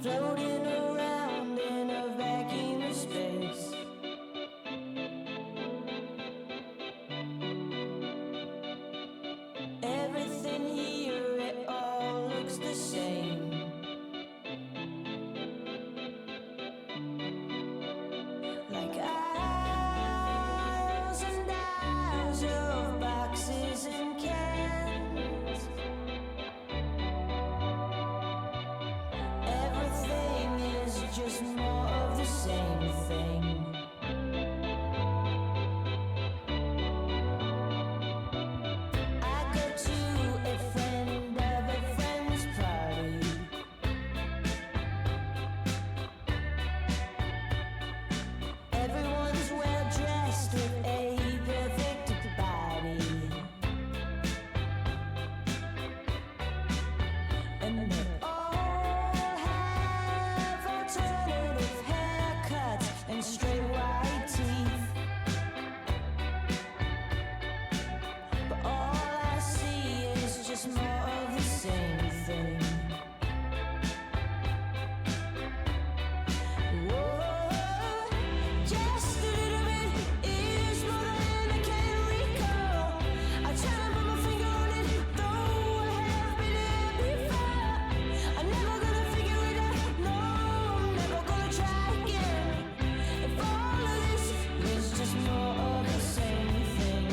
floating around in a vacuum of space. Everything here, it all looks the same. Like aisles and aisles of boxes and cans. Everything is just more of the same thing. I go to a friend of a friend's party. Everyone's well dressed with a perfect body, and they all have alternative haircuts and straight white teeth. But all I see is just more of the same thing. Whoa, just a little bit is more than I can recall. I try to put my finger on it, though I have been here before. I'm never gonna figure it out, no, I'm never gonna try again. If all of this is just more of the same thing.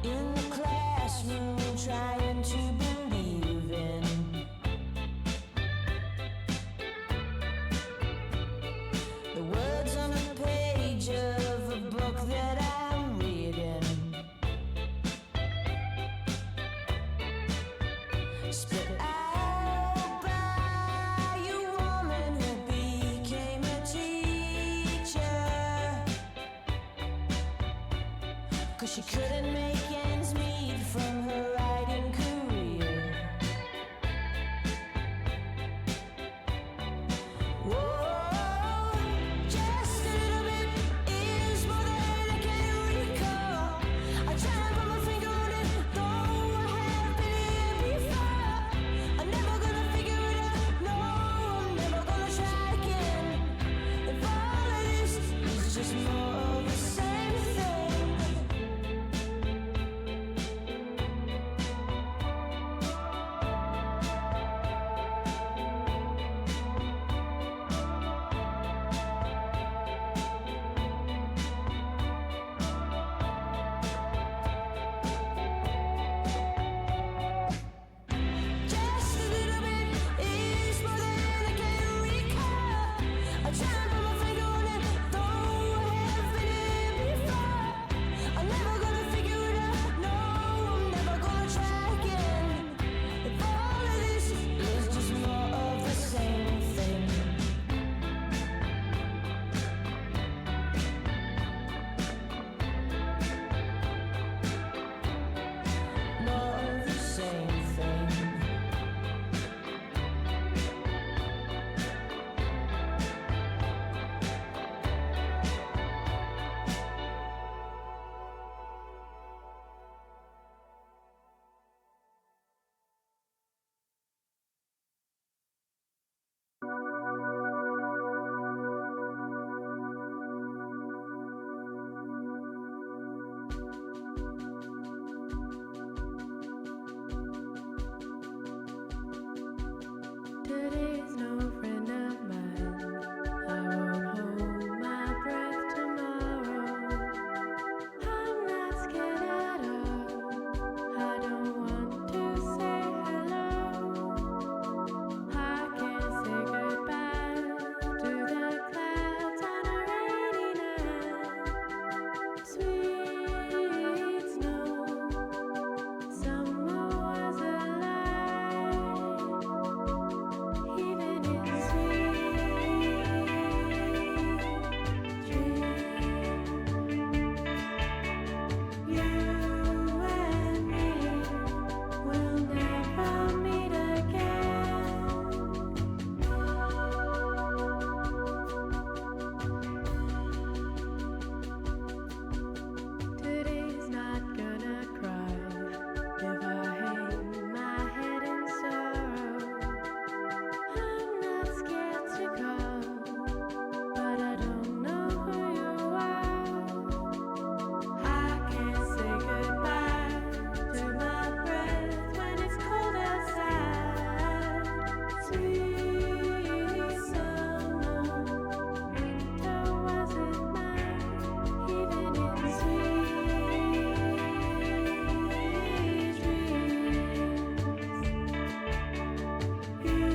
In the classroom, trying to believe in the words on a page of a book that I'm reading. Spit out by a woman who became a teacher, 'cause she couldn't make ends meet from her writing career. Whoa, just a little bit is more than I can recall. I try to put my finger on it, though I have been here before. I'm never gonna figure it out, no, I'm never gonna try again. If all of this is just more of the same thing. Just a little bit is more than I can recall. I try to put my finger on it, though I have been here before. I'm never gonna figure it out, no, I'm never gonna try again. If all of this is just more of the same thing. More of the same thing. Today's no friend of mine. I won't hold my breath tomorrow. I'm not scared at all. I don't want to say hello. I can't say goodbye to the clouds on a rainy night. Sweet snow, summer was alive. Sweet summer, winter wasn't mine, even in sweet dreams. You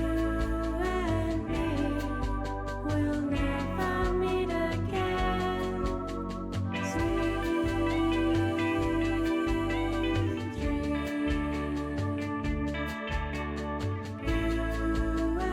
and me will never meet again. Sweet dreams. You and me will never meet again.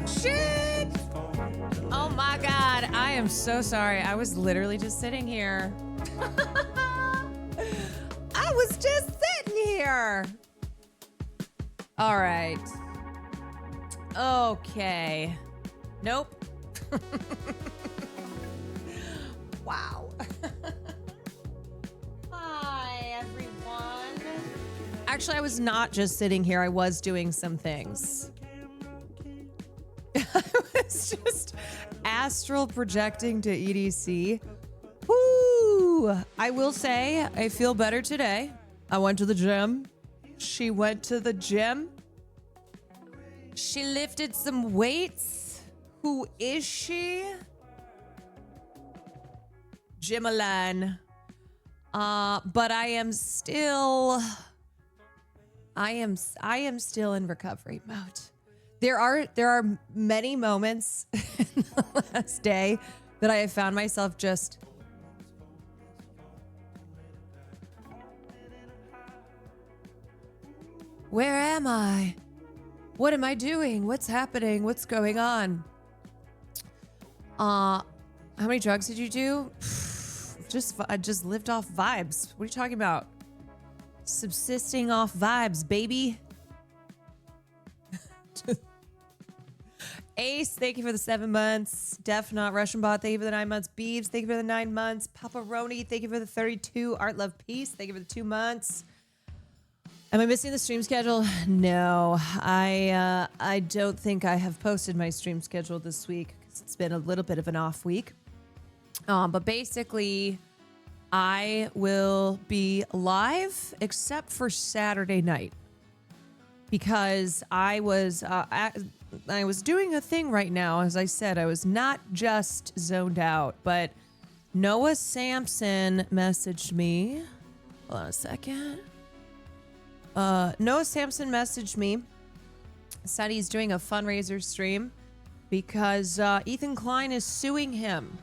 Shit! Oh my God, I am so sorry. I was literally just sitting here. I was just sitting here. All right. Okay. Nope. Wow. Hi, everyone. Actually, I was not just sitting here. I was doing some things. I was just astral projecting to EDC. Woo! I will say I feel better today. I went to the gym. She went to the gym. She lifted some weights. Who is she? Jimalan. But I am still in recovery mode. There are many moments in the last day that I have found myself just where am I? What am I doing? What's happening? What's going on? How many drugs did you do? I just lived off vibes. What are you talking about? Subsisting off vibes, baby. Ace, thank you for the 7 months. Def Not Russian Bot, thank you for the 9 months. Beeves, thank you for the 9 months. Paparoni, thank you for the 32. Art Love Peace, thank you for the 2 months. Am I missing the stream schedule? No, I don't think I have posted my stream schedule this week because it's been a little bit of an off week. But basically, I will be live except for Saturday night because I was doing a thing right now. As I said, I was not just zoned out, but Noah Sampson messaged me. Hold on a second. Noah Sampson messaged me, said he's doing a fundraiser stream because Ethan Klein is suing him.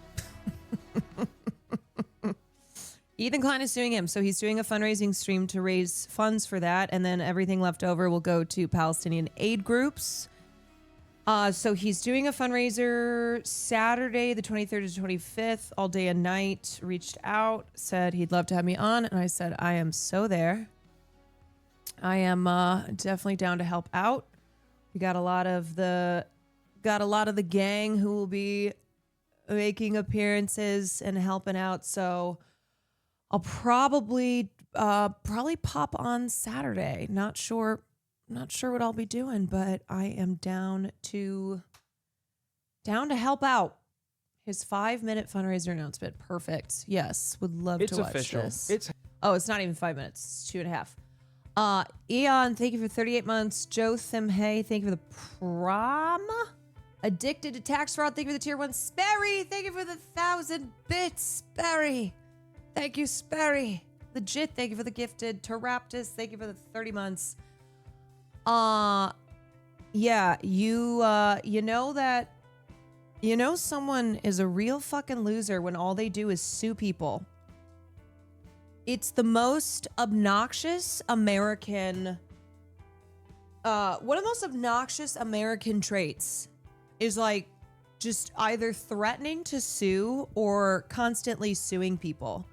Ethan Klein is suing him, so he's doing a fundraising stream to raise funds for that, and then everything left over will go to Palestinian aid groups. So he's doing a fundraiser Saturday, the 23rd to 25th, all day and night. Reached out, said he'd love to have me on, and I said I am so there. I am definitely down to help out. We got a lot of the gang who will be making appearances and helping out. So I'll probably pop on Saturday. Not sure what I'll be doing, but I am down to help out. His 5-minute fundraiser announcement. Perfect. Yes, would love to watch official. this. It's Not even 5 minutes. It's 2.5. Eon, thank you for 38 months. Joe Thimhey, thank you for the prom. Addicted to tax fraud, thank you for the tier 1. Sperry, thank you for the 1,000 bits. Sperry. Thank you, Sperry. Legit, thank you for the gifted. Teraptus, thank you for the 30 months. Yeah, you know someone is a real fucking loser when all they do is sue people. It's the most obnoxious American, one of the most obnoxious American traits is like just either threatening to sue or constantly suing people.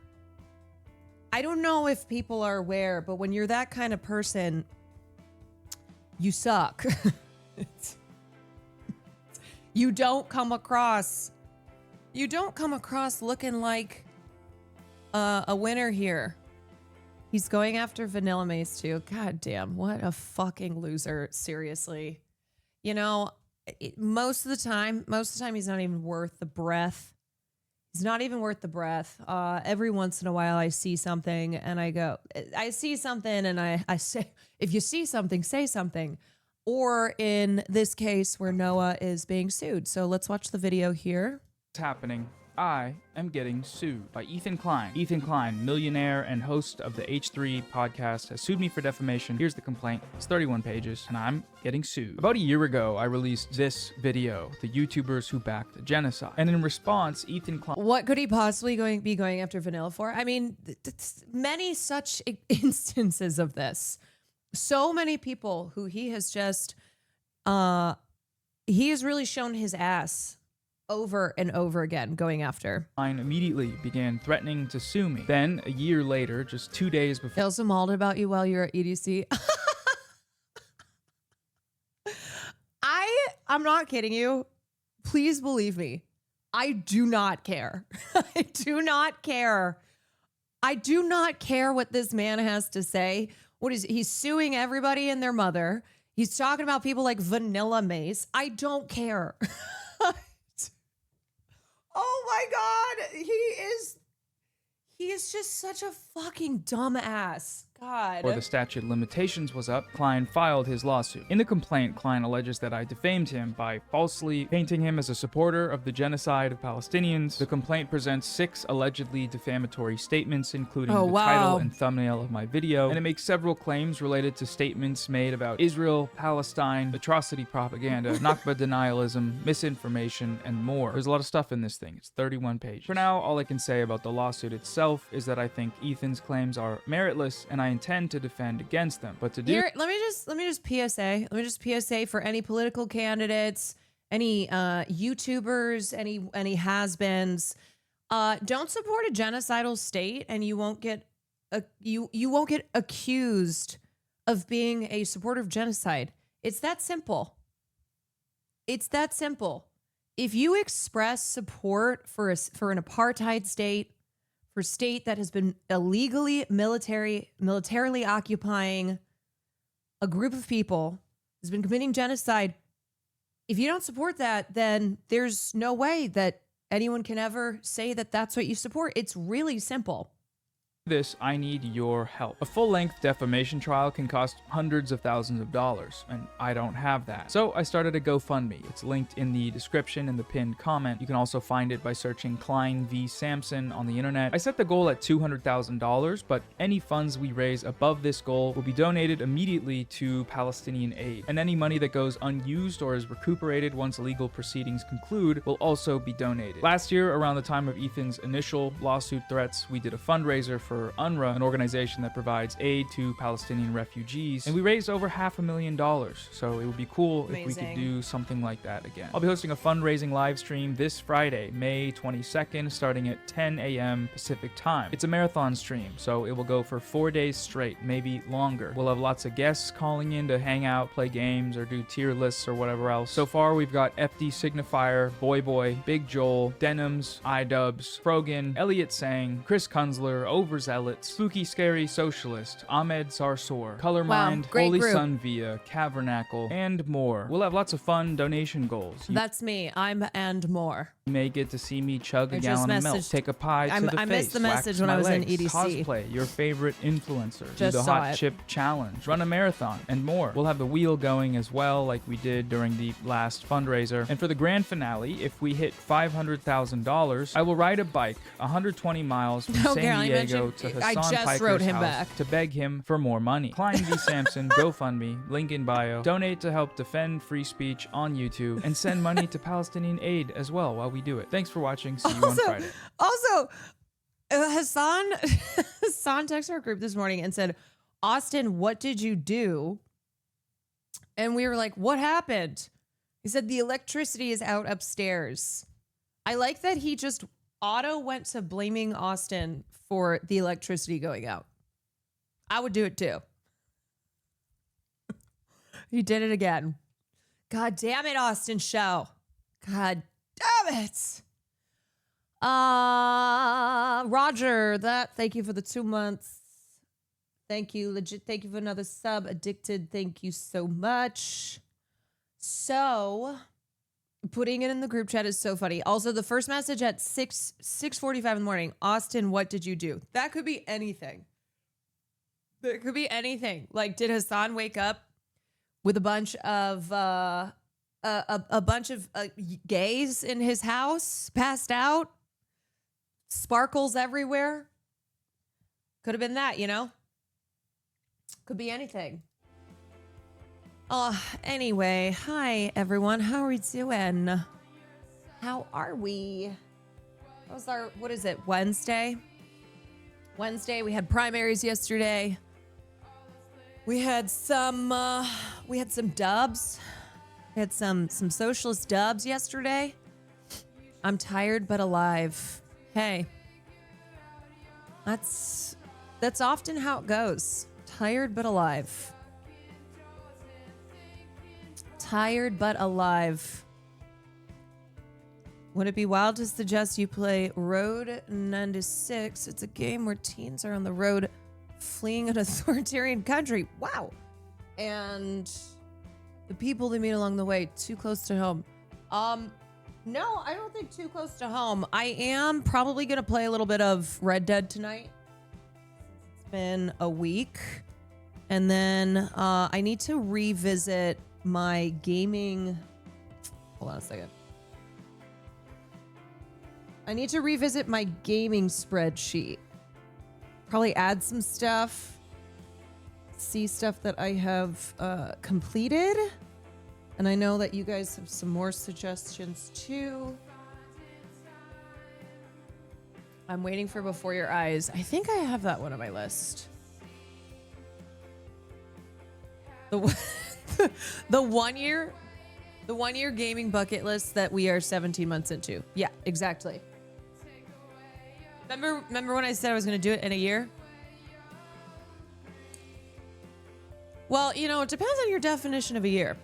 I don't know if people are aware, but when you're that kind of person, you suck. You don't come across looking like a winner here. He's going after Vanilla Mace too. God damn, what a fucking loser. Seriously. You know, most of the time he's not even worth the breath. He's not even worth the breath. Every once in a while I see something and I see something and I say, if you see something, say something. Or in this case where Noah is being sued. So let's watch the video here. happening. I am getting sued by Ethan Klein. Ethan Klein, millionaire and host of the H3 podcast, has sued me for defamation. Here's the complaint. It's 31 pages, and I'm getting sued. About a year ago, I released this video, the YouTubers who backed the genocide. And in response, Ethan Klein... What could he possibly be going after Vanilla for? I mean, many such instances of this. So many people who he has just... he has really shown his ass over and over again going after. Immediately began threatening to sue me. Then, a year later, just 2 days before... They also mauled about you while you were at EDC. I'm not kidding you. Please believe me. I do not care. I do not care. I do not care what this man has to say. He's suing everybody and their mother. He's talking about people like Vanilla Mace. I don't care. Oh my God. He is just such a fucking dumbass. God. Before the statute of limitations was up, Klein filed his lawsuit. In the complaint, Klein alleges that I defamed him by falsely painting him as a supporter of the genocide of Palestinians. The complaint presents 6 allegedly defamatory statements, including the title and thumbnail of my video, and it makes several claims related to statements made about Israel, Palestine, atrocity propaganda, Nakba denialism, misinformation, and more. There's a lot of stuff in this thing. It's 31 pages. For now, all I can say about the lawsuit itself is that I think Ethan's claims are meritless, and I intend to defend against them. But to do... Here, let me just PSA. Let me just PSA for any political candidates, any YouTubers, any has-beens. Don't support a genocidal state, and you won't get you won't get accused of being a supporter of genocide. It's that simple. It's that simple. If you express support for an apartheid state, for a state that has been illegally militarily occupying a group of people, has been committing genocide. If you don't support that, then there's no way that anyone can ever say that that's what you support. It's really simple. This, I need your help. A full-length defamation trial can cost hundreds of thousands of dollars, and I don't have that. So I started a GoFundMe. It's linked in the description in the pinned comment. You can also find it by searching Klein v. Samson on the internet. I set the goal at $200,000, but any funds we raise above this goal will be donated immediately to Palestinian aid, and any money that goes unused or is recuperated once legal proceedings conclude will also be donated. Last year, around the time of Ethan's initial lawsuit threats, we did a fundraiser for UNRWA, an organization that provides aid to Palestinian refugees, and we raised over $500,000, so it would be cool if we could do something like that again. I'll be hosting a fundraising live stream this Friday, May 22nd, starting at 10 a.m. Pacific time. It's a marathon stream, so it will go for 4 days straight, maybe longer. We'll have lots of guests calling in to hang out, play games, or do tier lists or whatever else. So far, we've got FD Signifier, Boy, Big Joel, Denims, iDubbbz, Frogan, Elliot Sang, Chris Kunzler, Overzealots, Spooky Scary Socialist, Ahmed Sarsour, Colormind, Holy Sun Via, Cavernacle, and more. We'll have lots of fun donation goals. That's me. I'm and more. You may get to see me chug a gallon of milk, take a pie to the face, I missed the message wax when my I was in legs, EDC. cosplay your favorite influencer, do Just the saw hot it. chip challenge, run a marathon, and more. We'll have the wheel going as well, like we did during the last fundraiser. And for the grand finale, if we hit $500,000, I will ride a bike 120 miles from San Diego to Hassan Piker's house to beg him for more money. Klein v. Samson, GoFundMe, link in bio. Donate to help defend free speech on YouTube, and send money to Palestinian aid as well while we do it. Thanks for watching. See you on Friday. Also, Hassan texted our group this morning and said, "Austin, what did you do?" And we were like, "What happened?" He said, "The electricity is out upstairs." I like that he just went to blaming Austin for the electricity going out. I would do it too. He did it again. God damn it, Austin Show. God damn it. Roger, thank you for the 2 months. Thank you, legit. Thank you for another sub. Addicted, thank you so much. So, putting it in the group chat is so funny. Also, the first message at 6:45 in the morning. Austin, what did you do? That could be anything. It could be anything. Like, did Hassan wake up with a bunch of gays in his house, passed out? sparkles everywhere. Could have been that, you know? Could be anything. Anyway, hi everyone. How are we doing? How are we? That was our, what is it, Wednesday? Wednesday, we had primaries yesterday. We had some dubs. We had some socialist dubs yesterday. I'm tired but alive. Hey. That's often how it goes. Tired but alive. Tired but alive. Would it be wild to suggest you play Road 96? It's a game where teens are on the road fleeing an authoritarian country. Wow. And the people they meet along the way, too close to home. No, I don't think too close to home. I am probably going to play a little bit of Red Dead tonight. It's been a week. And then I need to revisit my gaming. Hold on a second. I need to revisit my gaming spreadsheet. Probably add some stuff. See stuff that I have completed. And I know that you guys have some more suggestions too. I'm waiting for Before Your Eyes. I think I have that one on my list. The 1 year gaming bucket list that we are 17 months into. Yeah, exactly. Remember when I said I was going to do it in a year? Well, you know, it depends on your definition of a year.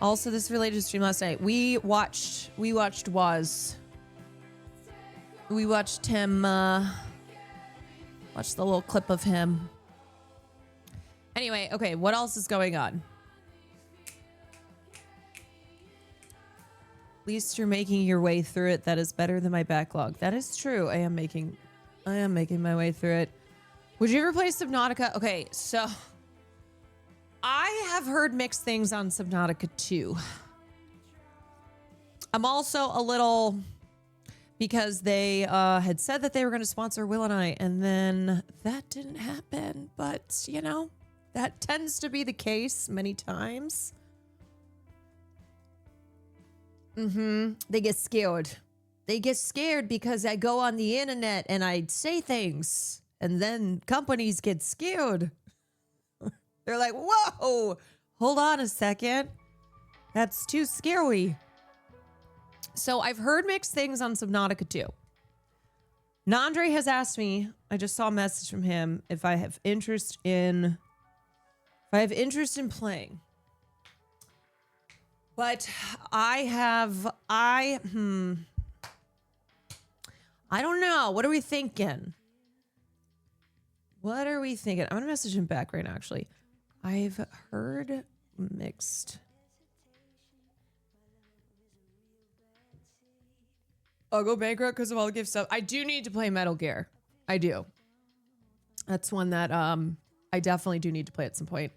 Also, this related to stream last night. We watched Waz. We watched him, watched the little clip of him. Anyway, okay, what else is going on? At least you're making your way through it. That is better than my backlog. That is true. I am making my way through it. Would you ever play Subnautica? Okay, so I have heard mixed things on Subnautica 2. I'm also a little, because they had said that they were going to sponsor Will and I, and then that didn't happen. But, you know, that tends to be the case many times. They get scared. They get scared because I go on the internet and I say things, and then companies get scared. They're like, whoa, hold on a second. That's too scary. So I've heard mixed things on Subnautica 2. Nandre has asked me, I just saw a message from him, if I have interest in playing. But I don't know. What are we thinking? I'm going to message him back right now, actually. I've heard mixed. I'll go bankrupt because of all the gift stuff. I do need to play Metal Gear. I do. That's one that I definitely do need to play at some point.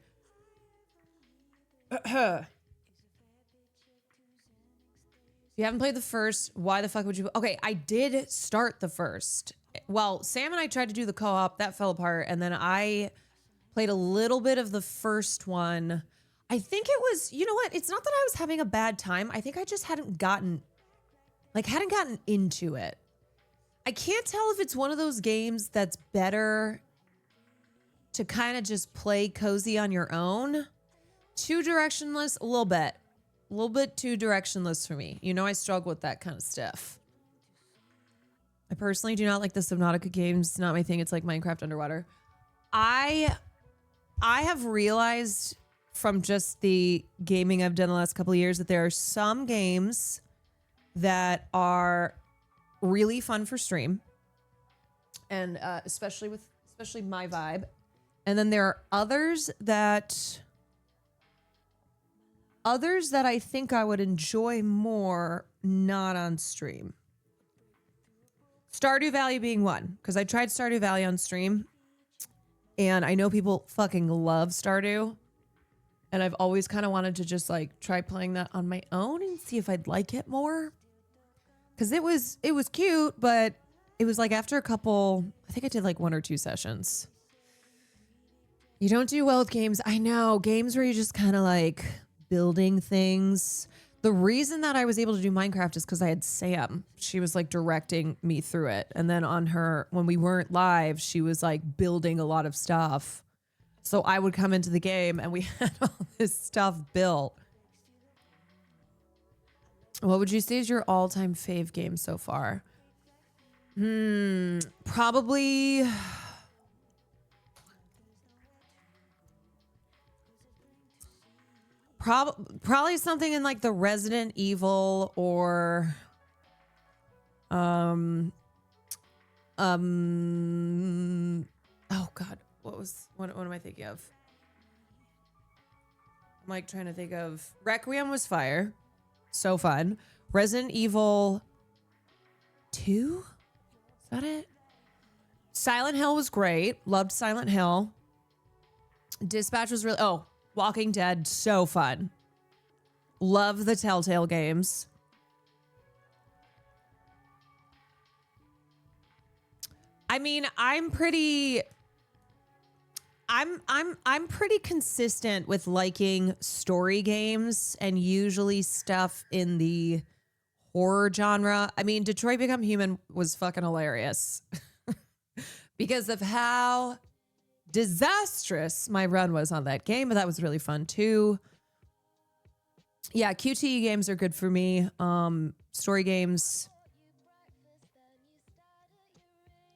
If you haven't played the first, why the fuck would you? Okay, I did start the first. Well, Sam and I tried to do the co-op. That fell apart. And then I played a little bit of the first one. I think it was, you know what? It's not that I was having a bad time. I think I just hadn't gotten into it. I can't tell if it's one of those games that's better to kind of just play cozy on your own. Too directionless, a little bit too directionless for me. You know, I struggle with that kind of stuff. I personally do not like the Subnautica games. It's not my thing. It's like Minecraft underwater. I have realized from just the gaming I've done the last couple of years that there are some games that are really fun for stream, and especially my vibe. And then there are others that I think I would enjoy more not on stream. Stardew Valley being one, because I tried Stardew Valley on stream, and I know people fucking love Stardew, and I've always kind of wanted to just like try playing that on my own and see if I'd like it more. because it was cute, but it was like after a couple, I think I did like 1 or 2 sessions. You don't do well with games. I know, games where you just kind of like building things. The reason that I was able to do Minecraft is because I had Sam. She was like directing me through it. And then on her, when we weren't live, she was like building a lot of stuff. So I would come into the game and we had all this stuff built. What would you say is your all-time fave game so far? Probably... Probably something in like the Resident Evil or oh God, what am I thinking of? I'm like trying to think of Requiem was fire. So fun. Resident Evil 2? Is that it? Silent Hill was great. Loved Silent Hill. Dispatch was really Walking Dead, so fun. Love the Telltale games. I mean, I'm pretty consistent with liking story games and usually stuff in the horror genre. I mean, Detroit Become Human was fucking hilarious because of how disastrous my run was on that game, but that was really fun too. Yeah, QTE games are good for me. Story games.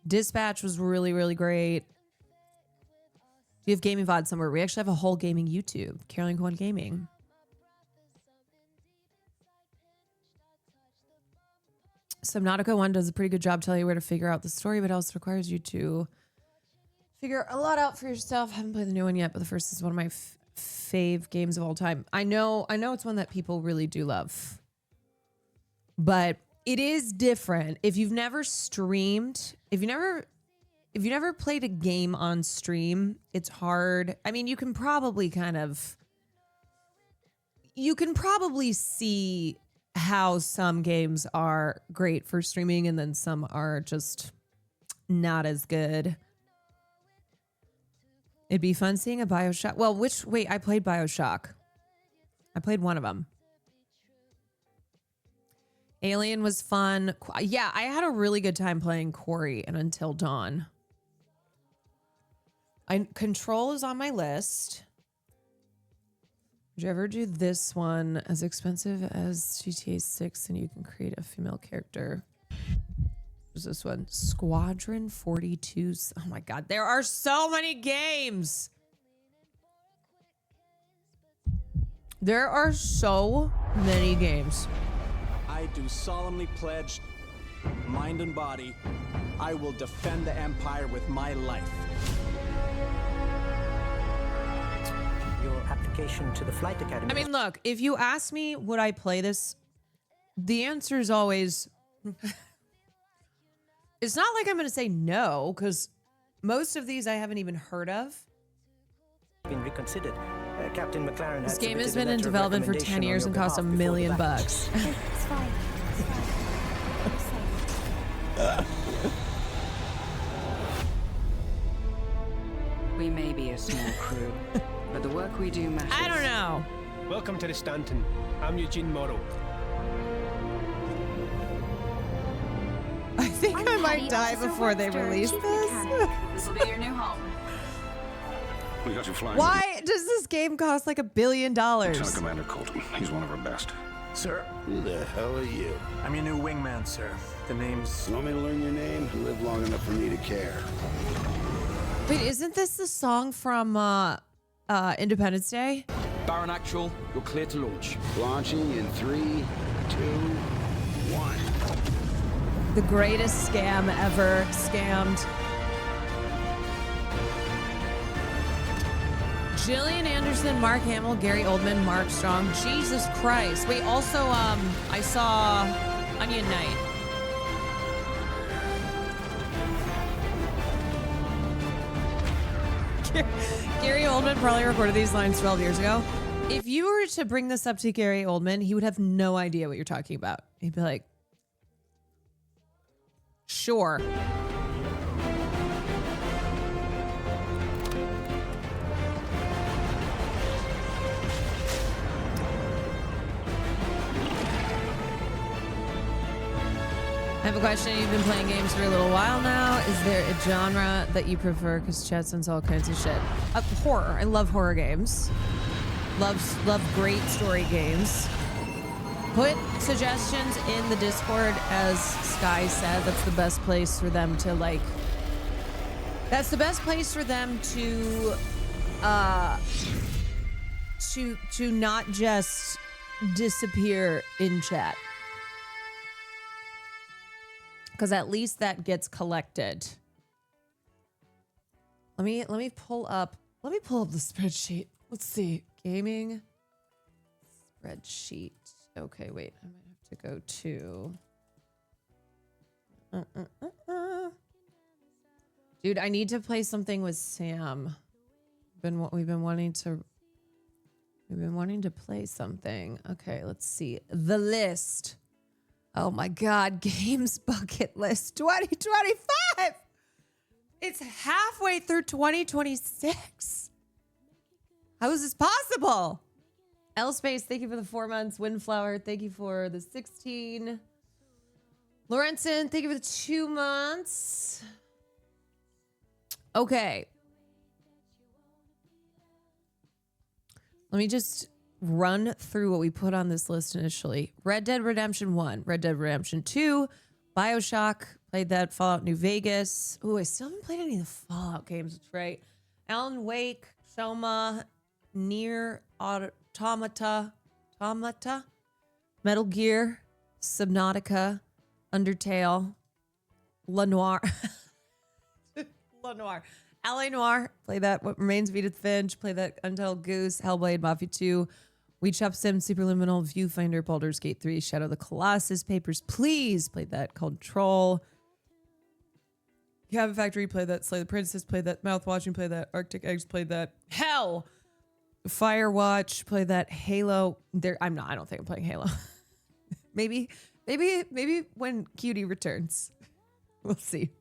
Dispatch was really, really great. We have gaming VOD somewhere. We actually have a whole gaming YouTube. Caroline Cohen Gaming. Subnautica 1 does a pretty good job telling you where to figure out the story, but also requires you to figure a lot out for yourself. Haven't played the new one yet, but the first is one of my fave games of all time. I know it's one that people really do love, but it is different. If you've never streamed, if you never played a game on stream, it's hard. I mean, you can probably see how some games are great for streaming and then some are just not as good. It'd be fun seeing a BioShock. Well, I played BioShock. I played one of them. Alien was fun. Yeah, I had a really good time playing Quarry and Until Dawn. Control is on my list. Would you ever do this one? As expensive as GTA 6 and you can create a female character. What's this one? Squadron 42. Oh my God, there are so many games. There are so many games. I do solemnly pledge, mind and body, I will defend the Empire with my life. Your application to the Flight Academy. I mean, look, if you ask me, would I play this? The answer is always... It's not like I'm going to say no, because most of these I haven't even heard of. Been reconsidered. Captain McLaren This game has been in development for 10 years and cost $1 million bucks. It's fine. It's fine. We may be a small crew, but the work we do matters. I don't know. Welcome to the Stanton. I'm Eugene Morrow. I think I might die before they release this. This will be your new home. We got you flying. Why does this game cost like $1 billion? Lieutenant Commander Colton. He's one of our best. Sir, Who the hell are you? I'm your new wingman, sir. The name's... You want me to learn your name? Live long enough for me to care. Wait, isn't this the song from Independence Day? Baron Actual, you're clear to launch. Launching in 3, 2, 1. The greatest scam ever scammed. Gillian Anderson, Mark Hamill, Gary Oldman, Mark Strong. Jesus Christ. Wait, also, I saw Onion Knight. Gary Oldman probably recorded these lines 12 years ago. If you were to bring this up to Gary Oldman, he would have no idea what you're talking about. He'd be like, Sure. I have a question. You've been playing games for a little while now. Is there a genre that you prefer? Because chat sends all kinds of shit. Horror. I love horror games. Love great story games. Put suggestions in the Discord, as Sky said. That's the best place for them to like. That's the best place for them to not just disappear in chat. Because at least that gets collected. Let me pull up the spreadsheet. Let's see. Gaming spreadsheet. Okay, wait. I might have to go to Dude, I need to play something with Sam. We've been wanting to play something. Okay, let's see. The list. Oh my God, games bucket list 2025. It's halfway through 2026. How is this possible? L Space, thank you for the 4 months. Windflower, thank you for the 16. Lorenzen, thank you for the 2 months. Okay. Let me just run through what we put on this list initially. Red Dead Redemption 1, Red Dead Redemption 2, BioShock, played that, Fallout New Vegas. Ooh, I still haven't played any of the Fallout games, that's right. Alan Wake, Soma, Nier Automata, Metal Gear, Subnautica, Undertale, Lenoir. Lenoir. L.A. Noire, play that. What Remains of Edith Finch, play that. Untitled Goose, Hellblade, Mafia 2, We Chop Sim, Superliminal, Viewfinder, Baldur's Gate 3, Shadow of the Colossus, Papers, Please, played that. Control, Cabin Factory, played that. Slay the Princess, played that. Mouthwatching, played that. Arctic Eggs, played that. Hell, Firewatch, played that. Halo, I don't think I'm playing Halo. maybe when Cutie returns, we'll see.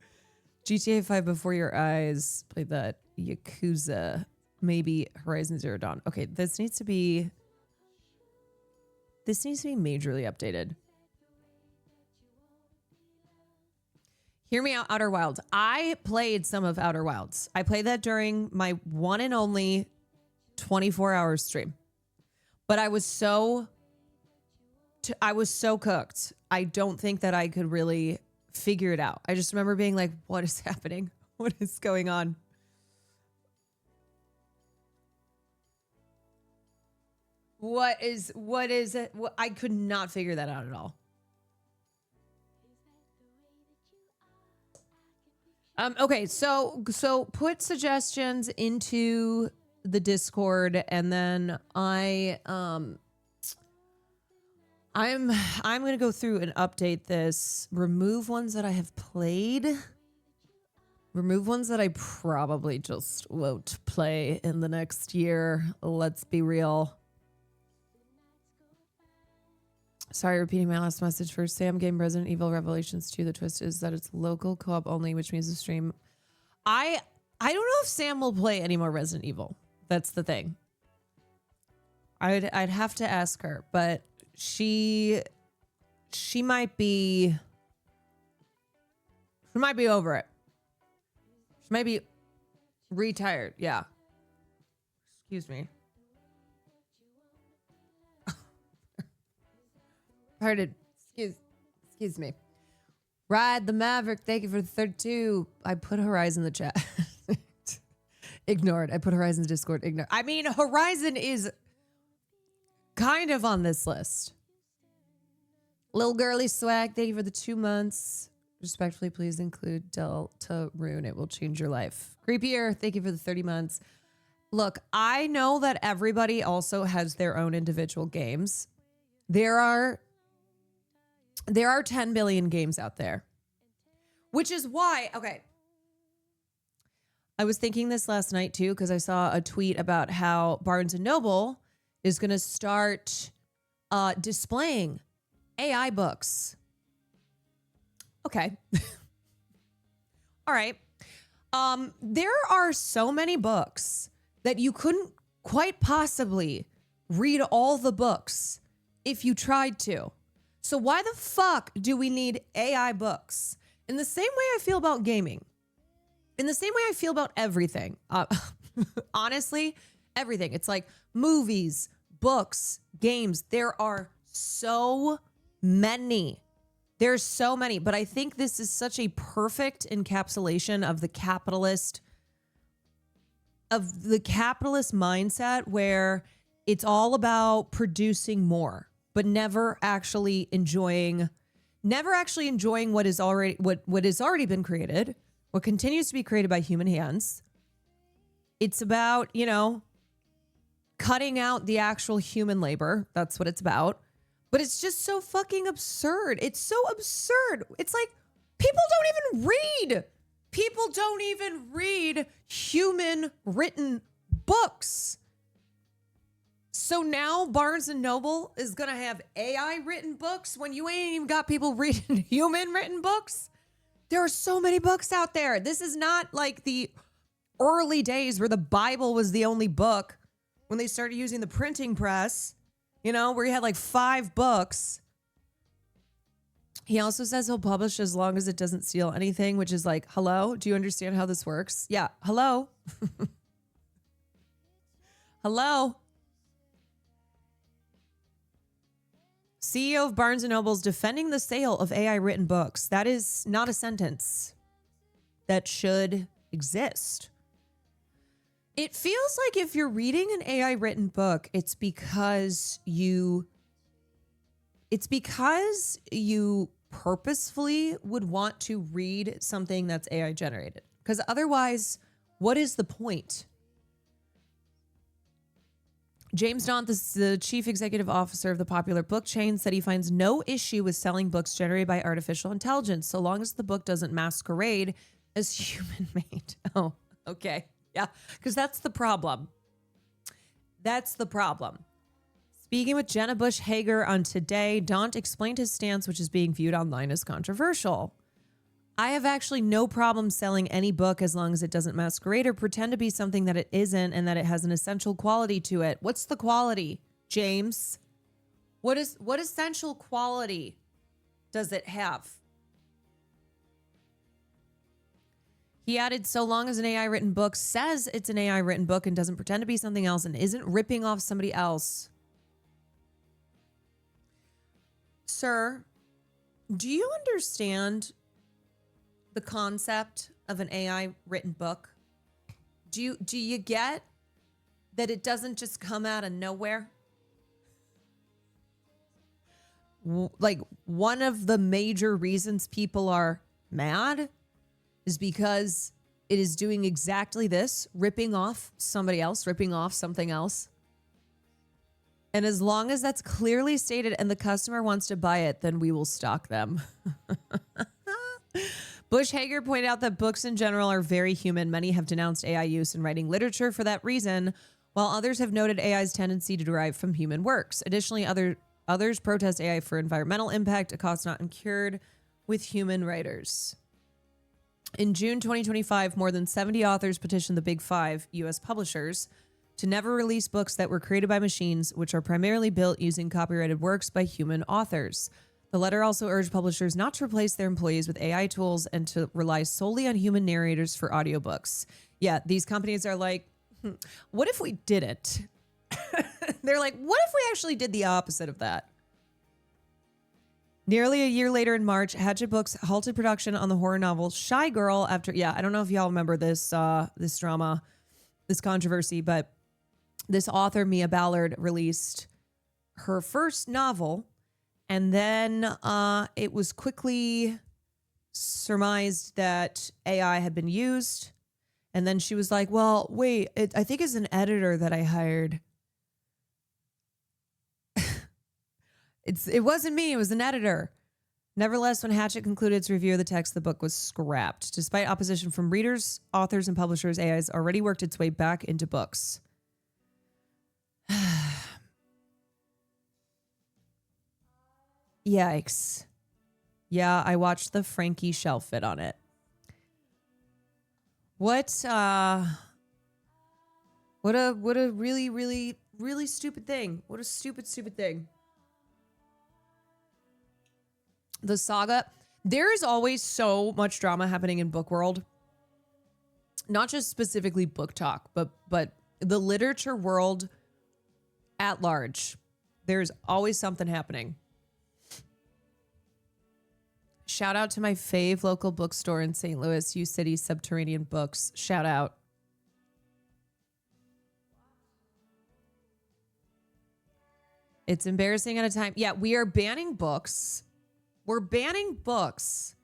GTA 5 Before Your Eyes, played that. Yakuza, maybe Horizon Zero Dawn. Okay, this needs to be majorly updated. Hear Me Out, Outer Wilds. I played some of Outer Wilds. I played that during my one and only 24-hour stream. But I was so cooked. I don't think that I could really figure it out. I just remember being like, what is happening? What is going on? What is it? I could not figure that out at all. Okay, so put suggestions into the Discord, and then I'm going to go through and update this. Remove ones that I have played. Remove ones that I probably just won't play in the next year. Let's be real. Sorry, repeating my last message for Sam Game Resident Evil Revelations 2. The twist is that it's local co-op only, which means the stream. I don't know if Sam will play any more Resident Evil. That's the thing. I'd have to ask her, but she might be over it. She might be retired. Yeah. Excuse me. Pardon. Excuse me. Ride the Maverick. Thank you for the 32. I put Horizon in the chat. Ignored. I put Horizon in the Discord. Ignored. I mean, Horizon is kind of on this list. Little Girly Swag, thank you for the 2 months. Respectfully, please include Delta Rune. It will change your life. Creepier, thank you for the 30 months. Look, I know that everybody also has their own individual games. There are 10 billion games out there, which is why, okay. I was thinking this last night too, because I saw a tweet about how Barnes & Noble is going to start displaying AI books. Okay. All right. There are so many books that you couldn't quite possibly read all the books if you tried to. So why the fuck do we need AI books? In the same way I feel about gaming, in the same way I feel about everything. Honestly, everything. It's like movies, books, games. There are so many. There's so many, but I think this is such a perfect encapsulation of the capitalist mindset where it's all about producing more, but never actually enjoying what is already what has already been created, what continues to be created by human hands. It's about, cutting out the actual human labor. That's what it's about. But it's just so fucking absurd. It's so absurd. It's like people don't even read. People don't even read human written books. So now Barnes and Noble is going to have AI written books when you ain't even got people reading human written books. There are so many books out there. This is not like the early days where the Bible was the only book when they started using the printing press, where you had like 5 books. He also says he'll publish as long as it doesn't steal anything, which is like, hello? Do you understand how this works? Yeah. Hello? Hello? CEO of Barnes & Noble's defending the sale of AI written books. That is not a sentence that should exist. It feels like if you're reading an AI written book, it's because you purposefully would want to read something that's AI generated. Because otherwise, what is the point? James Daunt, the chief executive officer of the popular book chain, said he finds no issue with selling books generated by artificial intelligence, so long as the book doesn't masquerade as human-made. Oh, okay. Yeah, because that's the problem. That's the problem. Speaking with Jenna Bush Hager on Today, Daunt explained his stance, which is being viewed online as controversial. I have actually no problem selling any book as long as it doesn't masquerade or pretend to be something that it isn't and that it has an essential quality to it. What's the quality, James? What essential quality does it have? He added, so long as an AI written book says it's an AI written book and doesn't pretend to be something else and isn't ripping off somebody else. Sir, do you understand the concept of an AI written book? Do you get that it doesn't just come out of nowhere? Like, one of the major reasons people are mad is because it is doing exactly this, ripping off somebody else, ripping off something else. And as long as that's clearly stated and the customer wants to buy it, then we will stock them. Bush Hager pointed out that books in general are very human. Many have denounced AI use in writing literature for that reason, while others have noted AI's tendency to derive from human works. Additionally, others protest AI for environmental impact, a cost not incurred with human writers. In June 2025, more than 70 authors petitioned the Big Five U.S. publishers to never release books that were created by machines, which are primarily built using copyrighted works by human authors. The letter also urged publishers not to replace their employees with AI tools and to rely solely on human narrators for audiobooks. Yeah, these companies are like, what if we didn't? They're like, what if we actually did the opposite of that? Nearly a year later in March, Hachette Books halted production on the horror novel Shy Girl after, I don't know if y'all remember this drama, this controversy, but this author, Mia Ballard, released her first novel, and then it was quickly surmised that AI had been used. And then she was like, well, wait, I think it's an editor that I hired. It wasn't me. It was an editor. Nevertheless, when Hachette concluded its review of the text, the book was scrapped. Despite opposition from readers, authors, and publishers, AI has already worked its way back into books. Yikes. Yeah, I watched the Frankie Shell fit on it. What a really, really, really stupid thing. What a stupid thing. The saga. There is always so much drama happening in book world. Not just specifically book talk, but the literature world at large. There's always something happening. Shout out to my fave local bookstore in St. Louis, U City Subterranean Books. Shout out. It's embarrassing at a time. Yeah, we are banning books. We're banning books.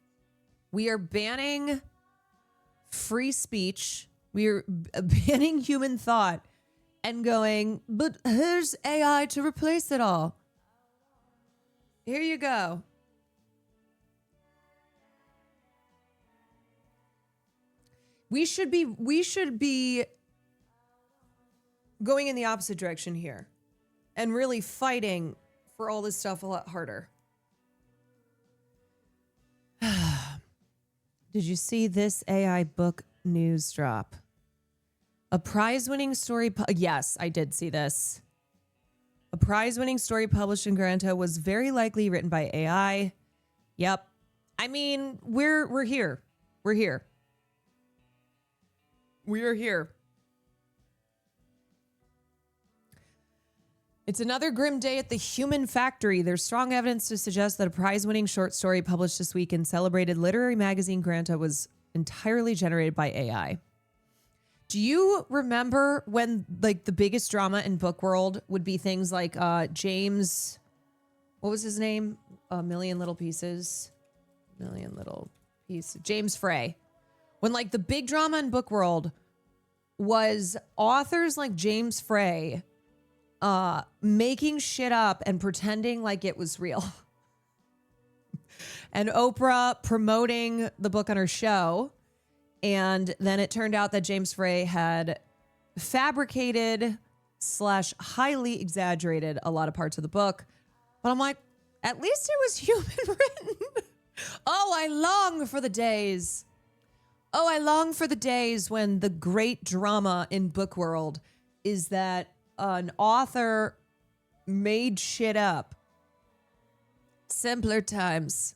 We are banning free speech. We are banning human thought and going, but here's AI to replace it all. Here you go. We should be going in the opposite direction here and really fighting for all this stuff a lot harder. Did you see this AI book news drop? A prize-winning story. Yes, I did see this. A prize-winning story published in Granta was very likely written by AI. Yep. I mean, we're here. We're here. We are here. It's another grim day at the Human Factory. There's strong evidence to suggest that a prize-winning short story published this week in celebrated literary magazine Granta was entirely generated by AI. Do you remember when like the biggest drama in book world would be things like James, what was his name? A Million Little Pieces. James Frey. When like the big drama in book world was authors like James Frey making shit up and pretending like it was real. And Oprah promoting the book on her show. And then it turned out that James Frey had fabricated / highly exaggerated a lot of parts of the book. But I'm like, at least it was human written. Oh, I long for the days. Oh, I long for the days when the great drama in book world is that an author made shit up. Simpler times.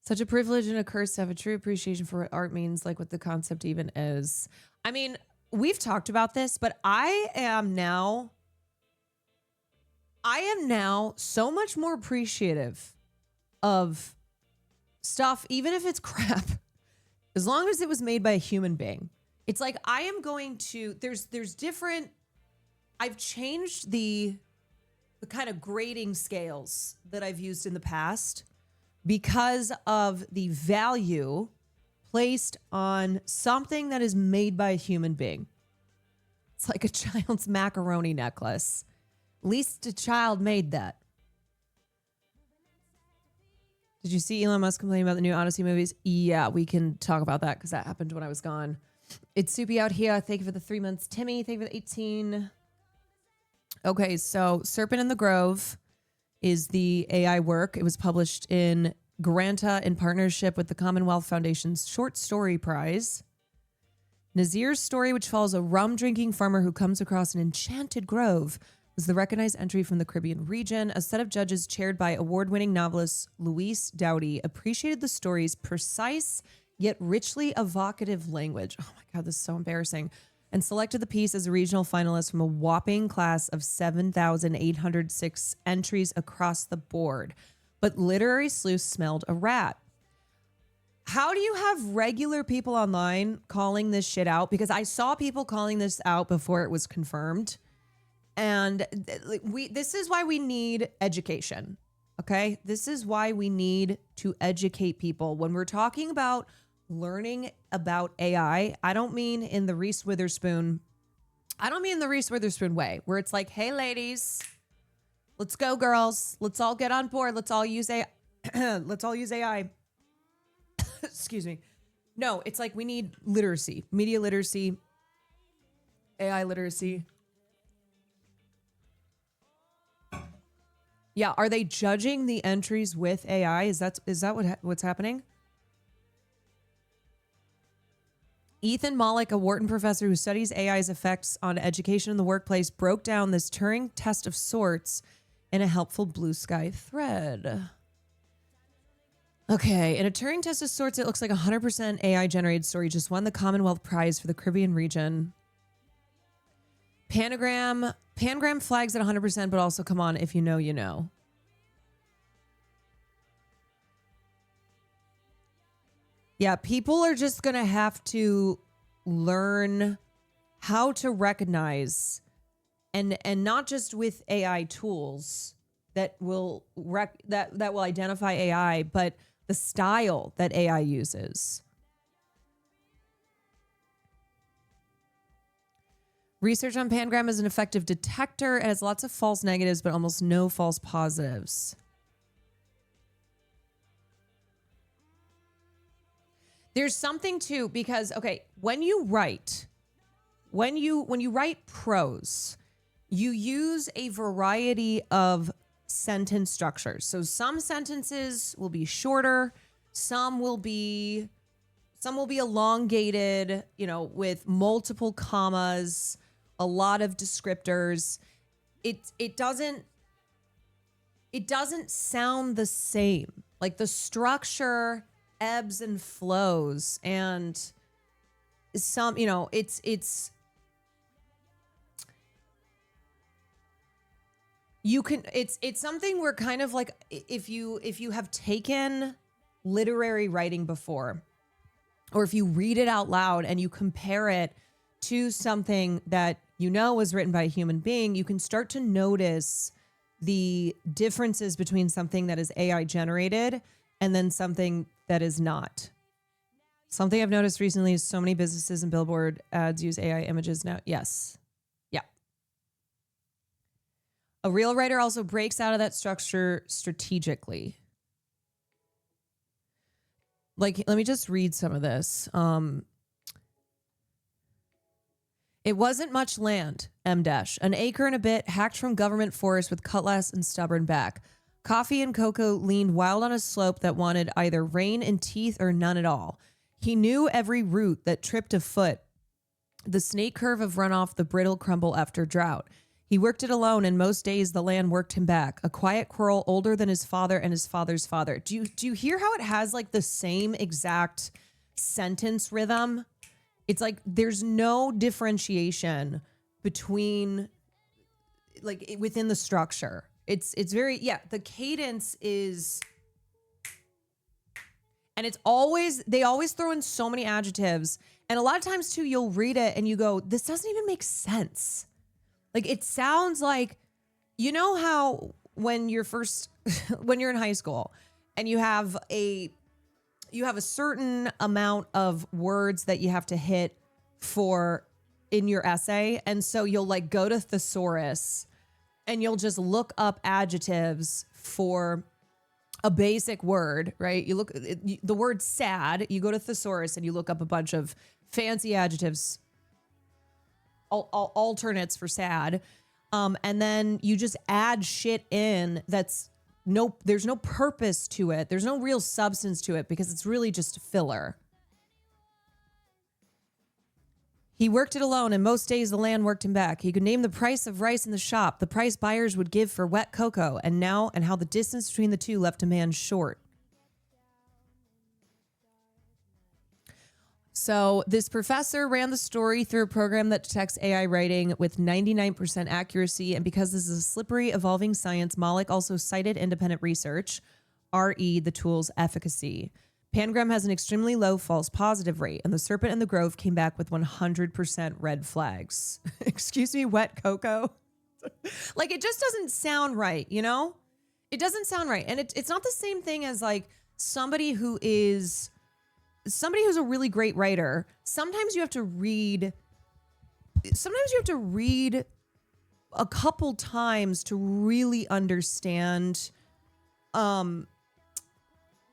Such a privilege and a curse to have a true appreciation for what art means, like what the concept even is. I mean, we've talked about this, but I am now so much more appreciative of stuff, even if it's crap, as long as it was made by a human being. It's like I am going to, there's different, I've changed the kind of grading scales that I've used in the past because of the value placed on something that is made by a human being. It's like a child's macaroni necklace. At least a child made that. Did you see Elon Musk complain about the new Odyssey movies? Yeah, we can talk about that because that happened when I was gone. It's Soupy out here. Thank you for the 3 months. Timmy, thank you for the 18. Okay, so Serpent in the Grove is the AI work. It was published in Granta in partnership with the Commonwealth Foundation's Short Story Prize. Nazir's story, which follows a rum-drinking farmer who comes across an enchanted grove, was the recognized entry from the Caribbean region. A set of judges chaired by award-winning novelist Louise Doughty appreciated the story's precise yet richly evocative language. Oh my God, this is so embarrassing. And selected the piece as a regional finalist from a whopping class of 7,806 entries across the board. But Literary Sleuth smelled a rat. How do you have regular people online calling this shit out? Because I saw people calling this out before it was confirmed. And this is why we need education. Okay? This is why we need to educate people. When we're talking about learning about AI, I don't mean in the Reese Witherspoon way, where it's like, hey ladies, let's go girls, let's all get on board, let's all use AI. Let's all use AI. Excuse me. No, it's like we need literacy, media literacy, AI literacy. Yeah, are they judging the entries with AI? Is that what's happening? Ethan Malik, a Wharton professor who studies AI's effects on education in the workplace, broke down this Turing test of sorts in a helpful Blue Sky thread. Okay, in a Turing test of sorts, it looks like 100% AI-generated story just won the Commonwealth Prize for the Caribbean region. Pangram flags at 100%, but also, come on, if you know, you know. Yeah, people are just going to have to learn how to recognize, and not just with AI tools that will that will identify AI, but the style that AI uses. Research on Pangram is an effective detector. It has lots of false negatives, but almost no false positives. There's something too, because, okay, when you write prose, you use a variety of sentence structures. So some sentences will be shorter, some will be elongated, with multiple commas, a lot of descriptors. It doesn't sound the same. Like, the structure ebbs and flows, and some, it's you can, it's something where kind of like, if you have taken literary writing before, or if you read it out loud and you compare it to something that was written by a human being, you can start to notice the differences between something that is AI generated and then something that is not. Something I've noticed recently is so many businesses and billboard ads use AI images now. Yes. Yeah. A real writer also breaks out of that structure strategically. Like, let me just read some of this. It wasn't much land, M-dash. An acre and a bit, hacked from government forest with cutlass and stubborn back. Coffee and cocoa leaned wild on a slope that wanted either rain and teeth or none at all. He knew every root that tripped a foot, the snake curve of runoff, the brittle crumble after drought. He worked it alone, and most days the land worked him back. A quiet quarrel older than his father and his father's father. Do you hear how it has like the same exact sentence rhythm? It's like there's no differentiation between, like, within the structure. It's very, the cadence is, and it's always, they always throw in so many adjectives. And a lot of times too, you'll read it and you go, this doesn't even make sense. Like, it sounds like, how when you're when you're in high school and you have a certain amount of words that you have to hit for in your essay. And so you'll like go to thesaurus and you'll just look up adjectives for a basic word, right? You look the word sad, you go to thesaurus and you look up a bunch of fancy adjectives, alternates for sad. And then you just add shit in there's no purpose to it. There's no real substance to it because it's really just filler. He worked it alone, and most days the land worked him back. He could name the price of rice in the shop, the price buyers would give for wet cocoa, and how the distance between the two left a man short. So this professor ran the story through a program that detects AI writing with 99% accuracy. And because this is a slippery, evolving science, Malik also cited independent research, RE, the tool's efficacy. Pangram has an extremely low false positive rate, and the Serpent and the Grove came back with 100% red flags. Excuse me, wet cocoa? Like, it just doesn't sound right, It doesn't sound right. And it's not the same thing as like somebody who's a really great writer. Sometimes you have to read a couple times to really understand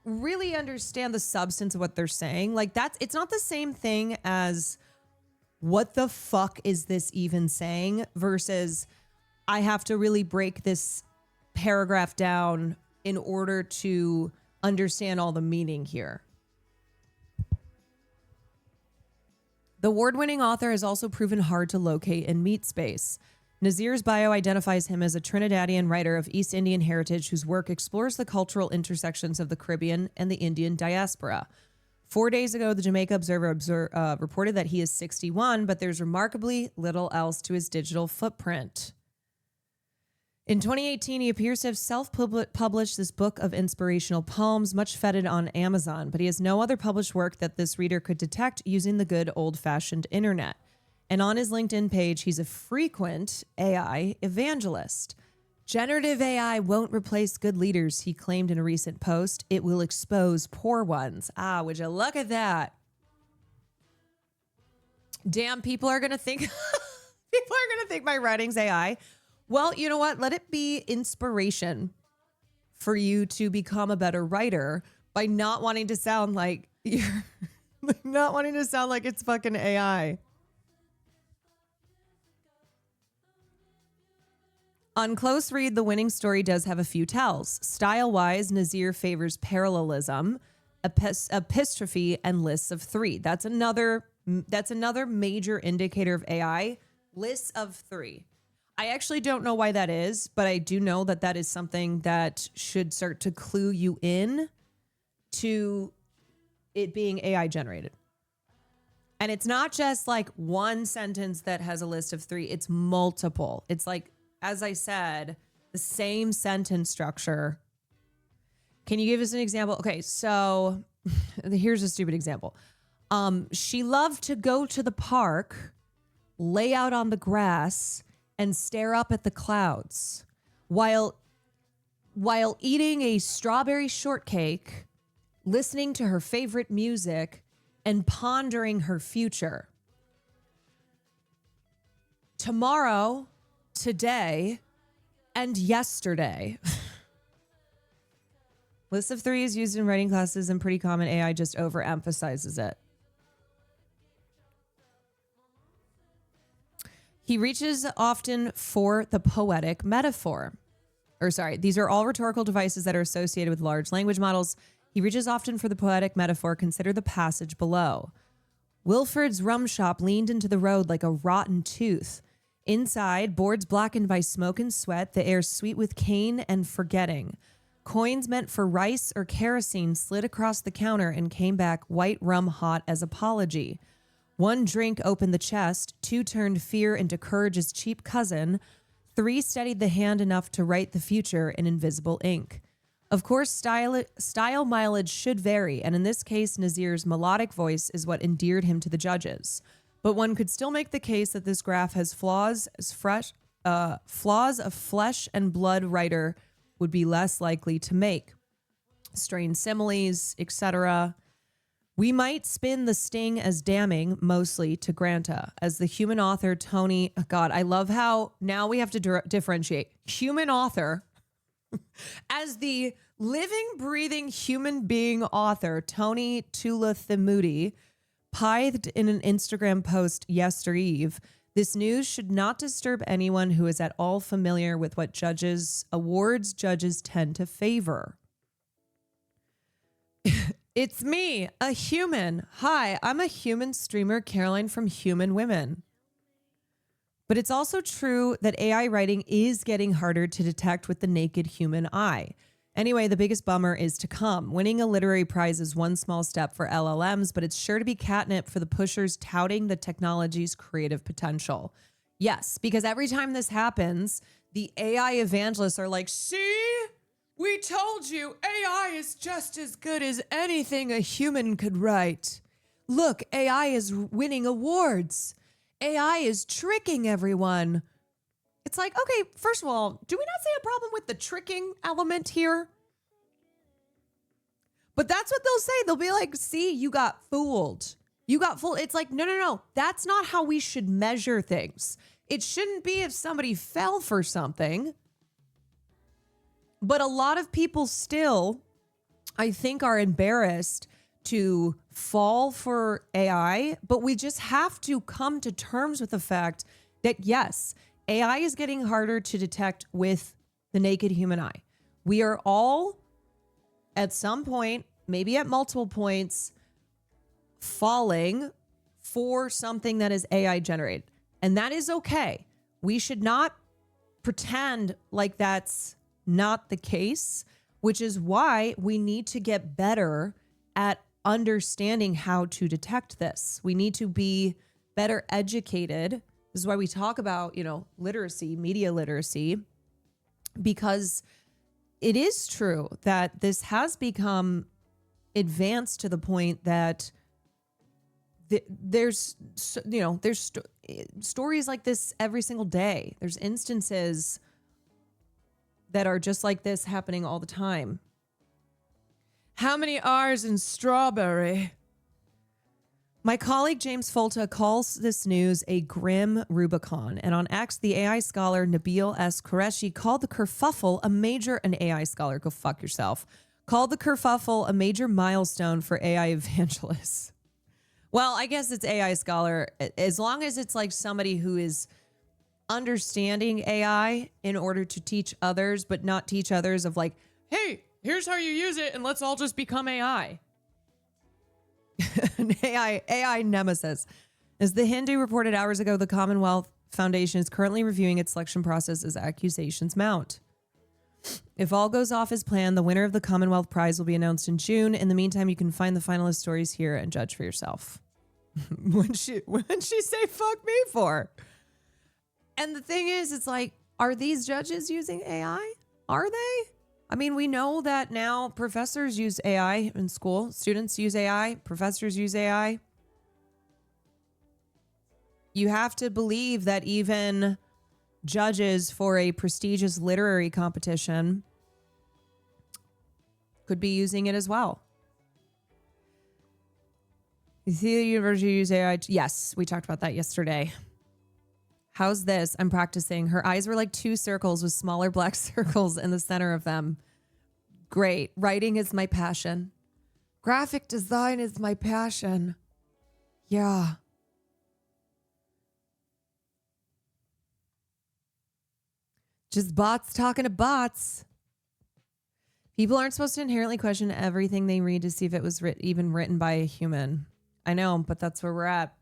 the substance of what they're saying. Like, it's not the same thing as what the fuck is this even saying versus I have to really break this paragraph down in order to understand all the meaning here. The award-winning author has also proven hard to locate and meet space. Nazir's bio identifies him as a Trinidadian writer of East Indian heritage whose work explores the cultural intersections of the Caribbean and the Indian diaspora. 4 days ago, the Jamaica Observer reported that he is 61, but there's remarkably little else to his digital footprint. In 2018, he appears to have self-published this book of inspirational poems, much feted on Amazon, but he has no other published work that this reader could detect using the good old-fashioned internet. And on his LinkedIn page, he's a frequent AI evangelist. Generative AI won't replace good leaders, he claimed in a recent post. It will expose poor ones. Ah, would you look at that? Damn, people are going to think my writing's AI. Well, you know what? Let it be inspiration for you to become a better writer by not wanting to sound like you're not wanting to sound like it's fucking AI. On close read, the winning story does have a few tells. Style-wise, Nazir favors parallelism, epistrophe, and lists of three. That's another major indicator of AI. Lists of three. I actually don't know why that is, but I do know that that is something that should start to clue you in to it being AI generated. And it's not just like one sentence that has a list of three. It's multiple. It's like, as I said, the same sentence structure. Can you give us an example? Okay, so here's a stupid example. She loved to go to the park, lay out on the grass, and stare up at the clouds while eating a strawberry shortcake, listening to her favorite music, and pondering her future. Tomorrow, today, and yesterday. List of three is used in writing classes and pretty common. AI just overemphasizes it. He reaches often for the poetic metaphor. These are all rhetorical devices that are associated with large language models. He reaches often for the poetic metaphor. Consider the passage below. Wilfred's rum shop leaned into the road like a rotten tooth. Inside, boards blackened by smoke and sweat, the air sweet with cane and forgetting. Coins meant for rice or kerosene slid across the counter and came back white rum hot as apology. One drink opened the chest, two turned fear into courage's cheap cousin, three steadied the hand enough to write the future in invisible ink. Of course, style mileage should vary, and in this case, Nazir's melodic voice is what endeared him to the judges. But one could still make the case that this graph has flaws a flesh and blood writer would be less likely to make. Strained similes, etc. We might spin the sting as damning, mostly to Granta. As the human author, Tony... God, I love how now we have to differentiate. Human author. As the living, breathing human being author, Tony Tulathimuti pithed in an Instagram post yestereve, this news should not disturb anyone who is at all familiar with what awards judges tend to favor. It's me, a human. Hi, I'm a human streamer, Caroline from Human Women. But it's also true that AI writing is getting harder to detect with the naked human eye. Anyway, the biggest bummer is to come. Winning a literary prize is one small step for LLMs, but it's sure to be catnip for the pushers touting the technology's creative potential. Yes, because every time this happens, the AI evangelists are like, see? We told you AI is just as good as anything a human could write. Look, AI is winning awards. AI is tricking everyone. It's like, okay, first of all, do we not see a problem with the tricking element here? But that's what they'll say. They'll be like, see, you got fooled. You got fooled. It's like, no. That's not how we should measure things. It shouldn't be if somebody fell for something. But a lot of people still, I think, are embarrassed to fall for AI. But we just have to come to terms with the fact that, yes, AI is getting harder to detect with the naked human eye. We are all, at some point, maybe at multiple points, falling for something that is AI generated. And that is okay. We should not pretend like that's not the case, which is why we need to get better at understanding how to detect this. We need to be better educated. This is why we talk about, literacy, media literacy, because it is true that this has become advanced to the point that there's stories like this every single day. There's instances that are just like this happening all the time. How many R's in strawberry? My colleague James Folta calls this news a grim Rubicon. And on X, the AI scholar Nabil S. Qureshi called the kerfuffle an AI scholar, go fuck yourself, called the kerfuffle a major milestone for AI evangelists. Well, I guess it's AI scholar, as long as it's like somebody who is understanding AI in order to teach others, but not teach others of like, hey, here's how you use it, and let's all just become AI. An AI nemesis. As The Hindu reported hours ago, the Commonwealth Foundation is currently reviewing its selection process as accusations mount. If all goes off as planned, the winner of the Commonwealth Prize will be announced in June. In the meantime, you can find the finalist stories here and judge for yourself. What'd she say fuck me for? And the thing is, it's like, are these judges using AI? Are they? I mean, we know that now professors use AI in school. Students use AI. Professors use AI. You have to believe that even judges for a prestigious literary competition could be using it as well. You see the university use AI? Yes, we talked about that yesterday. How's this? I'm practicing. Her eyes were like two circles with smaller black circles in the center of them. Great. Writing is my passion. Graphic design is my passion. Yeah. Just bots talking to bots. People aren't supposed to inherently question everything they read to see if it was even written by a human. I know, but that's where we're at.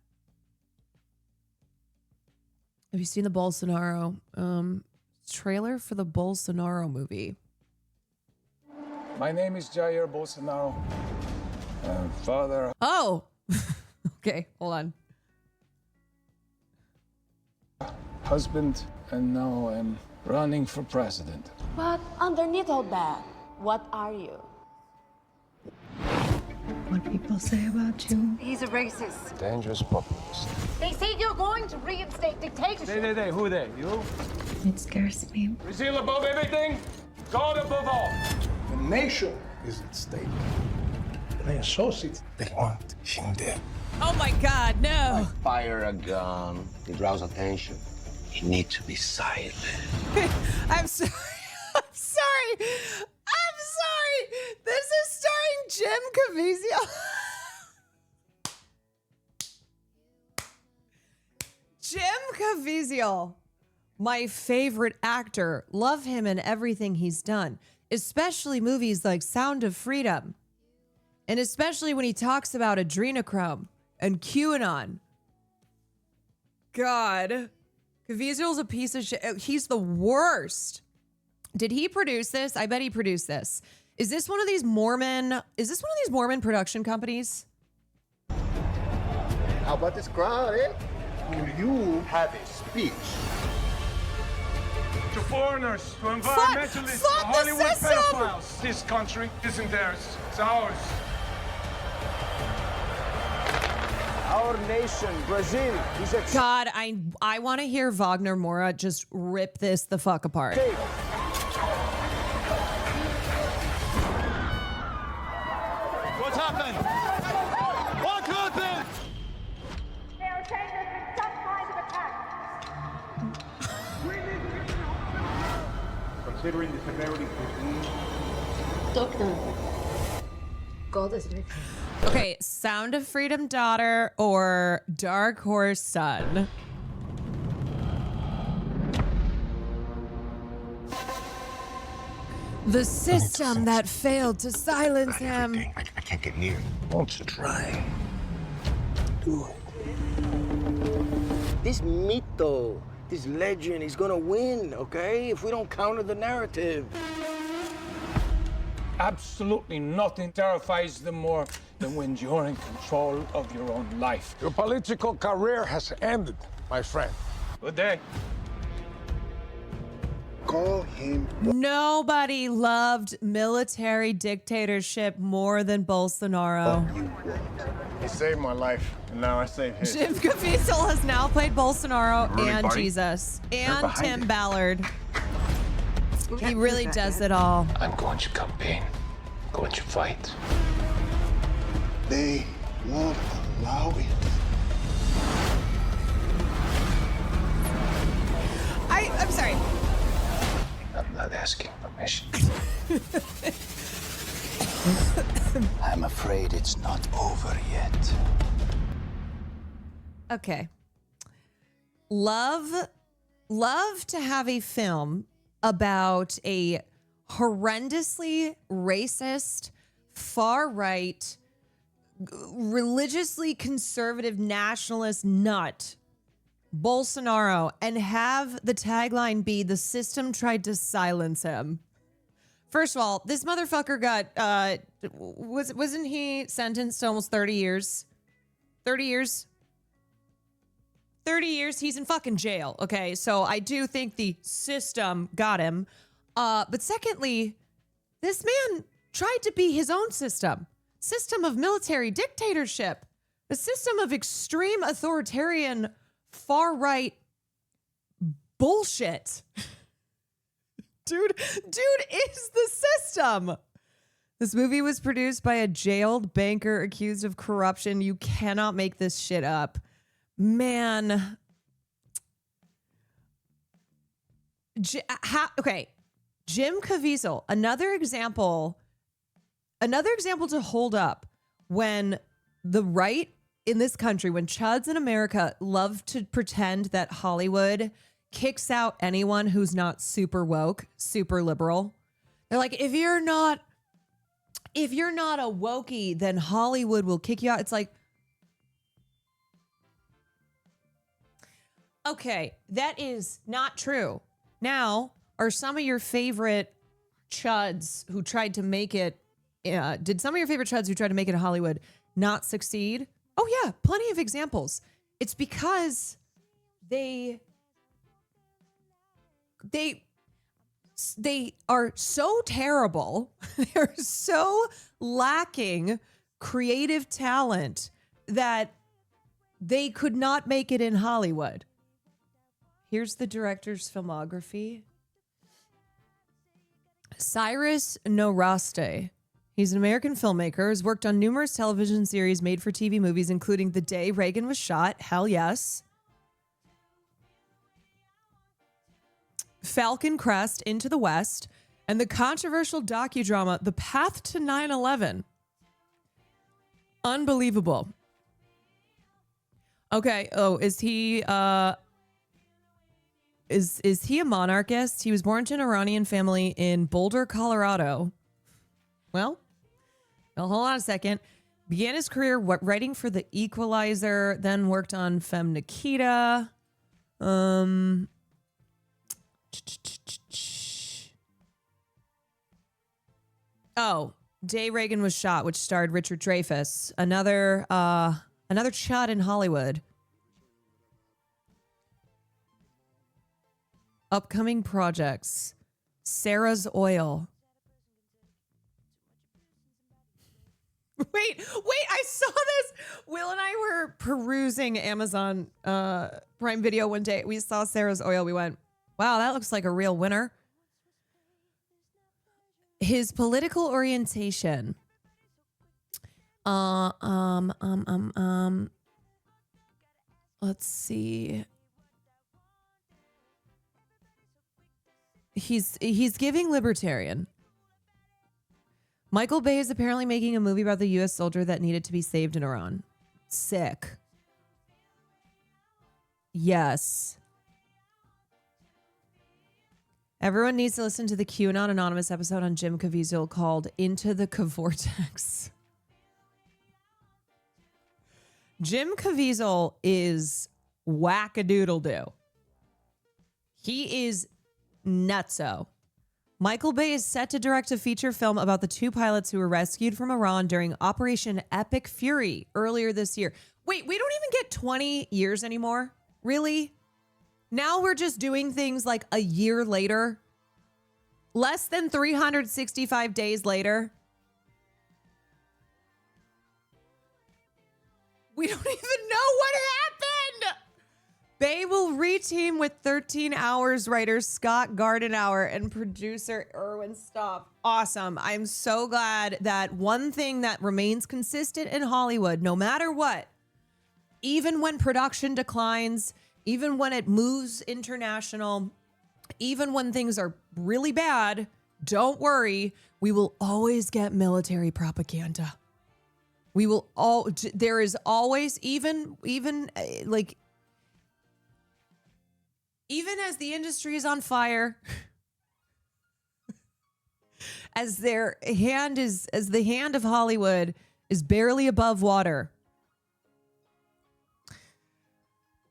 Have you seen the Bolsonaro trailer for the Bolsonaro movie? My name is Jair Bolsonaro. Father. Oh, okay. Hold on. Husband, and now I'm running for president. But underneath all that, what are you? What people say about you. He's a racist. Dangerous populist. They say you're going to reinstate dictatorship. They. Who they? You? It scares me. Brazil above everything, God above all. The nation is at stake. My associates, they want him dead. Oh my God, no. Fire a gun. It draws attention. You need to be silent. I'm sorry. I'm sorry. I'm sorry. This is starring Jim Caviezel. Jim Caviezel, my favorite actor. Love him and everything he's done, especially movies like Sound of Freedom. And especially when he talks about adrenochrome and QAnon. God. Caviezel's a piece of shit. He's the worst. Did he produce this? I bet he produced this. Is this one of these Mormon production companies? How about this crowd, eh? Will you have a speech? To foreigners, to environmentalists, to Hollywood pedophiles. This country isn't theirs, it's ours. Our nation, Brazil, is a... God, I want to hear Wagner Mora just rip this the fuck apart. Okay. What happened? What happened? They're saying there's been some kind of attack. Considering the severity of the Doctor. God is with you. Okay, Sound of Freedom daughter or Dark Horse son. The system that failed to silence him. I can't get near. Won't you try? Do it. This mito, this legend is gonna win, okay? If we don't counter the narrative. Absolutely nothing terrifies them more than when you're in control of your own life. Your political career has ended, my friend. Good day. Call him. Nobody loved military dictatorship more than Bolsonaro. He saved my life, and now I save his. Jim Caviezel has now played Bolsonaro Ruling and party? Jesus They're and behind Tim it. Ballard. He really does it all. I'm going to campaign. Going to fight. They won't allow it. I'm sorry. I'm not asking permission. I'm afraid it's not over yet. Okay. Love to have a film about a horrendously racist, far-right, religiously conservative nationalist nut, Bolsonaro, and have the tagline be, "The system tried to silence him." First of all, this motherfucker got, wasn't he sentenced to almost 30 years? 30 years? 30 years, he's in fucking jail, okay? So I do think the system got him. But secondly, this man tried to be his own system of military dictatorship, a system of extreme authoritarian far-right bullshit. Dude is the system. This movie was produced by a jailed banker accused of corruption. You cannot make this shit up. Man. Okay. Jim Caviezel, another example to hold up when the right in this country, when chuds in America love to pretend that Hollywood kicks out anyone who's not super woke, super liberal. They're like, if you're not a wokey, then Hollywood will kick you out. It's like, okay, that is not true. Now, are some of your favorite chuds who tried to make it, did some of your favorite chuds who tried to make it in Hollywood not succeed? Oh yeah, plenty of examples. It's because they are so terrible. They're so lacking creative talent that they could not make it in Hollywood. Here's the director's filmography. Cyrus Nowrasteh. He's an American filmmaker, has worked on numerous television series, made for TV movies, including The Day Reagan Was Shot, hell yes, Falcon Crest, Into the West, and the controversial docudrama The Path to 9/11. Unbelievable. Okay, is he is he a monarchist? He was born to an Iranian family in Boulder, Colorado. Well, hold on a second. Began his career writing for The Equalizer, then worked on Femme Nikita. Day Reagan Was Shot, which starred Richard Dreyfuss. Another chud in Hollywood. Upcoming projects. Sarah's Oil. Wait, I saw this. Will and I were perusing Amazon Prime Video one day. We saw Sarah's Oil. We went, wow, that looks like a real winner. His political orientation. Let's see. He's giving libertarian. Michael Bay is apparently making a movie about the U.S. soldier that needed to be saved in Iran. Sick. Yes. Everyone needs to listen to the QAnon Anonymous episode on Jim Caviezel called Into the Cavortex. Jim Caviezel is whack-a-doodle-doo. He is nutso. Michael Bay is set to direct a feature film about the 2 pilots who were rescued from Iran during Operation Epic Fury earlier this year. Wait, we don't even get 20 years anymore? Really? Now we're just doing things like a year later? Less than 365 days later? We don't even know what happened. Bay will reteam with 13 Hours writer Scott Gardenauer and producer Erwin Stoff. Awesome. I'm so glad that one thing that remains consistent in Hollywood, no matter what, even when production declines, even when it moves international, even when things are really bad, don't worry, we will always get military propaganda. We will there is always, even as the industry is on fire, as the hand of Hollywood is barely above water,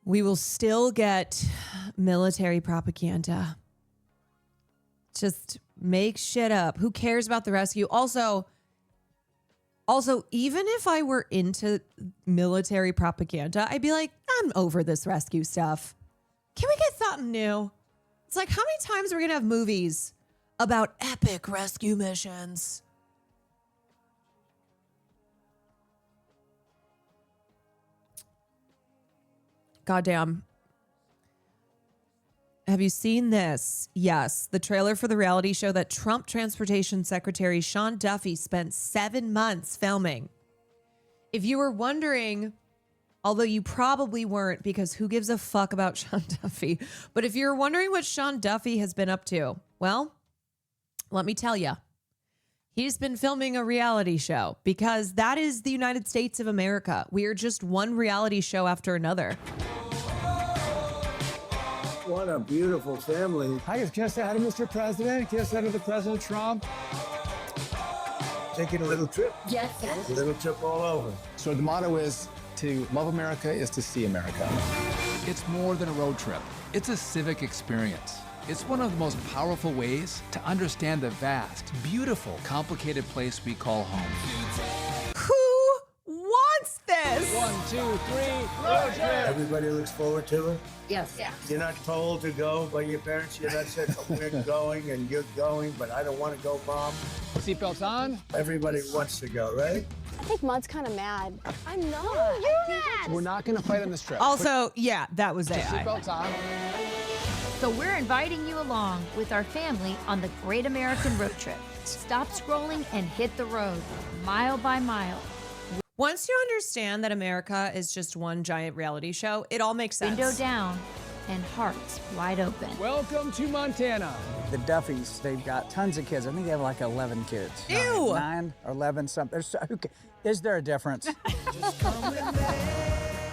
we will still get military propaganda. Just make shit up. Who cares about the rescue? Also, even if I were into military propaganda, I'd be like, I'm over this rescue stuff. Can we get something new? It's like, how many times are we going to have movies about epic rescue missions? Goddamn. Have you seen this? Yes. The trailer for the reality show that Trump Transportation Secretary Sean Duffy spent 7 months filming. If you were wondering, although you probably weren't, because who gives a fuck about Sean Duffy? But if you're wondering what Sean Duffy has been up to, well, let me tell you. He's been filming a reality show because that is the United States of America. We are just one reality show after another. What a beautiful family. Hi, can I say hi to Mr. President? Can I say hi to President Trump? Taking a little trip. Yes. A little trip all over. So the motto is to love America is to see America. It's more than a road trip. It's a civic experience. It's one of the most powerful ways to understand the vast, beautiful, complicated place we call home. Who wants this? 1, 2, 3, road trip. Everybody looks forward to it. Yes. Yes. You're not told to go by your parents. You're not said, we're going and you're going, but I don't want to go, Mom. Seatbelts on. Everybody wants to go, right? I think Mud's kind of mad. I'm not. You're mad. We're not going to fight on this trip. Also, yeah, that was AI. Seatbelts on. So we're inviting you along with our family on the Great American Road Trip. Stop scrolling and hit the road, mile by mile. Once you understand that America is just one giant reality show, it all makes sense. Window down and hearts wide open. Welcome to Montana. The Duffys, they've got tons of kids. I think they have like 11 kids. Ew! 9 or 11 something. Is there a difference?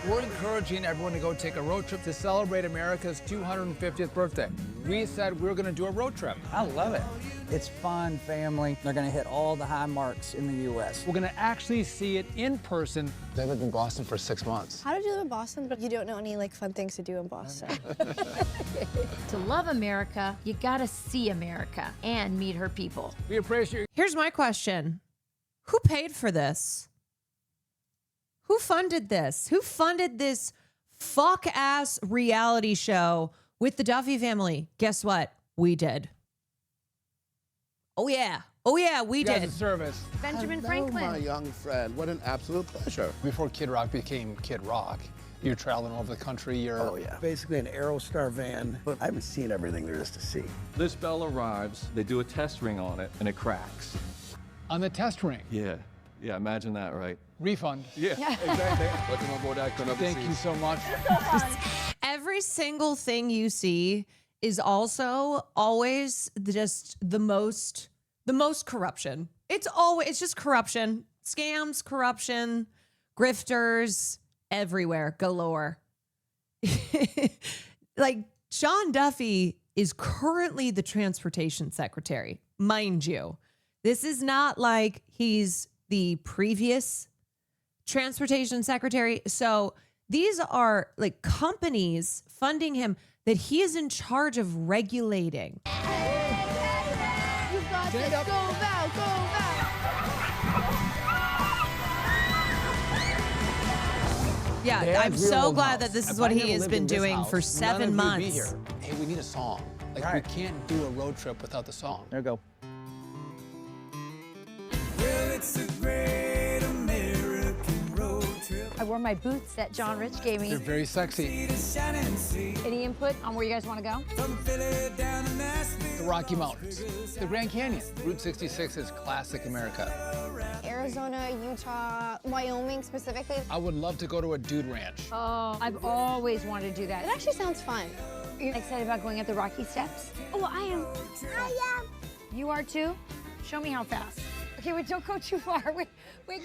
We're encouraging everyone to go take a road trip to celebrate America's 250th birthday. We said we were going to do a road trip. I love it. It's fun, family. They're going to hit all the high marks in the U.S. We're going to actually see it in person. They lived in Boston for 6 months. How did you live in Boston, but you don't know any fun things to do in Boston? To love America, you gotta see America and meet her people. We appreciate. Here's my question. Who paid for this? Who funded this? Who funded this fuck-ass reality show with the Duffy family? Guess what? We did. Oh, yeah. Oh, yeah, we did. Service. Benjamin Hello, Franklin. my young friend. What an absolute pleasure. Before Kid Rock became Kid Rock, you're traveling all over the country. You're Oh, yeah. Basically an Aerostar van. But I haven't seen everything there is to see. This bell arrives, they do a test ring on it, and it cracks. on the test ring. Yeah. Yeah, imagine that, right? Refund. Yeah, exactly. Welcome aboard that. Thank you so much. Every single thing you see is also always just the most corruption. It's just corruption, scams, corruption, grifters everywhere, galore. Like Sean Duffy is currently the transportation secretary, mind you. This is not like he's the previous transportation secretary. So These are like companies funding him that he is in charge of regulating. You got this. Go, Val. Go, Val. Yeah, I'm so glad that this is what he has been doing for 7 months. Be here. Hey, we need a song. Like, we can't do a road trip without the song. There you go. Well, it's a great American road trip. I wore my boots that John Rich gave me. They're very sexy. Any input on where you guys want to go? The Rocky Mountains, the Grand Canyon. Route 66 is classic America. Arizona, Utah, Wyoming specifically. I would love to go to a dude ranch. Oh, I've always wanted to do that. It actually sounds fun. Are you excited about going up the Rocky Steps? Oh, I am. You are too? Show me how fast. Okay, wait, don't go too far. Wait,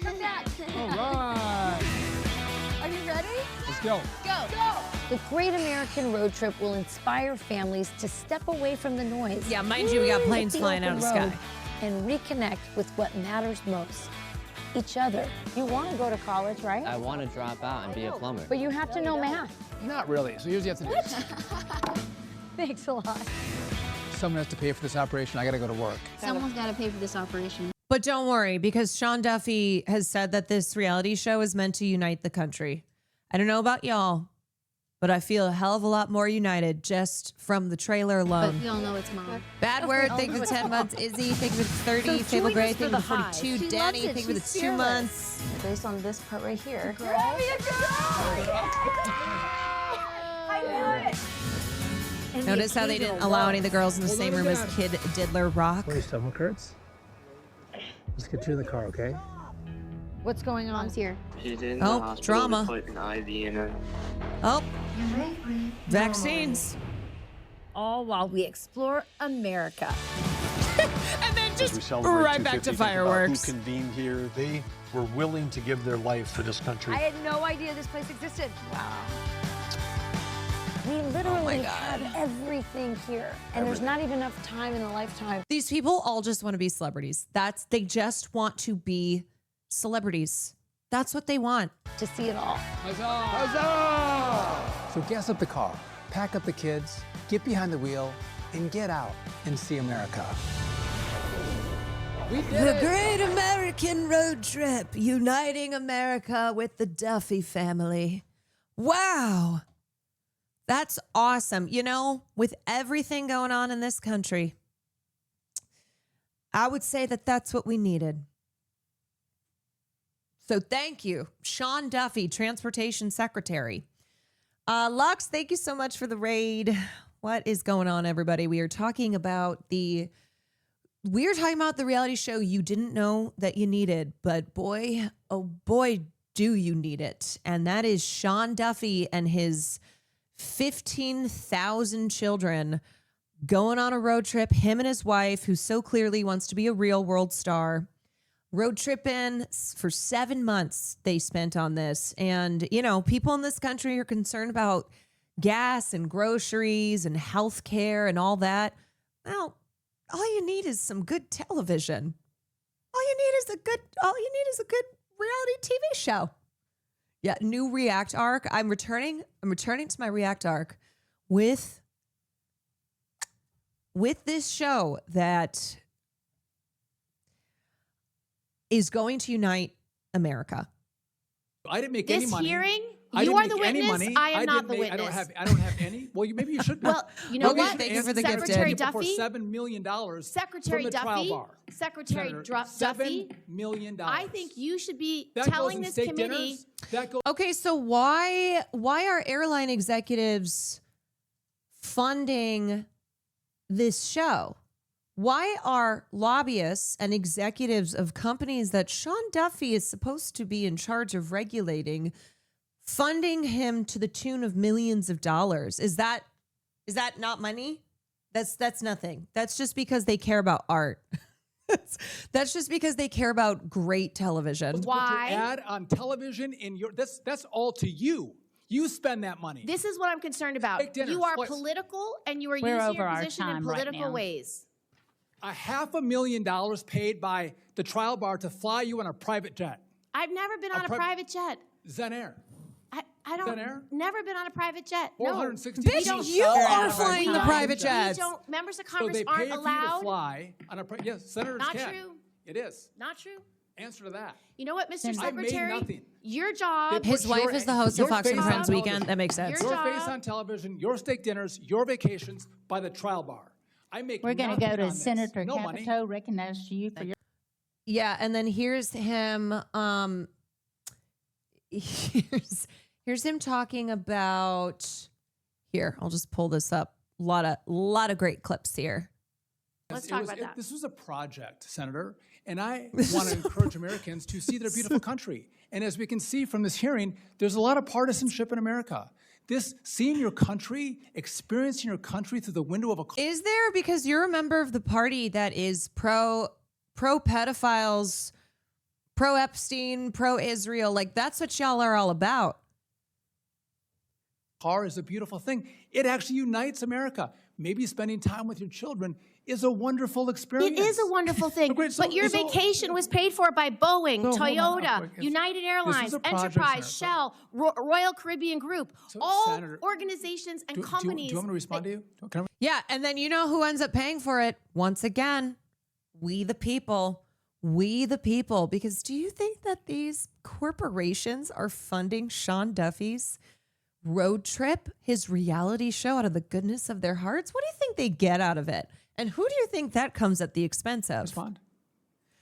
come back. All right. Are you ready? Let's go. Go. The Great American Road Trip will inspire families to step away from the noise. Yeah, mind you, we got planes hit the flying out of the open road sky. And reconnect with what matters most, each other. You want to go to college, right? I want to drop out and be a plumber. But you have to know math. Not really. So here's what you have to do. Thanks a lot. Someone has to pay for this operation. I got to go to work. Someone's got to pay for this operation. But don't worry, because Sean Duffy has said that this reality show is meant to unite the country. I don't know about y'all, but I feel a hell of a lot more united just from the trailer alone. But we all know it's mom. Bad Word, thank you for 10 months. Izzy, thank you for 30. Fable Gray, thank you for 42. Danny, thank you for the 2 months. Based on this part right here. You're having a I knew it. And the Notice how they didn't allow any of the girls in the same room as Kid Diddler Rock. Your stomach hurts? Let's get you in the car, okay? What's going on? Mom's here. She's in Oh, the hospital. drama. They put an IV in her. Oh, vaccines. All while we explore America. And then just right back to fireworks. Who convened here? They were willing to give their life for this country. I had no idea this place existed. Wow. We literally have everything here, and there's not even enough time in a lifetime. These people all just want to be celebrities. They just want to be celebrities. That's what they want. To see it all. Huzzah! Huzzah! So gas up the car, pack up the kids, get behind the wheel, and get out and see America. We did The it! Great American Road Trip, uniting America with the Duffy family. Wow. That's awesome. You know, with everything going on in this country, I would say that that's what we needed. So thank you, Sean Duffy, Transportation Secretary. Lux, thank you so much for the raid. What is going on, everybody? We are talking about the reality show you didn't know that you needed, but boy, oh boy, do you need it. And that is Sean Duffy and his 15,000 children going on a road trip. Him and his wife, who so clearly wants to be a real world star, road tripping for 7 months they spent on this. And, you know, people in this country are concerned about gas and groceries and health care and all that. Well, all you need is some good television. All you need is a good reality TV show. Yeah, new React arc. I'm returning to my React arc with this show that is going to unite America. I didn't make any money. This hearing, I you didn't are the make any witness. money. I am not didn't the make- witness. I don't have any. Well, maybe you should be. Well, you know what? Thank you for the Secretary gifted. For Duffy. $7 million Secretary from the trial Duffy. bar. Secretary Senator, Duffy. $7 million. I think you should be That telling goes in this steak committee. dinners. That goes. Okay, so why are airline executives funding this show? Why are lobbyists and executives of companies that Sean Duffy is supposed to be in charge of regulating funding him to the tune of millions of dollars? Is that not money? That's nothing. That's just because they care about art. That's just because they care about great television. Put your ad on television in your. That's all to you. You spend that money. This is what I'm concerned about. Steak dinners, You are please. political, and you are We're using over your our position in time right political now. ways. $500,000 paid by the trial bar to fly you on a private jet. I've never been on a private jet. Zen Air. I I Thin don't. Air? Never been on a private jet. No. 460 Bitch, people you fly on are a flying the jet. private We jets. don't. Members of So Congress they pay aren't for you to allowed. fly on a yes, senators Not can. true. It is. Not true. Answer to that. You know what, Mr. I made Secretary? nothing. Your job. His wife is the host of Your Fox and face on Friends Weekend. television. That makes sense. Your Your face job- on television, your steak dinners, your vacations by the trial bar. I make We're going to nothing go to on this. Senator No money. Capito, recognize you for your. Yeah, and then here's him. Here's him talking about. Here, I'll just pull this up. A lot of great clips here. Let's talk about that. This was a project, Senator, and I want to encourage Americans to see their beautiful country. And as we can see from this hearing, there's a lot of partisanship in America. This seeing your country, experiencing your country through the window of a Is there, because you're a member of the party that is pro pedophiles, pro Epstein, pro Israel, like that's what y'all are all about. car is a beautiful thing. It actually unites America. Maybe spending time with your children is a wonderful experience. It is a wonderful thing, Great, so- but your so- vacation was paid for by Boeing, So, hold on. Toyota, Wait, United this Airlines, is a project, Enterprise, Senator. Shell, Royal Caribbean Group, all Senator, organizations and Do companies. you want me to respond to you? Can I- Yeah, and then you know who ends up paying for it? Once again, we the people. We the people. Because do you think that these corporations are funding Sean Duffy's road trip, his reality show, out of the goodness of their hearts? What do you think they get out of it? And who do you think that comes at the expense of? Respond.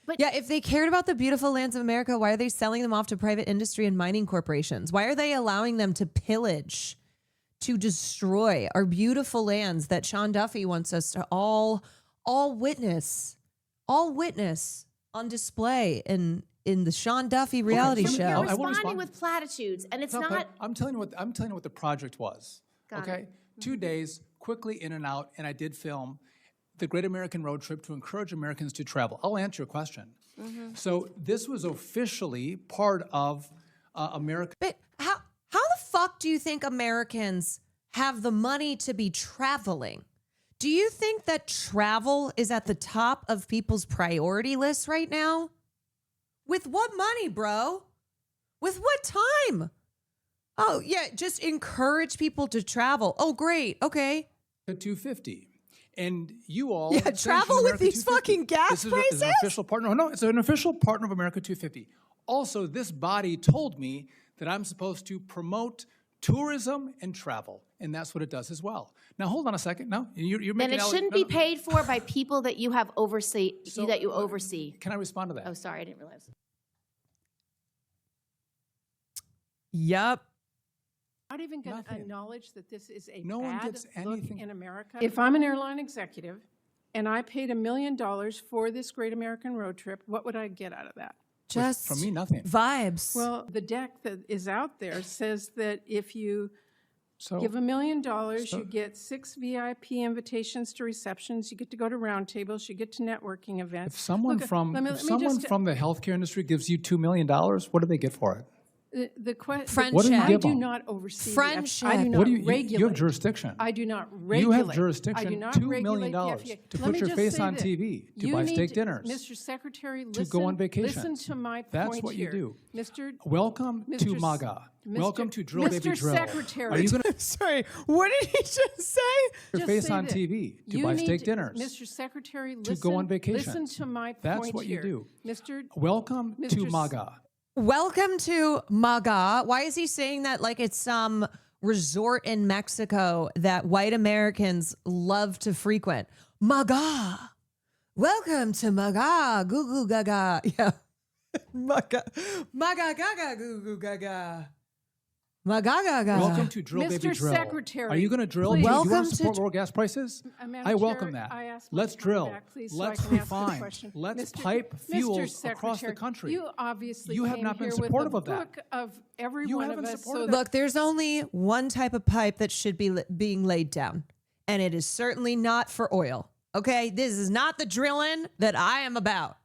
But yeah, if they cared about the beautiful lands of America, why are they selling them off to private industry and mining corporations? Why are they allowing them to pillage, to destroy our beautiful lands that Sean Duffy wants us to all witness on display in the Sean Duffy reality Okay, show? You're I will responding respond. with platitudes, and it's No, not. but I'm telling you what the project was. Got okay, it. 2 days, quickly in and out, and I did film the Great American Road Trip to encourage Americans to travel. I'll answer your question. So this was officially part of America. But how the fuck do you think Americans have the money to be traveling? Do you think that travel is at the top of people's priority lists right now? With what money, bro? With what time? Oh, yeah, just encourage people to travel. Oh, great. Okay. At $250. And you all Yeah, sanctioned travel with America these 250. fucking gas This is prices? an official partner. No, it's an official partner of America 250. Also, this body told me that I'm supposed to promote tourism and travel, and that's what it does as well. Now, hold on a second. No, you're Then making it shouldn't be paid for by people that you have oversee. That you oversee. Can I respond to that? Oh, sorry, I didn't realize. Yup. Not even going to acknowledge that this is a No one bad gets look anything. in America. If I'm an airline executive and I paid $1 million for this Great American Road Trip, what would I get out of that? Just from me, nothing. Vibes. Well, the deck that is out there says that if you So- give $1 million, so- you get 6 VIP invitations to receptions, you get to go to roundtables, you get to networking events. If someone Look, from let me from the healthcare industry gives you $2 million, what do they get for it? The question. Friendship. What do you I give do them? not oversee. Friendship. I do not What do you regulate. you have jurisdiction? I do not regulate. You have I jurisdiction, do not $2 regulate million the FDA. to Let put me your just face say on this. TV, to You buy need steak dinners, Mr. Secretary, to go on vacations. Listen to my That's point what you here. do. Mr. Welcome to Mr. MAGA. Mr. Welcome to Drill Baby Mr. Drill. Secretary. Are you going to Sorry, what did he just say? your Just face say on this. TV, to You buy need steak dinners, Mr. Secretary, to go on vacations? Listen to my That's point what you here. do. Mr. Welcome to Mr. MAGA. Welcome to MAGA. Why is he saying that like it's some resort in Mexico that white Americans love to frequent? MAGA. Welcome to MAGA. Goo goo gaga. Yeah. MAGA. MAGA gaga goo goo gaga. MAGA gaga. Welcome to Drill Baby Mr. Drill. Secretary, Are you going to drill? please. Do you Welcome want to to support lower gas prices? Madam I welcome Chair, that. I ask my Let's time drill. back, please, so Let's I can ask the refine. question. Let's Mr. pipe fuels Mr. across the Secretary, country. You obviously You have came not been here supportive with of a that. book of every You one haven't of us. supported So that. Look, there's only one type of pipe that should be being laid down, and it is certainly not for oil. Okay? This is not the drilling that I am about.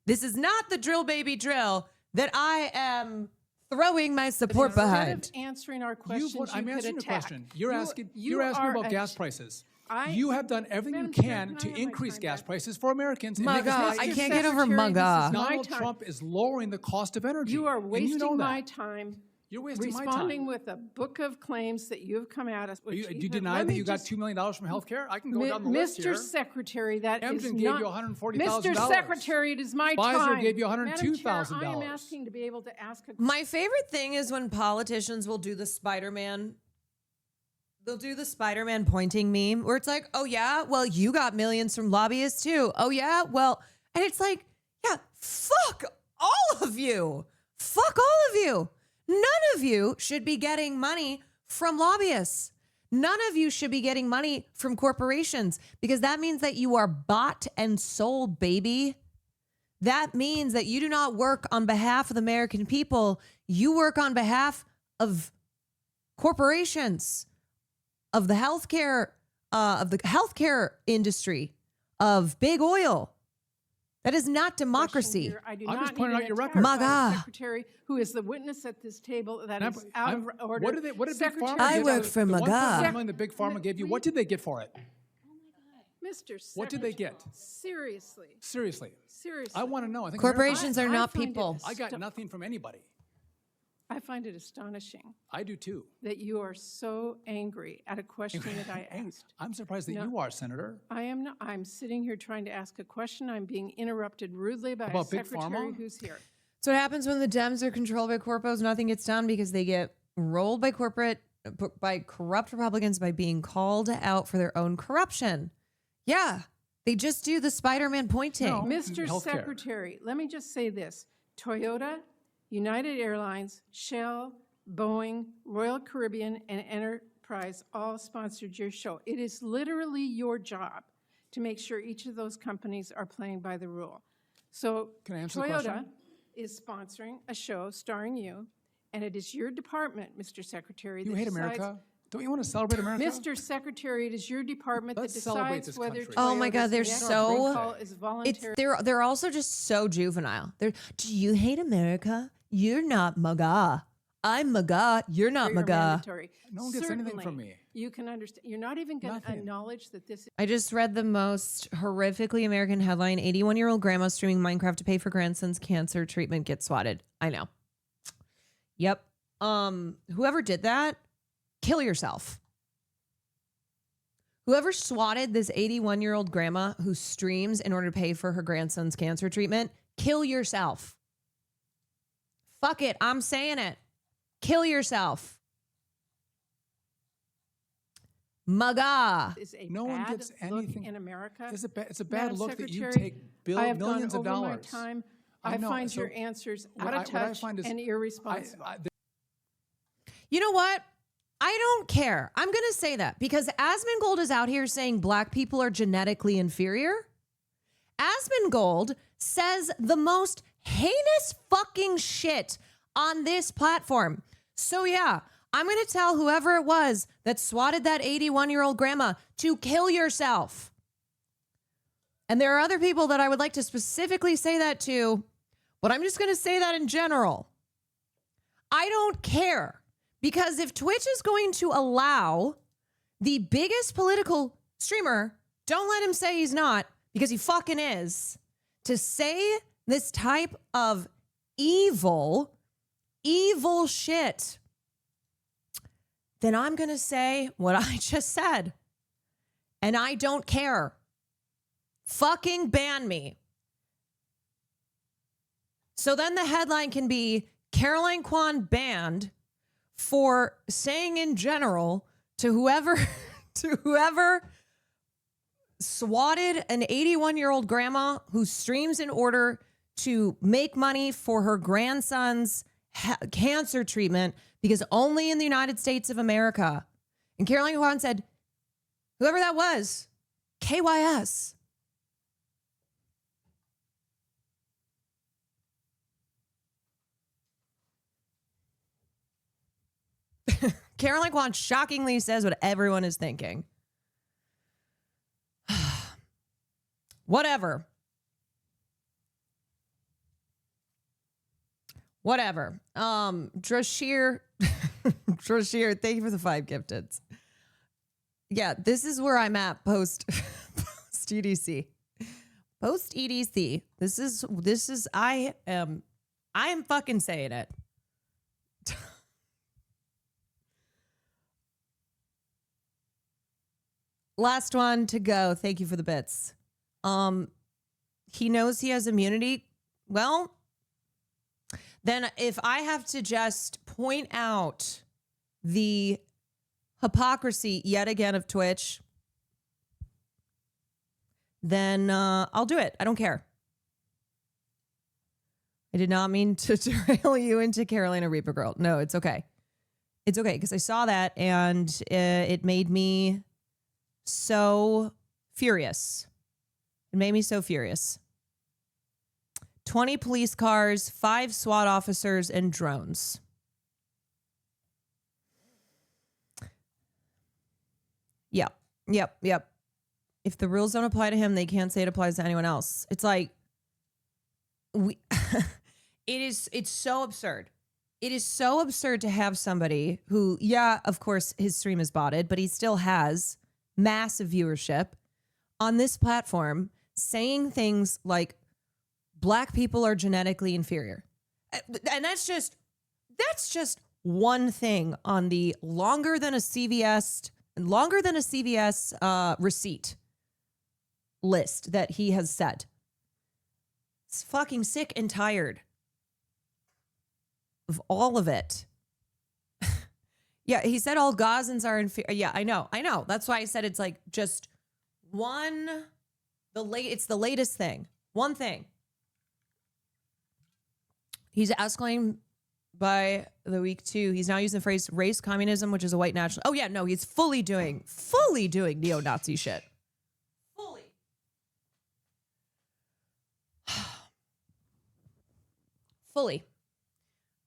This is not the Drill Baby Drill that I am throwing my support Instead behind. of answering our questions, I'm you could answering your attack. question. You're asking you me are about a- gas prices. I- You have done everything you Madam Chair, can can I to have my increase time gas back? prices for Americans. and MAGA, make us I less can't expensive. get over Secretary, this MAGA. is my Donald time. Trump is lowering the cost of energy. You are and wasting you know my that. time. You're wasting my time. responding with a book of claims that you have come at us. Do you deny that you got $2 million from healthcare? I can go down the list here. Mr. Secretary, that is Amgen not... gave you $140,000. Mr. Secretary, it is my time. Pfizer gave you Madam Chair, $102,000. I am asking to be able to ask a... My favorite thing is when politicians will do the Spider-Man. They'll do the Spider-Man pointing meme where it's like, oh yeah, well, you got millions from lobbyists too. Oh yeah, well, and it's like, yeah, fuck all of you. Fuck all of you. None of you should be getting money from lobbyists. None of you should be getting money from corporations because that means that you are bought and sold, baby. That means that you do not work on behalf of the American people. You work on behalf of corporations, of the healthcare industry, of big oil. That is not democracy. Here. I do I'm not just pointing need out your an record. attack by My a God. Secretary who is the witness at this table. That is out of order. What did Big Secretary, Pharma I give work you? for The MAGA. $1.5 million that Big Pharma gave you, what did they get for it? Mr. Secretary, What did they get? Seriously. Seriously. Seriously. I want to know. I think Corporations are I not find it people. I got nothing from anybody. I find it astonishing I do too. that you are so angry at a question that I asked. I'm surprised that No. you are, Senator. I am not. I'm sitting here trying to ask a question. I'm being interrupted rudely by a About Big secretary Pharma? who's here. So what happens when the Dems are controlled by corpos? Nothing gets done because they get rolled by corrupt Republicans by being called out for their own corruption. Yeah, they just do the Spider-Man pointing. No. Mr. Healthcare. Secretary, let me just say this. Toyota, United Airlines, Shell, Boeing, Royal Caribbean, and Enterprise all sponsored your show. It is literally your job to make sure each of those companies are playing by the rule. So Can I answer the Toyota question? is sponsoring a show starring you, and it is your department, Mr. Secretary, You that hate decides... America? Don't you want to celebrate America? Mr. Secretary, it is your department Let's that celebrate decides this whether country. Oh my God, Toyota's they're next so- recall is voluntary. They're also just so juvenile. Do you hate America? You're not MAGA. I'm MAGA. You're not Or MAGA. mandatory. No one gets anything from Certainly, me. You can understand. You're not even going to Nothing. acknowledge that this is I just read the most horrifically American headline. 81-year-old grandma streaming Minecraft to pay for grandson's cancer treatment gets swatted. I know. Yep. Whoever did that, kill yourself. Whoever swatted this 81-year-old grandma who streams in order to pay for her grandson's cancer treatment, kill yourself. Fuck it. I'm saying it. Kill yourself. MAGA. is a No one bad gets look anything. in America. It's a bad Madam look that you Secretary, take I have millions gone of over dollars. my time. I I know, find so your answers what out I- of what I touch find is- and irresponsible. You know what? I don't care. I'm going to say that because Asmongold is out here saying black people are genetically inferior. Asmongold says the most heinous fucking shit on this platform. So yeah, I'm going to tell whoever it was that swatted that 81-year-old grandma to kill yourself. And there are other people that I would like to specifically say that to, but I'm just going to say that in general. I don't care. Because if Twitch is going to allow the biggest political streamer, don't let him say he's not, because he fucking is, to say this type of evil shit, then I'm going to say what I just said. And I don't care. Fucking ban me. So then the headline can be Caroline Kwan banned for saying in general to whoever swatted an 81-year-old grandma who streams in order to make money for her grandson's cancer treatment because only in the United States of America. And Caroline Kwan said, whoever that was, KYS. Caroline Kwan shockingly says what everyone is thinking. Whatever. Drashir, thank you for the 5 gifteds. Yeah, this is where I'm at post EDC. Post EDC. This is I am fucking saying it. Last one to go. Thank you for the bits. He knows he has immunity. Well, then if I have to just point out the hypocrisy yet again of Twitch, then I'll do it. I don't care. I did not mean to derail you into Carolina Reaper Girl. No, it's okay. It's okay because I saw that and it made me so furious. It made me so furious. 20 police cars, 5 SWAT officers, and drones. Yep. If the rules don't apply to him, they can't say it applies to anyone else. It's like, it's so absurd. It is so absurd to have somebody who, yeah, of course, his stream is botted, but he still has massive viewership on this platform saying things like black people are genetically inferior. And that's just one thing on the longer than a CVS receipt list that he has said. It's fucking sick and tired of all of it. Yeah, he said all Gazans are inferior. Yeah, I know. That's why I said it's like just it's the latest thing. One thing. He's escalating by the week 2. He's now using the phrase race communism, which is a white national. Oh yeah, no, he's fully doing neo-Nazi shit. Fully.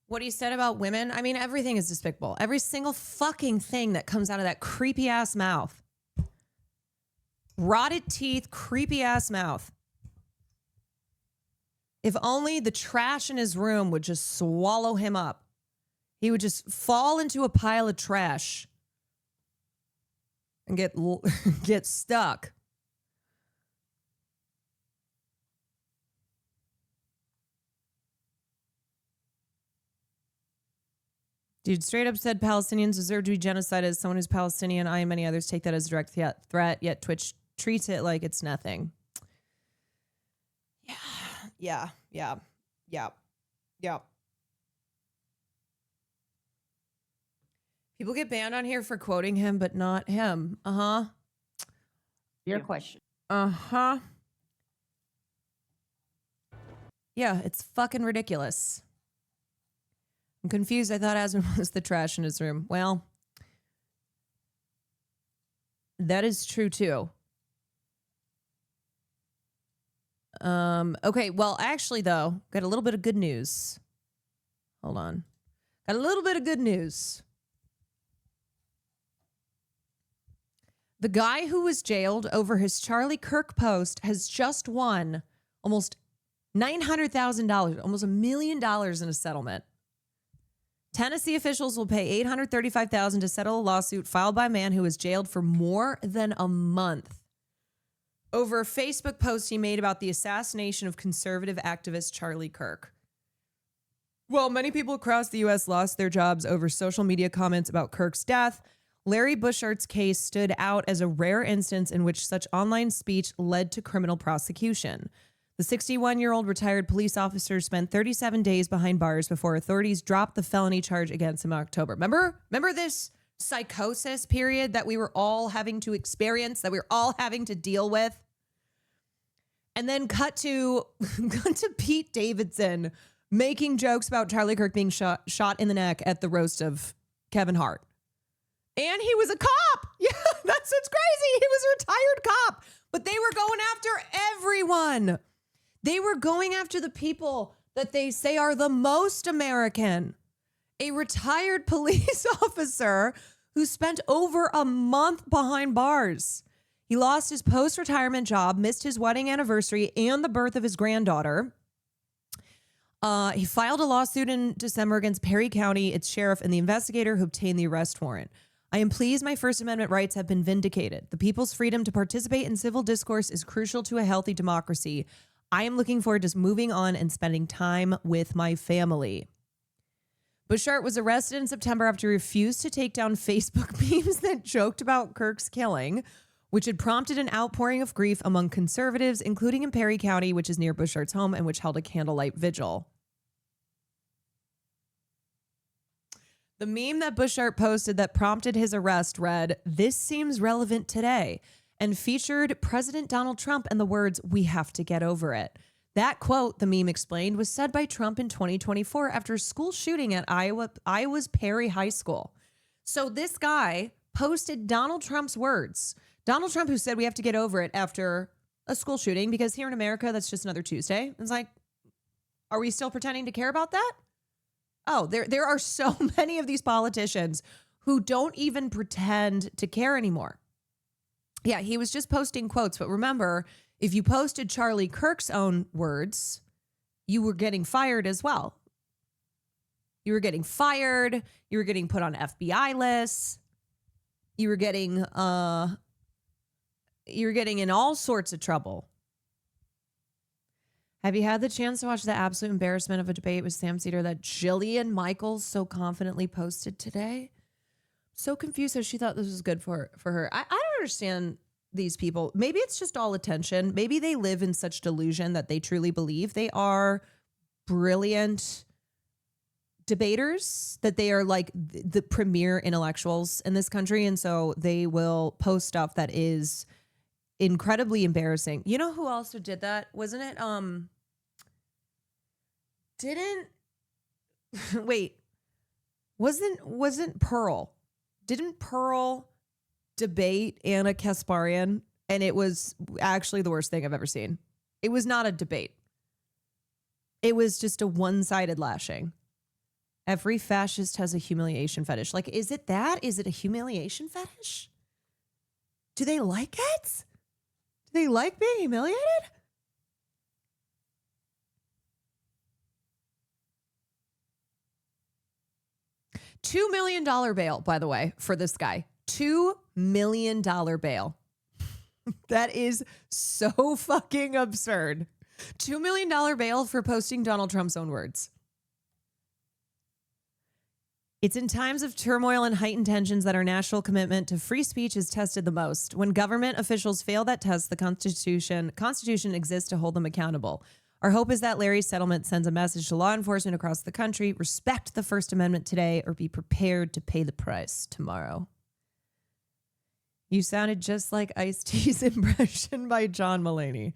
What he said about women, I mean, everything is despicable. Every single fucking thing that comes out of that creepy ass mouth. Rotted teeth, creepy ass mouth. If only the trash in his room would just swallow him up. He would just fall into a pile of trash and get stuck. Dude, straight up said Palestinians deserve to be genocided. As someone who's Palestinian, I and many others take that as a direct threat, yet Twitch treats it like it's nothing. Yeah. People get banned on here for quoting him, but not him. Your question. Yeah, it's fucking ridiculous. I'm confused. I thought Asman was the trash in his room. Well, that is true too. Okay, well, actually, though, got a little bit of good news. Hold on. Got a little bit of good news. The guy who was jailed over his Charlie Kirk post has just won almost $900,000, almost $1 million in a settlement. Tennessee officials will pay $835,000 to settle a lawsuit filed by a man who was jailed for more than a month over a Facebook post he made about the assassination of conservative activist Charlie Kirk. While many people across the U.S. lost their jobs over social media comments about Kirk's death, Larry Bushart's case stood out as a rare instance in which such online speech led to criminal prosecution. The 61-year-old retired police officer spent 37 days behind bars before authorities dropped the felony charge against him in October. Remember this psychosis period that we were all having to experience, that we were all having to deal with? And then cut to Pete Davidson making jokes about Charlie Kirk being shot in the neck at the roast of Kevin Hart. And he was a cop. Yeah, that's what's crazy. He was a retired cop. But they were going after everyone. They were going after the people that they say are the most American. A retired police officer who spent over a month behind bars. He lost his post-retirement job, missed his wedding anniversary and the birth of his granddaughter. He filed a lawsuit in December against Perry County, its sheriff, and the investigator who obtained the arrest warrant. I am pleased my First Amendment rights have been vindicated. The people's freedom to participate in civil discourse is crucial to a healthy democracy. I am looking forward to moving on and spending time with my family. Bushart was arrested in September after he refused to take down Facebook memes that joked about Kirk's killing, which had prompted an outpouring of grief among conservatives, including in Perry County, which is near Bushart's home and which held a candlelight vigil. The meme that Bushart posted that prompted his arrest read, "This seems relevant today," and featured President Donald Trump and the words, "We have to get over it." That quote, the meme explained, was said by Trump in 2024 after a school shooting at Iowa's Perry High School. So this guy posted Donald Trump's words. Donald Trump, who said we have to get over it after a school shooting, because here in America, that's just another Tuesday. It's like, are we still pretending to care about that? Oh, there are so many of these politicians who don't even pretend to care anymore. Yeah, he was just posting quotes. But remember, if you posted Charlie Kirk's own words, you were getting fired as well. You were getting fired. You were getting put on FBI lists. You were getting in all sorts of trouble. Have you had the chance to watch the absolute embarrassment of a debate with Sam Cedar that Jillian Michaels so confidently posted today? So confused how she thought this was good for her. I don't understand these people. Maybe it's just all attention. Maybe they live in such delusion that they truly believe they are brilliant debaters, that they are like the premier intellectuals in this country. And so they will post stuff that is incredibly embarrassing. You know who also did that? Wasn't it wasn't Pearl? Didn't Pearl debate Anna Kasparian? And it was actually the worst thing I've ever seen. It was not a debate. It was just a one-sided lashing. Every fascist has a humiliation fetish. Like, is it that? Is it a humiliation fetish? Do they like it? Do they like being humiliated? $2 million bail, by the way, for this guy. $2 million bail. That is so fucking absurd. $2 million bail for posting Donald Trump's own words. It's in times of turmoil and heightened tensions that our national commitment to free speech is tested the most. When government officials fail that test, the Constitution exists to hold them accountable. Our hope is that Larry's settlement sends a message to law enforcement across the country: respect the First Amendment today, or be prepared to pay the price tomorrow. You sounded just like Ice-T's impression by John Mulaney.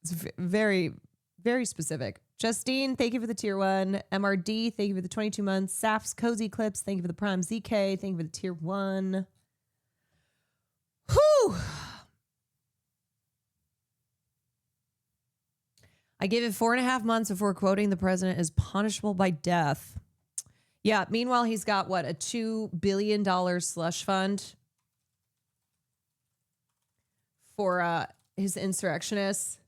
It's very, very specific. Justine, thank you for the tier 1. MRD, thank you for the 22 months. Saf's Cozy Clips, thank you for the Prime. ZK, thank you for the tier 1. Whew. I gave it 4.5 months before quoting the president is punishable by death. Yeah, meanwhile, he's got, what, a $2 billion slush fund for his insurrectionists.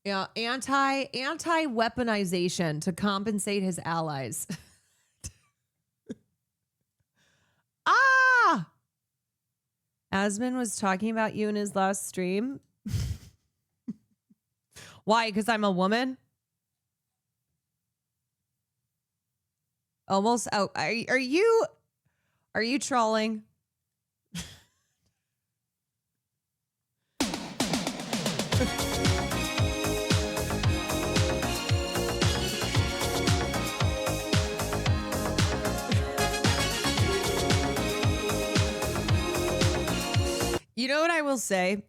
Yeah, anti-weaponization to compensate his allies. Asman was talking about you in his last stream. Why? Because I'm a woman? Almost out. Are you trolling? You know what I will say?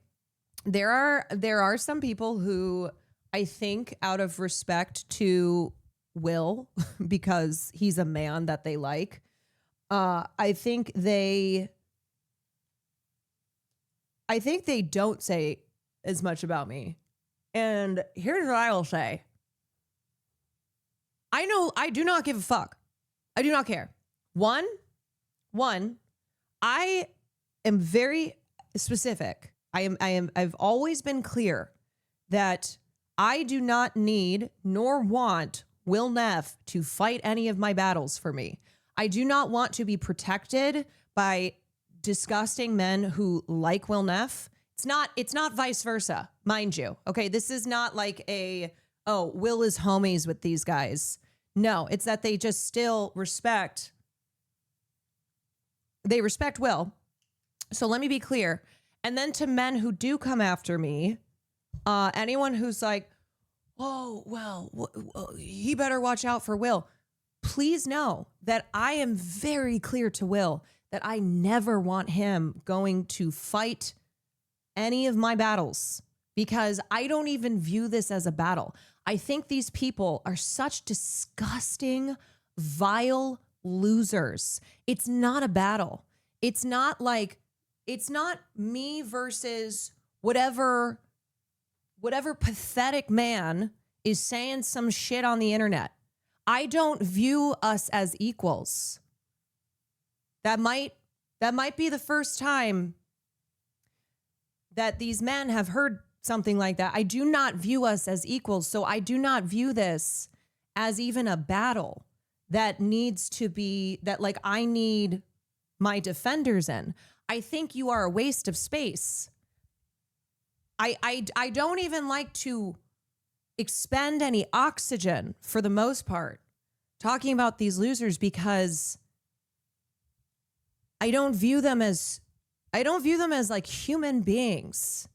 There are some people who I think, out of respect to Will, because he's a man that they like, I think they don't say as much about me. And here's what I will say. I do not give a fuck. I do not care. One, I am very specific. I've always been clear that I do not need nor want Will Neff to fight any of my battles for me. I do not want to be protected by disgusting men who like Will Neff. It's not vice versa, mind you. Okay, this is not like Will is homies with these guys. No, it's that they just still respect. They respect Will. So let me be clear. And then to men who do come after me, anyone who's like, oh, well, he better watch out for Will. Please know that I am very clear to Will that I never want him going to fight any of my battles, because I don't even view this as a battle. I think these people are such disgusting, vile losers. It's not a battle. It's not me versus whatever pathetic man is saying some shit on the internet. I don't view us as equals. That might be the first time that these men have heard something like that. I do not view us as equals. So I do not view this as even a battle that needs to be, that like I need my defenders in. I think you are a waste of space. I don't even like to expend any oxygen for the most part talking about these losers, because I don't view them as like human beings.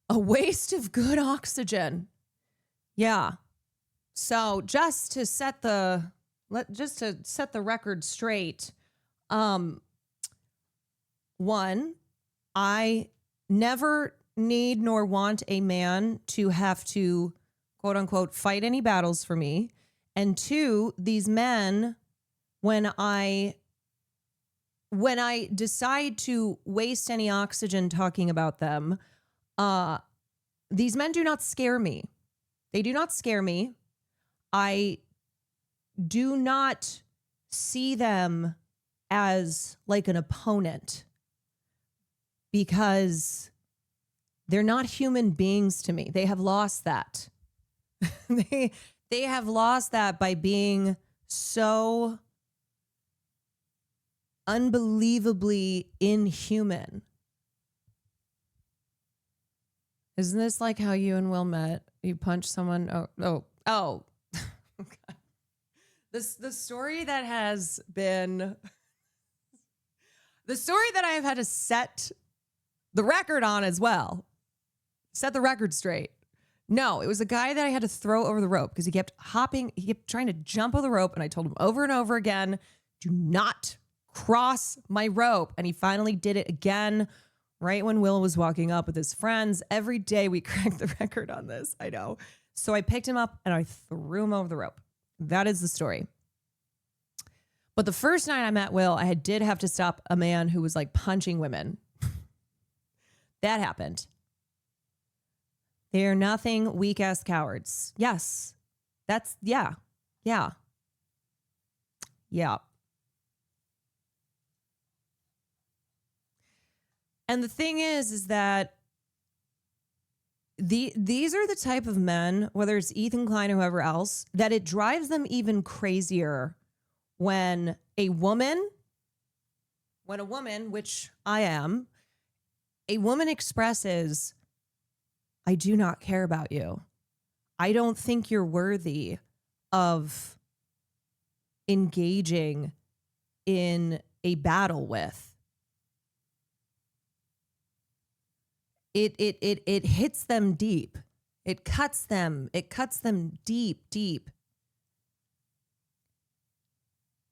A waste of good oxygen. Yeah. So just to set the record straight, one, I never need nor want a man to have to, quote unquote, fight any battles for me. And two, these men, when I decide to waste any oxygen talking about them, these men do not scare me. They do not scare me. I do not see them as like an opponent, because they're not human beings to me. They have lost that. They have lost that by being so unbelievably inhuman. Isn't this like how you and Will met? You punched someone. Oh. God. The story that has been the story that I have had to set the record on as well. Set the record straight. No, it was a guy that I had to throw over the rope because he kept hopping. He kept trying to jump over the rope. And I told him over and over again, do not cross my rope. And he finally did it again right when Will was walking up with his friends. Every day we crack the record on this. I know. So I picked him up and I threw him over the rope. That is the story. But the first night I met Will, I did have to stop a man who was like punching women. That happened. They're nothing, weak-ass cowards. Yes. Yeah. And the thing is that these are the type of men, whether it's Ethan Klein or whoever else, that it drives them even crazier when a woman, which I am, a woman expresses, I do not care about you. I don't think you're worthy of engaging in a battle with. It hits them deep. It cuts them deep.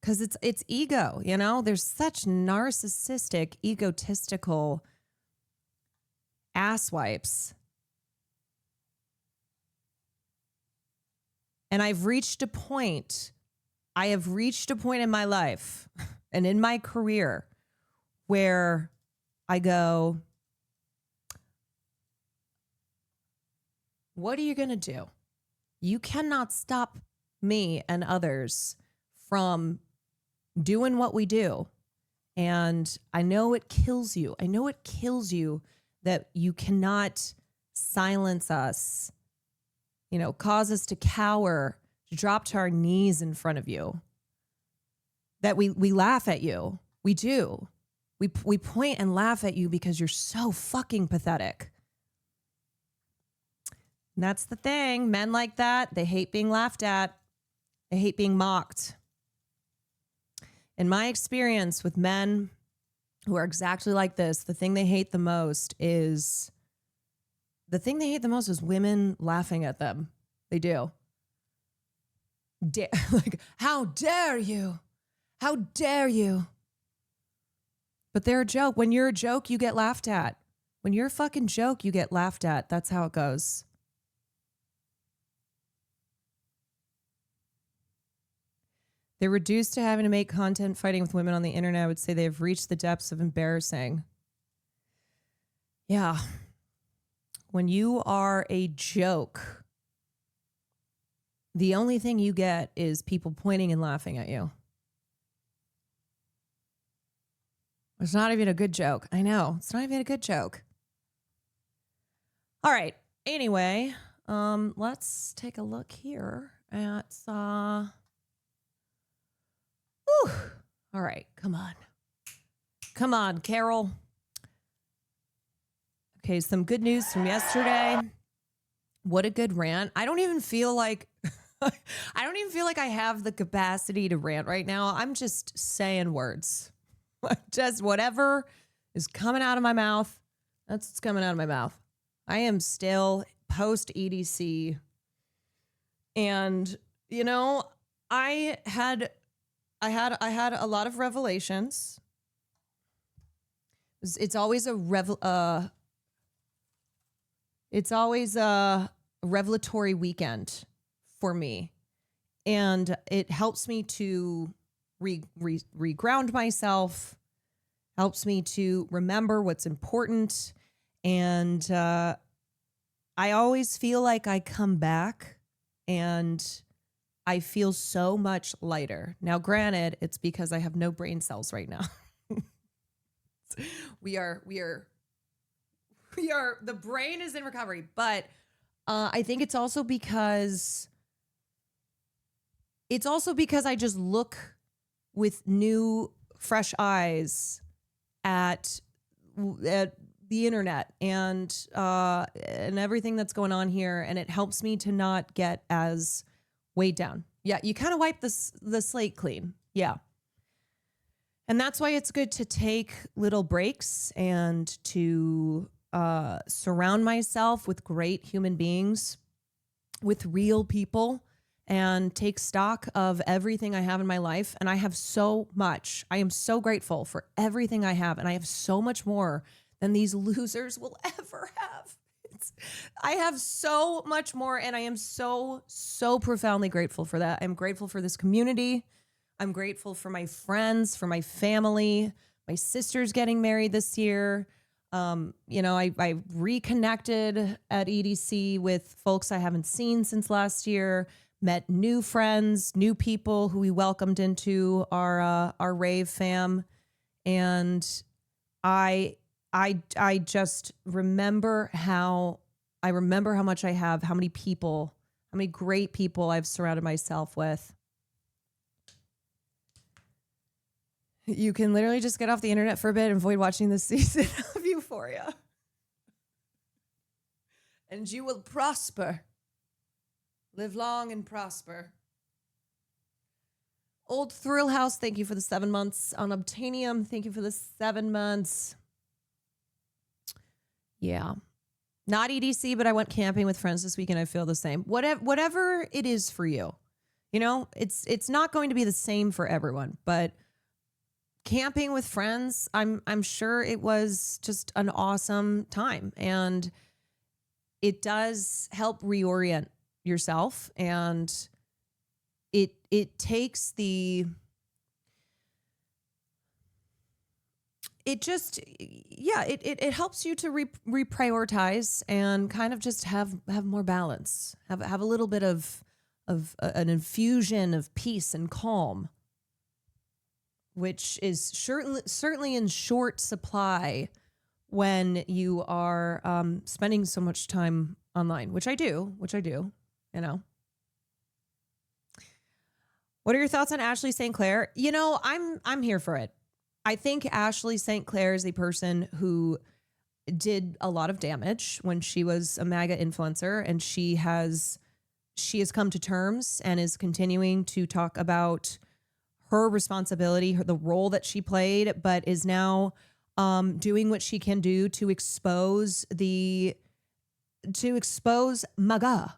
Because it's ego, you know? There's such narcissistic, egotistical asswipes. And I have reached a point in my life and in my career where I go, what are you going to do? You cannot stop me and others from doing what we do. And I know it kills you. I know it kills you that you cannot silence us, you know, cause us to cower, to drop to our knees in front of you. That we laugh at you. We do. We point and laugh at you because you're so fucking pathetic. And that's the thing. Men like that, they hate being laughed at. They hate being mocked. In my experience with men who are exactly like this, the thing they hate the most is women laughing at them. They do. Like, how dare you? How dare you? But they're a joke. When you're a joke, you get laughed at. When you're a fucking joke, you get laughed at. That's how it goes. They're reduced to having to make content fighting with women on the internet. I would say they've reached the depths of embarrassing. Yeah. When you are a joke, the only thing you get is people pointing and laughing at you. It's not even a good joke. I know. It's not even a good joke. All right. Anyway, let's take a look here at Whew. All right, come on. Come on, Carol. Okay, some good news from yesterday. What a good rant. I don't even feel like I have the capacity to rant right now. I'm just saying words. Just whatever is coming out of my mouth, that's what's coming out of my mouth. I am still post EDC. And you know, I had a lot of revelations. It's always a revelatory weekend for me, and it helps me to reground myself, helps me to remember what's important, and I always feel like I come back and I feel so much lighter. Now, granted, it's because I have no brain cells right now. The brain is in recovery, but I think it's also because I just look with new, fresh eyes at the internet and everything that's going on here, and it helps me to not get as weighed down. Yeah, you kind of wipe the slate clean. Yeah. And that's why it's good to take little breaks and to surround myself with great human beings, with real people, and take stock of everything I have in my life. And I have so much. I am so grateful for everything I have. And I have so much more than these losers will ever have. I have so much more, and I am so profoundly grateful for that. I'm grateful for this community. I'm grateful for my friends, for my family. My sister's getting married this year. You know, I reconnected at EDC with folks I haven't seen since last year, met new friends, new people who we welcomed into our rave fam. And I just remember how much I have, how many great people I've surrounded myself with. You can literally just get off the internet for a bit and avoid watching this season of Euphoria. And you will prosper. Live long and prosper. Old Thrill House, thank you for the 7 months. On Obtainium, thank you for the 7 months. Yeah. Not EDC, but I went camping with friends this weekend. I feel the same. Whatever it is for you. You know, it's not going to be the same for everyone, but camping with friends, I'm sure it was just an awesome time, and it does help reorient yourself, and it takes it helps you to reprioritize and kind of just have more balance, have a little bit of an infusion of peace and calm, which is certainly in short supply when you are spending so much time online, which I do, you know. What are your thoughts on Ashley St. Clair? You know, I'm here for it. I think Ashley St. Clair is a person who did a lot of damage when she was a MAGA influencer, and she has come to terms and is continuing to talk about her responsibility, the role that she played, but is now doing what she can do to expose MAGA.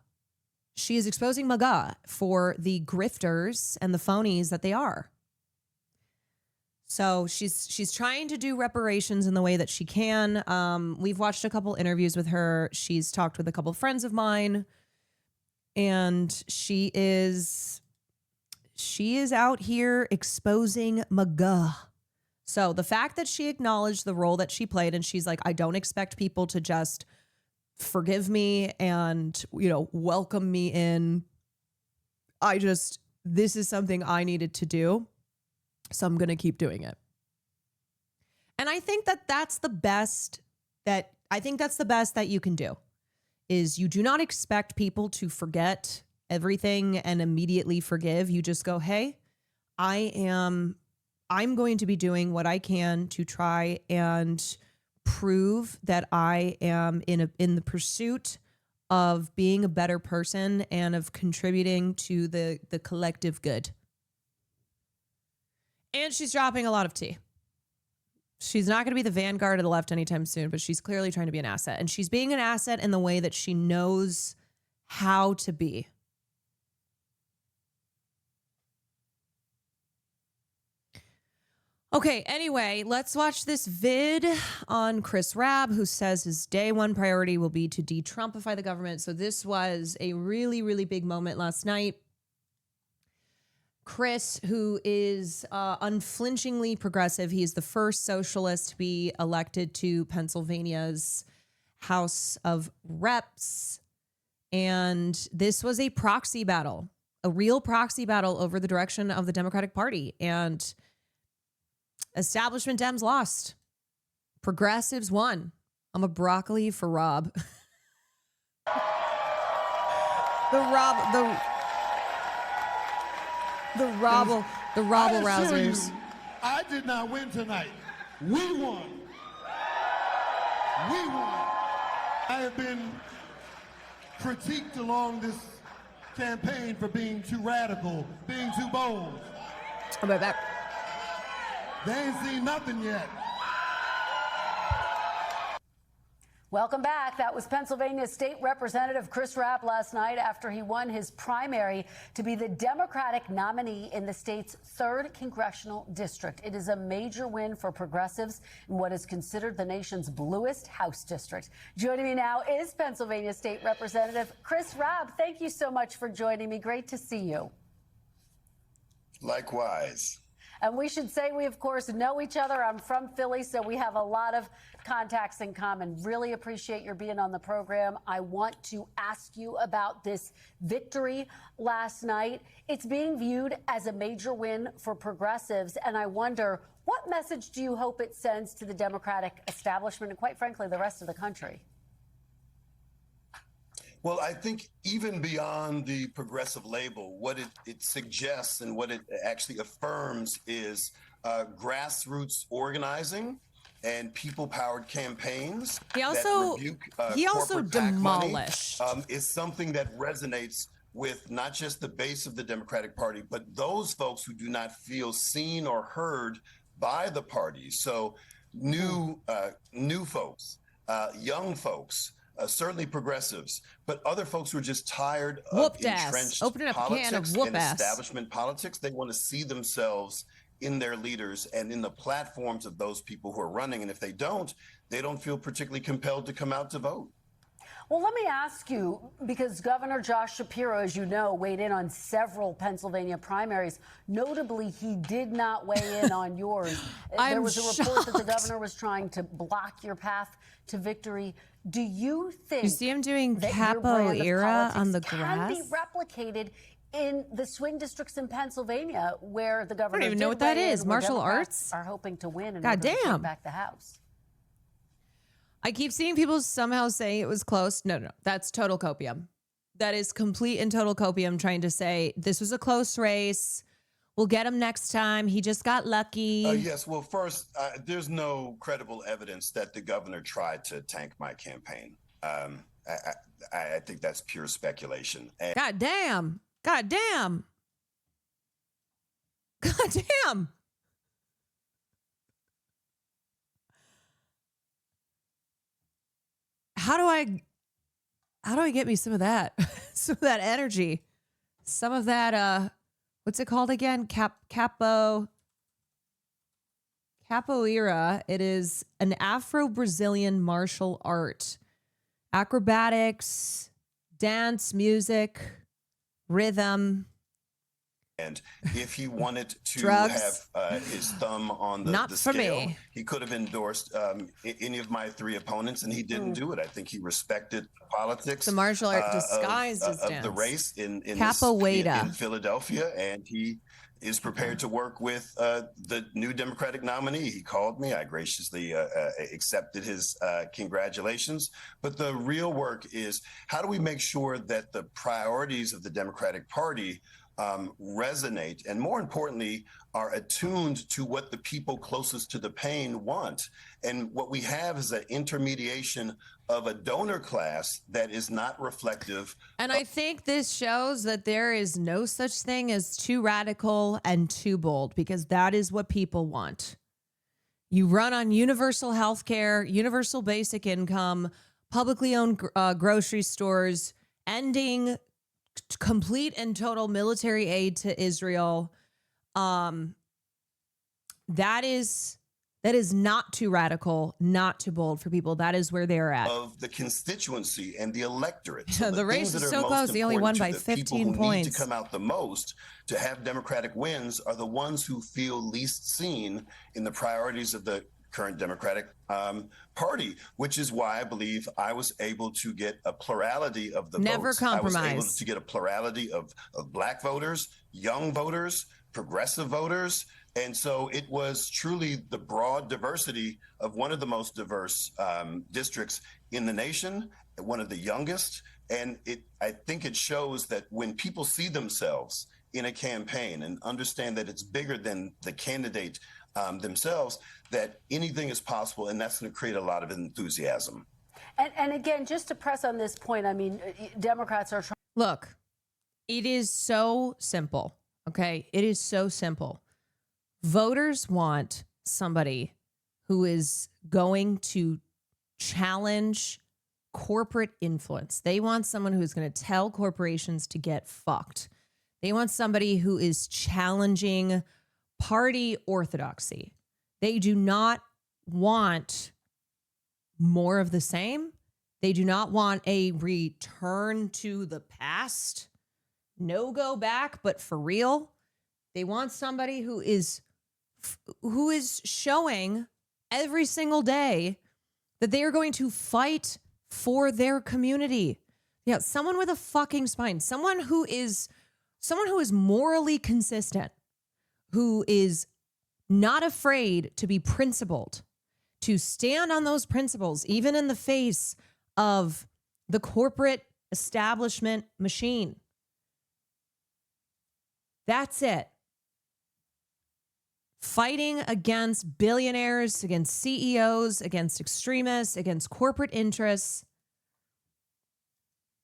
She is exposing MAGA for the grifters and the phonies that they are. So she's trying to do reparations in the way that she can. We've watched a couple interviews with her. She's talked with a couple friends of mine, and she is out here exposing MAGA. So the fact that she acknowledged the role that she played, and she's like, I don't expect people to just forgive me and, welcome me in. This is something I needed to do. So I'm going to keep doing it. And I think that's the best that you can do, is you do not expect people to forget everything and immediately forgive. You just go, hey, I'm going to be doing what I can to try and prove that I am in the pursuit of being a better person and of contributing to the collective good. And she's dropping a lot of tea. She's not going to be the vanguard of the left anytime soon, but she's clearly trying to be an asset. And she's being an asset in the way that she knows how to be. Okay, anyway, let's watch this vid on Chris Rabb, who says his day one priority will be to de-Trumpify the government. So this was a really, really big moment last night. Chris, who is unflinchingly progressive, he is the first socialist to be elected to Pennsylvania's House of Reps. And this was a proxy battle, a real proxy battle over the direction of the Democratic Party. And establishment Dems lost. Progressives won. I'm a broccoli for Rob. The rabble rousers. I did not win tonight. We won. We won. I have been critiqued along this campaign for being too radical, being too bold. How about that? They ain't seen nothing yet. Welcome back. That was Pennsylvania State Representative Chris Rabb last night after he won his primary to be the Democratic nominee in the state's 3rd congressional district. It is a major win for progressives in what is considered the nation's bluest House district. Joining me now is Pennsylvania State Representative Chris Rabb. Thank you so much for joining me. Great to see you. Likewise. And we should say we, of course, know each other. I'm from Philly, so we have a lot of contacts in common. Really appreciate your being on the program. I want to ask you about this victory last night. It's being viewed as a major win for progressives, and I wonder, what message do you hope it sends to the Democratic establishment and, quite frankly, the rest of the country? Well, I think even beyond the progressive label, what it suggests and what it actually affirms is grassroots organizing and people-powered campaigns. He also demolished. Is something that resonates with not just the base of the Democratic Party, but those folks who do not feel seen or heard by the party. So new folks, young folks. Certainly progressives, but other folks who are just tired of entrenched politics and establishment politics. They want to see themselves in their leaders and in the platforms of those people who are running. And if they don't feel particularly compelled to come out to vote. Well, let me ask you, because Governor Josh Shapiro, as you know, weighed in on several Pennsylvania primaries. Notably, he did not weigh in on yours. There was a report that the governor was trying to block your path to victory. Do you think you see him doing capoeira on the grass? Can be replicated in the swing districts in Pennsylvania, where the governor I don't even know what that is. Martial arts are hoping to win and to take back the House. I keep seeing people somehow saying it was close. No, that's total copium. That is complete and total copium, trying to say this was a close race. We'll get him next time. He just got lucky. Yes. Well, first, there's no credible evidence that the governor tried to tank my campaign. I think that's pure speculation. And God damn. God damn. God damn. How do I get me some of that? Some of that energy. Some of that what's it called again? Capoeira. It is an Afro-Brazilian martial art. Acrobatics, dance, music, rhythm. And if he wanted to Drugs. have his thumb on Not the for scale, me. he could have endorsed any of my three opponents, and he didn't do it. I think he respected politics. The martial art disguised as of dance. the race in Capoeira. Philadelphia, and he is prepared to work with the new Democratic nominee. He called me. I graciously accepted his congratulations. But the real work is, how do we make sure that the priorities of the Democratic Party resonate, and more importantly, are attuned to what the people closest to the pain want? And what we have is an intermediation of a donor class that is not reflective. And I think this shows that there is no such thing as too radical and too bold, because that is what people want. You run on universal health care, universal basic income, publicly owned grocery stores, ending complete and total military aid to Israel. That is not too radical, not too bold for people. That is where they're at. Of the constituency and the electorate. The race is so close. They only won by 15 People who need to points. come out the most to have Democratic wins are the ones who feel least seen in the priorities of the current Democratic Party, which is why I believe I was able to get a plurality of the Never votes. I was able compromise. to get a plurality of Black voters, young voters, progressive voters. And so it was truly the broad diversity of one of the most diverse districts in the nation, one of the youngest. And I think it shows that when people see themselves in a campaign and understand that it's bigger than the candidate themselves, that anything is possible, and that's going to create a lot of enthusiasm. And again, just to press on this point, I mean, Democrats are trying. Look, it is so simple, okay? It is so simple. Voters want somebody who is going to challenge corporate influence. They want someone who's going to tell corporations to get fucked. They want somebody who is challenging party orthodoxy. They do not want more of the same. They do not want a return to the past. No go back, but for real. They want somebody who is showing every single day that they are going to fight for their community. Yeah, someone with a fucking spine, someone who is morally consistent, who is not afraid to be principled, to stand on those principles, even in the face of the corporate establishment machine. That's it. Fighting against billionaires, against CEOs, against extremists, against corporate interests.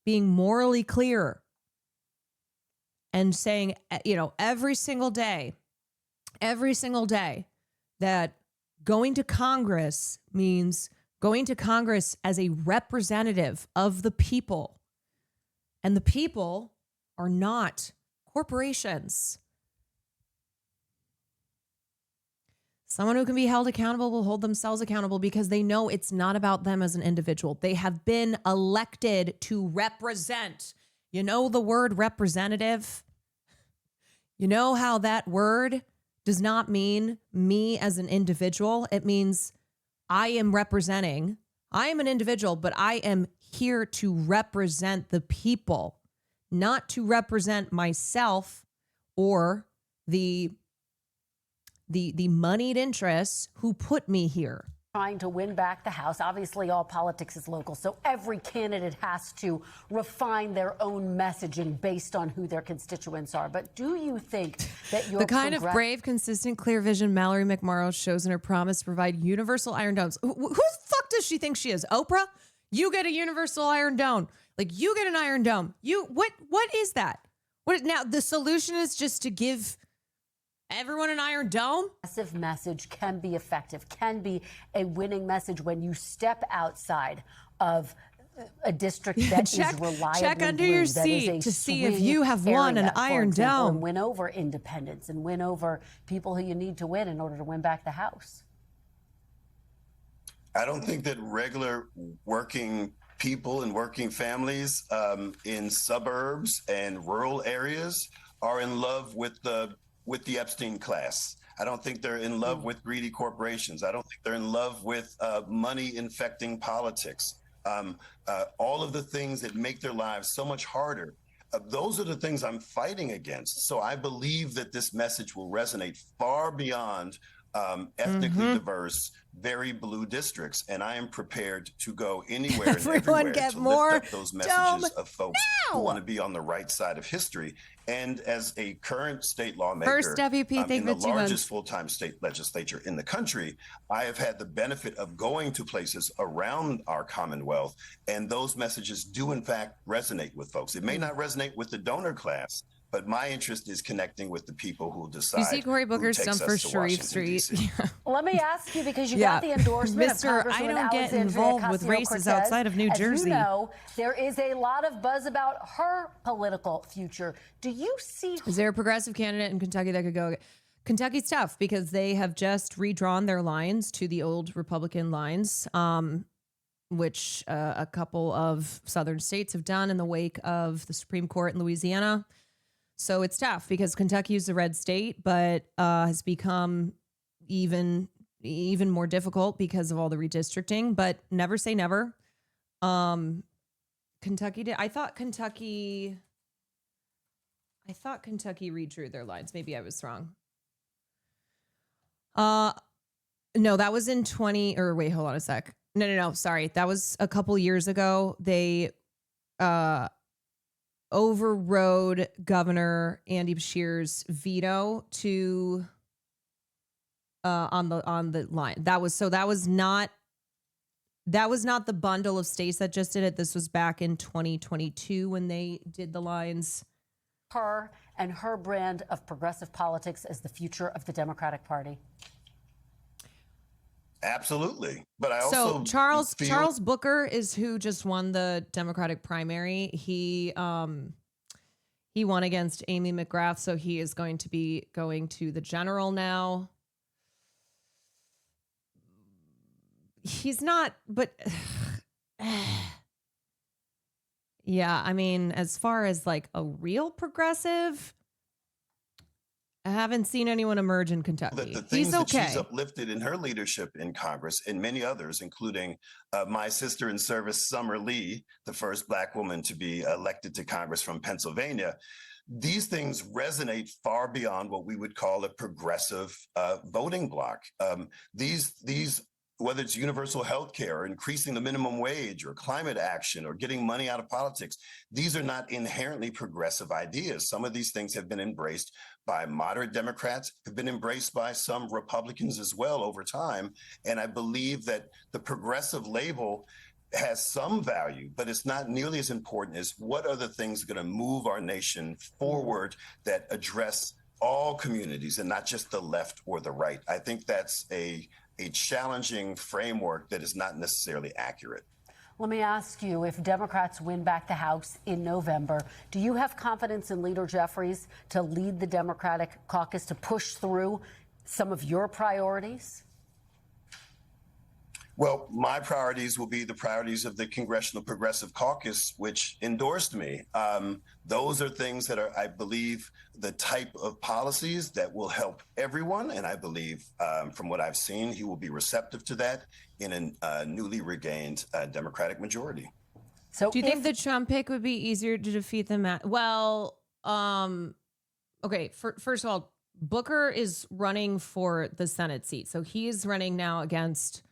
Being morally clear and saying, every single day that going to Congress means going to Congress as a representative of the people. And the people are not corporations. Someone who can be held accountable will hold themselves accountable because they know it's not about them as an individual. They have been elected to represent. You know the word representative? You know how that word does not mean me as an individual. It means I am representing. I am an individual, but I am here to represent the people, not to represent myself or the moneyed interests who put me here. trying to win back the House. Obviously, all politics is local, so every candidate has to refine their own messaging based on who their constituents are. But do you think that your The kind of brave, consistent, clear vision Mallory McMorrow shows in her promise to provide universal iron domes. Who the fuck does she think she is? Oprah? You get a universal iron dome. Like, you get an iron dome. What is that? Now, the solution is just to give everyone an iron dome? Aggressive message can be effective, can be a winning message when you step outside of a district that is reliably check under blue, your that is seat a to see if swing you have won an area, for iron example, dome. and win over independents and win over people who you need to win in order to win back the House. I don't think that regular working people and working families in suburbs and rural areas are in love with the Epstein class. I don't think they're in love with greedy corporations. I don't think they're in love with money infecting politics. All of the things that make their lives so much harder. Those are the things I'm fighting against. So I believe that this message will resonate far beyond ethnically diverse, very blue districts, and I am prepared to go anywhere and everywhere to lift up those messages of folks who want to be on the right side of history. And as a current state lawmaker First WP, in the largest full-time state legislature in the country, I have had the benefit of going to places around our Commonwealth, and those messages do in fact resonate with folks. It may not resonate with the donor class, but my interest is connecting with the people who decide. You see Cory Booker's who takes stump for us to Sharif Washington, Street. DC. Let me ask you, because you got the endorsement Mr. of Congresswoman I don't get Alexandria involved with races Ocasio-Cortez. outside of New Jersey. As you know, there is a lot of buzz about her political future. Do you see? Is there a progressive candidate in Kentucky that could go? Kentucky's tough because they have just redrawn their lines to the old Republican lines, which a couple of southern states have done in the wake of the Supreme Court in Louisiana. So it's tough because Kentucky is a red state, but has become even more difficult because of all the redistricting. But never say never. Kentucky did. I thought Kentucky redrew their lines. Maybe I was wrong. No, that was in 20. Or wait, hold on a sec. No. Sorry, that was a couple years ago. They overrode Governor Andy Beshear's veto to on the line. That was not the bundle of states that just did it. This was back in 2022 when they did the lines. Her and her brand of progressive politics as the future of the Democratic Party. Absolutely. But I also Charles Booker is who just won the Democratic primary. He won against Amy McGrath, so he is going to be going to the general now. He's not, but yeah, I mean, as far as like a real progressive, I haven't seen anyone emerge in Kentucky. The things He's okay. that she's uplifted in her leadership in Congress and many others, including my sister in service, Summer Lee, the first Black woman to be elected to Congress from Pennsylvania. These things resonate far beyond what we would call a progressive voting bloc. These whether it's universal health care or increasing the minimum wage or climate action or getting money out of politics, these are not inherently progressive ideas. Some of these things have been embraced by moderate Democrats, have been embraced by some Republicans as well over time. And I believe that the progressive label has some value, but it's not nearly as important as what are the things going to move our nation forward that address all communities and not just the left or the right. I think that's a challenging framework that is not necessarily accurate. Let me ask you, if Democrats win back the House in November, do you have confidence in Leader Jeffries to lead the Democratic caucus to push through some of your priorities? Well, my priorities will be the priorities of the Congressional Progressive Caucus, which endorsed me. Those are things that are, I believe, the type of policies that will help everyone. And I believe, from what I've seen, he will be receptive to that in a newly regained Democratic majority. So do you think the Trump pick would be easier to defeat than Matt? Well, okay, first of all, Booker is running for the Senate seat. So he is running now against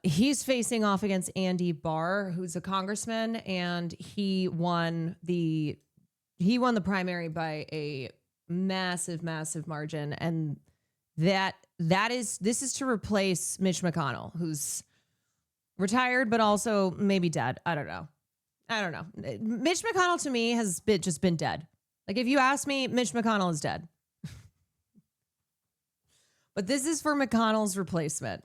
He's facing off against Andy Barr, who's a congressman, and he won the primary by a massive margin, and this is to replace Mitch McConnell, who's retired but also maybe dead. I don't know. Mitch McConnell to me has just been dead. Like, if you ask me, Mitch McConnell is dead. But this is for McConnell's replacement.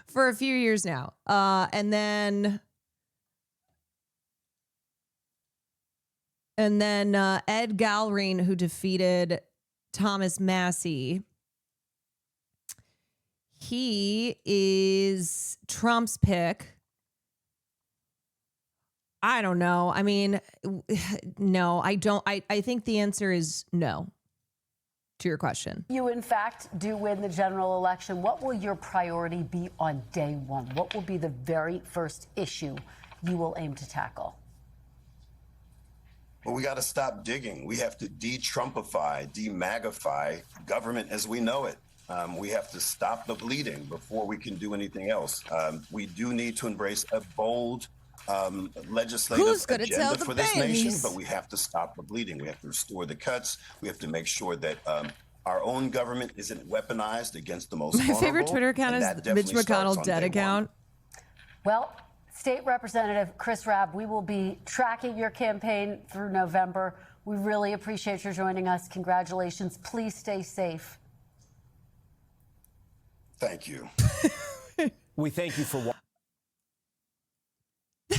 for a few years now. And then Ed Galrine, who defeated Thomas Massey. He is Trump's pick. I don't know. I mean, no, I don't. I think the answer is no to your question. You, in fact, do win the general election. What will your priority be on day one? What will be the very first issue you will aim to tackle? Well, we got to stop digging. We have to de-Trumpify, de-magify government as we know it. We have to stop the bleeding before we can do anything else. We do need to embrace a bold legislative agenda for this nation, but we have to stop the bleeding. We have to restore the cuts. We have to make sure that our own government isn't weaponized against the most vulnerable. My favorite Twitter account is Mitch McConnell dead account. Well, State Representative Chris Rabb, we will be tracking your campaign through November. We really appreciate your joining us. Congratulations. Please stay safe. Thank you. We thank you for watching. That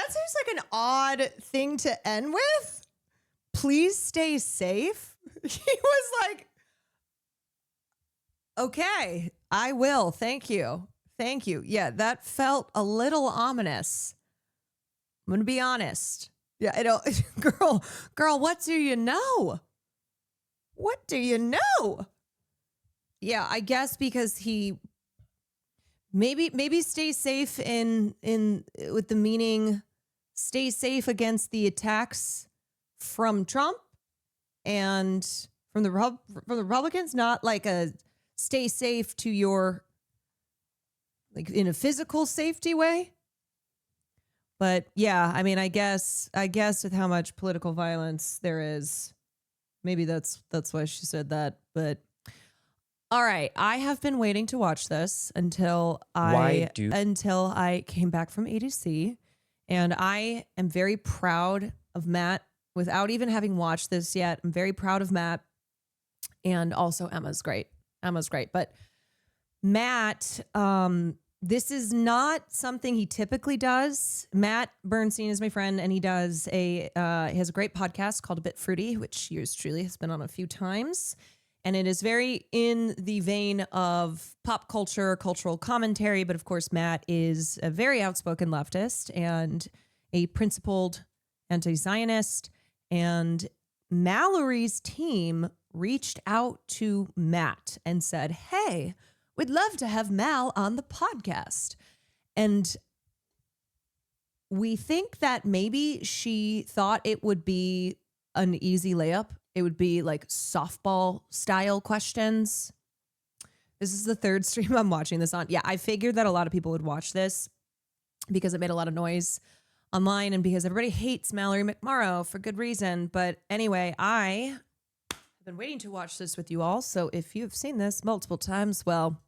seems like an odd thing to end with. Please stay safe. He was like, okay, I will. Thank you. Thank you. Yeah, that felt a little ominous. I'm going to be honest. Yeah, I don't. Girl, what do you know? What do you know? Yeah, I guess because he maybe stay safe in with the meaning stay safe against the attacks from Trump and from the Republicans, not like a stay safe to your, like, in a physical safety way. But yeah, I mean, I guess with how much political violence there is, maybe that's why she said that. But all right, I have been waiting to watch this until I came back from ADC, and I am very proud of Matt. Without even having watched this yet, I'm very proud of Matt, and also Emma's great. But Matt, this is not something he typically does. Matt Bernstein is my friend, and he has a great podcast called A Bit Fruity, which yours truly has been on a few times. And it is very in the vein of pop culture, cultural commentary. But of course, Matt is a very outspoken leftist and a principled anti-Zionist. And Mallory's team reached out to Matt and said, hey, we'd love to have Mal on the podcast. And we think that maybe she thought it would be an easy layup. It would be like softball style questions. This is the third stream I'm watching this on. Yeah, I figured that a lot of people would watch this because it made a lot of noise online and because everybody hates Mallory McMorrow for good reason. But anyway, I have been waiting to watch this with you all. So if you've seen this multiple times, well,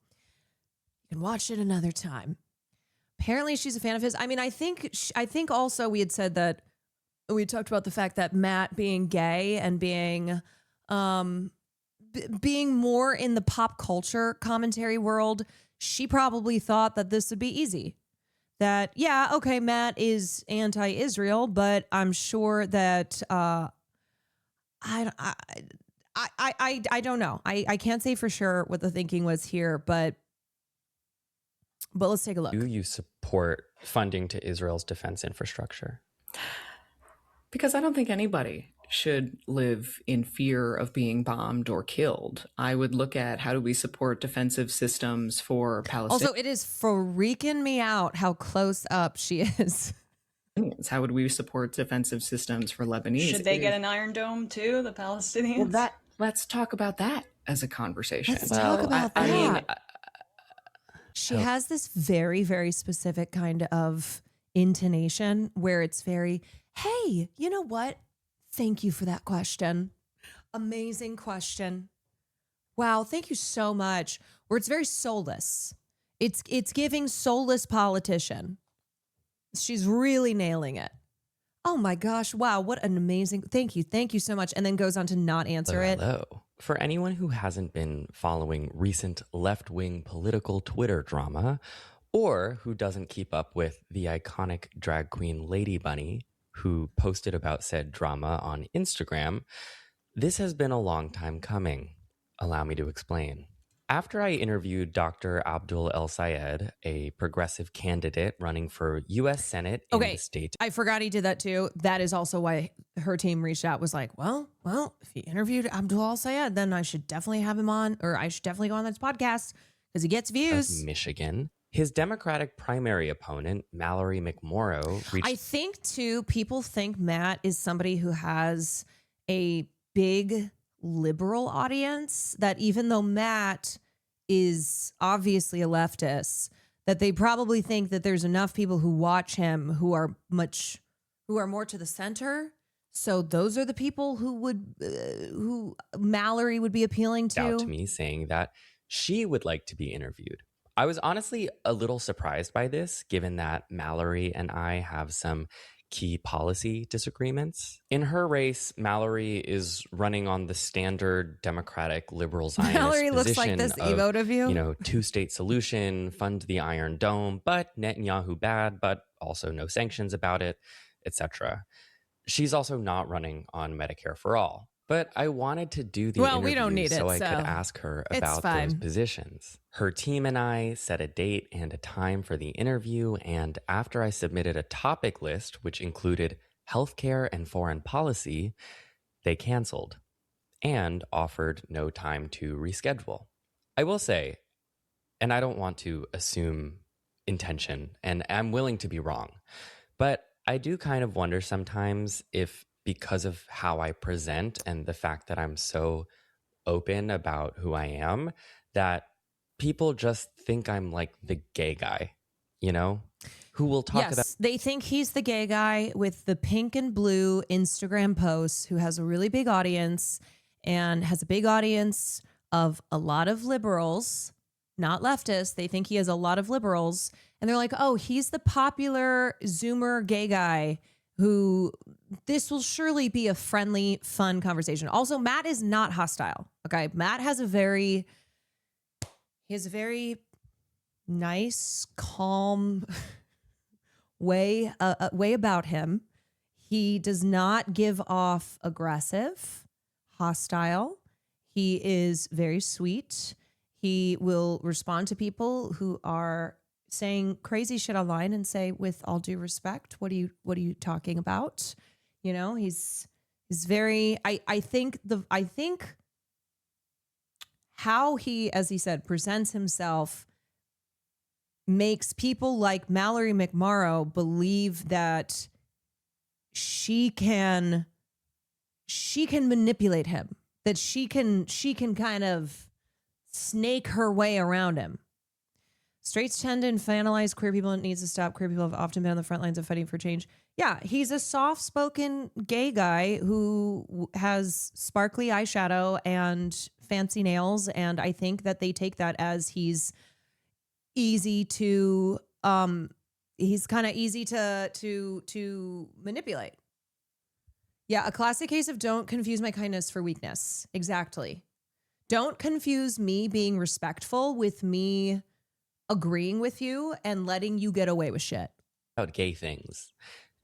you can watch it another time. Apparently she's a fan of his. I mean, I think also we had said that we talked about the fact that Matt being gay and being more in the pop culture commentary world, she probably thought that this would be easy. That, yeah, okay, Matt is anti-Israel, but I'm sure that I don't know. I can't say for sure what the thinking was here, but let's take a look. Do you support funding to Israel's defense infrastructure? Because I don't think anybody should live in fear of being bombed or killed. I would look at how do we support defensive systems for Palestine. Also, it is freaking me out how close up she is How would we support defensive systems for Lebanese? Should they get an Iron Dome too, the Palestinians? Well, let's talk about that as a conversation. Let's talk about that. I mean, She has this very, very specific kind of intonation where it's very, hey, you know what? Thank you for that question. Amazing question. Wow, thank you so much. Where it's very soulless. It's giving soulless politician. She's really nailing it. Oh my gosh, wow, what an amazing, thank you so much. And then goes on to not answer it. Hello. For anyone who hasn't been following recent left-wing political Twitter drama, or who doesn't keep up with the iconic drag queen Lady Bunny, who posted about said drama on Instagram, this has been a long time coming. Allow me to explain. After I interviewed Dr. Abdul El Sayed, a progressive candidate running for U.S. Senate in the state. I forgot he did that too. That is also why her team reached out, was like, well, if he interviewed Abdul El Sayed, then I should definitely have him on, or I should definitely go on this podcast because he gets views. Of Michigan. His Democratic primary opponent, Mallory McMorrow, reached. I think too, people think Matt is somebody who has a big liberal audience, that even though Matt is obviously a leftist, that they probably think that there's enough people who watch him who are more to the center. So those are the people who Mallory would be appealing to. Out to me saying that she would like to be interviewed. I was honestly a little surprised by this, given that Mallory and I have some key policy disagreements. In her race, Mallory is running on the standard Democratic liberal Zionist Mallory position looks like this emote of you. Two-state solution, fund the Iron Dome, but Netanyahu bad, but also no sanctions about it, etc. She's also not running on Medicare for all. But I wanted to do the interview we don't need so it, I could ask her about those positions. Her team and I set a date and a time for the interview, and after I submitted a topic list, which included healthcare and foreign policy, they canceled and offered no time to reschedule. I will say, and I don't want to assume intention, and I'm willing to be wrong, but I do kind of wonder sometimes if, because of how I present and the fact that I'm so open about who I am, that people just think I'm like the gay guy, who will talk about. Yes, they think he's the gay guy with the pink and blue Instagram posts, who has a really big audience and has a big audience of a lot of liberals, not leftists. They think he has a lot of liberals. And they're like, oh, he's the popular Zoomer gay guy who this will surely be a friendly, fun conversation. Also, Matt is not hostile. Okay. Matt has a very nice, calm way about him. He does not give off aggressive, hostile. He is very sweet. He will respond to people who are saying crazy shit online and say, with all due respect, what are you talking about? He's very, I think how he, as he said, presents himself makes people like Mallory McMorrow believe that she can manipulate him, that she can kind of snake her way around him. Straights tend to infantilize queer people, and it needs to stop. Queer people have often been on the front lines of fighting for change. Yeah, he's a soft-spoken gay guy who has sparkly eyeshadow and fancy nails, and I think that they take that as he's easy to he's kind of easy to manipulate. Yeah, a classic case of don't confuse my kindness for weakness. Exactly. Don't confuse me being respectful with me agreeing with you and letting you get away with shit. About gay things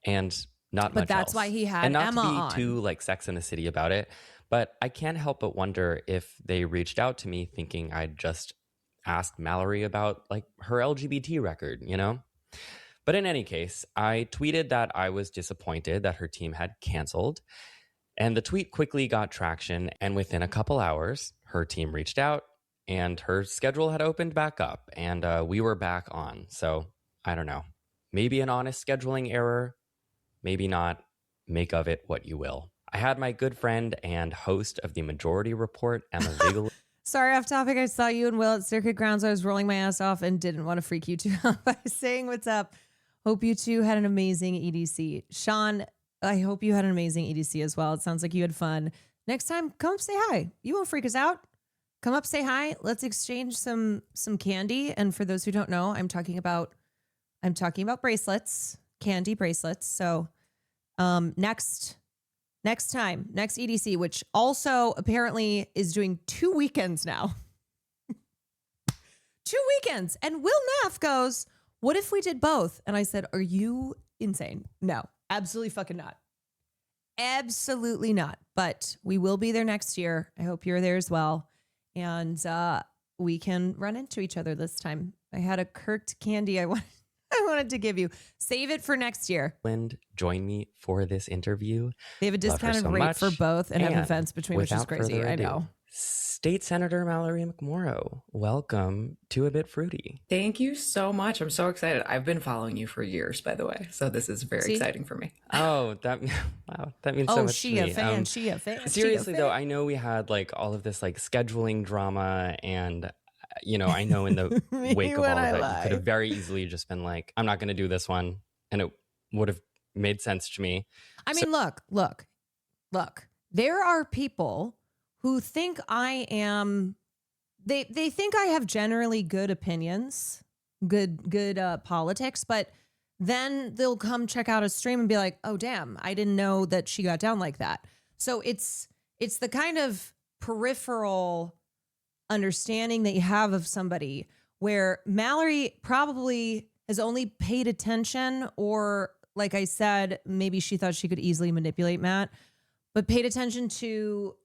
and not but much that's else. why he had and not Emma to be on. too like Sex in the City about it, but I can't help but wonder if they reached out to me thinking I'd just asked Mallory about like her LGBT record, But in any case, I tweeted that I was disappointed that her team had canceled, and the tweet quickly got traction, and within a couple hours her team reached out and her schedule had opened back up, and we were back on. So I don't know, maybe an honest scheduling error, maybe not. Make of it what you will. I had my good friend and host of the Majority Report, Emma Vigil. Sorry, off topic. I saw you and Will at Circuit Grounds. I was rolling my ass off and didn't want to freak you two out by saying what's up. Hope you two had an amazing EDC. Sean, I hope you had an amazing EDC as well. It sounds like you had fun. Next time, come up, say hi. You won't freak us out. Come up, say hi. Let's exchange some candy. And for those who don't know, I'm talking about bracelets, candy bracelets. So next EDC, which also apparently is doing 2 weekends now. 2 weekends. And Will Neff goes, what if we did both? And I said, are you insane? No, absolutely fucking not. Absolutely not. But we will be there next year. I hope you're there as well. And we can run into each other this time. I had a Kirked candy I wanted to give you. Save it for next year. Join me for this interview. They have a discounted rate for both and have events between, which is crazy. I know. State Senator Mallory McMorrow, welcome to A Bit Fruity. Thank you so much. I'm so excited. I've been following you for years, by the way. So this is very exciting for me. Oh, that means so much to me. She a fan. Seriously though, I know we had like all of this like scheduling drama and I know in the wake of all of that, you could have very easily just been like, I'm not going to do this one. And it would have made sense to me. I mean, look, there are people who think I am, they think I have generally good opinions, good politics, but then they'll come check out a stream and be like, oh, damn, I didn't know that she got down like that. So it's the kind of peripheral understanding that you have of somebody where Mallory probably has only paid attention, or like I said, maybe she thought she could easily manipulate Matt, but paid attention to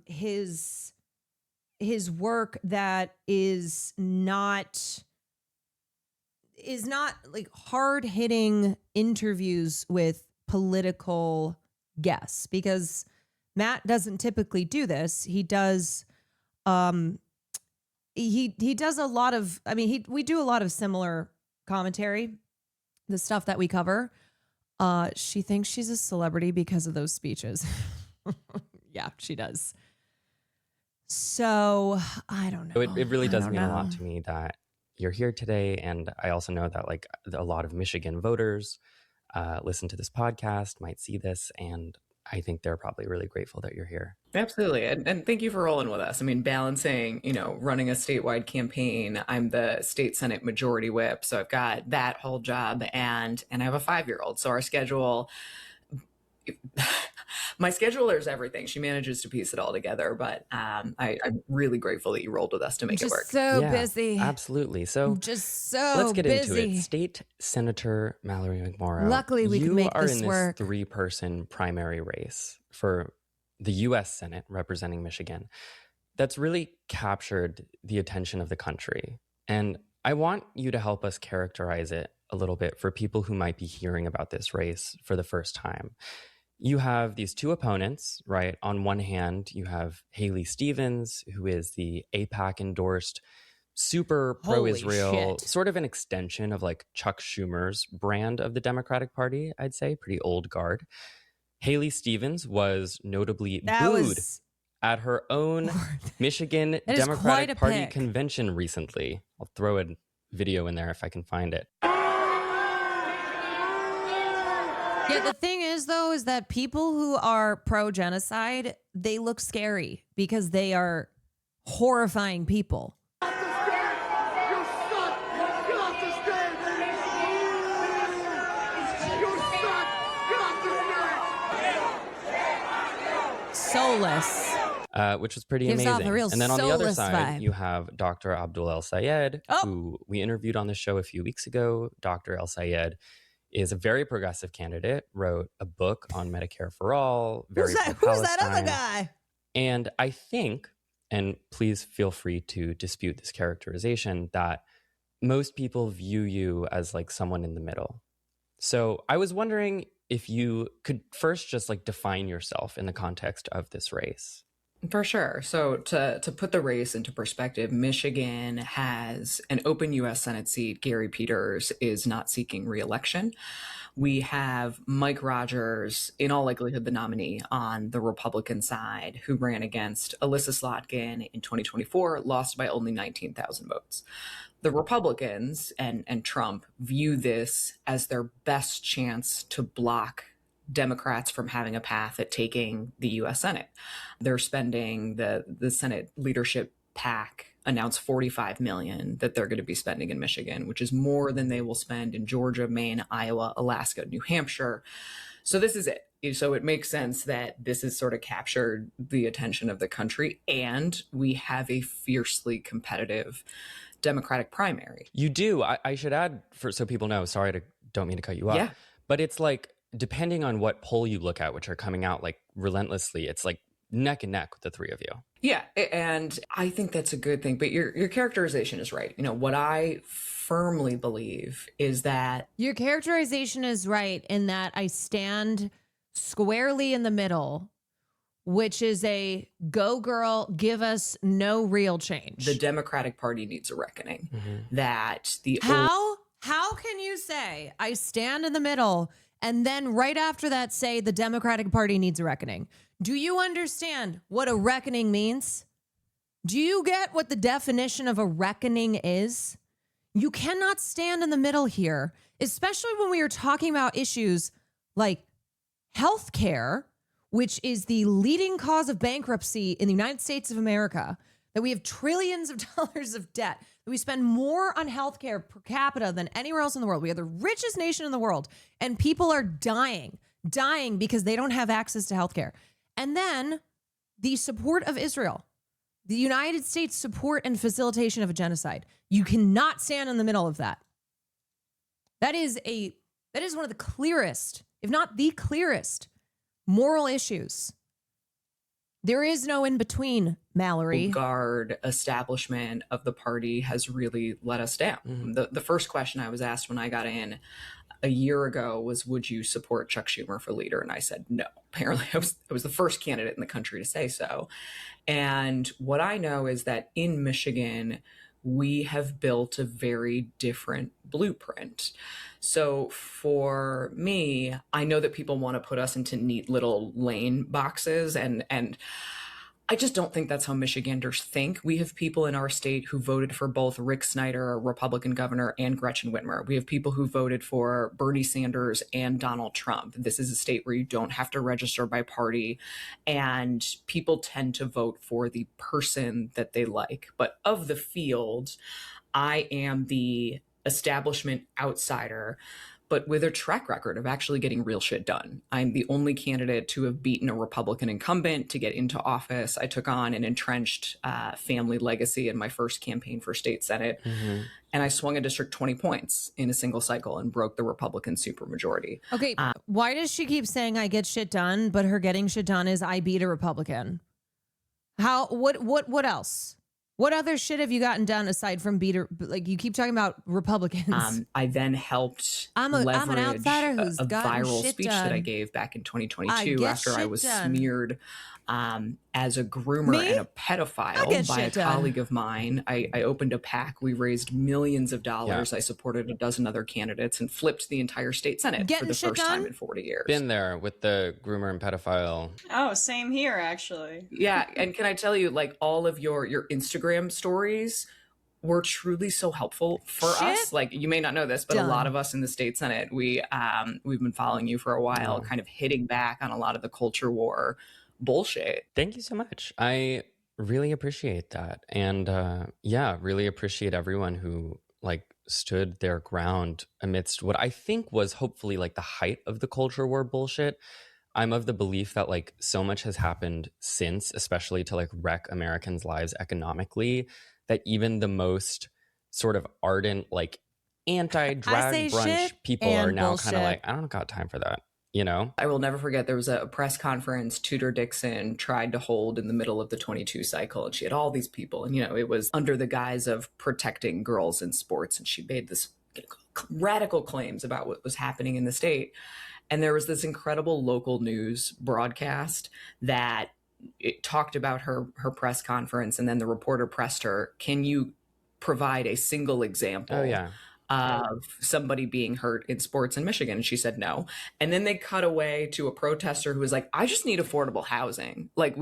his work that is not like hard-hitting interviews with political guests, because Matt doesn't typically do this. He does he does a lot of, we do a lot of similar commentary, the stuff that we cover. She thinks she's a celebrity because of those speeches. Yeah, she does. So I don't know. It really does mean a lot to me that you're here today. And I also know that like a lot of Michigan voters listen to this podcast, might see this, and I think they're probably really grateful that you're here. Absolutely. And thank you for rolling with us. I mean, balancing, running a statewide campaign. I'm the state Senate majority whip. So I've got that whole job and I have a 5-year-old. So our schedule, my scheduler is everything. She manages to piece it all together. But I'm really grateful that you rolled with us to make it work. So busy. Absolutely. So just so let's get busy. into it. State Senator Mallory McMorrow. Luckily, we can make this work. You are in this 3-person primary race for the U.S. Senate representing Michigan that's really captured the attention of the country. And I want you to help us characterize it a little bit for people who might be hearing about this race for the first time. You have these 2 opponents, right? On one hand, you have Haley Stevens, who is the AIPAC endorsed, super pro-Israel, sort of an extension of like Chuck Schumer's brand of the Democratic Party, I'd say, pretty old guard. Haley Stevens was notably booed at her own Michigan Democratic Party convention recently. I'll throw a video in there if I can find it. Yeah, the thing is, though, is that people who are pro-genocide, they look scary because they are horrifying people. Soulless. Which was pretty Gives amazing. off a real And then on the other soulless side, vibe. you have Dr. Abdul El Sayed, who we interviewed on the show a few weeks ago. Dr. El Sayed is a very progressive candidate, wrote a book on Medicare for All. Who's that other guy? And I think, and please feel free to dispute this characterization, that most people view you as like someone in the middle. So I was wondering if you could first just like define yourself in the context of this race. For sure. So to put the race into perspective, Michigan has an open U.S. Senate seat. Gary Peters is not seeking re-election. We have Mike Rogers, in all likelihood, the nominee on the Republican side, who ran against Alyssa Slotkin in 2024, lost by only 19,000 votes. The Republicans and Trump view this as their best chance to block Democrats from having a path at taking the U.S. Senate. They're spending, the Senate leadership PAC announced $45 million that they're going to be spending in Michigan, which is more than they will spend in Georgia, Maine, Iowa, Alaska, New Hampshire. So this is it. So it makes sense that this has sort of captured the attention of the country, and we have a fiercely competitive Democratic primary. You do. I should add, so people know, don't mean to cut you off. Yeah. But it's like, depending on what poll you look at, which are coming out like relentlessly, it's like neck and neck with the three of you. Yeah. And I think that's a good thing. But your characterization is right. You know, what I firmly believe is that your characterization is right in that I stand squarely in the middle, which is a go girl, give us no real change. The Democratic Party needs a reckoning. That the How can you say I stand in the middle and then right after that say the Democratic Party needs a reckoning? Do you understand what a reckoning means? Do you get what the definition of a reckoning is? You cannot stand in the middle here, especially when we are talking about issues like healthcare, which is the leading cause of bankruptcy in the United States of America, that we have trillions of dollars of debt, that we spend more on healthcare per capita than anywhere else in the world. We are the richest nation in the world, and people are dying because they don't have access to healthcare. And then the support of Israel, the United States support and facilitation of a genocide. You cannot stand in the middle of that. That is one of the clearest, if not the clearest, moral issues. There is no in between, Mallory. Guard establishment of the party has really let us down. The first question I was asked when I got in a year ago was, would you support Chuck Schumer for leader? And I said, no. Apparently I was the first candidate in the country to say so. And what I know is that in Michigan, we have built a very different blueprint. So for me, I know that people want to put us into neat little lane boxes, and I just don't think that's how Michiganders think. We have people in our state who voted for both Rick Snyder, a Republican governor, and Gretchen Whitmer. We have people who voted for Bernie Sanders and Donald Trump. This is a state where you don't have to register by party, and people tend to vote for the person that they like. But of the field, I am the establishment outsider, but with a track record of actually getting real shit done. I'm the only candidate to have beaten a Republican incumbent to get into office. I took on an entrenched family legacy in my first campaign for state Senate. And I swung a district 20 points in a single cycle and broke the Republican supermajority. Okay, why does she keep saying I get shit done, but her getting shit done is I beat a Republican? What else? What other shit have you gotten done aside from like you keep talking about Republicans? I then helped leverage an outsider who's a viral speech that I gave back in 2022 after I was smeared as a groomer and a pedophile by a colleague of mine. I opened a PAC. We raised millions of dollars. I supported a dozen other candidates and flipped the entire state Senate for the first time in 40 years. Been there with the groomer and pedophile. Oh, same here, actually. Yeah. And can I tell you, like, all of your Instagram stories were truly so helpful for us. Like, you may not know this, but a lot of us in the state Senate, we've been following you for a while, kind of hitting back on a lot of the culture war bullshit. Thank you so much. I really appreciate that. And really appreciate everyone who like stood their ground amidst what I think was hopefully like the height of the culture war bullshit. I'm of the belief that like so much has happened since, especially to like wreck Americans' lives economically, that even the most sort of ardent like anti-drag brunch people are now kind of like, I don't got time for that. You know, I will never forget there was a press conference Tudor Dixon tried to hold in the middle of the 22 cycle, and she had all these people, and it was under the guise of protecting girls in sports, and she made this radical claims about what was happening in the state. And there was this incredible local news broadcast that talked about her press conference, and then the reporter pressed her, can you provide a single example of somebody being hurt in sports in Michigan? And she said no. And then they cut away to a protester who was like, I just need affordable housing. Like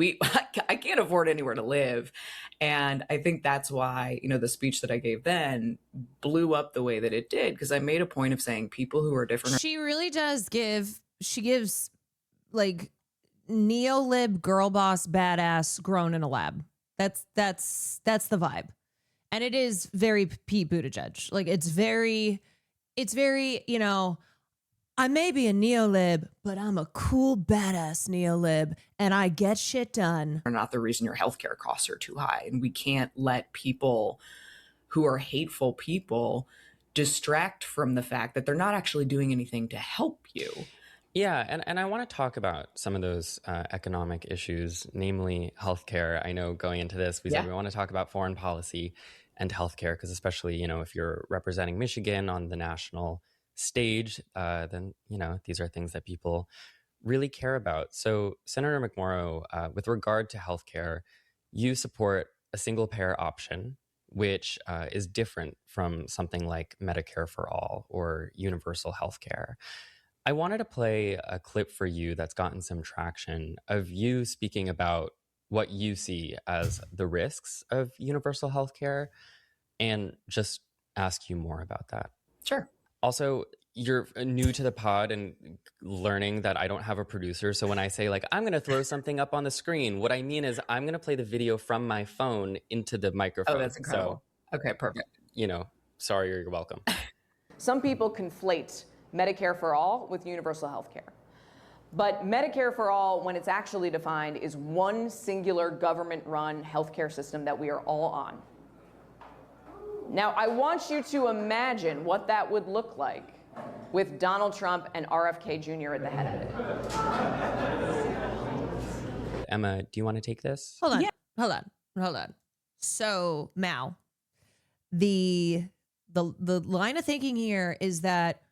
I can't afford anywhere to live. And I think that's why, the speech that I gave then blew up the way that it did, because I made a point of saying people who are different. She really does she gives like neo-lib girl boss badass grown in a lab. That's the vibe. And it is very Pete Buttigieg. Like it's very, I may be a neo-lib, but I'm a cool badass neo-lib and I get shit done. Are not the reason your healthcare costs are too high. And we can't let people who are hateful people distract from the fact that they're not actually doing anything to help you. Yeah, and I want to talk about some of those economic issues, namely healthcare. I know going into this, we said we want to talk about foreign policy and healthcare, because especially, if you're representing Michigan on the national stage, then, these are things that people really care about. So Senator McMorrow, with regard to healthcare, you support a single payer option, which is different from something like Medicare for all or universal healthcare. I wanted to play a clip for you that's gotten some traction of you speaking about what you see as the risks of universal healthcare and just ask you more about that. Sure. Also, you're new to the pod and learning that I don't have a producer. So when I say I'm going to throw something up on the screen, what I mean is I'm going to play the video from my phone into the microphone. Oh, that's incredible. So, okay, perfect. Sorry, you're welcome. Some people conflate Medicare for all with universal health care. But Medicare for all, when it's actually defined, is one singular government-run healthcare system that we are all on. Now, I want you to imagine what that would look like with Donald Trump and RFK Jr. at the head of it. Emma, do you want to take this? Hold on. So, Mao, the line of thinking here is that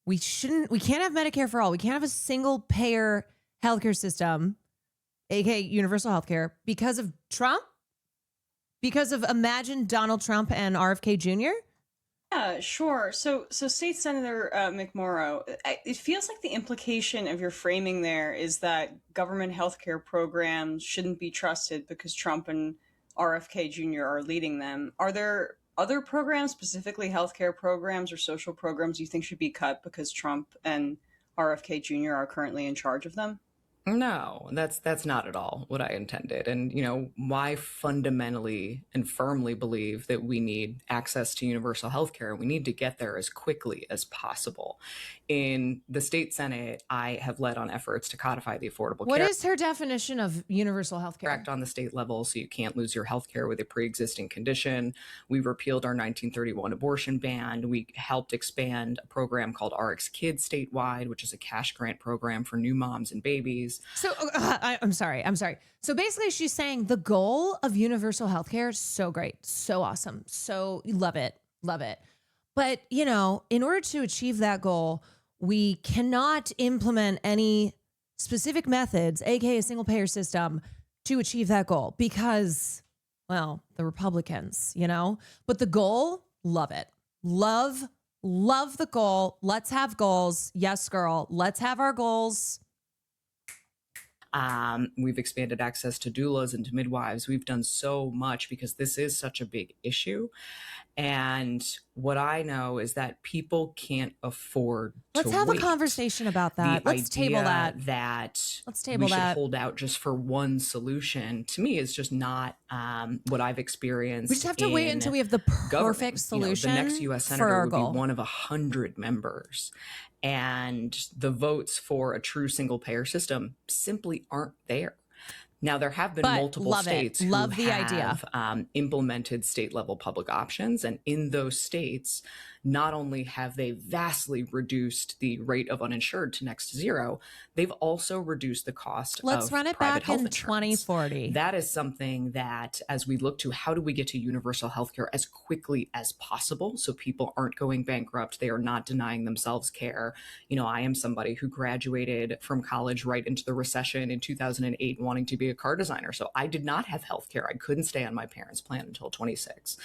we can't have Medicare for all. We can't have a single payer healthcare system, aka universal healthcare, because of Trump? Because of imagine Donald Trump and RFK Jr.? Yeah, sure. So State Senator McMorrow, it feels like the implication of your framing there is that government healthcare programs shouldn't be trusted because Trump and RFK Jr. are leading them. Are there other programs, specifically healthcare programs or social programs, you think should be cut because Trump and RFK Jr. are currently in charge of them? No, that's not at all what I intended. And, I fundamentally and firmly believe that we need access to universal health care. We need to get there as quickly as possible. In the state Senate, I have led on efforts to codify the Affordable Care What is her definition of universal health care? Act on the state level, so you can't lose your health care with a pre-existing condition. We repealed our 1931 abortion ban. We helped expand a program called RX Kids statewide, which is a cash grant program for new moms and babies. So I'm sorry. So basically she's saying the goal of universal healthcare is so great, so awesome. So love it. But, in order to achieve that goal, we cannot implement any specific methods, aka a single payer system, to achieve that goal because, well, the Republicans, but the goal, love it. Love the goal. Let's have goals. Yes, girl. Let's have our goals. We've expanded access to doulas and to midwives. We've done so much because this is such a big issue. And what I know is that people can't afford Let's to have wait. a conversation about that. Let's table that. Let's table that. We should hold out just for one solution, to me, is just not what I've experienced. We just have to wait until we have the perfect solution. The next U.S. senator would be one of 100 members. And the votes for a true single payer system simply aren't there. Now, there have been multiple states who have implemented state level public options. And in those states, not only have they vastly reduced the rate of uninsured to next to zero, they've also reduced the cost Let's of run it private back health in insurance. 2040. That is something that, as we look to how do we get to universal health care as quickly as possible so people aren't going bankrupt, they are not denying themselves care. You know, I am somebody who graduated from college right into the recession in 2008 wanting to be a car designer. So I did not have health care. I couldn't stay on my parents' plan until 26.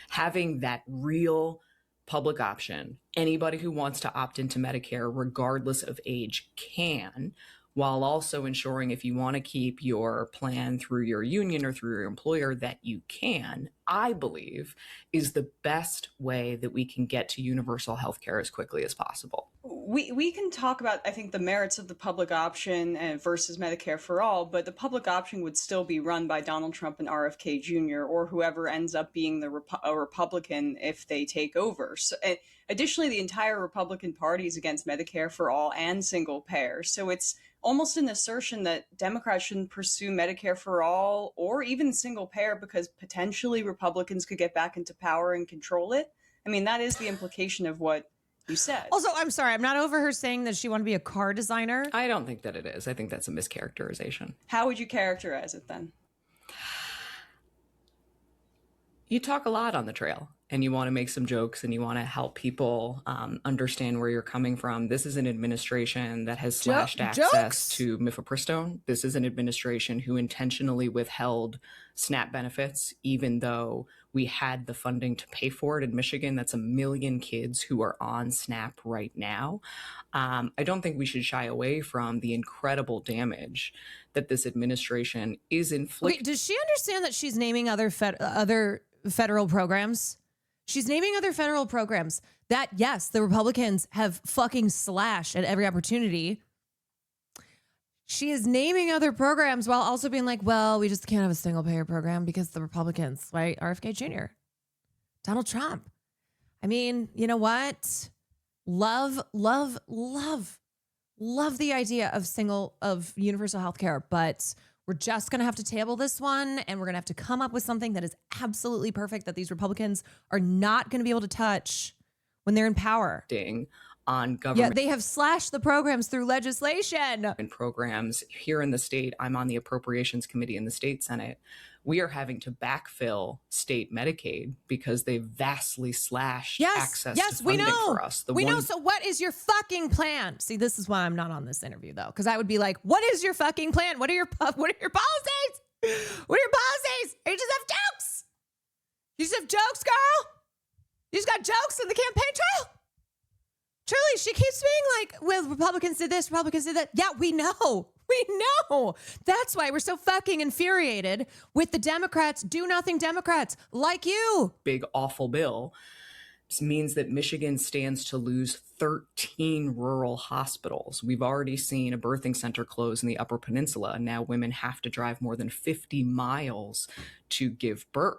Having that real public option, anybody who wants to opt into Medicare, regardless of age, can, while also ensuring if you want to keep your plan through your union or through your employer that you can, I believe is the best way that we can get to universal health care as quickly as possible. We can talk about, I think, the merits of the public option versus Medicare for all, but the public option would still be run by Donald Trump and RFK Jr. or whoever ends up being a Republican if they take over. So, additionally, the entire Republican Party is against Medicare for all and single payer. So it's almost an assertion that Democrats shouldn't pursue Medicare for all or even single payer because potentially Republicans could get back into power and control it. I mean, that is the implication of what you said. Also, I'm sorry, I'm not over her saying that she wanted to be a car designer. I don't think that it is. I think that's a mischaracterization. How would you characterize it then? You talk a lot on the trail and you want to make some jokes and you want to help people understand where you're coming from. This is an administration that has slashed access to mifepristone. This is an administration who intentionally withheld SNAP benefits, even though we had the funding to pay for it in Michigan. That's 1 million kids who are on SNAP right now. I don't think we should shy away from the incredible damage that this administration is inflicting. Wait, does she understand that she's naming other federal programs? She's naming other federal programs that, yes, the Republicans have fucking slashed at every opportunity. She is naming other programs while also being like, well, we just can't have a single payer program because the Republicans, right? RFK Jr., Donald Trump. I mean, you know what? Love the idea of universal health care, but we're just going to have to table this one and we're going to have to come up with something that is absolutely perfect that these Republicans are not going to be able to touch when they're in power. On government. Yeah, they have slashed the programs through legislation. And programs here in the state. I'm on the Appropriations Committee in the state Senate. We are having to backfill state Medicaid because they vastly slashed access to funding for us. We know. So what is your fucking plan? See, this is why I'm not on this interview, though, because I would be like, what is your fucking plan? What are your policies? What are your policies? You just have jokes. You just have jokes, girl. You just got jokes in the campaign trail. Truly, she keeps being like, well, Republicans did this, Republicans did that. Yeah, we know. We know. That's why we're so fucking infuriated with the Democrats, do-nothing Democrats like you. Big, awful bill. This means that Michigan stands to lose 13 rural hospitals. We've already seen a birthing center close in the Upper Peninsula. Now women have to drive more than 50 miles to give birth.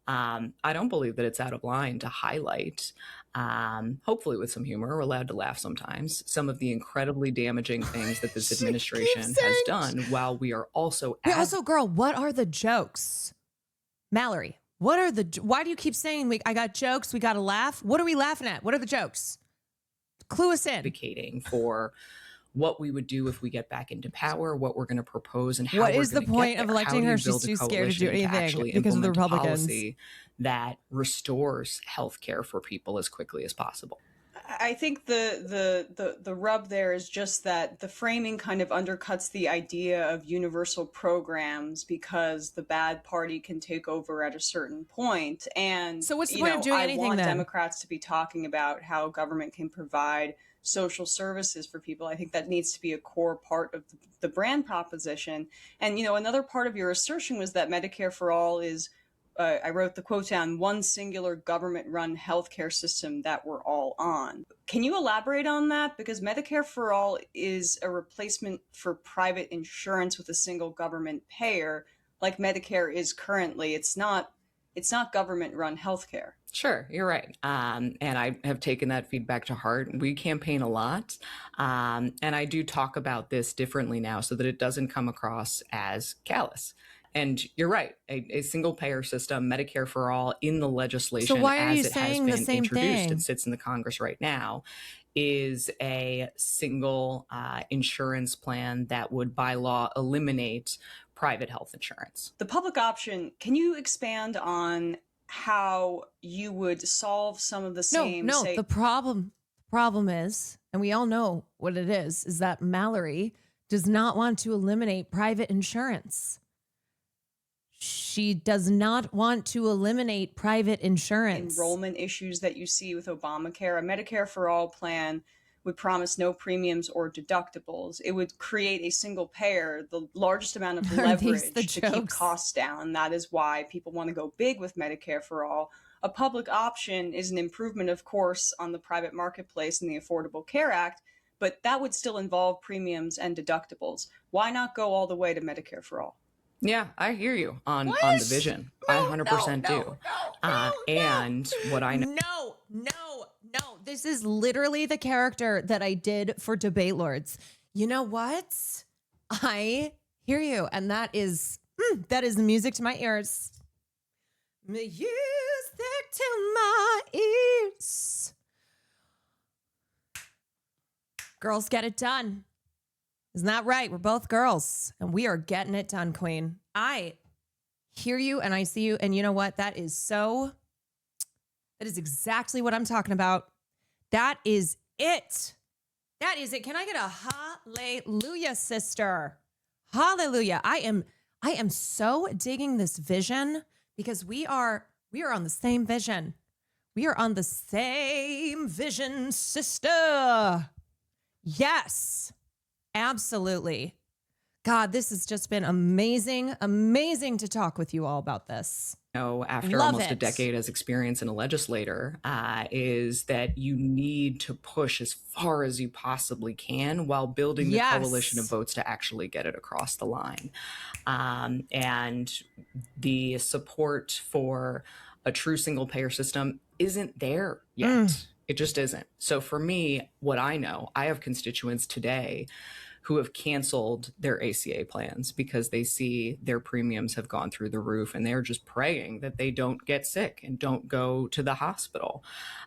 I don't believe that it's out of line to highlight, hopefully with some humor, we're allowed to laugh sometimes, some of the incredibly damaging things that this administration has done while we are also... Also, girl, what are the jokes? Mallory, why do you keep saying, I got jokes, we got to laugh? What are we laughing at? What are the jokes? Clue us in. Advocating for what we would do if we get back into power, what we're going to propose, and how what we're is the point of electing her? She's too scared to do anything because of the Republicans. That restores health care for people as quickly as possible. I think the rub there is just that the framing kind of undercuts the idea of universal programs because the bad party can take over at a certain point. And so what's the point of doing anything then? I want Democrats to be talking about how government can provide social services for people. I think that needs to be a core part of the brand proposition. And, another part of your assertion was that Medicare for all is, I wrote the quote down, one singular government-run healthcare system that we're all on. Can you elaborate on that? Because Medicare for all is a replacement for private insurance with a single government payer, like Medicare is currently. It's not government-run healthcare. Sure, you're right. And I have taken that feedback to heart. We campaign a lot. And I do talk about this differently now so that it doesn't come across as callous. And you're right, a single payer system, Medicare for all, in the legislation So why are as you it has saying the been same introduced thing? and sits in the Congress right now, is a single insurance plan that would by law eliminate private health insurance. The public option, can you expand on how you would solve some of the same, No, say, the problem is, and we all know what it is that Mallory does not want to eliminate private insurance. She does not want to eliminate private insurance. enrollment issues that you see with Obamacare? A Medicare for all plan would promise no premiums or deductibles. It would create a single payer, the largest amount of Are these leverage the to keep jokes? costs down. That is why people want to go big with Medicare for all. A public option is an improvement, of course, on the private marketplace and the Affordable Care Act, but that would still involve premiums and deductibles. Why not go all the way to Medicare for all? Yeah, I hear you on the vision. I 100% do. And what I know. No. This is literally the character that I did for Debate Lords. You know what? I hear you. And that is music to my ears. Music to my ears. Girls get it done. Isn't that right? We're both girls and we are getting it done, Queen. I hear you and I see you. And you know what? That is exactly what I'm talking about. That is it. That is it. Can I get a hallelujah, sister? Hallelujah. I am so digging this vision because we are on the same vision. We are on the same vision, sister. Yes. Absolutely. God, this has just been amazing to talk with you all about this. After Love almost a it. decade as experience in a legislator, is that you need to push as far as you possibly can while building the Yes. coalition of votes to actually get it across the line. And the support for a true single payer system isn't there yet. It just isn't. So for me, what I know, I have constituents today who have canceled their ACA plans because they see their premiums have gone through the roof and they're just praying that they don't get sick and don't go to the hospital.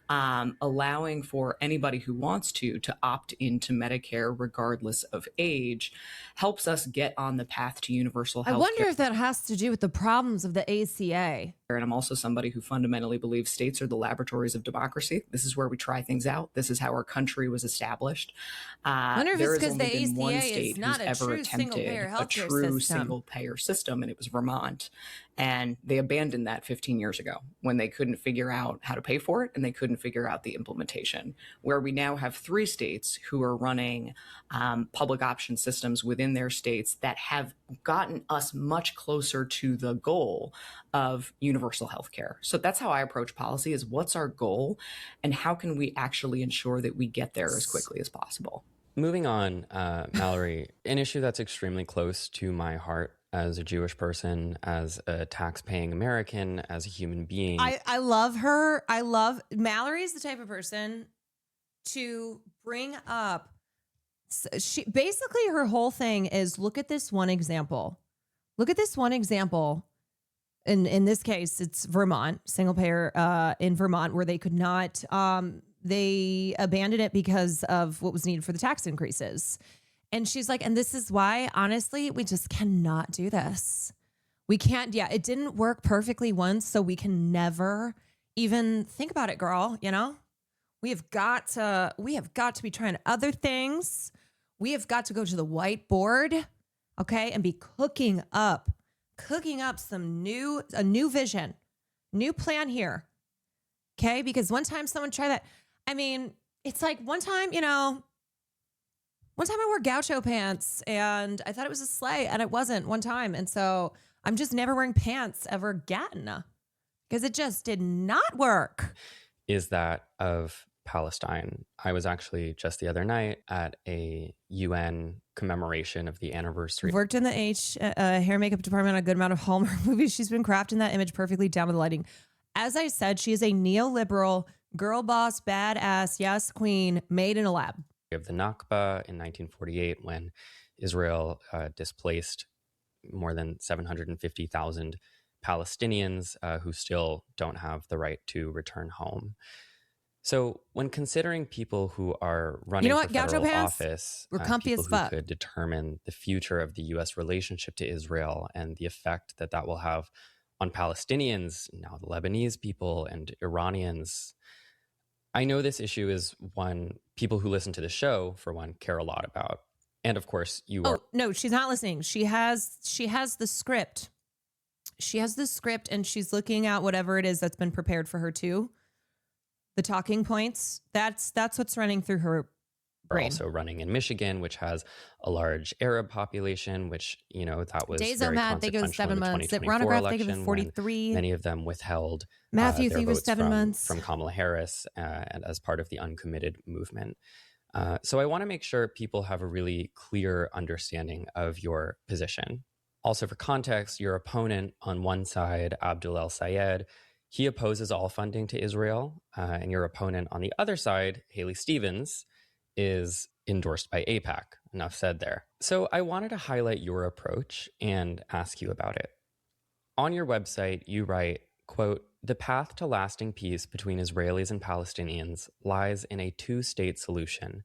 Allowing for anybody who wants to opt into Medicare regardless of age helps us get on the path to universal health I care. wonder if that has to do with the problems of the ACA. And I'm also somebody who fundamentally believes states are the laboratories of democracy. This is where we try things out. This is how our country was established. I wonder if There it's has because only the been one ACA state is not who's a ever true single-payer attempted a healthcare true system. single-payer system, and it was Vermont. And they abandoned that 15 years ago when they couldn't figure out how to pay for it and they couldn't figure out the implementation. Where we now have 3 states who are running public option systems within their states that have gotten us much closer to the goal of universal health care. So that's how I approach policy: is what's our goal and how can we actually ensure that we get there as quickly as possible. Moving on, Mallory, an issue that's extremely close to my heart as a Jewish person, as a tax-paying American, as a human being. I love her. I love Mallory's the type of person to bring up. She basically, her whole thing is look at this one example. Look at this one example. In this case, it's Vermont, single payer in Vermont, where they could not. They abandoned it because of what was needed for the tax increases. And she's like, and this is why, honestly, we just cannot do this. We can't. Yeah, it didn't work perfectly once, so we can never even think about it, girl. You know, we have got to be trying other things. We have got to go to the whiteboard, okay, and be cooking up a new vision, new plan here. Okay, because one time someone tried that. I mean, it's like one time I wore gaucho pants and I thought it was a sleigh and it wasn't one time. And so I'm just never wearing pants ever again because it just did not work. Is that of Palestine. I was actually just the other night at a UN commemoration of the anniversary. Worked in the hair and makeup department on a good amount of Hallmark movies. She's been crafting that image perfectly down to the lighting. As I said, she is a neoliberal, girl boss, badass, yes, queen, made in a lab. Of the Nakba in 1948, when Israel displaced more than 750,000 Palestinians who still don't have the right to return home. So when considering people who are running for federal office, We're comfy people as who fuck. could determine the future of the U.S. relationship to Israel and the effect that that will have on Palestinians, now the Lebanese people and Iranians, I know this issue is one people who listen to the show, for one, care a lot about. And of course, you are. Oh, no, she's not listening. She has the script. She has the script and she's looking at whatever it is that's been prepared for her too. The talking points, that's what's running through her brain. Also running in Michigan, which has a large Arab population, which, you know, that was Days very on Matt, they give consequential in us 7 the months. 2024 Veronica, they give us election, 43. when many of them withheld Matthew, their they give us votes 7 months. from Kamala Harris and as part of the uncommitted movement. So I want to make sure people have a really clear understanding of your position. Also, for context, your opponent on one side, Abdul El Sayed, he opposes all funding to Israel. And your opponent on the other side, Haley Stevens, is endorsed by AIPAC. Enough said there. So I wanted to highlight your approach and ask you about it. On your website, you write, quote, "The path to lasting peace between Israelis and Palestinians lies in a two-state solution,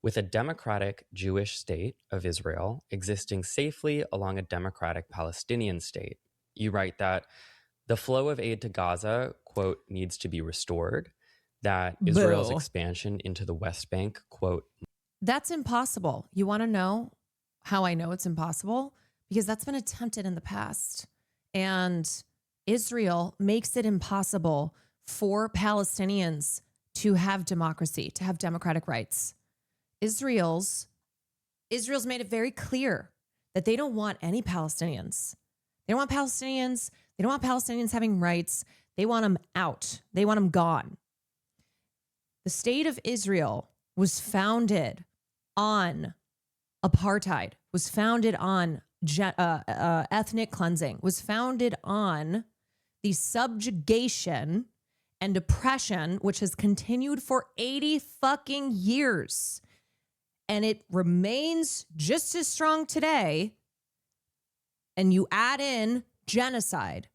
with a democratic Jewish state of Israel existing safely along a democratic Palestinian state." You write that the flow of aid to Gaza, quote, "needs to be restored," that Israel's expansion into the West Bank, quote, That's impossible. You want to know how I know it's impossible? Because that's been attempted in the past. And Israel makes it impossible for Palestinians to have democracy, to have democratic rights. Israel's made it very clear that they don't want any Palestinians. They don't want Palestinians. They don't want Palestinians having rights. They want them out. They want them gone. The state of Israel was founded on apartheid, was founded on ethnic cleansing, was founded on the subjugation and oppression, which has continued for 80 fucking years. And it remains just as strong today. And you add in genocide.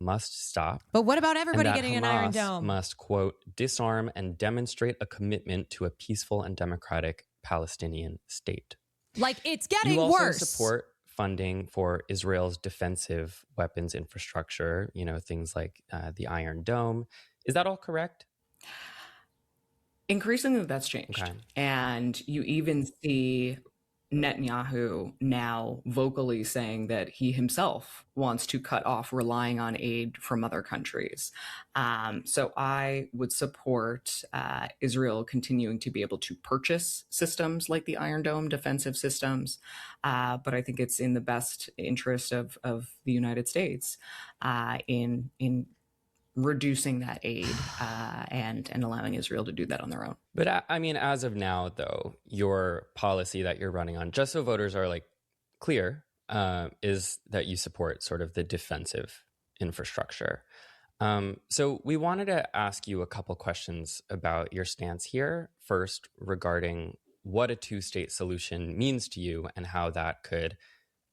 must stop. But what about everybody and that getting an Hamas Iron Dome? must, quote, "disarm and demonstrate a commitment to a peaceful and democratic Palestinian state." Like, it's getting you also worse. support funding for Israel's defensive weapons infrastructure, you know, things like the Iron Dome. Is that all correct? Increasingly, that's changed. Okay. And you even see Netanyahu now vocally saying that he himself wants to cut off relying on aid from other countries. So I would support Israel continuing to be able to purchase systems like the Iron Dome, defensive systems. But I think it's in the best interest of the United States in reducing that aid and allowing Israel to do that on their own. But I mean, as of now, though, your policy that you're running on, just so voters are like clear, is that you support sort of the defensive infrastructure. So we wanted to ask you a couple questions about your stance here. First, regarding what a two-state solution means to you and how that could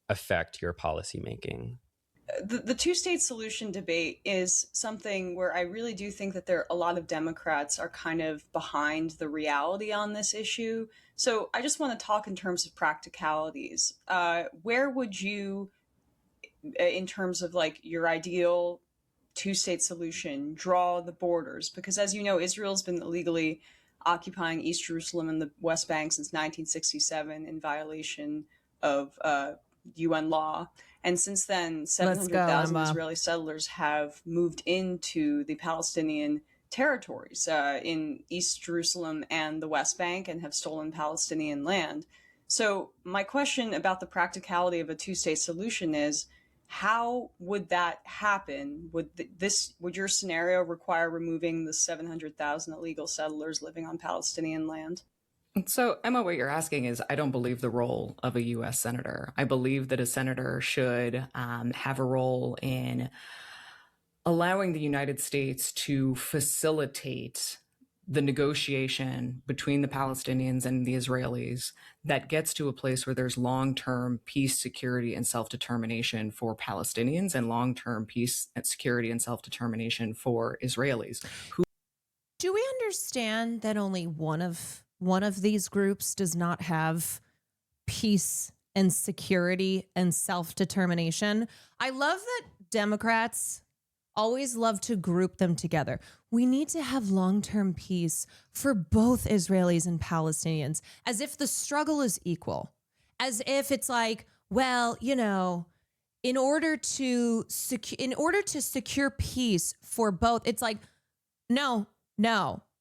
affect your policymaking. The two-state solution debate is something where I really do think that a lot of Democrats are kind of behind the reality on this issue. So I just want to talk in terms of practicalities. Where would you, in terms of like your ideal two-state solution, draw the borders? Because as you know, Israel's been illegally occupying East Jerusalem and the West Bank since 1967 in violation of UN law. And since then, 700,000 Israeli settlers have moved into the Palestinian territories in East Jerusalem and the West Bank and have stolen Palestinian land. So my question about the practicality of a two-state solution is, how would that happen? Would your scenario require removing the 700,000 illegal settlers living on Palestinian land? So, Emma, what you're asking is, I don't believe the role of a U.S. senator. I believe that a senator should have a role in allowing the United States to facilitate the negotiation between the Palestinians and the Israelis that gets to a place where there's long-term peace, security, and self-determination for Palestinians and long-term peace and security and self-determination for Israelis. Do we understand that only one of these groups does not have peace and security and self-determination? I love that Democrats always love to group them together. We need to have long-term peace for both Israelis and Palestinians, as if the struggle is equal, as if it's like, well, you know, in order to secure peace for both, it's like, no,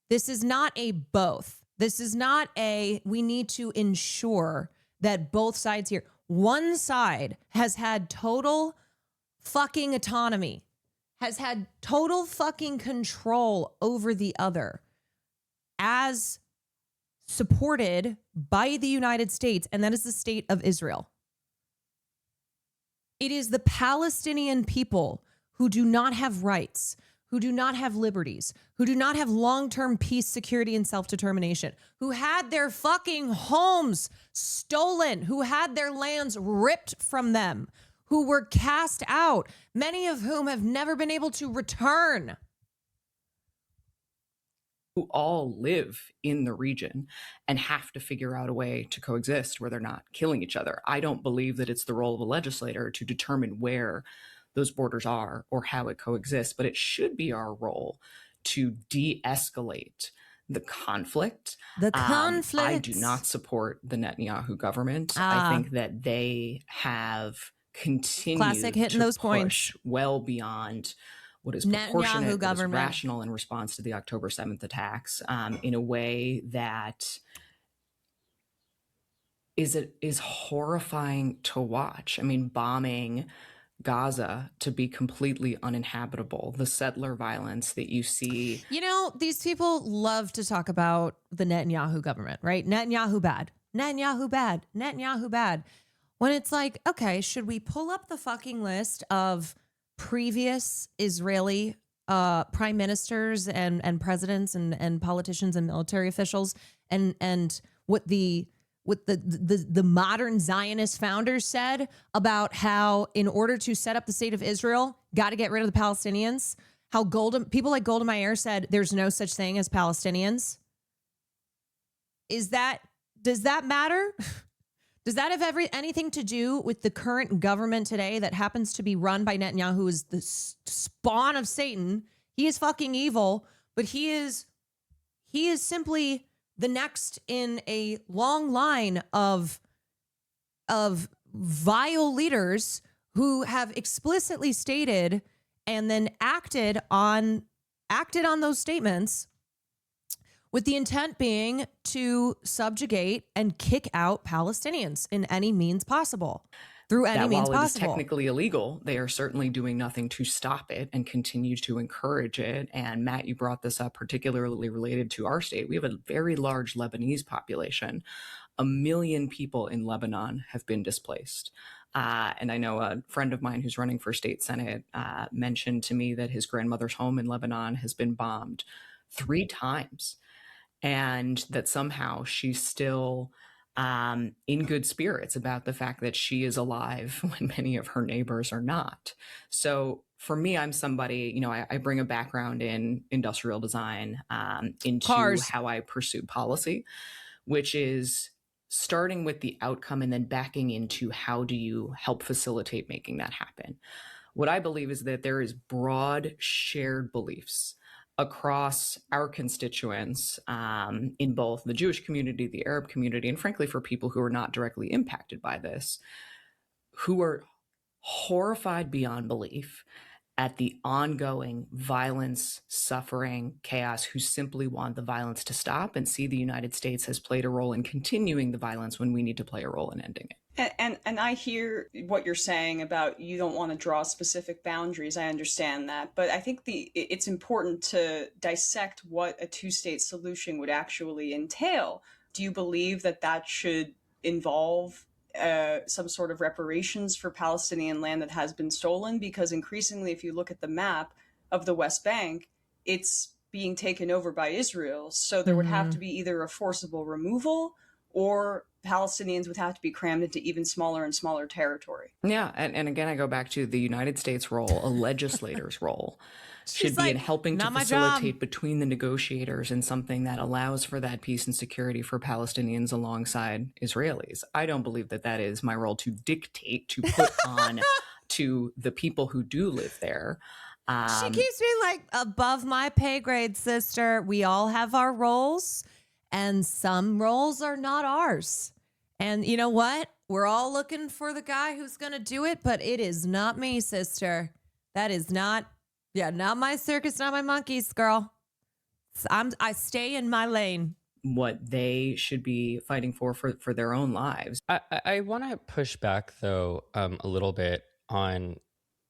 this is not a both. This is not a, we need to ensure that both sides here, one side has had total fucking autonomy, has had total fucking control over the other, as supported by the United States, and that is the state of Israel. It is the Palestinian people who do not have rights, who do not have liberties, who do not have long-term peace, security, and self-determination, who had their fucking homes stolen, who had their lands ripped from them, who were cast out, many of whom have never been able to return. Who all live in the region and have to figure out a way to coexist where they're not killing each other. I don't believe that it's the role of a legislator to determine where those borders are or how it coexists, but it should be our role to de-escalate the conflict. I do not support the Netanyahu government. I think that they have continued hitting to those push points well beyond what is Netanyahu proportionate, what is government. rational in response to the October 7th attacks, in a way that is horrifying to watch. I mean, bombing Gaza to be completely uninhabitable, the settler violence that you see. You know, these people love to talk about the Netanyahu government, right? Netanyahu bad, Netanyahu bad, Netanyahu bad. When it's like, okay, should we pull up the fucking list of previous Israeli prime ministers and presidents and politicians and military officials and what the modern Zionist founders said about how in order to set up the state of Israel, got to get rid of the Palestinians? How people like Golda Meir said there's no such thing as Palestinians. Does that matter? Does that have anything to do with the current government today that happens to be run by Netanyahu, who is the spawn of Satan? He is fucking evil, but he is simply the next in a long line of vile leaders who have explicitly stated and then acted on those statements with the intent being to subjugate and kick out Palestinians in any means possible. Through any means possible. While it is possible. Technically illegal, they are certainly doing nothing to stop it and continue to encourage it. And Matt, you brought this up, particularly related to our state. We have a very large Lebanese population. 1 million people in Lebanon have been displaced. And I know a friend of mine who's running for state senate mentioned to me that his grandmother's home in Lebanon has been bombed 3 times, and that somehow she's still in good spirits about the fact that she is alive when many of her neighbors are not. So for me, I'm somebody, you know, I bring a background in industrial design into Cars. how I pursue policy, which is starting with the outcome and then backing into how do you help facilitate making that happen. What I believe is that there is broad shared beliefs across our constituents in both the Jewish community, the Arab community, and frankly, for people who are not directly impacted by this, who are horrified beyond belief at the ongoing violence, suffering, chaos, who simply want the violence to stop and see the United States has played a role in continuing the violence when we need to play a role in ending it. And I hear what you're saying about you don't want to draw specific boundaries. I understand that. But I think it's important to dissect what a two-state solution would actually entail. Do you believe that should involve some sort of reparations for Palestinian land that has been stolen? Because increasingly, if you look at the map of the West Bank, it's being taken over by Israel. So there would have to be either a forcible removal or Palestinians would have to be crammed into even smaller and smaller territory. Yeah. And again, I go back to the United States role, a legislator's role. Should be in helping to facilitate between the negotiators and something that allows for that peace and security for Palestinians alongside Israelis. I don't believe that that is my role to dictate, to put on to the people who do live there. She keeps me like above my pay grade, sister. We all have our roles, and some roles are not ours. And you know what? We're all looking for the guy who's going to do it, but it is not me, sister. That is not... Yeah, not my circus, not my monkeys, girl. I stay in my lane. What they should be fighting for their own lives. I want to push back, though, a little bit on,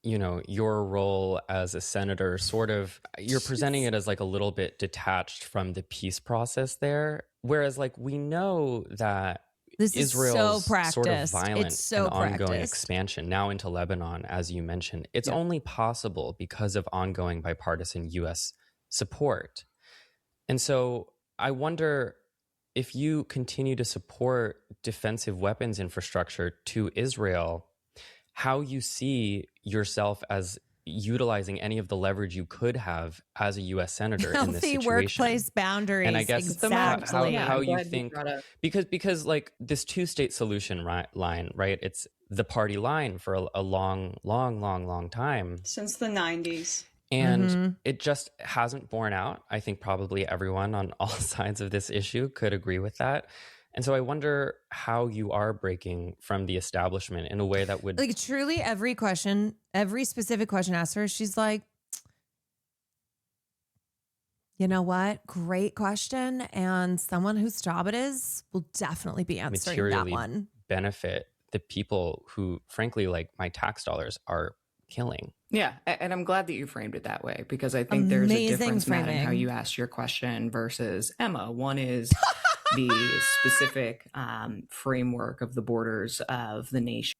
your role as a senator. Sort of, you're presenting it as like a little bit detached from the peace process there. Whereas, like, we know that this Israel's is so sort of violent and ongoing practiced. expansion now into Lebanon, as you mentioned, it's only possible because of ongoing bipartisan U.S. support. And so I wonder if you continue to support defensive weapons infrastructure to Israel, how you see yourself as utilizing any of the leverage you could have as a U.S. senator in this situation. Workplace boundaries. And I guess exactly. how you think, because like this two-state solution line, right? It's the party line for a long time. Since the 90s. And it just hasn't borne out. I think probably everyone on all sides of this issue could agree with that. And so I wonder how you are breaking from the establishment in a way that would... Like, truly, every specific question asked her, she's like, you know what? Great question. And someone whose job it is will definitely be answering that one. Benefit the people who, frankly, like my tax dollars are killing. Yeah, and I'm glad that you framed it that way, because I think there's a difference, Matt, in how you asked your question versus Emma. One is the specific framework of the borders of the nation.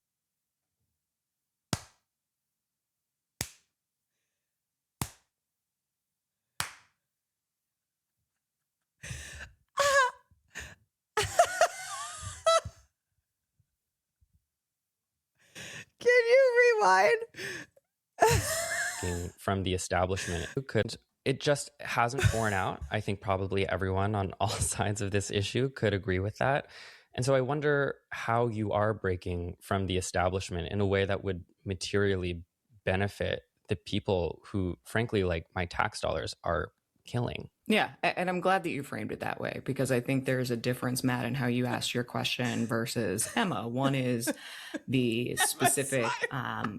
Can you rewind? From the establishment, it just hasn't borne out. I think probably everyone on all sides of this issue could agree with that. And so I wonder how you are breaking from the establishment in a way that would materially benefit the people who, frankly, like my tax dollars are killing. Yeah, and I'm glad that you framed it that way, because I think there's a difference, Matt, in how you asked your question versus Emma. One is the specific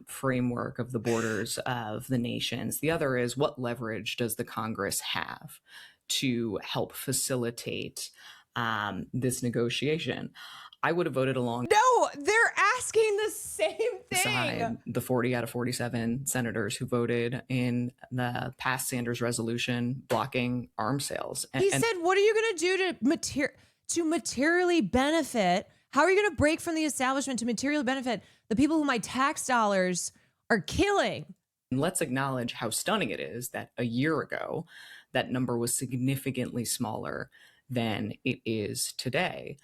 framework of the borders of the nations. The other is, what leverage does the Congress have to help facilitate this negotiation? I would have voted along. No, they're asking the same thing. The 40 out of 47 senators who voted in the past Sanders resolution blocking arms sales. He said, what are you going to do to materially benefit? How are you going to break from the establishment to materially benefit the people who my tax dollars are killing? And let's acknowledge how stunning it is that a year ago, that number was significantly smaller than it is today.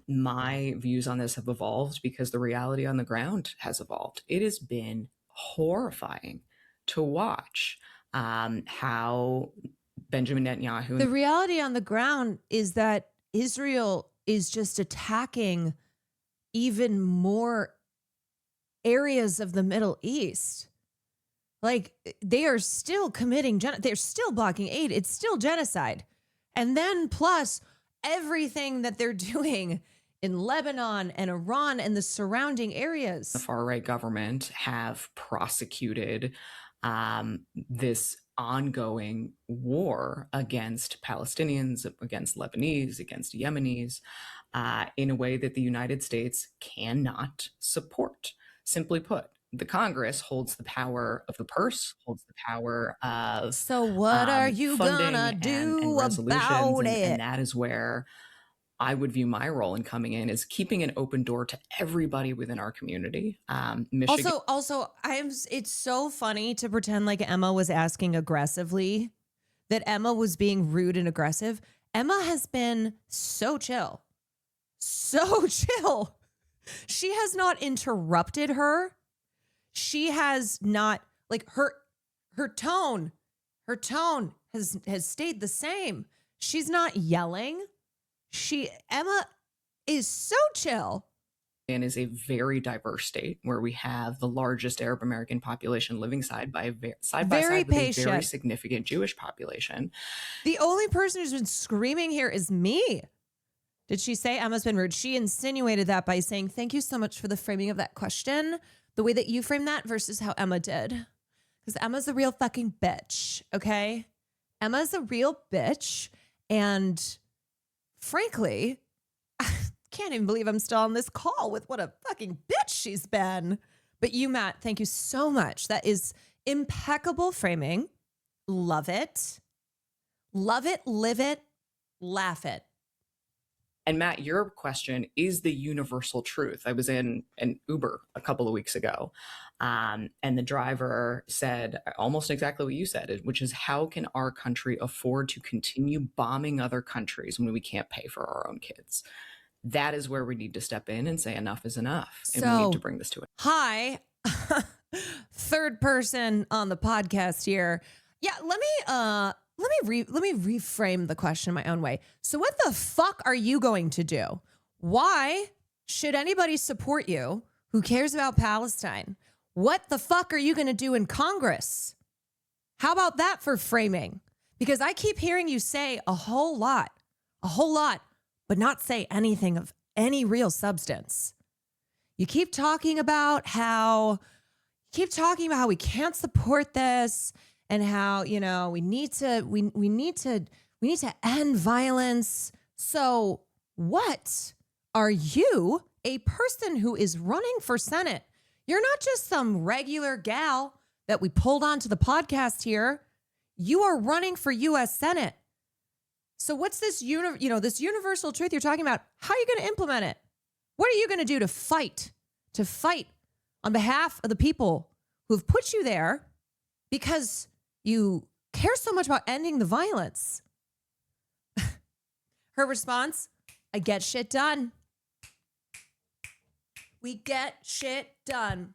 My views on this have evolved because the reality on the ground has evolved. It has been horrifying to watch how Benjamin Netanyahu... The reality on the ground is that Israel is just attacking even more areas of the Middle East. Like, they are still committing, they're still blocking aid. It's still genocide. And then plus everything that they're doing in Lebanon and Iran and the surrounding areas. The far-right government have prosecuted this ongoing war against Palestinians, against Lebanese, against Yemenis, in a way that the United States cannot support. Simply put, the Congress holds the power of the purse, holds the power of... So what are you gonna do about it? And that is where I would view my role in coming in, is keeping an open door to everybody within our community. Michigan. Also, it's so funny to pretend like Emma was asking aggressively. that Emma was being rude and aggressive. Emma has been so chill. So chill. She has not interrupted her. She has not, like, her tone has stayed the same. She's not yelling. Emma is so chill. And is a very diverse state where we have the largest Arab American population living side by side with a very significant Jewish population. The only person who's been screaming here is me. Did she say Emma's been rude? She insinuated that by saying, thank you so much for the framing of that question, the way that you framed that versus how Emma did. Because Emma's a real fucking bitch, okay? Emma's a real bitch. And frankly, can't even believe I'm still on this call with what a fucking bitch she's been. But you, Matt, thank you so much. That is impeccable framing. Love it. Love it, live it, laugh it. And Matt, your question is the universal truth. I was in an Uber a couple of weeks ago, and the driver said almost exactly what you said, which is, how can our country afford to continue bombing other countries when we can't pay for our own kids? That is where we need to step in and say enough is enough. And we need to bring this to it. Hi, third person on the podcast here. Yeah, let me reframe the question my own way. So what the fuck are you going to do? Why should anybody support you who cares about Palestine? What the fuck are you going to do in Congress? How about that for framing? Because I keep hearing you say a whole lot, but not say anything of any real substance. You keep talking about how we can't support this and how, you know, we need to end violence. So what are you, a person who is running for Senate? You're not just some regular gal that we pulled onto the podcast here. You are running for U.S. Senate. So what's this this universal truth you're talking about? How are you going to implement it? What are you going to do to fight on behalf of the people who have put you there because you care so much about ending the violence? Her response, I get shit done. We get shit done.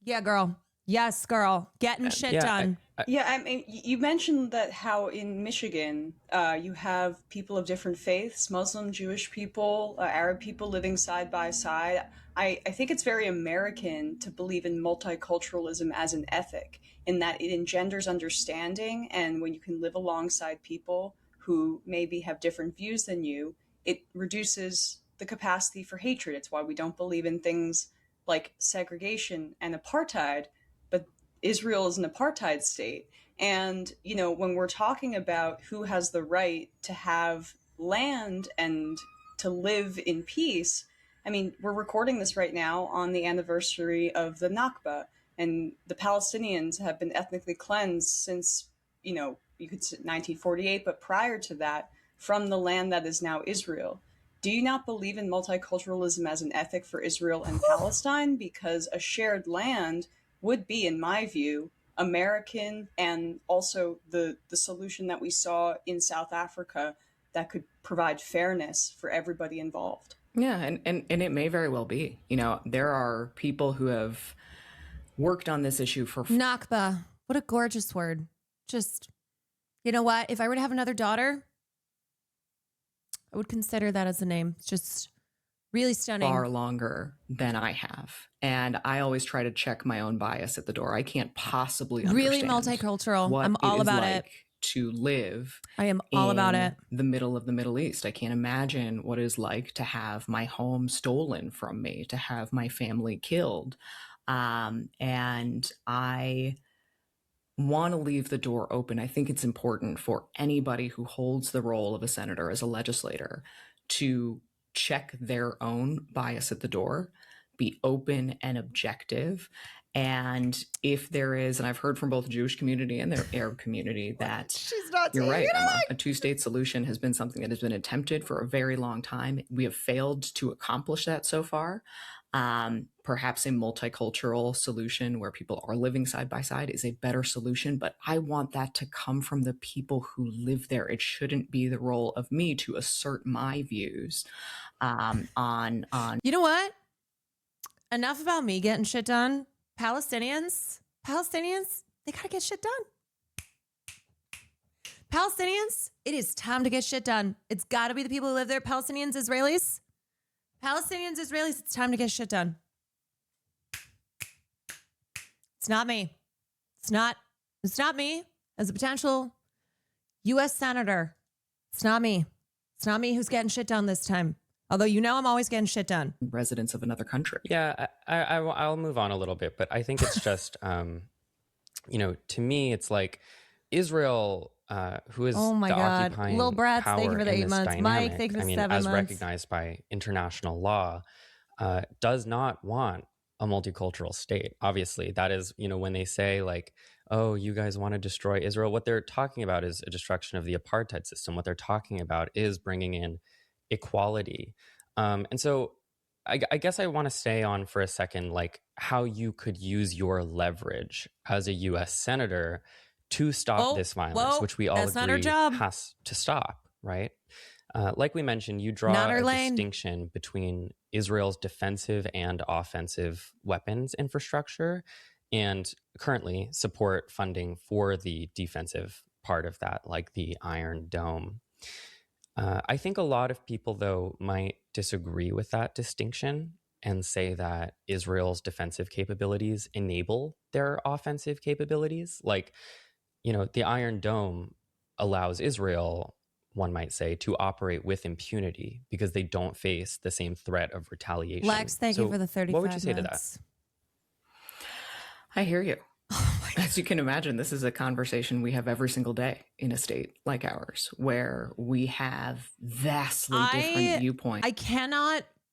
Yeah, girl. Yes, girl. Getting shit done. Yeah, I mean, you mentioned that how in Michigan you have people of different faiths, Muslim, Jewish people, Arab people living side by side. I think it's very American to believe in multiculturalism as an ethic, in that it engenders understanding, and when you can live alongside people who maybe have different views than you, it reduces the capacity for hatred. It's why we don't believe in things like segregation and apartheid, but Israel is an apartheid state. And, you know, when we're talking about who has the right to have land and to live in peace, I mean, we're recording this right now on the anniversary of the Nakba, and the Palestinians have been ethnically cleansed since, you know, you could say 1948, but prior to that, from the land that is now Israel. Do you not believe in multiculturalism as an ethic for Israel and Palestine? Because a shared land would be, in my view, American, and also the solution that we saw in South Africa that could provide fairness for everybody involved. Yeah, and it may very well be. You know, there are people who have worked on this issue for... Nakba. What a gorgeous word. Just, you know what? If I were to have another daughter, I would consider that as a name. It's just really stunning. Far longer than I have. And I always try to check my own bias at the door. I can't possibly understand really multicultural. I'm all it is about like it. To live I am all about it. The middle of the Middle East. I can't imagine what it is like to have my home stolen from me, to have my family killed. And I want to leave the door open. I think it's important for anybody who holds the role of a senator as a legislator to check their own bias at the door, be open and objective. And if there is, and I've heard from both the Jewish community and the Arab community that you're right, Emma, a two-state solution has been something that has been attempted for a very long time. We have failed to accomplish that so far. Perhaps a multicultural solution where people are living side by side is a better solution, but I want that to come from the people who live there. It shouldn't be the role of me to assert my views on. You know what? Enough about me getting shit done. Palestinians, they gotta get shit done. Palestinians, it is time to get shit done. It's gotta be the people who live there. Palestinians, Israelis, it's time to get shit done. It's not me. It's not me as a potential U.S. Senator. It's not me. It's not me who's getting shit done this time. Although I'm always getting shit done. Residents of another country. Yeah, I'll move on a little bit, but I think it's just, to me, it's like Israel, who is oh my the God. occupying Lil Bratz, power thank you for the in 8 this months. dynamic, Mike, thank you for 7 as months. recognized by international law, does not want a multicultural state. Obviously, that is, when they say like, oh, you guys want to destroy Israel, what they're talking about is a destruction of the apartheid system. What they're talking about is bringing in equality. And so I guess I want to stay on for a second, like how you could use your leverage as a U.S. senator to stop this violence, which we all agree has to stop, right? Like we mentioned, you draw a distinction between Israel's defensive and offensive weapons infrastructure and currently support funding for the defensive part of that, like the Iron Dome. I think a lot of people, though, might disagree with that distinction and say that Israel's defensive capabilities enable their offensive capabilities. Like, the Iron Dome allows Israel, one might say, to operate with impunity because they don't face the same threat of retaliation. Lex, thank you for the 35 What would you say minutes. to that? I hear you. As you can imagine, this is a conversation we have every single day in a state like ours, where we have vastly different viewpoints.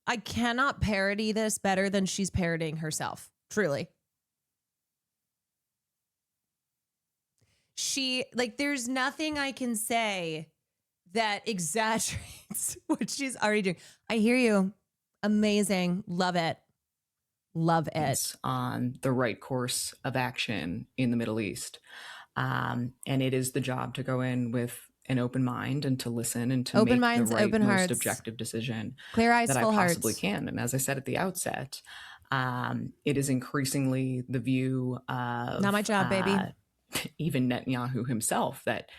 I cannot parody this better than she's parodying herself. Truly. There's nothing I can say that exaggerates what she's already doing. I hear you. Amazing. Love it. Love it. On the right course of action in the Middle East. And it is the job to go in with an open mind and to listen and to open make minds, the right, open most hearts. objective decision Clear eyes, that full I possibly hearts. can. And as I said at the outset, it is increasingly the view of not my job, baby. Even Netanyahu himself, that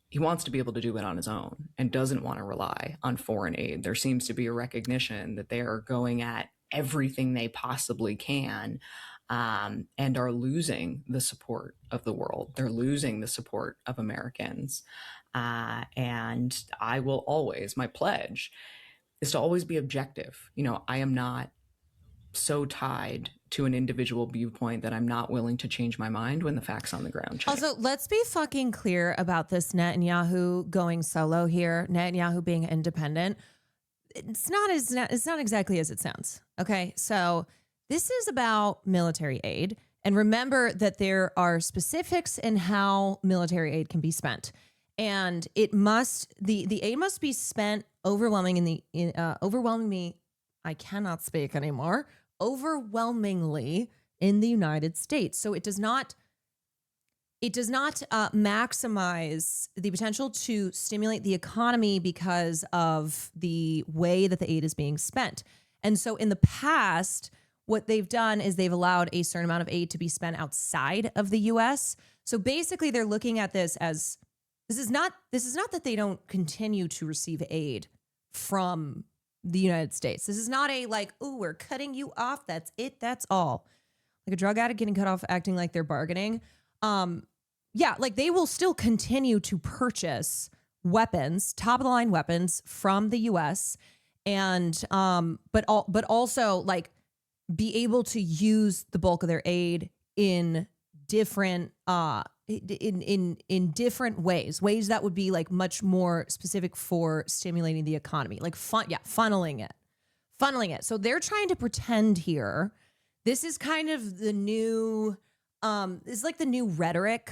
he wants to be able to do it on his own and doesn't want to rely on foreign aid. There seems to be a recognition that they are going at everything they possibly can and are losing the support of the world. They're losing the support of Americans. And I will always, my pledge is to always be objective. I am not so tied to an individual viewpoint that I'm not willing to change my mind when the facts on the ground change. Also, let's be fucking clear about this Netanyahu going solo here, Netanyahu being independent. It's not exactly as it sounds. Okay, so this is about military aid. And remember that there are specifics in how military aid can be spent. And the aid must be spent overwhelmingly, I cannot speak anymore, overwhelmingly in the United States. So it does not maximize the potential to stimulate the economy because of the way that the aid is being spent. And so in the past, what they've done is they've allowed a certain amount of aid to be spent outside of the US. So basically they're looking at this as this is not that they don't continue to receive aid from the United States. This is not a like, oh, we're cutting you off. That's it. That's all. Like a drug addict getting cut off, acting like they're bargaining. They will still continue to purchase weapons, top of the line weapons from the U.S. and but also like be able to use the bulk of their aid in different in different ways that would be like much more specific for stimulating the economy, like funneling it. So they're trying to pretend here. This is kind of the new, it's like the new rhetoric.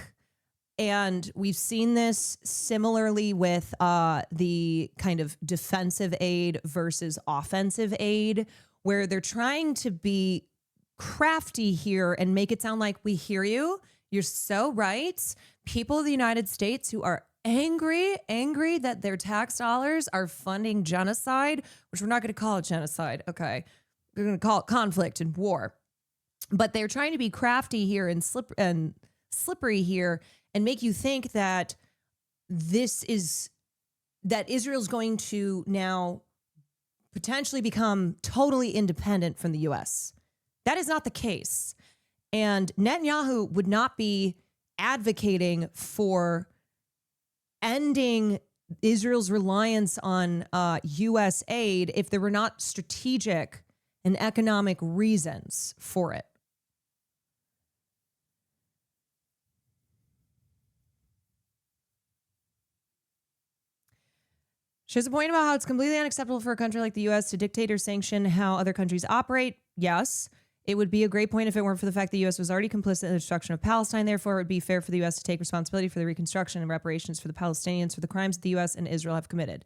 And we've seen this similarly with the kind of defensive aid versus offensive aid, where they're trying to be crafty here and make it sound like we hear you. You're so right. People of the United States who are angry that their tax dollars are funding genocide, which we're not going to call it genocide. Okay. We're going to call it conflict and war. But they're trying to be crafty here and slippery here and make you think that Israel's going to now potentially become totally independent from the U.S. That is not the case. And Netanyahu would not be advocating for ending Israel's reliance on U.S. aid if there were not strategic and economic reasons for it. She has a point about how it's completely unacceptable for a country like the U.S. to dictate or sanction how other countries operate. Yes, it would be a great point if it weren't for the fact the U.S. was already complicit in the destruction of Palestine. Therefore, it would be fair for the U.S. to take responsibility for the reconstruction and reparations for the Palestinians for the crimes the U.S. and Israel have committed.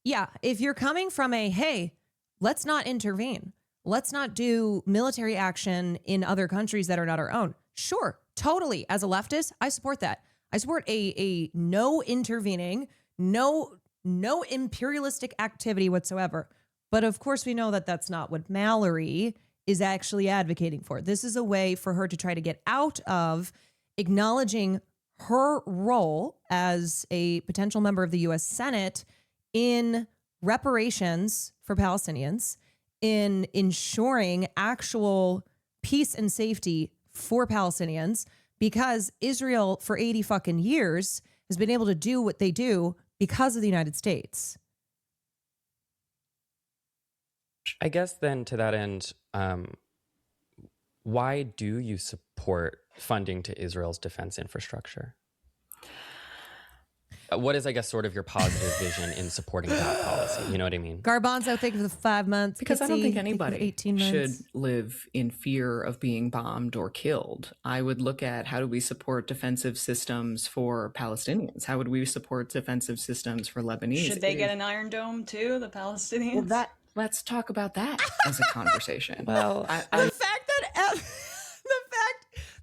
Yeah, if you're coming from hey, let's not intervene. Let's not do military action in other countries that are not our own. Sure, totally. As a leftist, I support that. I support a no intervening, no imperialistic activity whatsoever. But of course, we know that that's not what Mallory is actually advocating for. This is a way for her to try to get out of acknowledging her role as a potential member of the U.S. Senate in reparations for Palestinians, in ensuring actual peace and safety for Palestinians, because Israel for 80 fucking years has been able to do what they do because of the United States. I guess then to that end, why do you support funding to Israel's defense infrastructure? What is, I guess, sort of your positive vision in supporting that policy? You know what I mean? Garbanzo, thank you for the 5 months. Because I don't think Kitsy, thank you for anybody 18 months. should live in fear of being bombed or killed. I would look at how do we support defensive systems for Palestinians? How would we support defensive systems for Lebanese? Should they get an Iron Dome too, the Palestinians? Well, let's talk about that as a conversation. Well,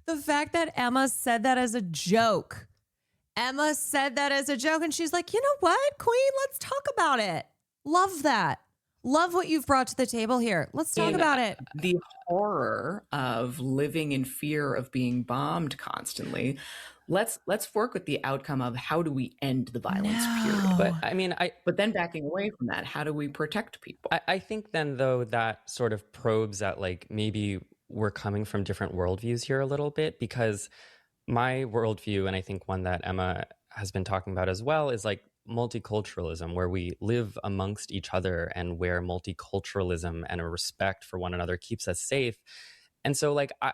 The fact that Emma said that as a joke. Emma said that as a joke, and she's like, you know what, Queen, let's talk about it. Love that. Love what you've brought to the table here. Let's talk about it. The horror of living in fear of being bombed constantly. Let's work with the outcome of how do we end the violence period. But I mean, but then backing away from that, how do we protect people? I think then, though, that sort of probes at like maybe we're coming from different worldviews here a little bit, because my worldview, and I think one that Emma has been talking about as well, is like multiculturalism, where we live amongst each other and where multiculturalism and a respect for one another keeps us safe. And so like, I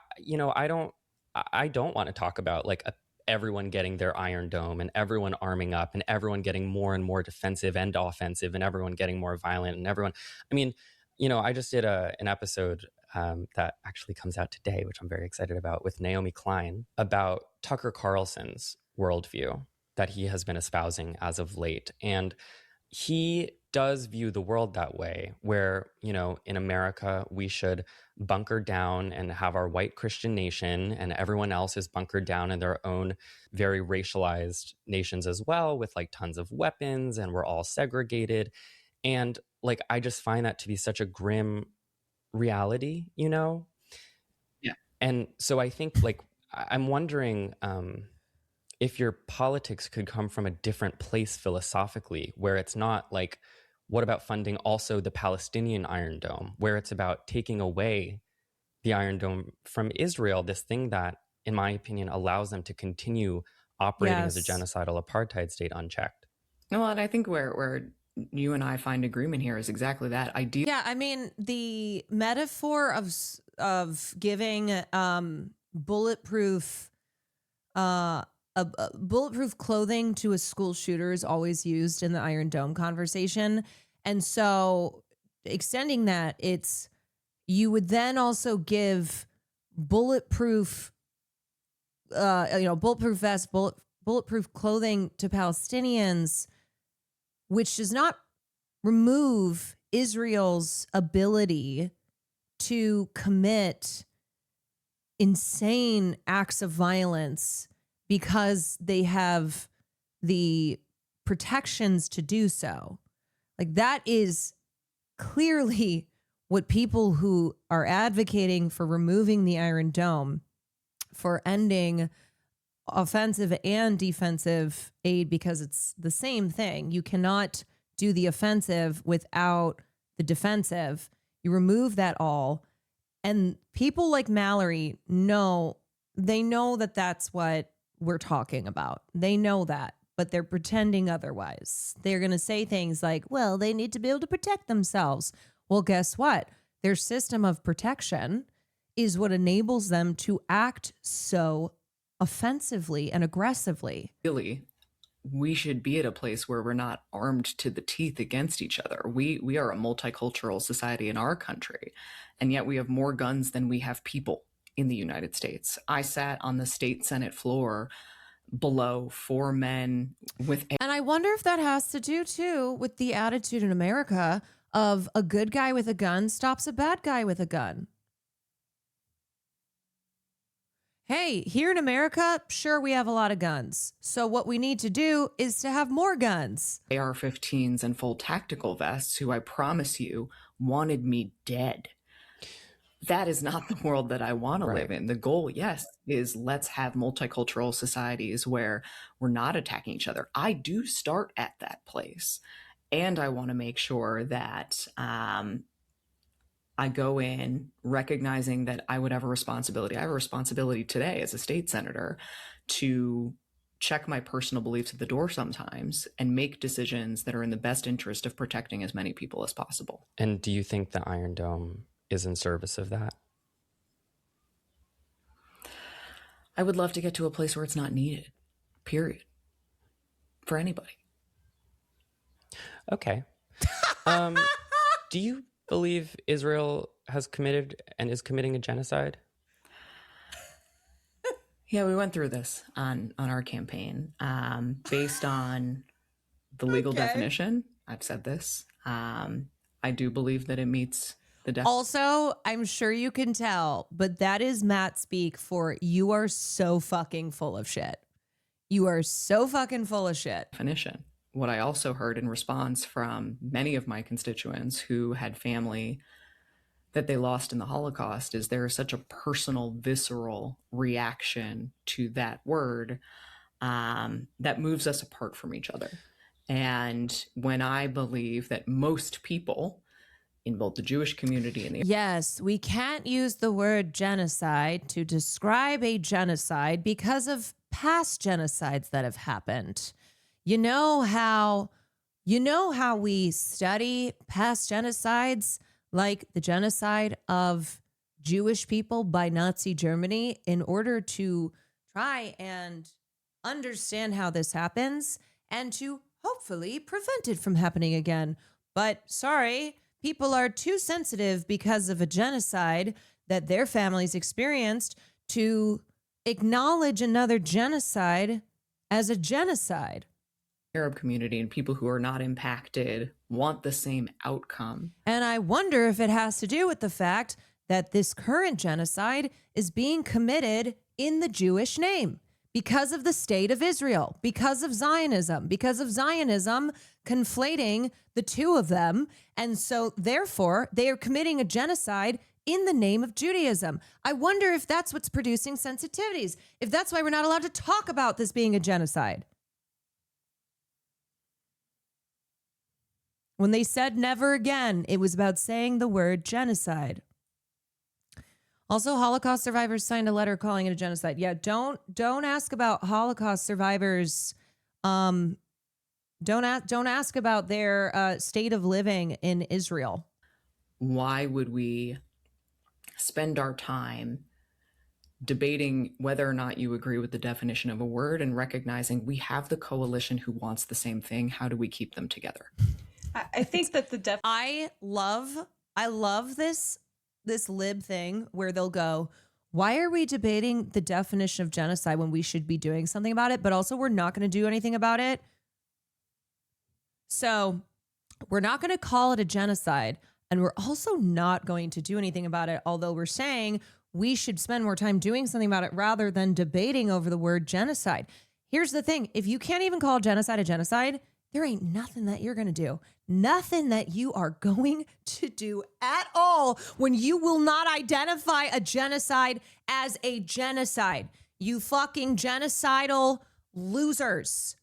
don't want to talk about like everyone getting their Iron Dome and everyone arming up and everyone getting more and more defensive and offensive and everyone getting more violent and everyone, I mean, I just did an episode that actually comes out today, which I'm very excited about, with Naomi Klein, about Tucker Carlson's worldview that he has been espousing as of late. And he does view the world that way, where, in America, we should bunker down and have our white Christian nation, and everyone else is bunkered down in their own very racialized nations as well, with like tons of weapons, and we're all segregated. And like, I just find that to be such a grim reality, Yeah. And so I think like, I'm wondering if your politics could come from a different place philosophically, where it's not like, what about funding also the Palestinian Iron Dome, where it's about taking away the Iron Dome from Israel, this thing that, in my opinion, allows them to continue operating as a genocidal apartheid state unchecked. Well, and I think where you and I find agreement here is exactly that idea. Yeah, I mean, the metaphor of giving bulletproof bulletproof clothing to a school shooter is always used in the Iron Dome conversation. And so extending that, you would then also give bulletproof bulletproof vests, bulletproof clothing to Palestinians, which does not remove Israel's ability to commit insane acts of violence because they have the protections to do so. Like, that is clearly what people who are advocating for removing the Iron Dome, for ending offensive and defensive aid, because it's the same thing. You cannot do the offensive without the defensive. You remove that all. And people like Mallory know that that's what we're talking about. They know that, but they're pretending otherwise. They're going to say things like, well, they need to be able to protect themselves. Well, guess what? Their system of protection is what enables them to act so offensively and aggressively. Really, we should be at a place where we're not armed to the teeth against each other. We are a multicultural society in our country, and yet we have more guns than we have people in the United States. I sat on the state Senate floor below 4 men with... And I wonder if that has to do, too, with the attitude in America of a good guy with a gun stops a bad guy with a gun. Hey, here in America, sure, we have a lot of guns. So what we need to do is to have more guns. AR-15s and full tactical vests, who I promise you wanted me dead. That is not the world that I want to live in. The goal, yes, is let's have multicultural societies where we're not attacking each other. I do start at that place. And I want to make sure that I go in recognizing that I would have a responsibility. I have a responsibility today as a state senator to check my personal beliefs at the door sometimes and make decisions that are in the best interest of protecting as many people as possible. And do you think the Iron Dome is in service of that? I would love to get to a place where it's not needed, period, for anybody. Okay. Do you believe Israel has committed and is committing a genocide? Yeah, we went through this on our campaign. Based on the legal definition, I've said this, I do believe that it meets the definition. Also, I'm sure you can tell, but that is Matt speak for you are so fucking full of shit. You are so fucking full of shit. Definition. What I also heard in response from many of my constituents who had family that they lost in the Holocaust is there is such a personal, visceral reaction to that word that moves us apart from each other. And when I believe that most people in both the Jewish community and the... Yes, we can't use the word genocide to describe a genocide because of past genocides that have happened. You know how we study past genocides, like the genocide of Jewish people by Nazi Germany, in order to try and understand how this happens and to hopefully prevent it from happening again. But sorry, people are too sensitive because of a genocide that their families experienced to acknowledge another genocide as a genocide. Arab community and people who are not impacted want the same outcome. And I wonder if it has to do with the fact that this current genocide is being committed in the Jewish name because of the state of Israel, because of Zionism conflating the two of them. And so therefore they are committing a genocide in the name of Judaism. I wonder if that's what's producing sensitivities, if that's why we're not allowed to talk about this being a genocide. When they said never again, it was about saying the word genocide. Also, Holocaust survivors signed a letter calling it a genocide. Yeah, don't ask about Holocaust survivors. Don't ask about their state of living in Israel. Why would we spend our time debating whether or not you agree with the definition of a word and recognizing we have the coalition who wants the same thing? How do we keep them together? I think that I love this lib thing where they'll go, why are we debating the definition of genocide when we should be doing something about it? But also we're not going to do anything about it. So we're not going to call it a genocide. And we're also not going to do anything about it, although we're saying we should spend more time doing something about it rather than debating over the word genocide. Here's the thing. If you can't even call genocide a genocide, there ain't nothing that you're going to do. Nothing that you are going to do at all when you will not identify a genocide as a genocide. You fucking genocidal losers.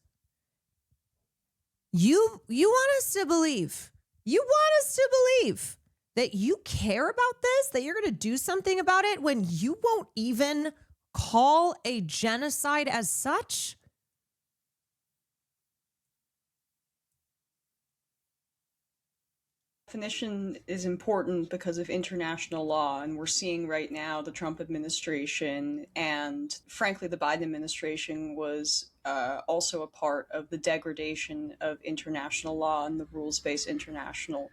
You want us to believe. You want us to believe that you care about this, that you're going to do something about it when you won't even call a genocide as such? Definition is important because of international law, and we're seeing right now the Trump administration and frankly the Biden administration was also a part of the degradation of international law and the rules-based international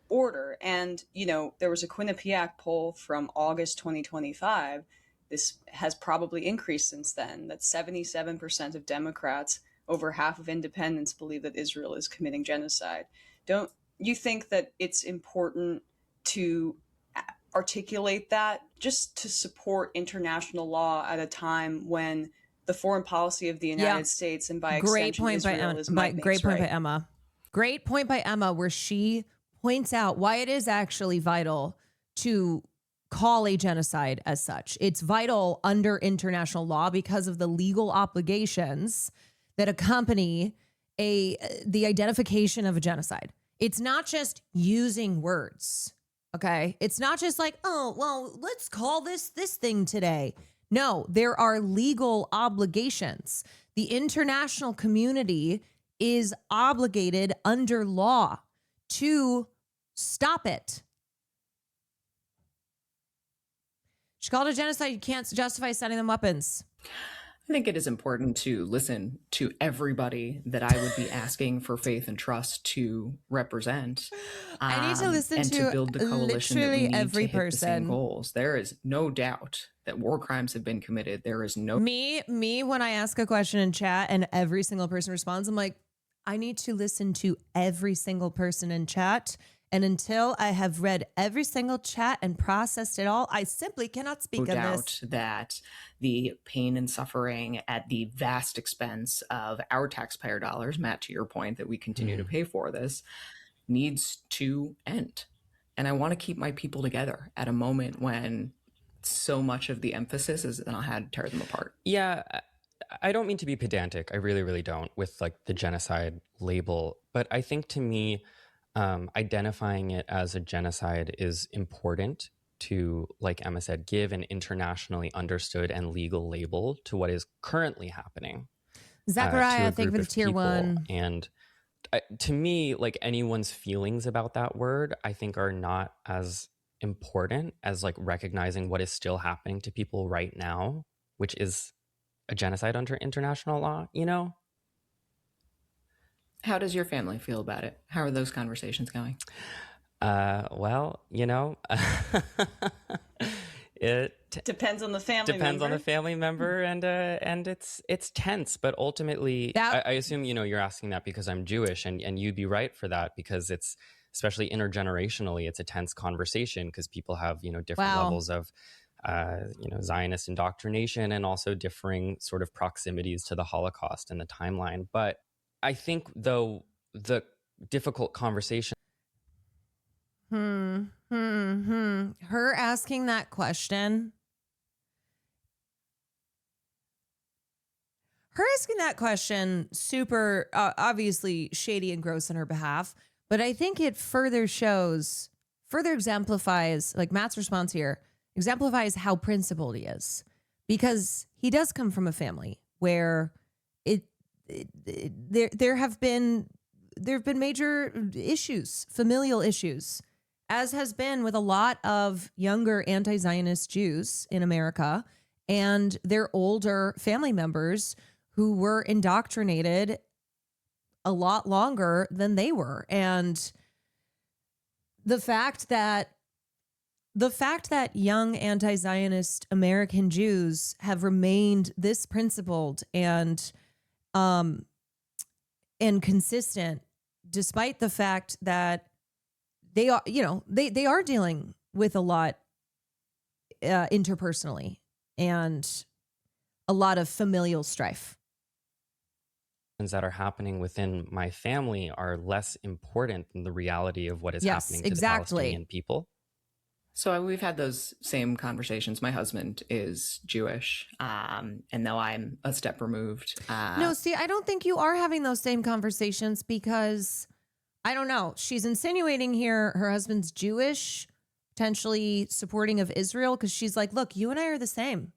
order. And there was a Quinnipiac poll from August 2025. This has probably increased since then, that 77% of Democrats, over half of independents, believe that Israel is committing genocide. Don't you think that it's important to articulate that just to support international law at a time when the foreign policy of the United States and by extension Israel is my great point by Emma. Great point by Emma, where she points out why it is actually vital to call a genocide as such. It's vital under international law because of the legal obligations that accompany the identification of a genocide. It's not just using words, okay? It's not just like, oh, well, let's call this thing today. No, there are legal obligations. The international community is obligated under law to stop it. She called it genocide. You can't justify sending them weapons. I think it is important to listen to everybody that I would be asking for faith and trust to represent. I need to listen and to build the coalition that we literally need every to hit the same person. goals. There is no doubt that war crimes have been committed. There is no Me, when I ask a question in chat and every single person responds, I'm like, I need to listen to every single person in chat. And until I have read every single chat and processed it all, I simply cannot speak on doubt this. that the pain and suffering at the vast expense of our taxpayer dollars, Matt, to your point, that we continue to pay for this, needs to end. And I want to keep my people together at a moment when so much of the emphasis is on how to tear them apart. Yeah, I don't mean to be pedantic. I really, really don't with like the genocide label. But I think to me, identifying it as a genocide is important to, like Emma said, give an internationally understood and legal label to what is currently happening. Zachariah, thank you for the tier people. 1. And to me, like anyone's feelings about that word, I think are not as important as like recognizing what is still happening to people right now, which is a genocide under international law, you know? How does your family feel about it? How are those conversations going? Well, you know, it depends on the family depends member. on the family member, and it's tense. But ultimately, I assume you're asking that because I'm Jewish, and you'd be right for that because it's especially intergenerationally, it's a tense conversation because people have different levels of Zionist indoctrination and also differing sort of proximities to the Holocaust and the timeline. But I think, though, the difficult conversation. Her asking that question. Super obviously shady and gross on her behalf. But I think it further exemplifies, like Matt's response here, exemplifies how principled he is. Because he does come from a family where there have been major issues, familial issues, as has been with a lot of younger anti-Zionist Jews in America and their older family members who were indoctrinated a lot longer than they were. And the fact that young anti-Zionist American Jews have remained this principled and consistent, despite the fact that they are, they are dealing with a lot interpersonally and a lot of familial strife. That are happening within my family are less important than the reality of what is Yes, happening to exactly. the Palestinian people. So we've had those same conversations. My husband is Jewish, and though I'm a step removed. No, see, I don't think you are having those same conversations because, I don't know, she's insinuating here her husband's Jewish, potentially supporting of Israel, because she's like, look, you and I are the same.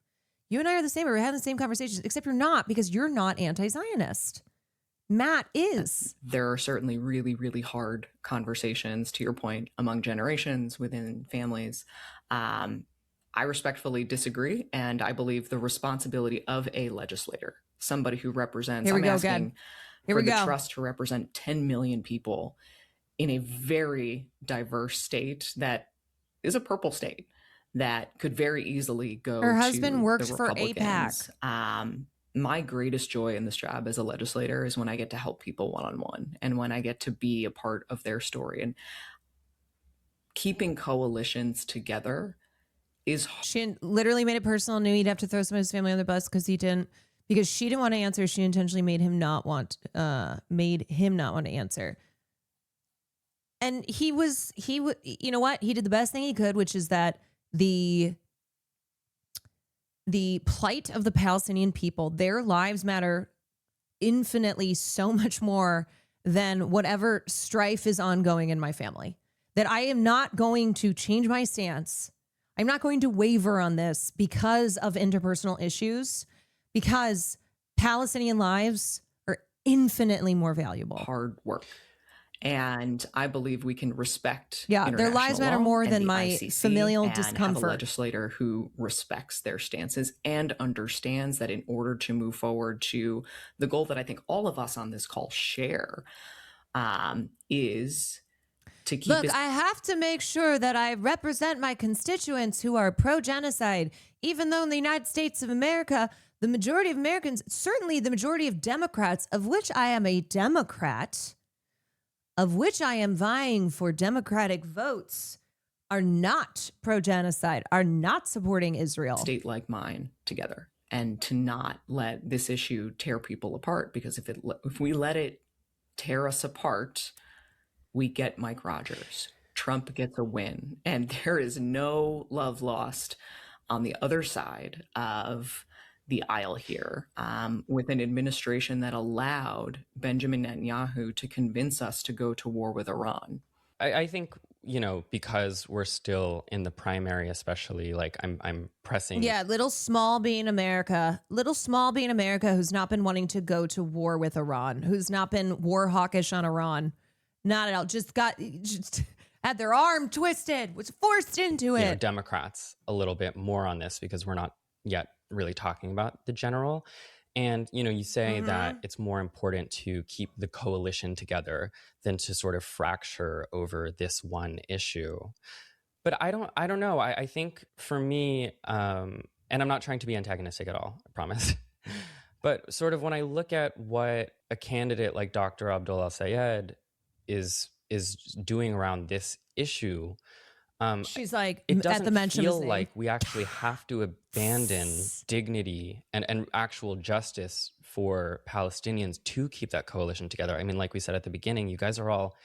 You and I are the same. We're having the same conversations, except you're not, because you're not anti-Zionist. Matt is. There are certainly really, really hard conversations, to your point, among generations, within families. I respectfully disagree, and I believe the responsibility of a legislator, somebody who represents, Here we I'm go asking again. Here for we the go. trust to represent 10 million people in a very diverse state that is a purple state that could very easily go Her to husband works the for Republicans. My greatest joy in this job as a legislator is when I get to help people one-on-one and when I get to be a part of their story. And keeping coalitions together is hard. She literally made it personal, knew he'd have to throw some of his family on the bus because she didn't want to answer. She intentionally made him not want to answer. And he you know what? He did the best thing he could, which is that the plight of the Palestinian people, their lives matter infinitely so much more than whatever strife is ongoing in my family. That I am not going to change my stance. I'm not going to waver on this because of interpersonal issues, because Palestinian lives are infinitely more valuable. Hard work. And I believe we can respect their lives matter more than my familial discomfort. Have a legislator who respects their stances and understands that in order to move forward to the goal that I think all of us on this call share, is to keep. Look, I have to make sure that I represent my constituents who are pro-genocide, even though in the United States of America, the majority of Americans, certainly the majority of Democrats, of which I am a Democrat, of which I am vying for Democratic votes, are not pro-genocide, are not supporting Israel. State like mine together, and to not let this issue tear people apart, because if we let it tear us apart, we get Mike Rogers. Trump gets a win, and there is no love lost on the other side of the aisle here, with an administration that allowed Benjamin Netanyahu to convince us to go to war with Iran. I think, because we're still in the primary, especially, like I'm pressing. Yeah, little small B in America who's not been wanting to go to war with Iran, who's not been war hawkish on Iran. Not at all. Just had their arm twisted, was forced into it. Democrats a little bit more on this because we're not yet really talking about the general. And, you say that it's more important to keep the coalition together than to sort of fracture over this one issue. But I don't know. I think for me, and I'm not trying to be antagonistic at all, I promise. But sort of when I look at what a candidate like Dr. Abdul Al-Sayed is doing around this issue, she's like, it at doesn't the mention of his feel name, like we actually have to abandon dignity and actual justice for Palestinians to keep that coalition together. I mean, like we said at the beginning, you guys are all,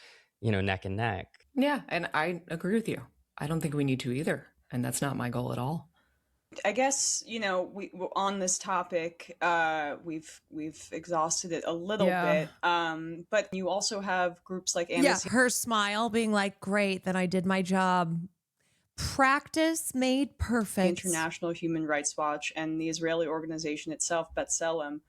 neck and neck. Yeah, and I agree with you. I don't think we need to either, and that's not my goal at all. I guess, we on this topic, we've exhausted it a little bit. But you also have groups like Amnesty. Yeah, her smile being like, great, then I did my job. Practice made perfect. International Human Rights Watch and the Israeli organization itself, B'Tselem,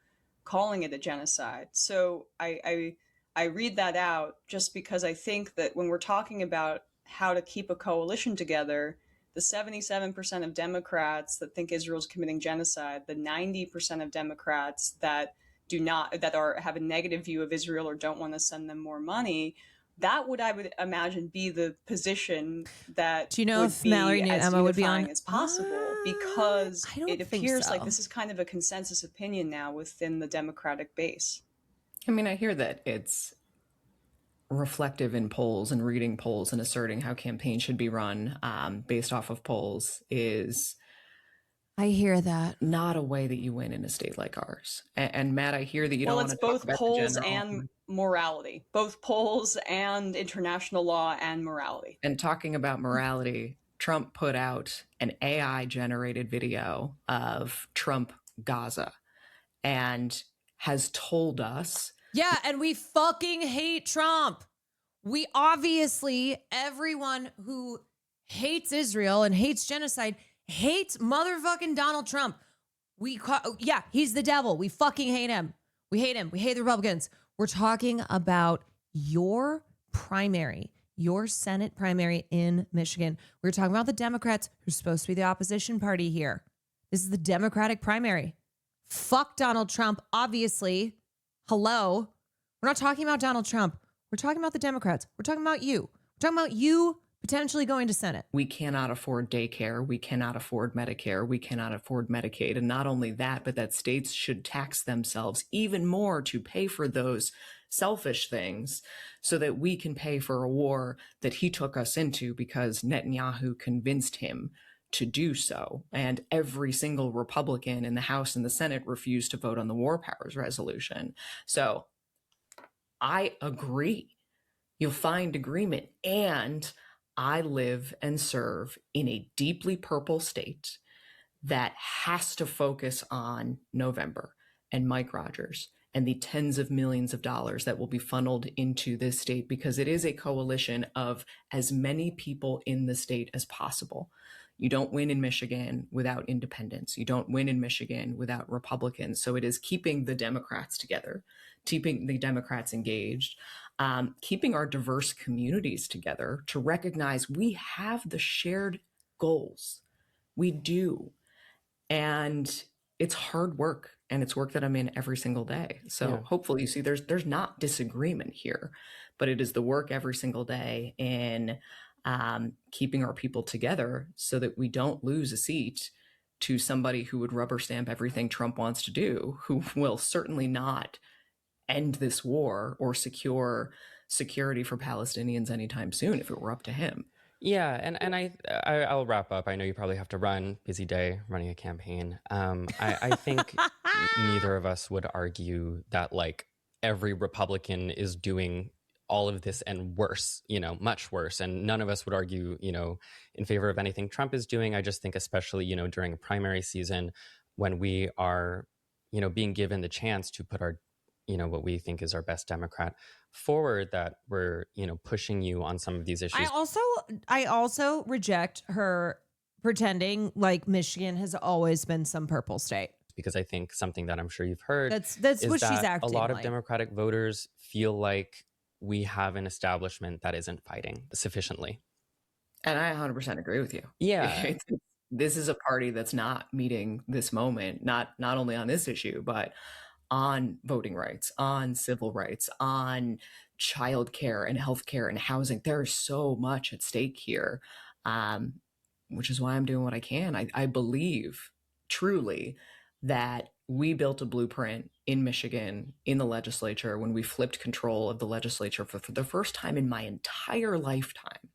calling it a genocide. So I read that out just because I think that when we're talking about how to keep a coalition together, the 77% of Democrats that think Israel's committing genocide, the 90% of Democrats that have a negative view of Israel or don't want to send them more money, I would imagine, be the position that do you know if Mallory and Emma would be on as possible, because it appears so. like this is kind of a consensus opinion now within the Democratic base. I mean, I hear that it's reflective in polls and reading polls and asserting how campaigns should be run based off of polls is, I hear that, not a way that you win in a state like ours. And Matt, I hear that you Well, don't it's want to talk both about polls the general. and morality, both polls and international law and morality. And talking about morality, Trump put out an AI generated video of Trump Gaza and has told us. Yeah, and we fucking hate Trump. We obviously, everyone who hates Israel and hates genocide hates motherfucking Donald Trump. Yeah, he's the devil. We fucking hate him. We hate him. We hate the Republicans. We're talking about your primary, your Senate primary in Michigan. We're talking about the Democrats who're supposed to be the opposition party here. This is the Democratic primary. Fuck Donald Trump, obviously. Hello. We're not talking about Donald Trump. We're talking about the Democrats. We're talking about you. We're talking about you potentially going to Senate. We cannot afford daycare. We cannot afford Medicare. We cannot afford Medicaid. And not only that, but that states should tax themselves even more to pay for those selfish things so that we can pay for a war that he took us into because Netanyahu convinced him to do so. And every single Republican in the House and the Senate refused to vote on the War Powers Resolution. So I agree. You'll find agreement. And I live and serve in a deeply purple state that has to focus on November and Mike Rogers and the tens of millions of dollars that will be funneled into this state because it is a coalition of as many people in the state as possible. You don't win in Michigan without independents. You don't win in Michigan without Republicans. So it is keeping the Democrats together, keeping the Democrats engaged, keeping our diverse communities together to recognize we have the shared goals. We do. And it's hard work, and it's work that I'm in every single day. So hopefully you see there's not disagreement here, but it is the work every single day in keeping our people together so that we don't lose a seat to somebody who would rubber stamp everything Trump wants to do, who will certainly not end this war or secure security for Palestinians anytime soon if it were up to him. Yeah, and I'll wrap up. I know you probably have to run. Busy day running a campaign. I think neither of us would argue that like every Republican is doing all of this and worse, much worse. And none of us would argue, in favor of anything Trump is doing. I just think especially, during a primary season when we are, being given the chance to put our, what we think is our best Democrat forward, that we're, pushing you on some of these issues. I also reject her pretending like Michigan has always been some purple state. Because I think something that I'm sure you've heard that's is what that she's acting a lot of like. Democratic voters feel like we have an establishment that isn't fighting sufficiently. And I 100% agree with you. Yeah. This is a party that's not meeting this moment, not only on this issue, but on voting rights, on civil rights, on childcare and healthcare and housing. There is so much at stake here, which is why I'm doing what I can. I believe truly that we built a blueprint in Michigan, in the legislature, when we flipped control of the legislature for the first time in my entire lifetime,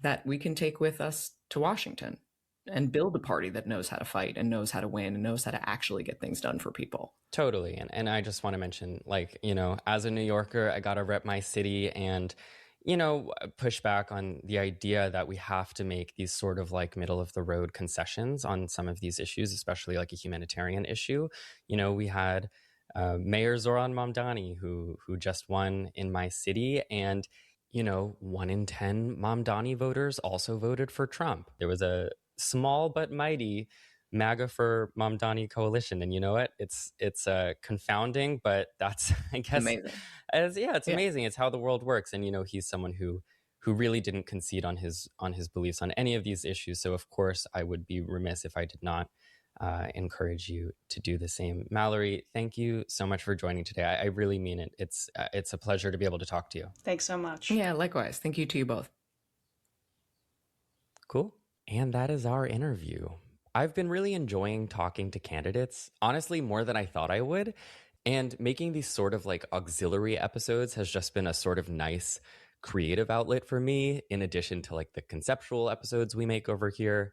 that we can take with us to Washington and build a party that knows how to fight and knows how to win and knows how to actually get things done for people. Totally. And I just want to mention, like, as a New Yorker, I got to rep my city and, push back on the idea that we have to make these sort of like middle of the road concessions on some of these issues, especially like a humanitarian issue. We had Mayor Zoran Mamdani, who just won in my city. And, 1 in 10 Mamdani voters also voted for Trump. There was a small but mighty MAGA for Mamdani coalition. And you know what? It's confounding, but that's, I guess, amazing. It's amazing. It's how the world works. And, he's someone who really didn't concede on his beliefs on any of these issues. So, of course, I would be remiss if I did not encourage you to do the same. Mallory, thank you so much for joining today. I really mean it. It's a pleasure to be able to talk to you. Thanks so much. Yeah, likewise. Thank you to you both. Cool. And that is our interview. I've been really enjoying talking to candidates, honestly, more than I thought I would. And making these sort of like auxiliary episodes has just been a sort of nice creative outlet for me, in addition to like the conceptual episodes we make over here.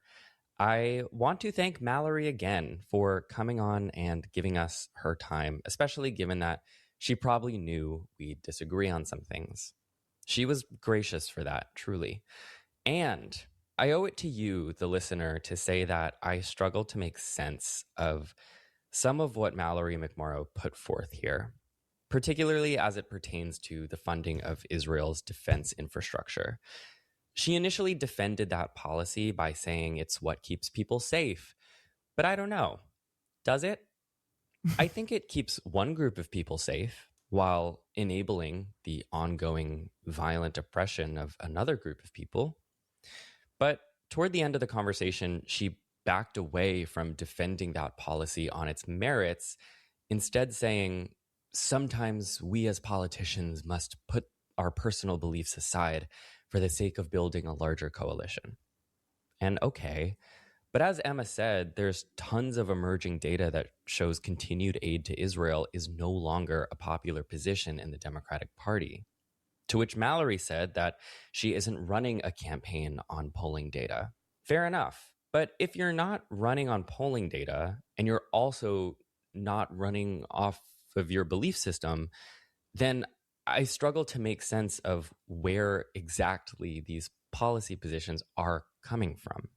I want to thank Mallory again for coming on and giving us her time, especially given that she probably knew we'd disagree on some things. She was gracious for that, truly. And I owe it to you, the listener, to say that I struggle to make sense of some of what Mallory McMorrow put forth here, particularly as it pertains to the funding of Israel's defense infrastructure. She initially defended that policy by saying it's what keeps people safe. But I don't know. Does it? I think it keeps one group of people safe while enabling the ongoing violent oppression of another group of people. But toward the end of the conversation, she backed away from defending that policy on its merits, instead saying, sometimes we as politicians must put our personal beliefs aside for the sake of building a larger coalition. And okay, but as Emma said, there's tons of emerging data that shows continued aid to Israel is no longer a popular position in the Democratic Party. To which Mallory said that she isn't running a campaign on polling data. Fair enough. But if you're not running on polling data and you're also not running off of your belief system, then I struggle to make sense of where exactly these policy positions are coming from.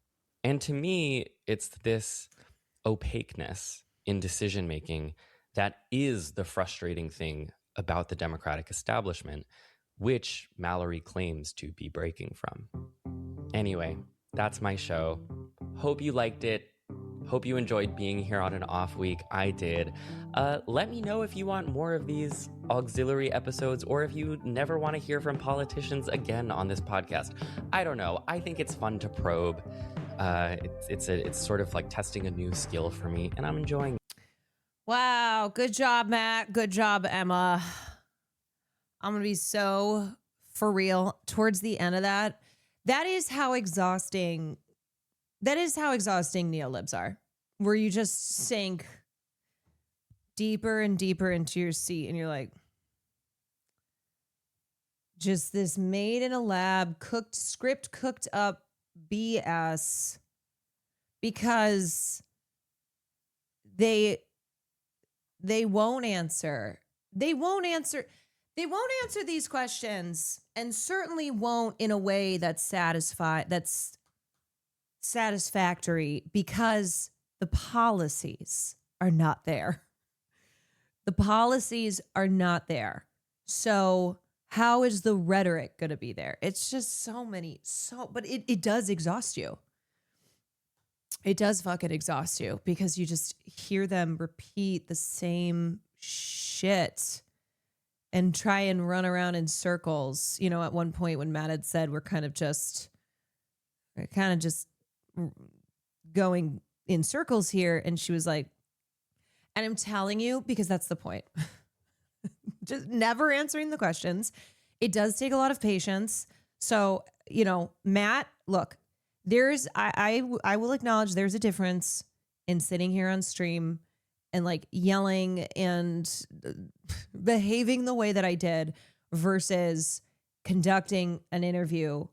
And to me, it's this opaqueness in decision making that is the frustrating thing about the Democratic establishment, which Mallory claims to be breaking from. Anyway, that's my show. Hope you liked it. Hope you enjoyed being here on an off week. I did. Let me know if you want more of these auxiliary episodes or if you never want to hear from politicians again on this podcast. I don't know. I think it's fun to probe. It's sort of like testing a new skill for me, and I'm enjoying it. Wow. Good job, Matt. Good job, Emma. I'm going to be so for real towards the end of that. That is how exhausting neolibs are, where you just sink deeper and deeper into your seat and you're like, just this made in a lab, cooked up BS, because they won't answer. They won't answer these questions, and certainly won't in a way that's satisfactory, because the policies are not there. The policies are not there. So how is the rhetoric going to be there? It's just but it does exhaust you. It does fucking exhaust you, because you just hear them repeat the same shit and try and run around in circles. You know, at one point when Matt had said we're kind of just going in circles here, and she was like, and I'm telling you, because that's the point. Just never answering the questions. It does take a lot of patience. So, you know, Matt, look, I will acknowledge there's a difference in sitting here on stream and like yelling and behaving the way that I did versus conducting an interview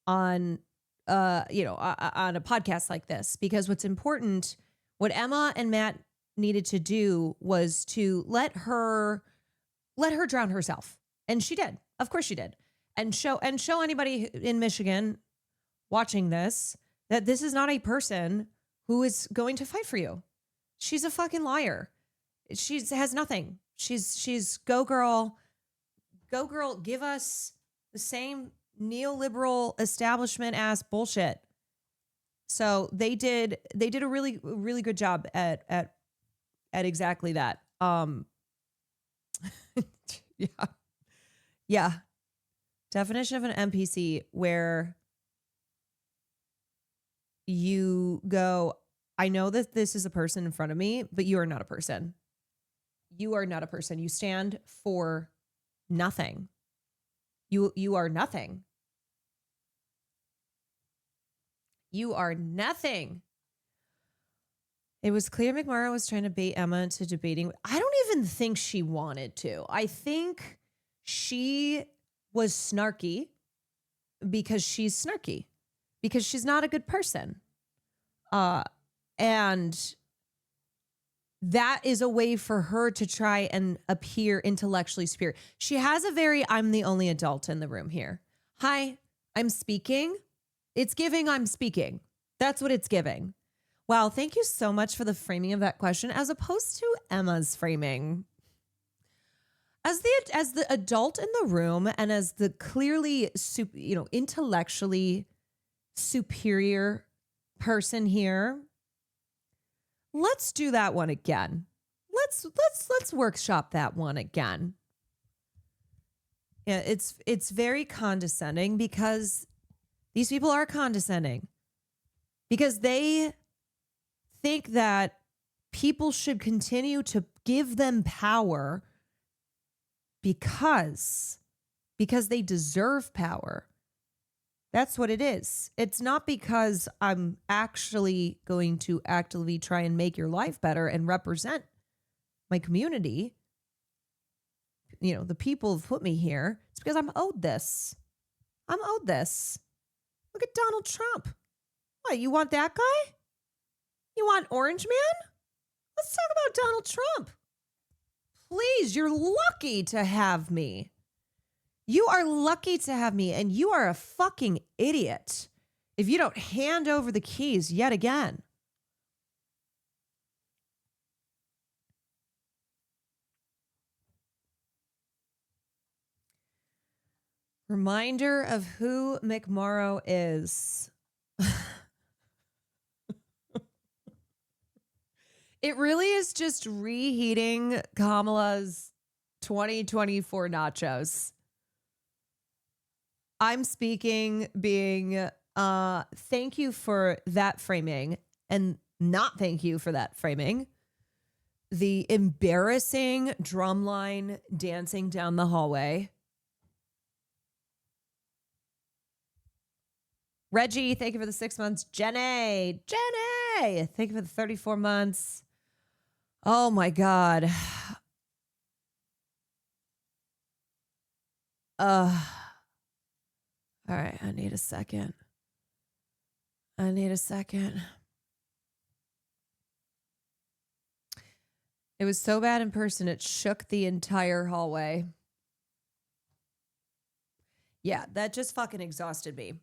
on on a podcast like this. Because what's important, what Emma and Matt needed to do was to let her drown herself. And she did. Of course she did. And show anybody in Michigan watching this that this is not a person who is going to fight for you. She's a fucking liar. She has nothing. She's go girl, give us the same neoliberal establishment ass bullshit. So they did a really, really good job at exactly that. Yeah. Definition of an NPC, where you go, I know that this is a person in front of me, but you are not a person. You are not a person. You stand for nothing. You are nothing. You are nothing. It was clear McMurrow was trying to bait Emma into debating. I don't even think she wanted to. I think she was snarky because she's snarky, because she's not a good person. And that is a way for her to try and appear intellectually superior. She has a very, I'm the only adult in the room here. Hi, I'm speaking. It's giving I'm speaking. That's what it's giving. Wow, thank you so much for the framing of that question, as opposed to Emma's framing. As the adult in the room and as the clearly, intellectually superior person here, let's do that one again. Let's workshop that one again. Yeah, it's very condescending, because these people are condescending, because they think that people should continue to give them power because they deserve power. That's what it is. It's not because I'm actually going to actively try and make your life better and represent my community. The people have put me here. It's because I'm owed this. I'm owed this. Look at Donald Trump. What, you want that guy? You want Orange Man? Let's talk about Donald Trump. Please, you're lucky to have me. You are lucky to have me, and you are a fucking idiot if you don't hand over the keys yet again. Reminder of who McMorrow is. It really is just reheating Kamala's 2024 nachos. I'm speaking being thank you for that framing, and not thank you for that framing. The embarrassing drumline dancing down the hallway. Reggie, thank you for the 6 months. Jenny, thank you for the 34 months. Oh my God. All right, I need a second. It was so bad in person, it shook the entire hallway. Yeah, that just fucking exhausted me.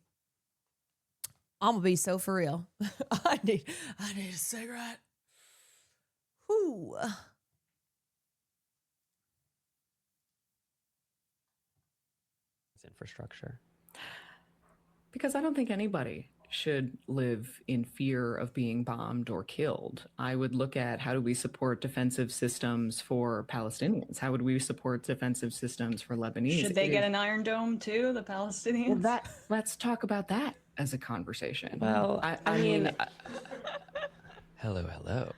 I'm gonna be so for real. I need a cigarette. Whew. Infrastructure. Because I don't think anybody should live in fear of being bombed or killed. I would look at, how do we support defensive systems for Palestinians? How would we support defensive systems for Lebanese? Should they get an Iron Dome too, the Palestinians? Well, let's talk about that as a conversation. Well, I mean, hello.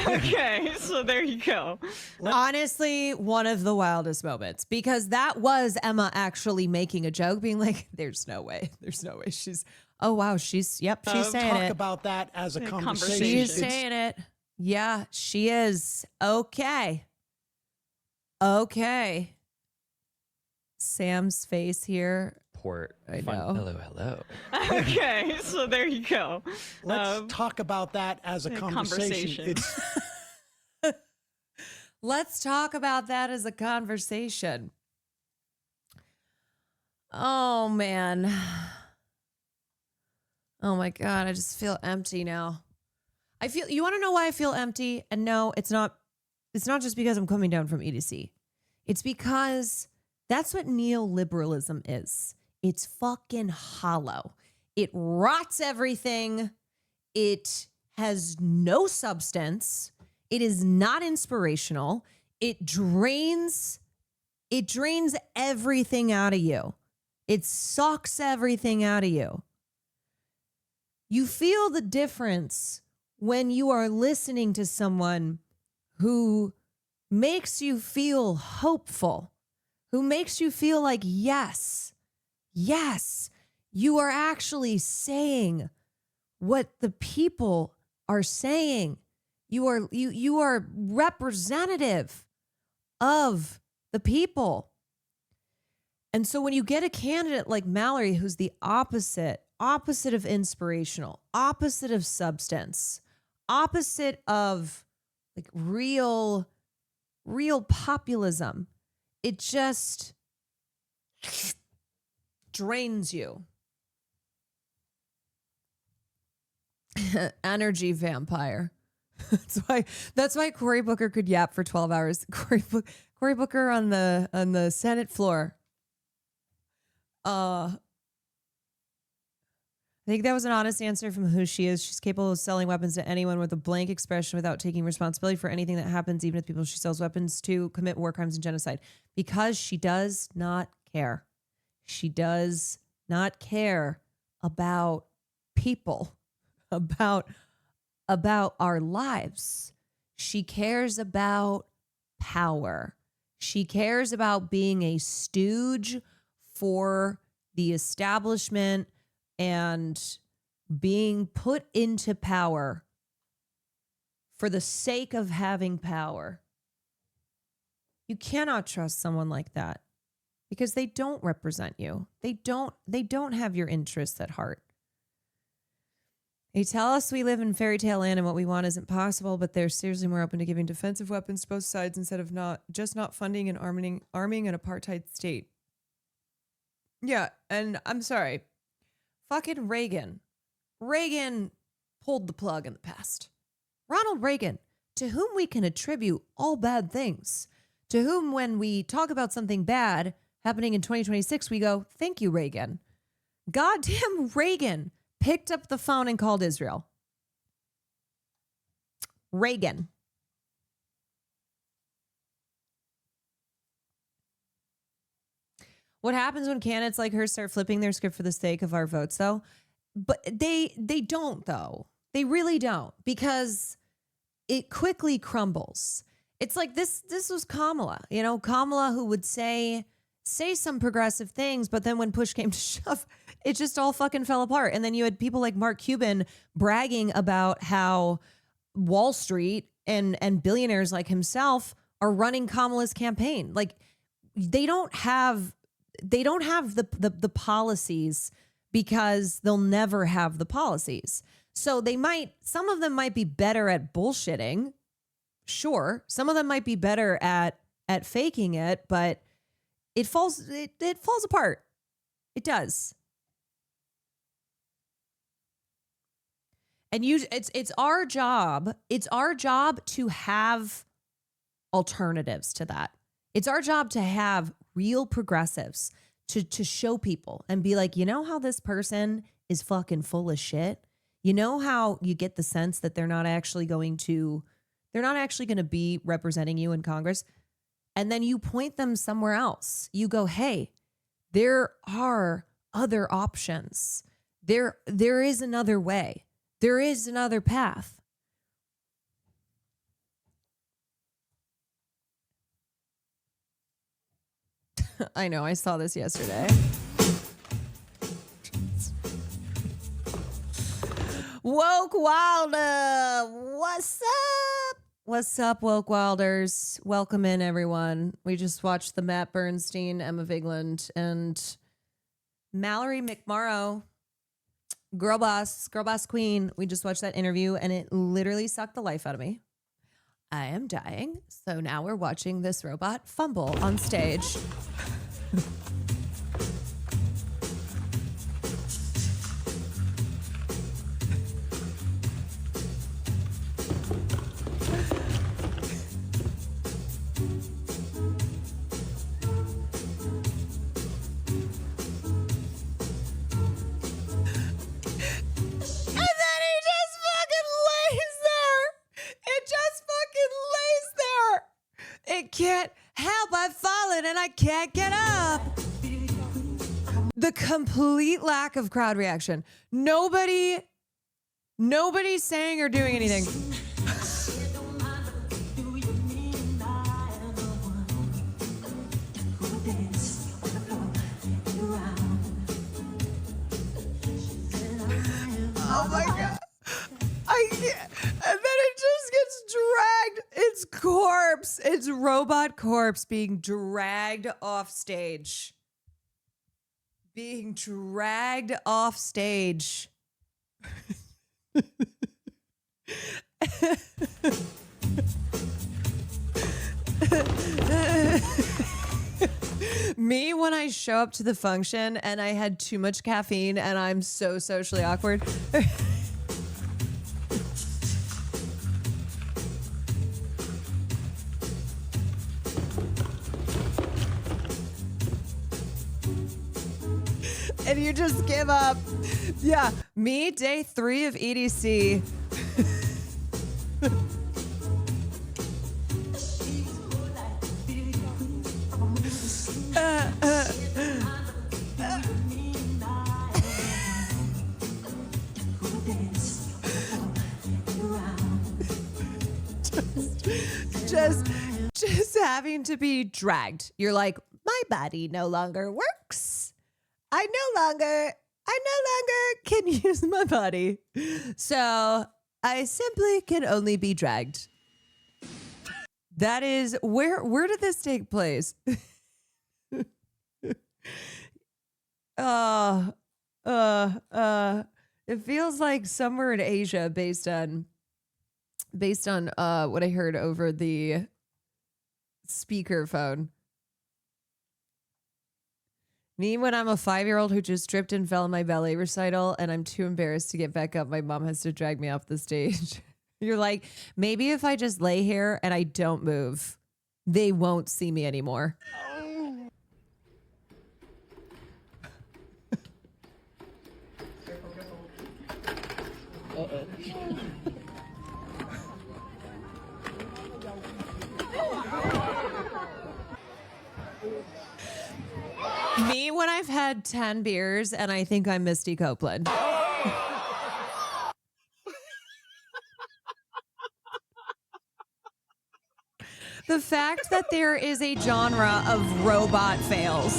Okay, so there you go. Honestly, one of the wildest moments, because that was Emma actually making a joke, being like, there's no way. She's, oh wow, she's saying talk it. about that as a conversation. She's saying it. Yeah, she is. Okay. Sam's face here. I know. Hello. Okay, so there you go. Let's talk about that as a conversation. Let's talk about that as a conversation. Oh, man. Oh, my God. I just feel empty now. You want to know why I feel empty? And no, it's not just because I'm coming down from EDC. It's because that's what neoliberalism is. It's fucking hollow. It rots everything. It has no substance. It is not inspirational. It drains everything out of you. It sucks everything out of you. You feel the difference when you are listening to someone who makes you feel hopeful, who makes you feel like, yes, you are actually saying what the people are saying. You are representative of the people. And so when you get a candidate like Mallory, who's the opposite of inspirational, opposite of substance, opposite of like real populism, it just drains you. Energy vampire. That's why Cory Booker could yap for 12 hours. Cory Booker on the Senate floor. I think that was an honest answer from who she is. She's capable of selling weapons to anyone with a blank expression without taking responsibility for anything that happens, even if people she sells weapons to commit war crimes and genocide. Because she does not care. She does not care about people, about our lives. She cares about power. She cares about being a stooge for the establishment and being put into power for the sake of having power. You cannot trust someone like that because they don't represent you. They don't have your interests at heart. They tell us we live in fairy tale land and what we want isn't possible, but they're seriously more open to giving defensive weapons to both sides instead of not funding and arming an apartheid state. Yeah, and I'm sorry. Fucking Reagan. Reagan pulled the plug in the past. Ronald Reagan, to whom we can attribute all bad things, to whom when we talk about something bad happening in 2026, we go, thank you, Reagan. Goddamn Reagan picked up the phone and called Israel. Reagan. What happens when candidates like her start flipping their script for the sake of our votes, though? But they don't, though. They really don't, because it quickly crumbles. It's like this was Kamala, Kamala who would say some progressive things, but then when push came to shove, it just all fucking fell apart. And then you had people like Mark Cuban bragging about how Wall Street and billionaires like himself are running Kamala's campaign. Like they don't have the policies because they'll never have the policies. So some of them might be better at bullshitting. Sure. Some of them might be better at faking it, but it falls apart. It does. And it's our job. It's our job to have alternatives to that. It's our job to have real progressives to show people and be like, how this person is fucking full of shit? You know how you get the sense that they're not actually going to be representing you in Congress? And then you point them somewhere else. You go, hey, there are other options. There is another way. There is another path. I know, I saw this yesterday. Woke Wilder, what's up? What's up, Woke Wilders? Welcome in, everyone. We just watched the Matt Bernstein, Emma Vigland, and Mallory McMorrow, Girl Boss Queen. We just watched that interview, and it literally sucked the life out of me. I am dying. So now we're watching this robot fumble on stage. Can't help but falling and I can't get up. The complete lack of crowd reaction. Nobody's saying or doing anything. Oh my God. I can't. And then it just gets It's robot corpse being dragged off stage. Being dragged off stage. Me when I show up to the function and I had too much caffeine and I'm so socially awkward. And you just give up. Yeah, me, day 3 of EDC. Just having to be dragged. You're like, my body no longer works. I no longer can use my body. So I simply can only be dragged. That is where did this take place? It feels like somewhere in Asia based on what I heard over the speakerphone. Me when I'm a 5-year-old who just tripped and fell in my ballet recital and I'm too embarrassed to get back up. My mom has to drag me off the stage. You're like, maybe if I just lay here and I don't move, they won't see me anymore. Me when I've had 10 beers and I think I'm Misty Copeland. The fact that there is a genre of robot fails.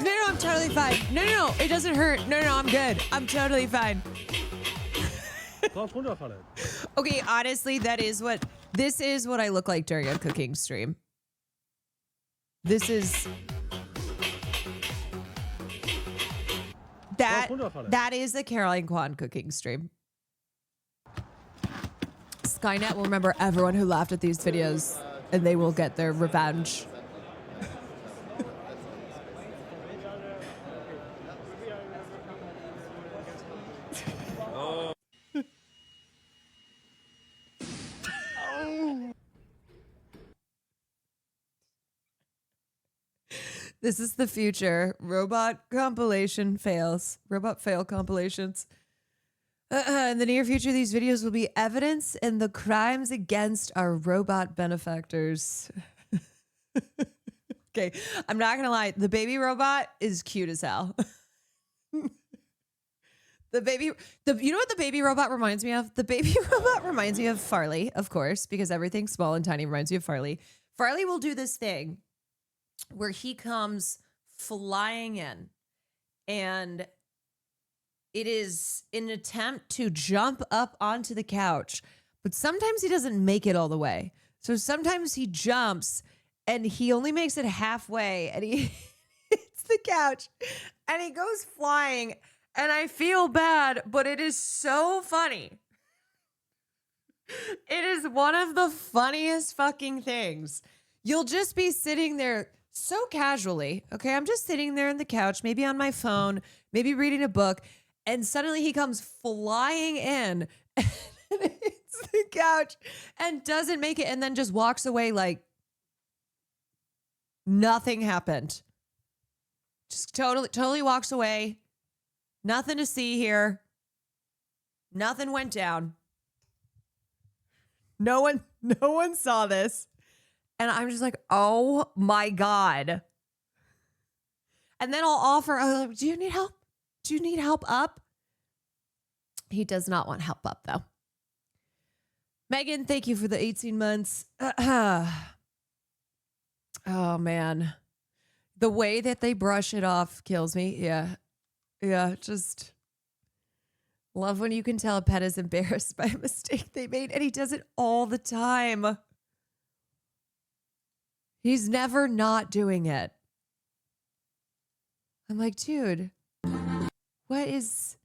No, I'm totally fine. No, it doesn't hurt. No, I'm good. I'm totally fine. Okay, honestly, this is what I look like during a cooking stream. That is a Caroline Kwan cooking stream. Skynet will remember everyone who laughed at these videos and they will get their revenge. This is the future. Robot compilation fails. Robot fail compilations. In the near future, these videos will be evidence in the crimes against our robot benefactors. Okay, I'm not gonna lie. The baby robot is cute as hell. You know what the baby robot reminds me of? The baby robot reminds me of Farley, of course, because everything small and tiny reminds me of Farley. Farley will do this thing where he comes flying in and it is an attempt to jump up onto the couch, but sometimes he doesn't make it all the way. So sometimes he jumps and he only makes it halfway and he hits the couch and he goes flying and I feel bad, but it is so funny. It is one of the funniest fucking things. You'll just be sitting there so casually, okay? I'm just sitting there on the couch, maybe on my phone, maybe reading a book, and suddenly he comes flying in and hits the couch and doesn't make it and then just walks away like nothing happened. Just totally walks away. Nothing to see here. Nothing went down. No one saw this. And I'm just like, oh my God. And then I'll offer, do you need help? Do you need help up? He does not want help up, though. Megan, thank you for the 18 months. Oh, man. The way that they brush it off kills me. Yeah. Yeah. Just love when you can tell a pet is embarrassed by a mistake they made. And he does it all the time. He's never not doing it. I'm like, dude, what is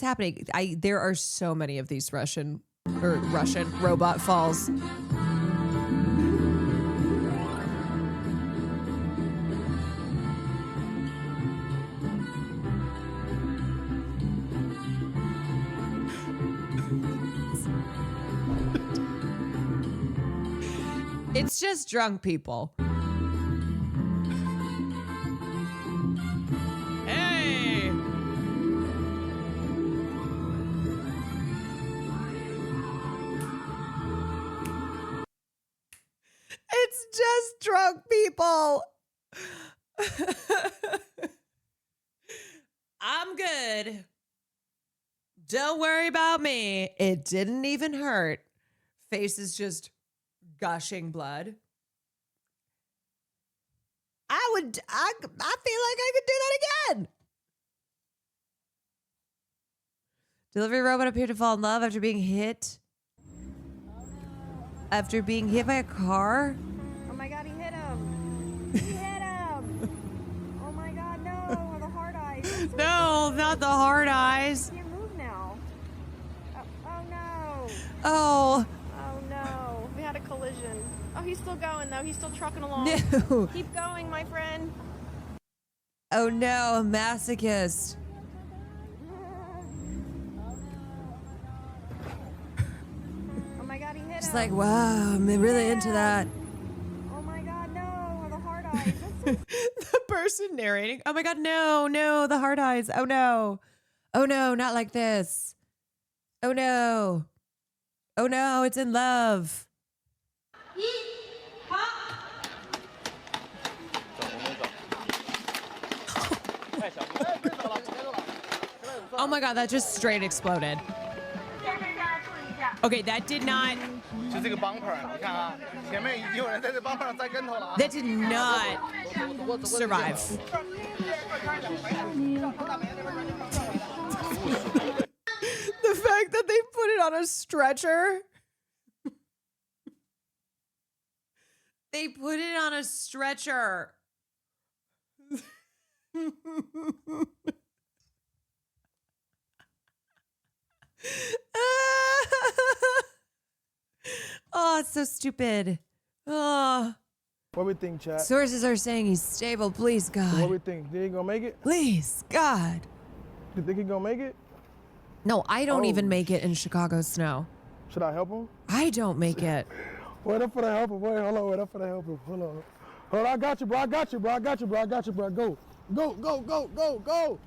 happening? There are so many of these Russian robot falls. It's just drunk people. Hey! It's just drunk people. I'm good. Don't worry about me. It didn't even hurt. Face is just gushing blood. I feel like I could do that again. Delivery robot appeared to fall in love after being hit. After being hit by a car? Oh my god, he hit him. He hit him. Oh my god, no. The hard eyes. No, not the hard eyes. He can't move now. Oh no. Oh. Oh no. We had a collision. Oh, he's still going though. He's still trucking along. No. Keep going, my friend. Oh no, a masochist. Oh my god, he hit It's him. like, wow, I'm really into that. Oh my god, no. The hard eyes. The person narrating, oh my god, no, the hard eyes. Oh no, not like this. Oh no, it's in love. Oh my god, that just straight exploded. Okay, that did not. That did not survive. The fact that they put it on a stretcher. They put it on a stretcher. Oh, it's so stupid. Oh. What we think, chat? Sources are saying he's stable. Please, God. What we think? Think he gonna make it? Please, God. You think he gonna make it? No, I don't even make it in Chicago snow. Should I help him? I don't make it. Wait up for the help him. Wait, hold on. Wait up for the help him. Hold on. Hold on. I got you, bro. I got you, bro. I got you, bro. I got you, bro. Go. Go, go, go, go, go.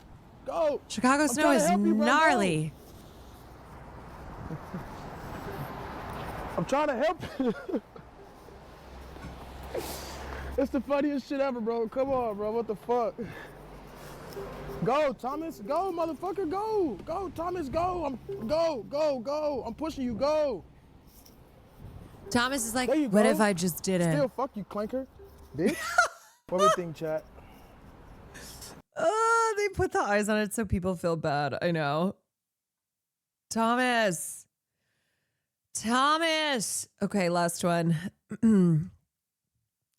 Go. Chicago snow is gnarly. I'm trying to help you. It's the funniest shit ever, bro. Come on, bro. What the fuck? Go, Thomas. Go, motherfucker. Go. Go, Thomas. Go. Go. I'm pushing you. Go. Thomas is like, There you what go. if I just did it? Still, fuck you, clanker. Bitch. What we think, chat? Oh, they put the eyes on it so people feel bad. I know. Thomas. Okay, last one.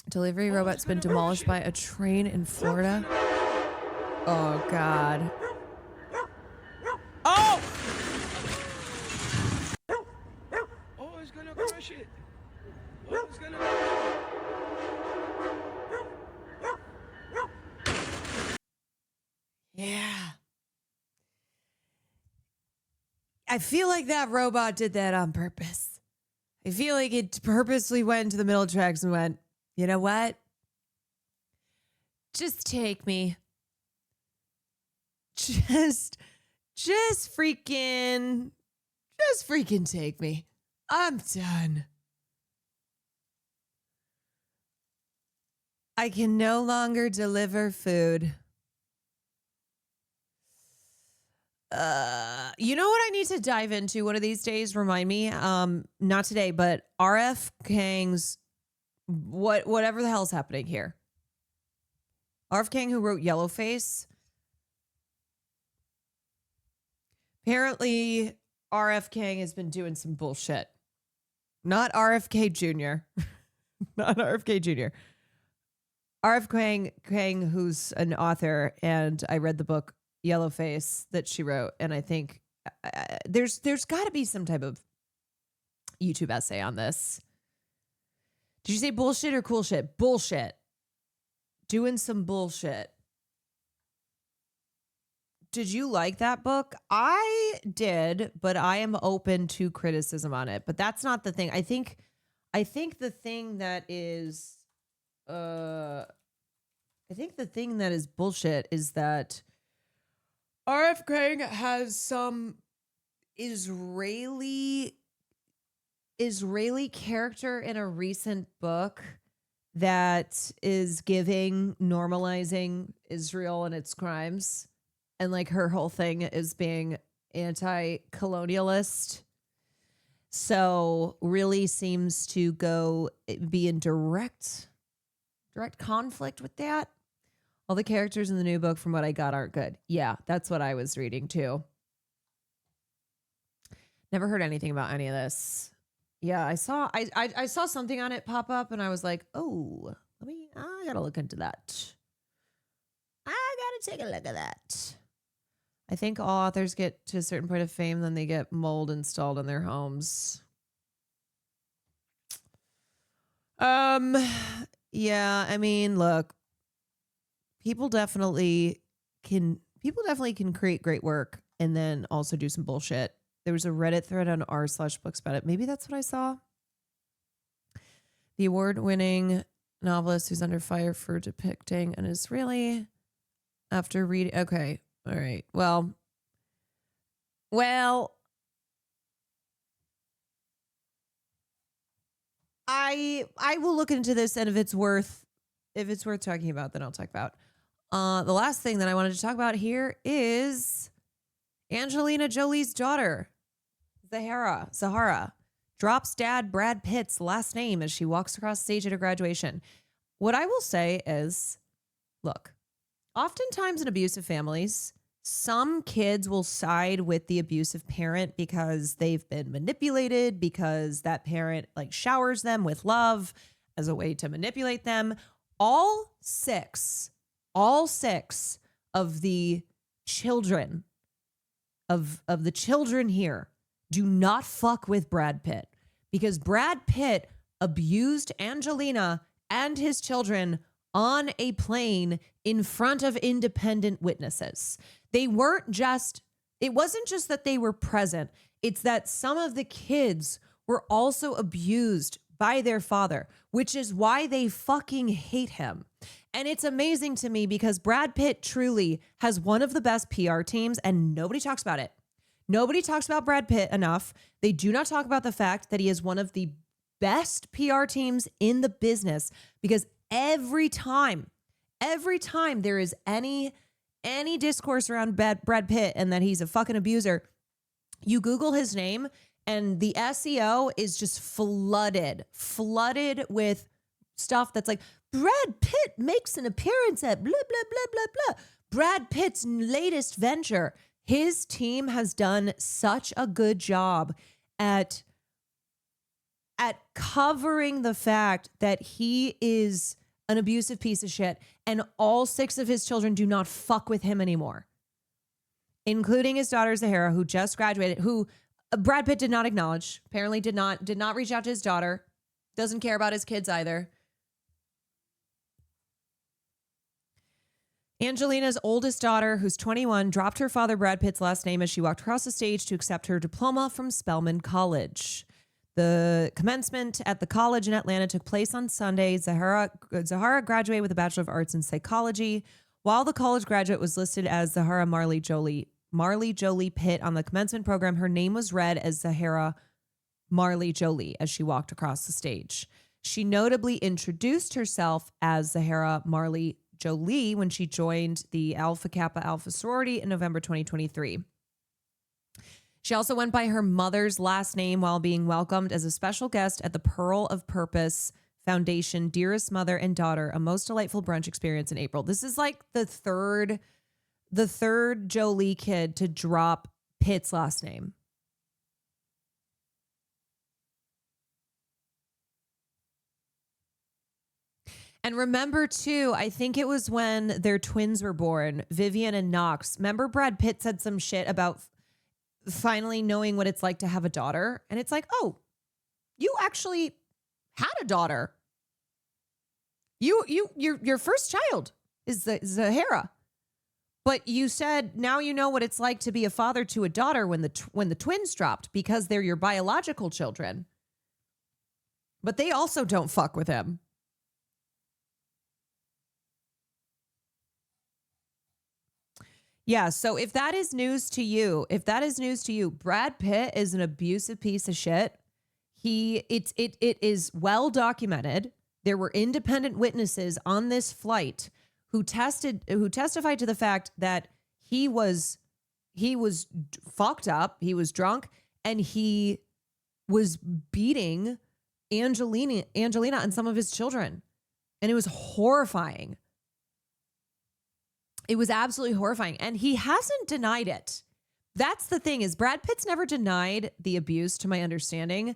Delivery robot's been demolished by a train in Florida. Oh, God. Oh! Oh, it's gonna crush it. Oh, it's gonna. Yeah. I feel like that robot did that on purpose. I feel like it purposely went into the middle tracks and went, you know what? Just take me. Just freaking take me. I'm done. I can no longer deliver food. You know what I need to dive into one of these days? Remind me. Not today, but RF Kang's whatever the hell's happening here. R.F. Kuang, who wrote Yellowface. Apparently, R.F. Kuang has been doing some bullshit. Not RFK Jr. Not RFK Jr. R.F. Kuang, who's an author, and I read the book Yellowface that she wrote, and I think there's got to be some type of YouTube essay on this. Did you say bullshit or cool shit? Bullshit. Doing some bullshit. Did you like that book? I did, but I am open to criticism on it. But that's not the thing. I think the thing that is bullshit is that R.F. Kuang has some Israeli character in a recent book that is normalizing Israel and its crimes. And like her whole thing is being anti-colonialist. So really seems to be in direct conflict with that. All the characters in the new book, from what I got, aren't good. Yeah, that's what I was reading too. Never heard anything about any of this. Yeah, I saw something on it pop up, and I was like, oh, I gotta look into that. I gotta take a look at that. I think all authors get to a certain point of fame, then they get mold installed in their homes. Yeah, I mean, look, people definitely can create great work and then also do some bullshit. There was a Reddit thread on r/books about it. Maybe that's what I saw. The award-winning novelist who's under fire for depicting an Israeli after reading. Okay. All right. Well, I will look into this, and if it's worth talking about, then I'll talk about. The last thing that I wanted to talk about here is Angelina Jolie's daughter, Zahara, drops dad Brad Pitt's last name as she walks across stage at her graduation. What I will say is, look, oftentimes in abusive families, some kids will side with the abusive parent because they've been manipulated, because that parent like showers them with love as a way to manipulate them. All six of the children of the children here do not fuck with Brad Pitt, because Brad Pitt abused Angelina and his children on a plane in front of independent witnesses. It wasn't just that they were present. It's that some of the kids were also abused by their father, which is why they fucking hate him. And it's amazing to me because Brad Pitt truly has one of the best PR teams, and nobody talks about it. Nobody talks about Brad Pitt enough. They do not talk about the fact that he is one of the best PR teams in the business, because every time there is any discourse around Brad Pitt and that he's a fucking abuser, you Google his name and the SEO is just flooded with stuff that's like, Brad Pitt makes an appearance at blah, blah, blah, blah, blah. Brad Pitt's latest venture. His team has done such a good job at covering the fact that he is an abusive piece of shit, and all 6 of his children do not fuck with him anymore, including his daughter Zahara, who just graduated, who Brad Pitt did not acknowledge, apparently did not reach out to his daughter, doesn't care about his kids either. Angelina's oldest daughter, who's 21, dropped her father Brad Pitt's last name as she walked across the stage to accept her diploma from Spelman College. The commencement at the college in Atlanta took place on Sunday. Zahara graduated with a Bachelor of Arts in Psychology. While the college graduate was listed as Zahara Marley Jolie Pitt on the commencement program, her name was read as Zahara Marley Jolie as she walked across the stage. She notably introduced herself as Zahara Marley Jolie when she joined the Alpha Kappa Alpha sorority in November 2023. She also went by her mother's last name while being welcomed as a special guest at the Pearl of Purpose Foundation, dearest mother and daughter, a most delightful brunch experience in April. This is like the third Jolie kid to drop Pitt's last name. And remember, too, I think it was when their twins were born, Vivian and Knox. Remember Brad Pitt said some shit about finally knowing what it's like to have a daughter? And it's like, oh, you actually had a daughter. Your first child is Zahara. But you said now you know what it's like to be a father to a daughter when the twins dropped because they're your biological children. But they also don't fuck with him. Yeah, so if that is news to you, Brad Pitt is an abusive piece of shit. It is well documented. There were independent witnesses on this flight who testified to the fact that he was fucked up, he was drunk, and he was beating Angelina and some of his children. And it was horrifying. It was absolutely horrifying. And he hasn't denied it. That's the thing, is Brad Pitt's never denied the abuse, to my understanding.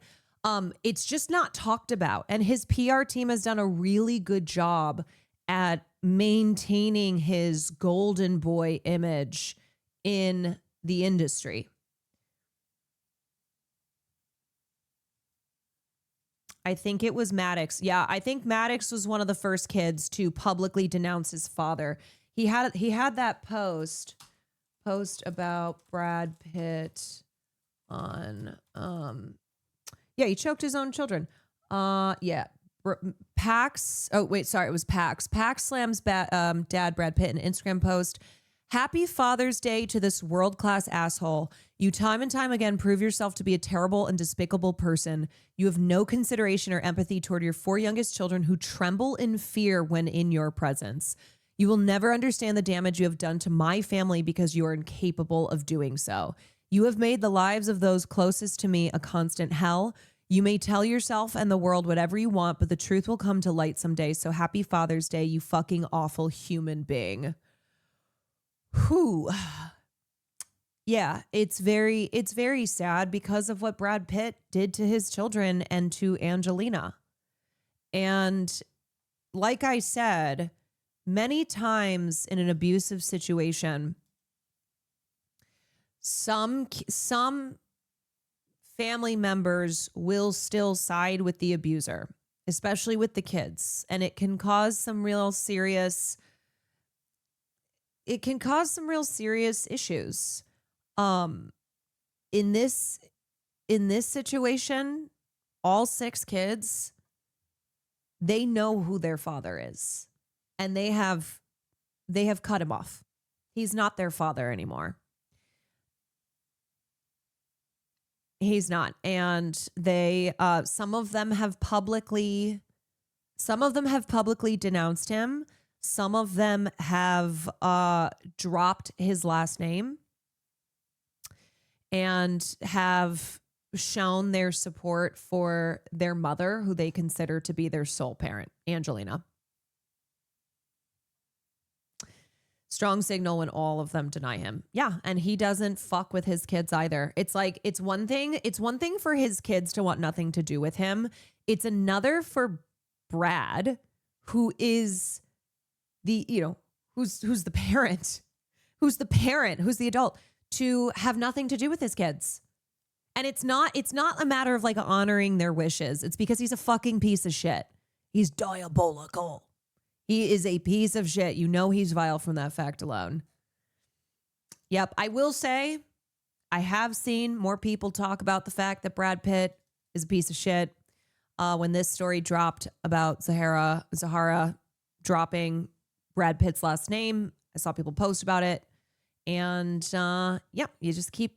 It's just not talked about. And his PR team has done a really good job at maintaining his golden boy image in the industry. I think it was Maddox. Yeah, I think Maddox was one of the first kids to publicly denounce his father. He had that post about Brad Pitt on he choked his own children. Pax. Oh wait, sorry, it was Pax. Pax slams dad Brad Pitt in an Instagram post. Happy Father's Day to this world-class asshole. You time and time again prove yourself to be a terrible and despicable person. You have no consideration or empathy toward your 4 youngest children who tremble in fear when in your presence. You will never understand the damage you have done to my family because you are incapable of doing so. You have made the lives of those closest to me a constant hell. You may tell yourself and the world whatever you want, but the truth will come to light someday. So happy Father's Day, you fucking awful human being. Whew. Yeah, it's very sad because of what Brad Pitt did to his children and to Angelina. And like I said, many times in an abusive situation, some family members will still side with the abuser, especially with the kids, and it can cause some real serious issues. In this situation, all 6 kids, they know who their father is, and they have cut him off. He's not their father anymore. He's not. And they, some of them have publicly denounced him. Some of them have dropped his last name and have shown their support for their mother, who they consider to be their sole parent, Angelina. Strong signal when all of them deny him. Yeah, and he doesn't fuck with his kids either. It's like, it's one thing for his kids to want nothing to do with him. It's another for Brad, who is who's the parent, who's the adult, to have nothing to do with his kids. And it's not a matter of like honoring their wishes. It's because he's a fucking piece of shit. He's diabolical. He is a piece of shit. You know he's vile from that fact alone. Yep. I will say I have seen more people talk about the fact that Brad Pitt is a piece of shit. When this story dropped about Zahara dropping Brad Pitt's last name, I saw people post about it. And you just keep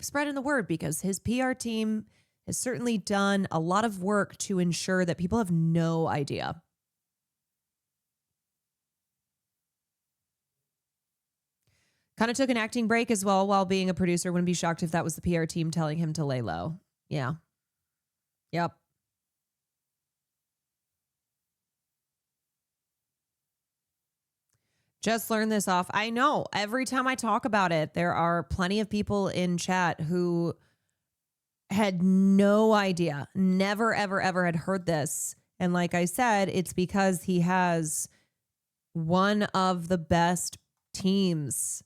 spreading the word, because his PR team has certainly done a lot of work to ensure that people have no idea. Kind of took an acting break as well while being a producer. Wouldn't be shocked if that was the PR team telling him to lay low. Yeah. Yep. Just learned this off. I know every time I talk about it, there are plenty of people in chat who had no idea, never, ever, ever had heard this. And like I said, it's because he has one of the best teams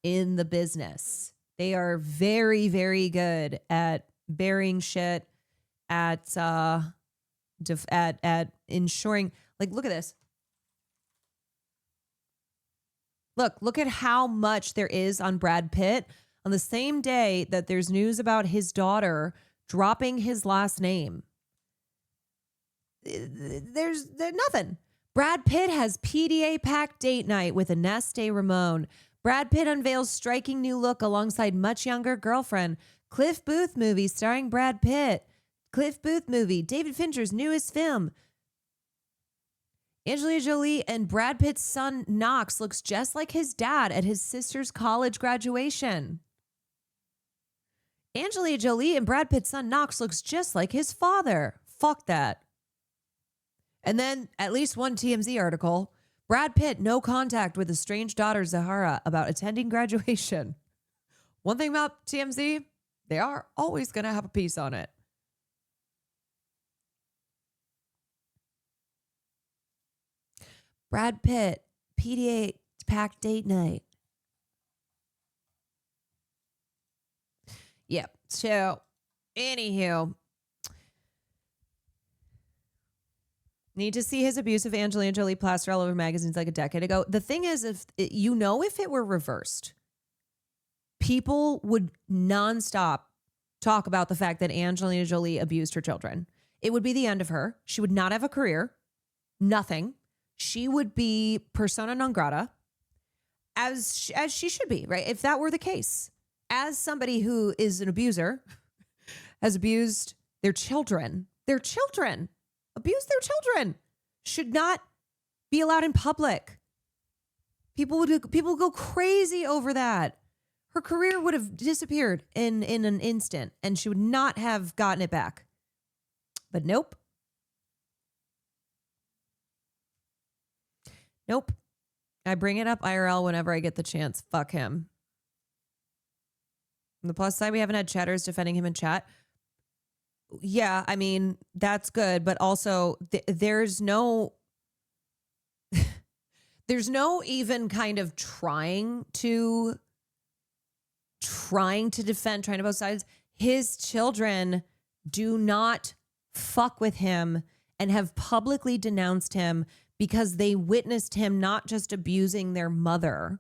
in the business. They are very, very good at burying shit, at ensuring. Like, look at this. Look at how much there is on Brad Pitt on the same day that there's news about his daughter dropping his last name. There's nothing. Brad Pitt has PDA packed date night with Ines de Ramon. Brad Pitt unveils striking new look alongside much younger girlfriend. Cliff Booth movie starring Brad Pitt. Cliff Booth movie, David Fincher's newest film. Angelina Jolie and Brad Pitt's son Knox looks just like his dad at his sister's college graduation. Angelina Jolie and Brad Pitt's son Knox looks just like his father. Fuck that. And then at least one TMZ article, Brad Pitt, no contact with estranged daughter Zahara about attending graduation. One thing about TMZ, they are always going to have a piece on it. Brad Pitt, PDA packed date night. Yep. So, anywho, need to see his abuse of Angelina Jolie plastered all over magazines like a decade ago. The thing is, if it were reversed, people would nonstop talk about the fact that Angelina Jolie abused her children. It would be the end of her. She would not have a career. Nothing. She would be persona non grata, as she should be, right? If that were the case, as somebody who is an abuser, has abused their children, abused their children, should not be allowed in public. People would go crazy over that. Her career would have disappeared in an instant, and she would not have gotten it back. But nope. Nope. I bring it up IRL whenever I get the chance. Fuck him. On the plus side, we haven't had chatters defending him in chat. Yeah, I mean, that's good. But also, there's no even kind of trying to defend, trying to both sides. His children do not fuck with him and have publicly denounced him because they witnessed him not just abusing their mother,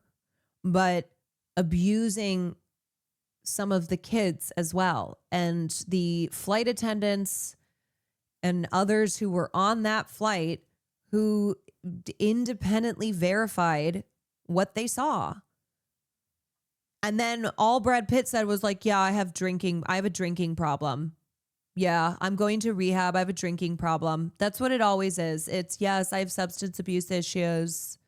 but abusing some of the kids as well. And the flight attendants and others who were on that flight who independently verified what they saw. And then all Brad Pitt said was like, yeah, I have a drinking problem. Yeah, I'm going to rehab. I have a drinking problem. That's what it always is. It's, yes, I have substance abuse issues.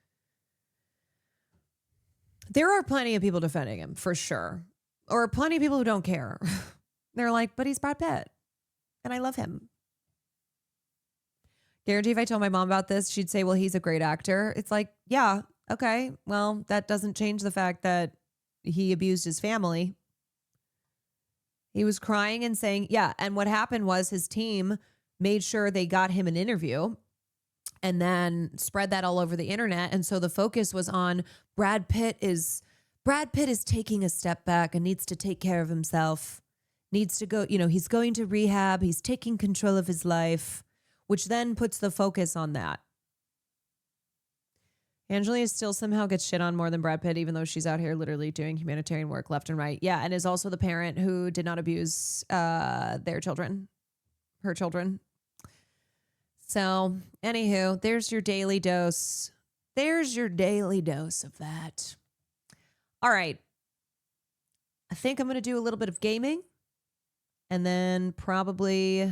There are plenty of people defending him, for sure. Or plenty of people who don't care. They're like, but he's Brad Pitt. And I love him. Guarantee if I told my mom about this, she'd say, well, he's a great actor. It's like, yeah, okay. Well, that doesn't change the fact that he abused his family. He was crying and saying, yeah. And what happened was his team made sure they got him an interview and then spread that all over the internet. And so the focus was on Brad Pitt is taking a step back and needs to take care of himself, needs to go, he's going to rehab. He's taking control of his life, which then puts the focus on that. Angelina still somehow gets shit on more than Brad Pitt, even though she's out here literally doing humanitarian work left and right. Yeah, and is also the parent who did not abuse her children. So, anywho, there's your daily dose. There's your daily dose of that. All right. I think I'm going to do a little bit of gaming and then probably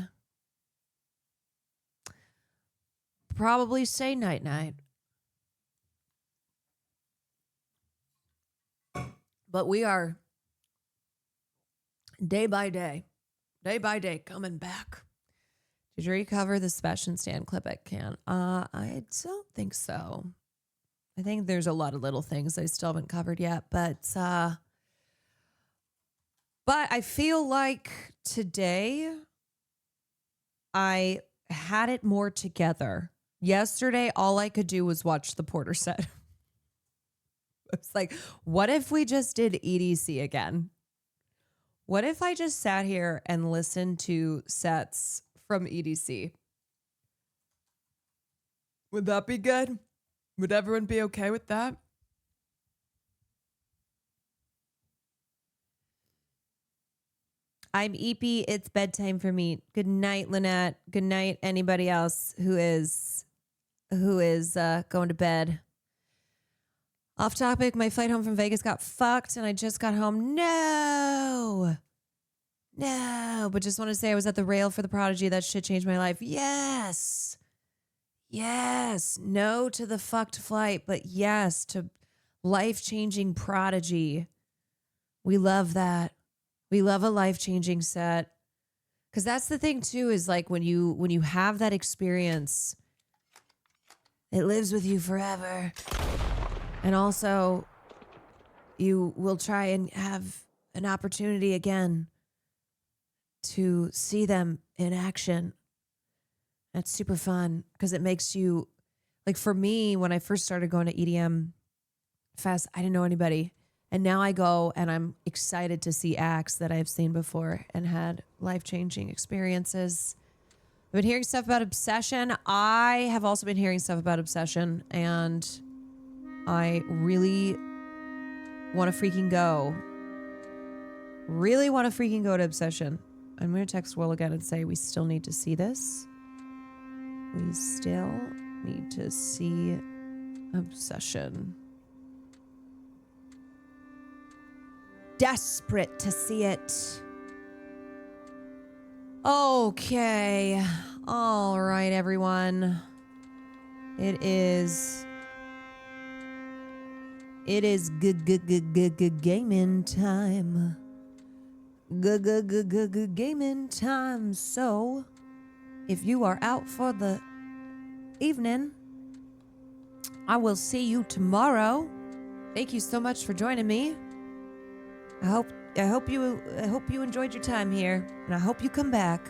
say night-night. But we are day by day coming back. Did you recover the Sebastian Stan clip at Cannes? I don't think so. I think there's a lot of little things I still haven't covered yet, but I feel like today I had it more together. Yesterday, all I could do was watch the Porter set. It's like, what if we just did EDC again? What if I just sat here and listened to sets from EDC? Would that be good? Would everyone be okay with that? I'm EP. It's bedtime for me. Good night, Lynette. Good night, anybody else who is going to bed. Off topic, my flight home from Vegas got fucked and I just got home. No, but just want to say I was at the rail for the Prodigy. That shit changed my life. Yes. No to the fucked flight, but yes to life-changing Prodigy. We love that. We love a life-changing set. Because that's the thing too, is like when you have that experience, it lives with you forever. And also, you will try and have an opportunity again to see them in action. That's super fun because it makes you, like for me, when I first started going to EDM Fest, I didn't know anybody. And now I go and I'm excited to see acts that I've seen before and had life-changing experiences. I've been hearing stuff about Obsession. I have also been hearing stuff about Obsession, and I really want to freaking go. Really want to freaking go to Obsession. I'm going to text Will again and say we still need to see this. We still need to see Obsession. Desperate to see it. Okay. All right, everyone. It is good gaming time. Good gaming time. So, if you are out for the evening, I will see you tomorrow. Thank you so much for joining me. I hope you enjoyed your time here, and I hope you come back.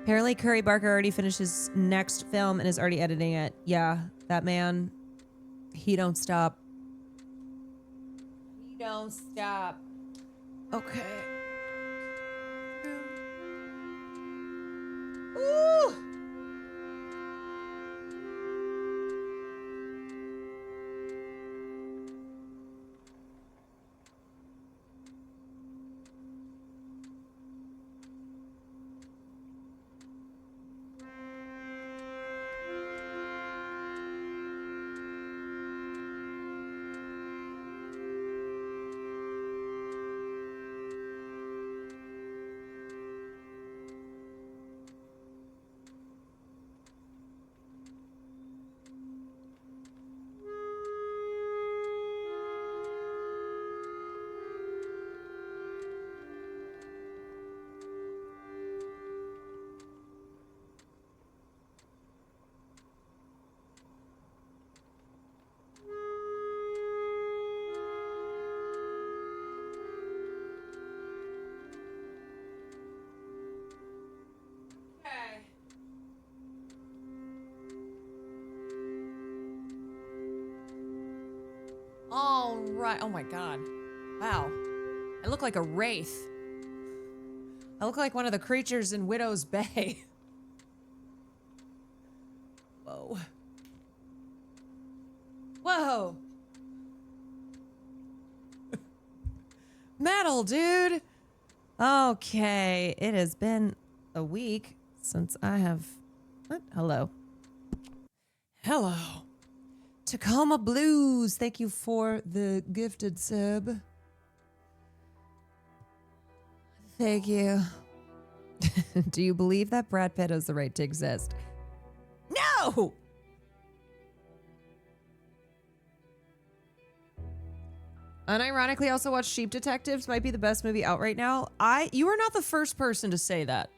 Apparently, Curry Barker already finished his next film and is already editing it. Yeah, that man, he don't stop. He don't stop. Okay. Ooh. All right. Oh my God. Wow. I look like a wraith. I look like one of the creatures in Widow's Bay. Whoa. Whoa. Metal, dude. Okay. It has been a week since I have... What? Hello. Hello. Tacoma Blues, thank you for the gifted sub. Thank you. Do you believe that Brad Pitt has the right to exist? No! Unironically, also watched Sheep Detectives. Might be the best movie out right now. You are not the first person to say that.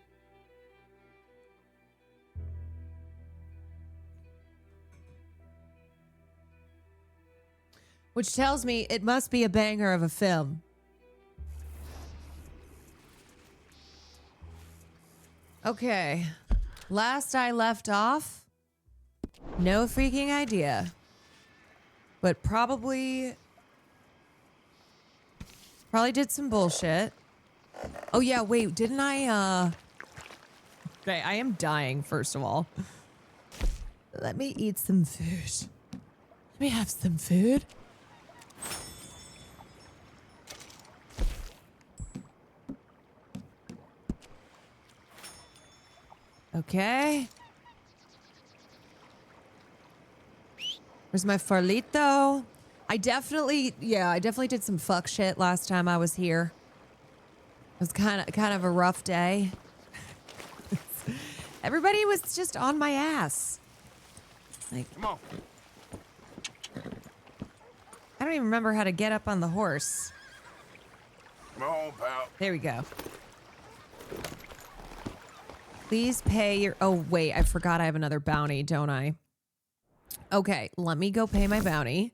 Which tells me it must be a banger of a film. Okay. Last I left off, no freaking idea. But probably did some bullshit. Oh yeah, wait, didn't I Okay, I am dying, first of all. Let me eat some food. Let me have some food. Okay. Where's my farlito? I definitely did some fuck shit last time I was here. It was kind of a rough day. Everybody was just on my ass. Like, come on. I don't even remember how to get up on the horse. Come on, pal. There we go. Please pay your... Oh, wait. I forgot I have another bounty, don't I? Okay, let me go pay my bounty.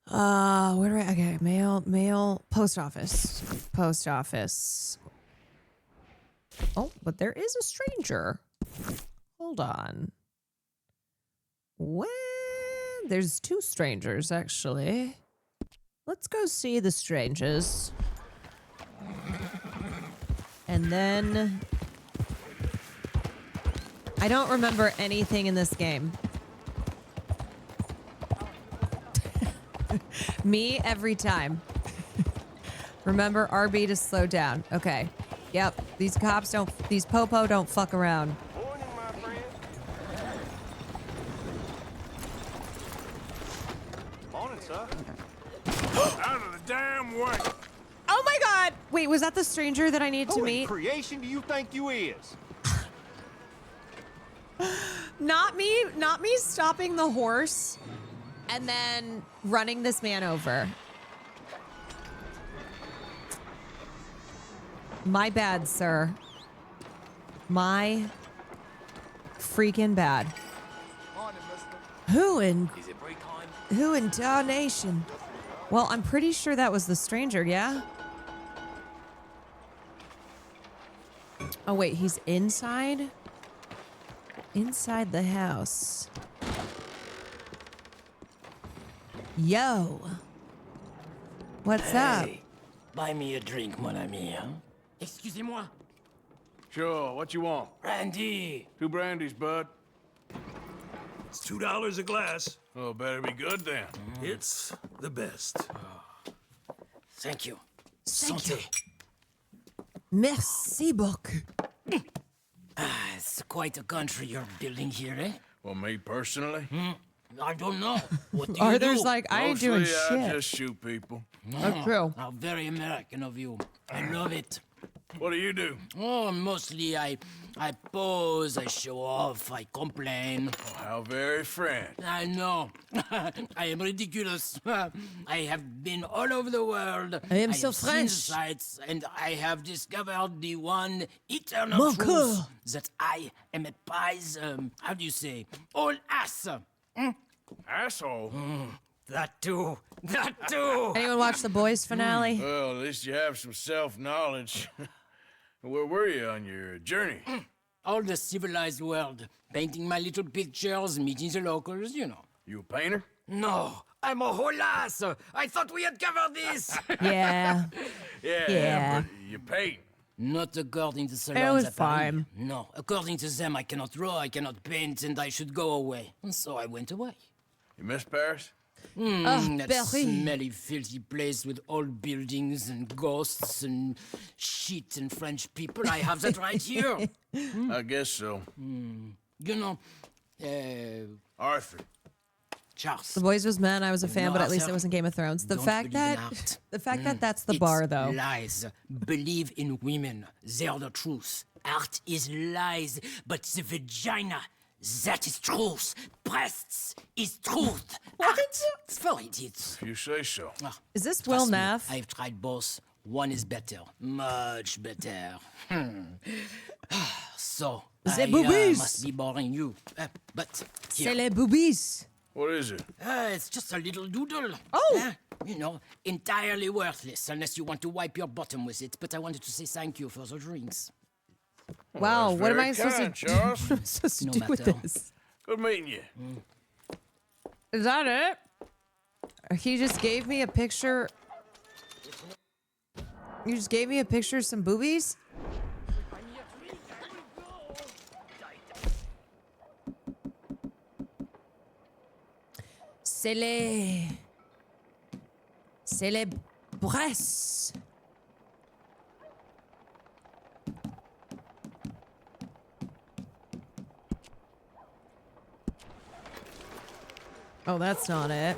Where do I... Okay, mail, post office. Post office. Oh, but there is a stranger. Hold on. Well, there's two strangers, actually. Let's go see the strangers. And then... I don't remember anything in this game. Me every time. Remember RB to slow down. Okay. Yep. These popo don't fuck around. Morning, my friend. Morning, sir. Out of the damn way. Oh my god! Wait, was that the stranger that I need to meet? Who in creation do you think you is? Not me stopping the horse and then running this man over. My bad, sir. My freaking bad. Who in darnation? Well, I'm pretty sure that was the stranger, yeah? Oh wait, he's inside? Inside the house. Yo. What's up? Buy me a drink, mon ami, huh? Excusez-moi. Sure, what you want? Brandy. 2 brandies, bud. It's $2 a glass. Oh, better be good then. It's the best. Thank you. Thank you. Santé. Merci beaucoup. It's quite a country you're building here, eh? Well, me personally? I don't know. What do you Arthur's do? like, I ain't doing Mostly, I shit. just shoot people. That's true. How very American of you. I love it. What do you do? Oh, mostly I pose, I show off, I complain. Oh, how very French. I know. I am ridiculous. I have been all over the world. I am so have seen French. the sights, and I have discovered the one eternal Mon truth coeur. that I am a prize, how do you say, all ass. Asshole. That too. That too. Anyone watch the Boys finale? Well, at least you have some self-knowledge. Where were you on your journey? All the civilized world. Painting my little pictures, meeting the locals, you know. You a painter? No, I'm a whole ass. I thought we had covered this. Yeah. Yeah, but you paint. Not according to It salons was at Paris. fine. No, according to them, I cannot draw, I cannot paint, and I should go away. And so I went away. You miss Paris? That Paris. smelly, filthy place with old buildings and ghosts and shit and French people. I have that right here. I guess so. You know, Arthur. Charles. The Boys was men. I was a fan, No, but at least Arthur, it wasn't Game of Thrones. The don't fact believe in that art. that's the It's bar, though. Lies. Believe in women. They're the truth. Art is lies, but the vagina, that is truth. Breasts is truth. Art for idiots. If you say so. Is this Will Trust me, Neff? I've tried both. One is better. Much better. So, The I boobies. must be boring you. But C'est here. les boobies. What is it? It's just a little doodle. Oh! You know, entirely worthless unless you want to wipe your bottom with it. But I wanted to say thank you for the drinks. Wow, what am I supposed to Charles? what am I supposed to No do with matter. this? Good meeting you. Is that it? He just gave me a picture. You just gave me a picture of some boobies? C'est les braises. Oh, that's not it.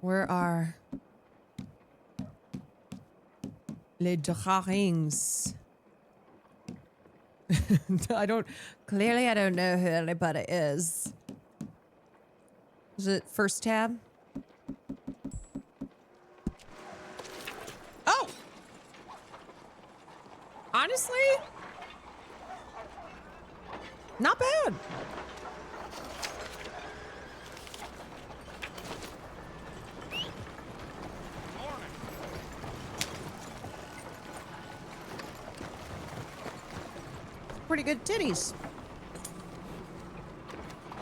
Where are les drawings? I don't know who anybody is. Is it first tab? Oh! Honestly? Not bad. Pretty good titties.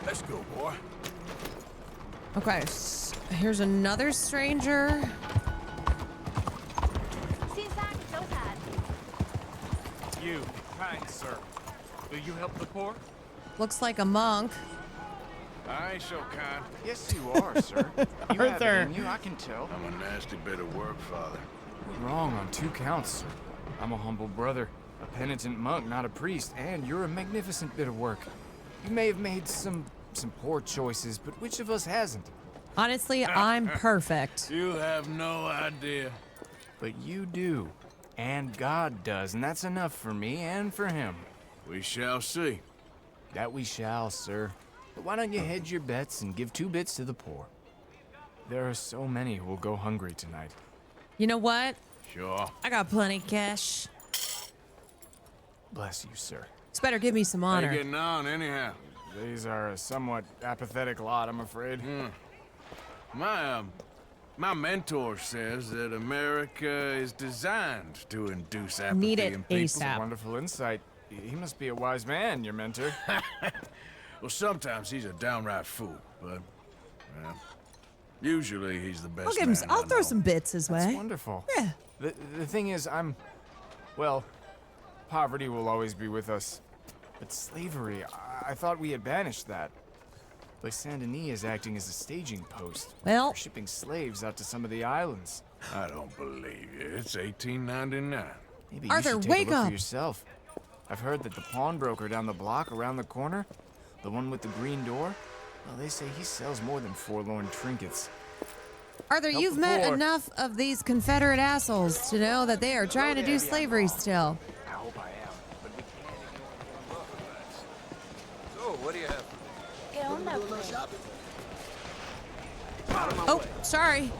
Let's go, boy. Okay, here's another stranger. You, kind sir. Will you help the poor? Looks like a monk. I ain't so kind. Yes, you are, sir. You have it Arthur. in you, I can tell. I'm a nasty bit of work, Father. You're wrong on 2 counts, sir. I'm a humble brother, a penitent monk, not a priest, and you're a magnificent bit of work. You may have made some poor choices, but which of us hasn't? Honestly, I'm perfect. You have no idea. But you do. And God does, and that's enough for me and for him. We shall see. That we shall, sir. But why don't you hedge your bets and give 2 bits to the poor? There are so many who will go hungry tonight. You know what? Sure. I got plenty cash. Bless you, sir. It's better give me some How you honor. getting on, anyhow? These are a somewhat apathetic lot, I'm afraid. My mentor says that America is designed to induce apathy Need it in people. ASAP. Wonderful insight. He must be a wise man, your mentor. Well, sometimes he's a downright fool, but well, usually he's the best. I'll give him. man I'll I throw know. some bits his That's way. wonderful. Yeah. The thing is, well, poverty will always be with us. But slavery, I thought we had banished that. Like Saint Denis is acting as a staging post. Well, for shipping slaves out to some of the islands. I don't believe you. It's 1899. Maybe Arthur, you should take wake a look up. for yourself. I've heard that the pawnbroker down the block around the corner, the one with the green door, well, they say he sells more than forlorn trinkets. Arthur, Help you've the met poor. enough of these Confederate assholes to know that they are trying to do slavery still. I hope I am, but we can't ignore the So, what do you have? Oh, sorry.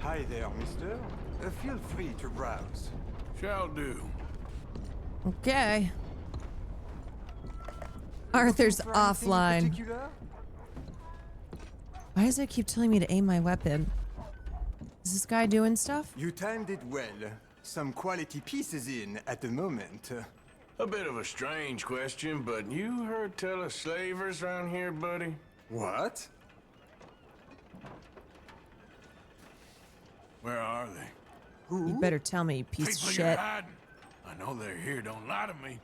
Hi there, mister. Feel free to browse. Shall do. Okay. Arthur's offline. Why does it keep telling me to aim my weapon? Is this guy doing stuff? You timed it well. Some quality pieces in at the moment. A bit of a strange question, but you heard tell of slavers around here, buddy? What? Where are they? You better tell me, you piece of People shit. you're hiding. I know they're here. Don't lie to me.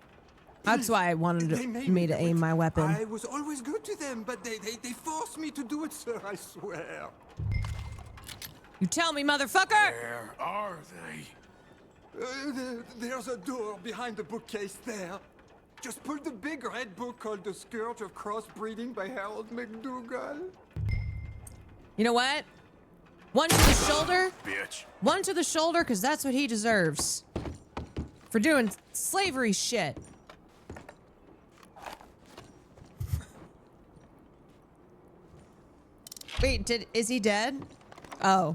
That's why I wanted They made me to do aim it. my weapon. I was always good to them, but they forced me to do it, sir, I swear. You tell me, motherfucker! Where are they? There's a door behind the bookcase there. Just pull the big red book called The Scourge of Crossbreeding by Harold McDougall. You know what? One to the shoulder. Bitch. One to the shoulder, because that's what he deserves. For doing slavery shit. Wait, is he dead? Oh.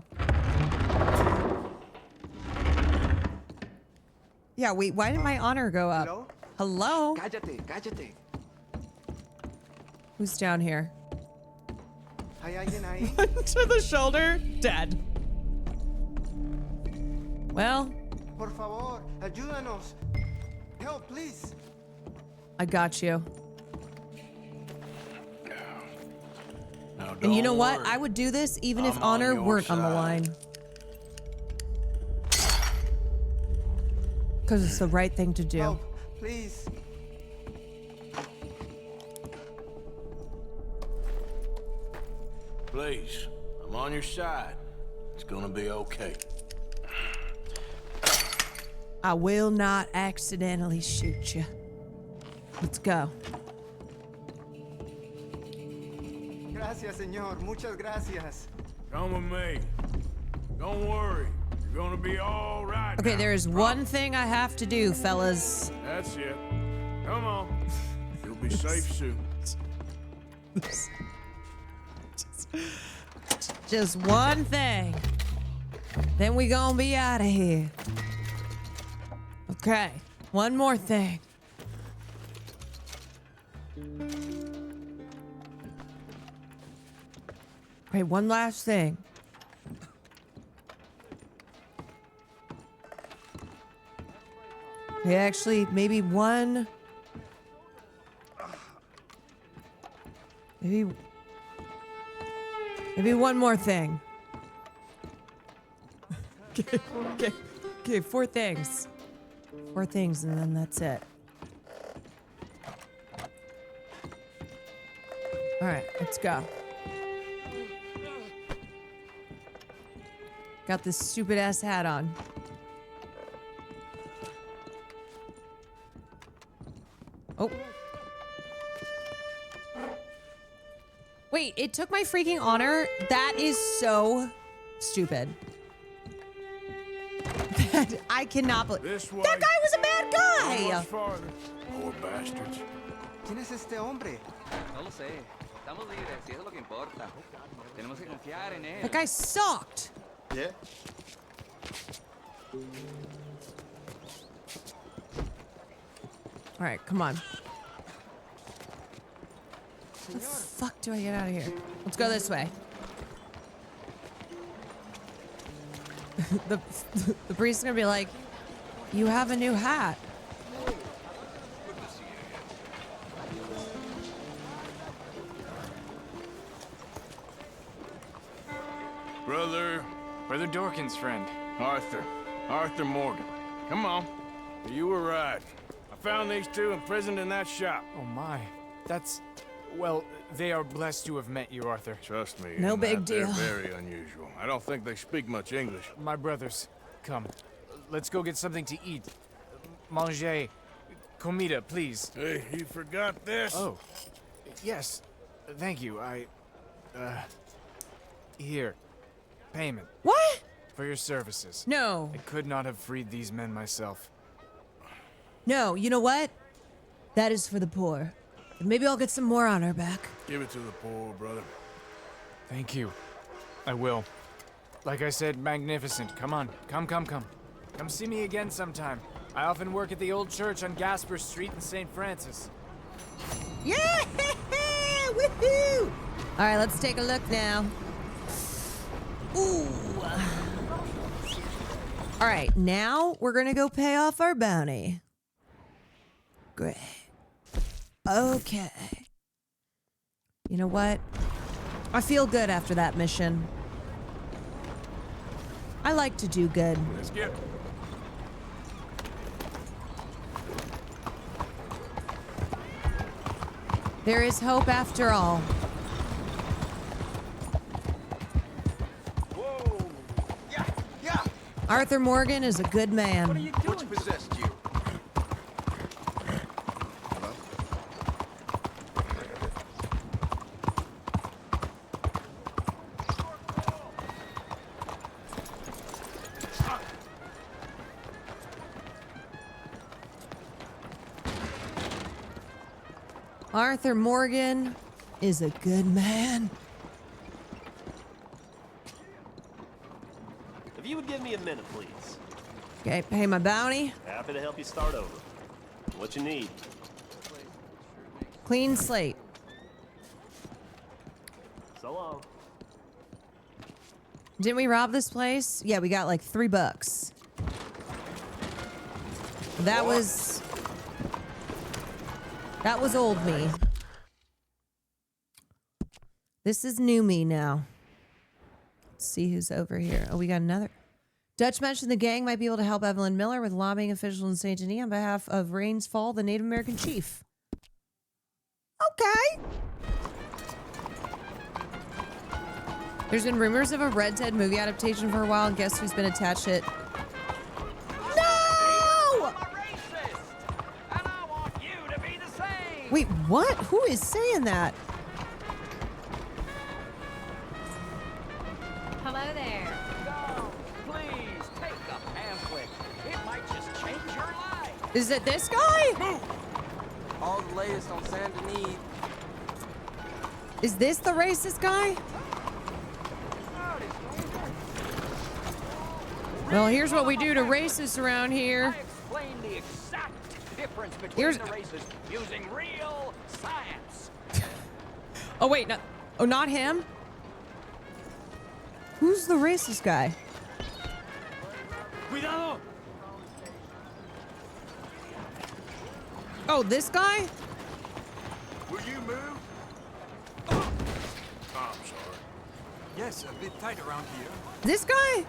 Yeah, wait, why did my honor go up? Hello? Cállate, cállate. Who's down here? ¿Hay alguien ahí? To the shoulder? Dead. Well, Por favor, ayúdanos. Help, please. I got you. Now, And you know don't what? worry. I would do this even if I'm on honor your weren't on the side. line. Because it's the right thing to do. Help, please. Please, I'm on your side. It's gonna be okay. I will not accidentally shoot you. Let's go. Gracias, señor. Muchas gracias. Come with me. Don't worry. You're gonna be all right. Okay, now. there is one thing I have to do, fellas. That's it. Come on. You'll be safe soon. Just one thing. Then we gonna be out of here. Okay, one more thing. Okay, one last thing. Okay, actually, maybe one. Maybe one more thing. Okay, four things. Four things, and then that's it. All right, let's go. Got this stupid ass hat on. Oh. Wait, it took my freaking honor? That is so stupid. That I cannot believe. That guy was a bad guy! Poor bastards. ¿Quién es este hombre? No lo sé. Estamos libres y eso es lo que importa. Tenemos que confiar en él. That guy sucked. Yeah. All right, come on. How the fuck do I get out of here? Let's go this way. the priest is gonna be like, you have a new hat. Brother Dorkin's friend. Arthur Morgan. Come on. You were right. I found these two imprisoned in that shop. Oh my. That's... Well, they are blessed to have met you, Arthur. Trust me. No in big that, deal. They're very unusual. I don't think they speak much English. My brothers, come. Let's go get something to eat. Manger. Comida, please. Hey, you forgot this? Oh. Yes. Thank you. Here. Payment. What? For your services. No. I could not have freed these men myself. No, you know what? That is for the poor. Maybe I'll get some more honor back. Give it to the poor, brother. Thank you. I will. Like I said, magnificent. Come on. Come. Come see me again sometime. I often work at the old church on Gasper Street in St. Francis. Yeah! Woohoo! All right, let's take a look now. Ooh. All right, now we're gonna go pay off our bounty. Great. Okay. You know what? I feel good after that mission. I like to do good. Let's get... There is hope after all. Whoa! Yeah! Arthur Morgan is a good man. What are you doing? Which possessed you? Arthur Morgan is a good man. If you would give me a minute, please. Okay, pay my bounty. Happy to help you start over. What you need? Clean slate. So long. Didn't we rob this place? Yeah, we got like $3. That was old me. This is new me now. Let's see who's over here. Oh, we got another. Dutch mentioned the gang might be able to help Evelyn Miller with lobbying officials in St. Denis on behalf of Rains Fall, the Native American chief. Okay. There's been rumors of a Red Dead movie adaptation for a while, and guess who's been attached to it? No! Wait, what? Who is saying that? Hello there. No, please take a pamphlet. It might just change your life. Is it this guy? All the latest on Saint Denis. Is this the racist guy? Well, here's what we do to racists around here. I explained the exact difference between the races using real science. Oh wait, no, oh not him. Who's the racist guy? Cuidado! Oh, this guy? Will you move? Oh, I'm sorry. Yes, a bit tight around here. This guy?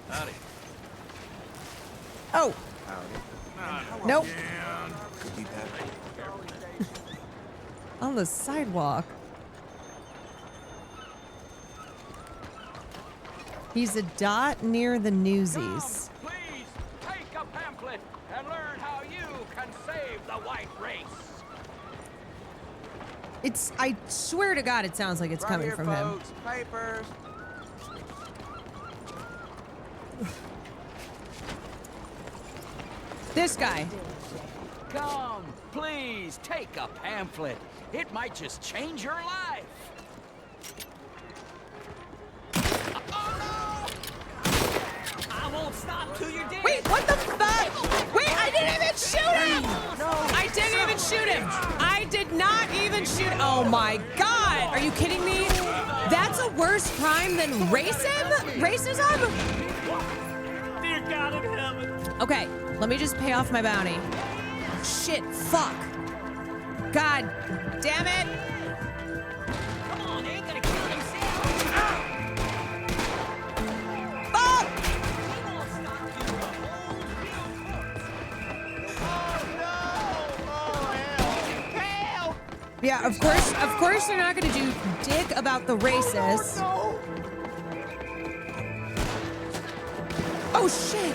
Howdy. Oh. Nope. Could be better. On the sidewalk. He's a dot near the Newsies. Please take a pamphlet and learn how you can save the white race. It's, I swear to God, it sounds like it's coming here, from folks. him. Papers. This guy. Come, please take a pamphlet. It might just change your life. I won't stop till you're dead. Wait, what the fuck? Wait, I didn't even shoot him! I didn't even shoot him! I did not even shoot. Oh my God! Are you kidding me? That's a worse crime than racism? Dear God in heaven. Okay, let me just pay off my bounty. Shit, fuck. God damn it. Come on, they ain't gonna kill themselves. Fuck! Yeah, of course they're not gonna do dick about the racists. Oh shit!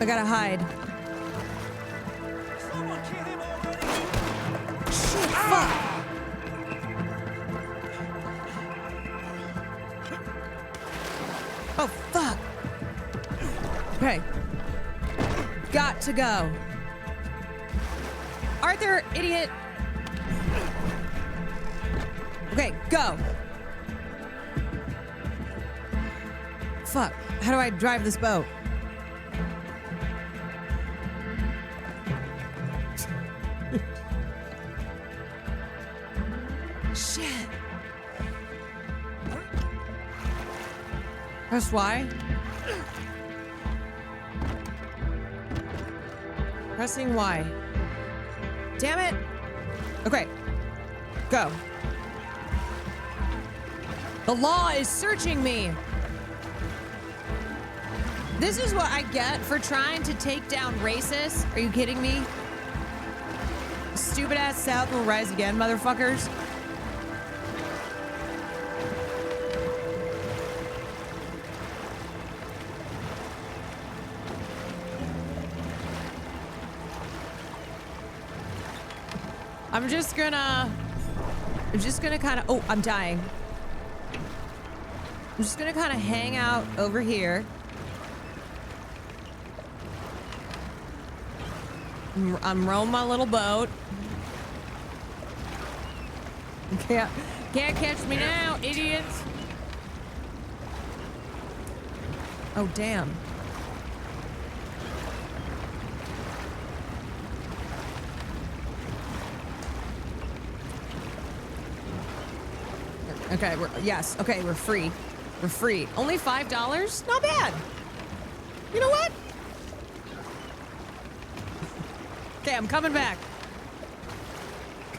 I gotta hide. Shit, fuck! Oh, fuck! Okay. Got to go. Arthur, idiot! Okay, go! Fuck. How do I drive this boat? Shit. Press Y. Pressing Y. Damn it. Okay. Go. The law is searching me. This is what I get for trying to take down racists. Are you kidding me? Stupid ass South will rise again, motherfuckers. I'm just gonna kind of, oh, I'm dying. I'm just gonna kind of hang out over here. I'm rowing my little boat. Can't catch me now, idiots. Oh, damn. Okay, we're free. We're free. Only $5? Not bad. You know what? Okay, I'm coming back.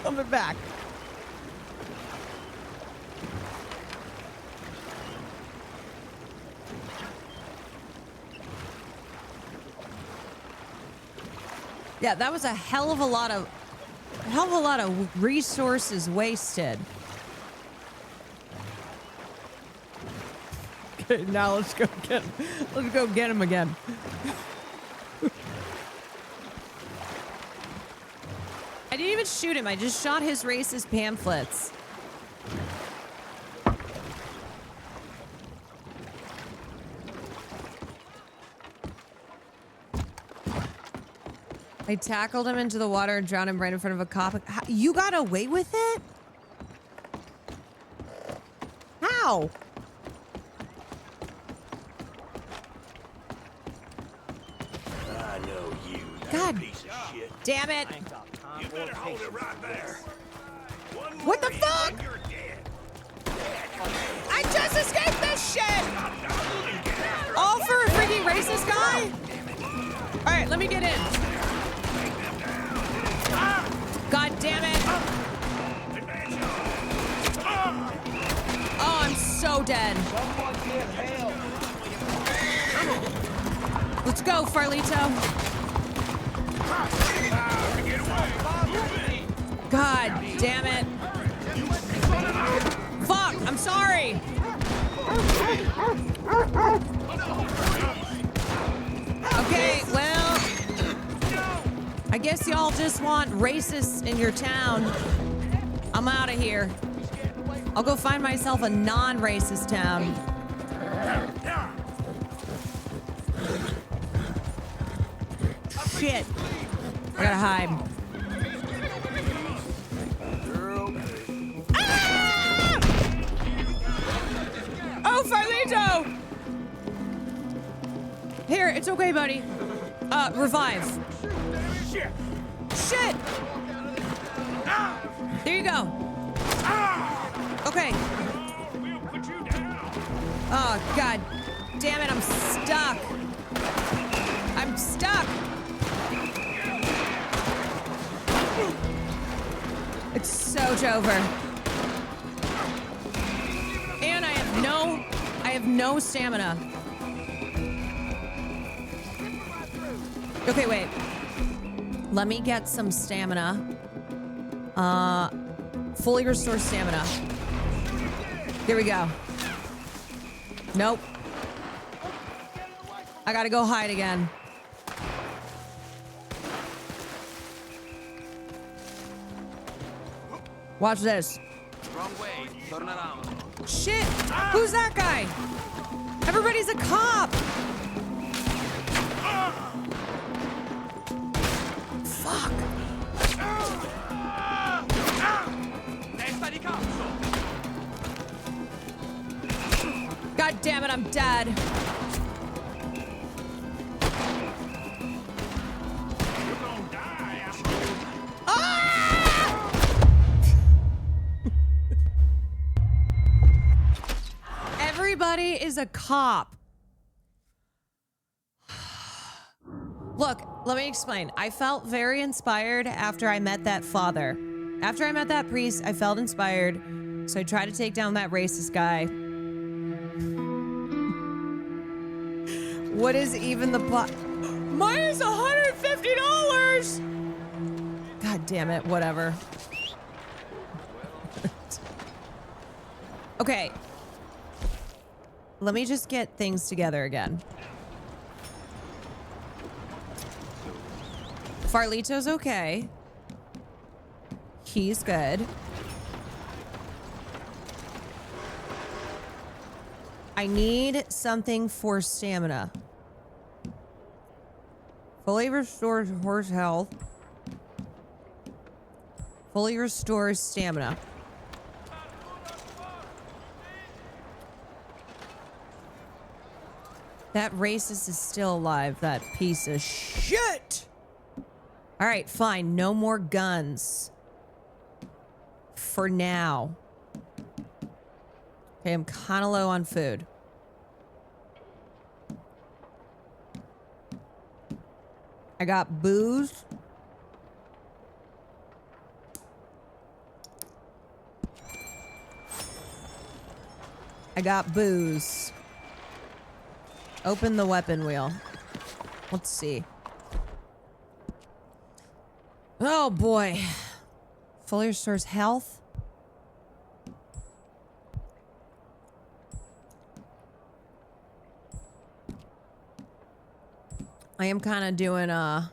Coming back. Yeah, that was a hell of a lot of resources wasted. Okay, now let's go get him. Let's go get him again. I didn't even shoot him. I just shot his racist pamphlets. I tackled him into the water and drowned him right in front of a cop. You got away with it? How? I know you. God Piece of shit. damn it. You better hold it right there. What the fuck? I just escaped this shit! All for a freaking racist guy? Alright, let me get in. God damn it. Oh, I'm so dead. Let's go, Farlito. God damn it. Fuck, I'm sorry. Okay, well, I guess y'all just want racists in your town. I'm out of here. I'll go find myself a non-racist town. Shit. I gotta hide. Ah! Oh, Farlito! Here, it's okay, buddy. Revive. Shit! There you go. Okay. Oh, God damn it, I'm stuck. I'm stuck. It's so over. And I have no stamina. Okay, wait. Let me get some stamina. Fully restore stamina. Here we go. Nope. I gotta go hide again. Watch this. Wrong way. Turn around. Shit! Who's that guy? Everybody's a cop! Fuck. God damn it, I'm dead. Everybody is a cop. Look, let me explain. I felt very inspired after I met that father. After I met that priest, I felt inspired. So I tried to take down that racist guy. What is even the plot? Minus $150! God damn it, whatever. Okay. Let me just get things together again. Farlito's okay. He's good. I need something for stamina. Fully restores horse health. Fully restores stamina. That racist is still alive, that piece of shit. All right, fine. No more guns. For now. Okay, I'm kind of low on food. I got booze. I got booze. Open the weapon wheel. Let's see. Oh boy. Fuller stores health. I am kind of doing all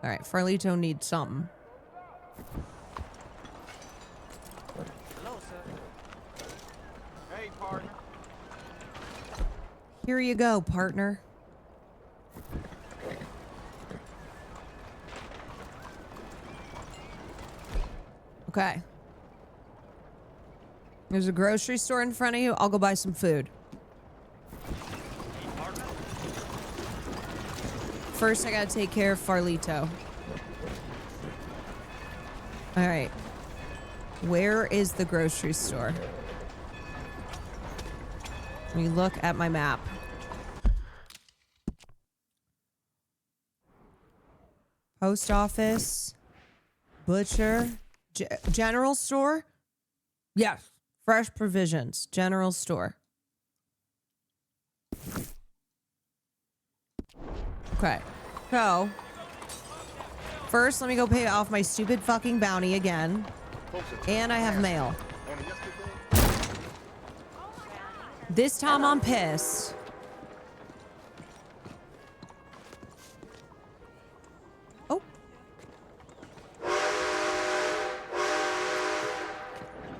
right, Farlito needs something. Hello, sir. Hey, partner. Here you go, partner. Okay. There's a grocery store in front of you. I'll go buy some food. First, I gotta take care of Farlito. All right. Where is the grocery store? Let me look at my map. Post office. Butcher. General store? Yes. Fresh provisions. General store. Okay. So, first, let me go pay off my stupid fucking bounty again. And I have mail. This time I'm pissed. Oh.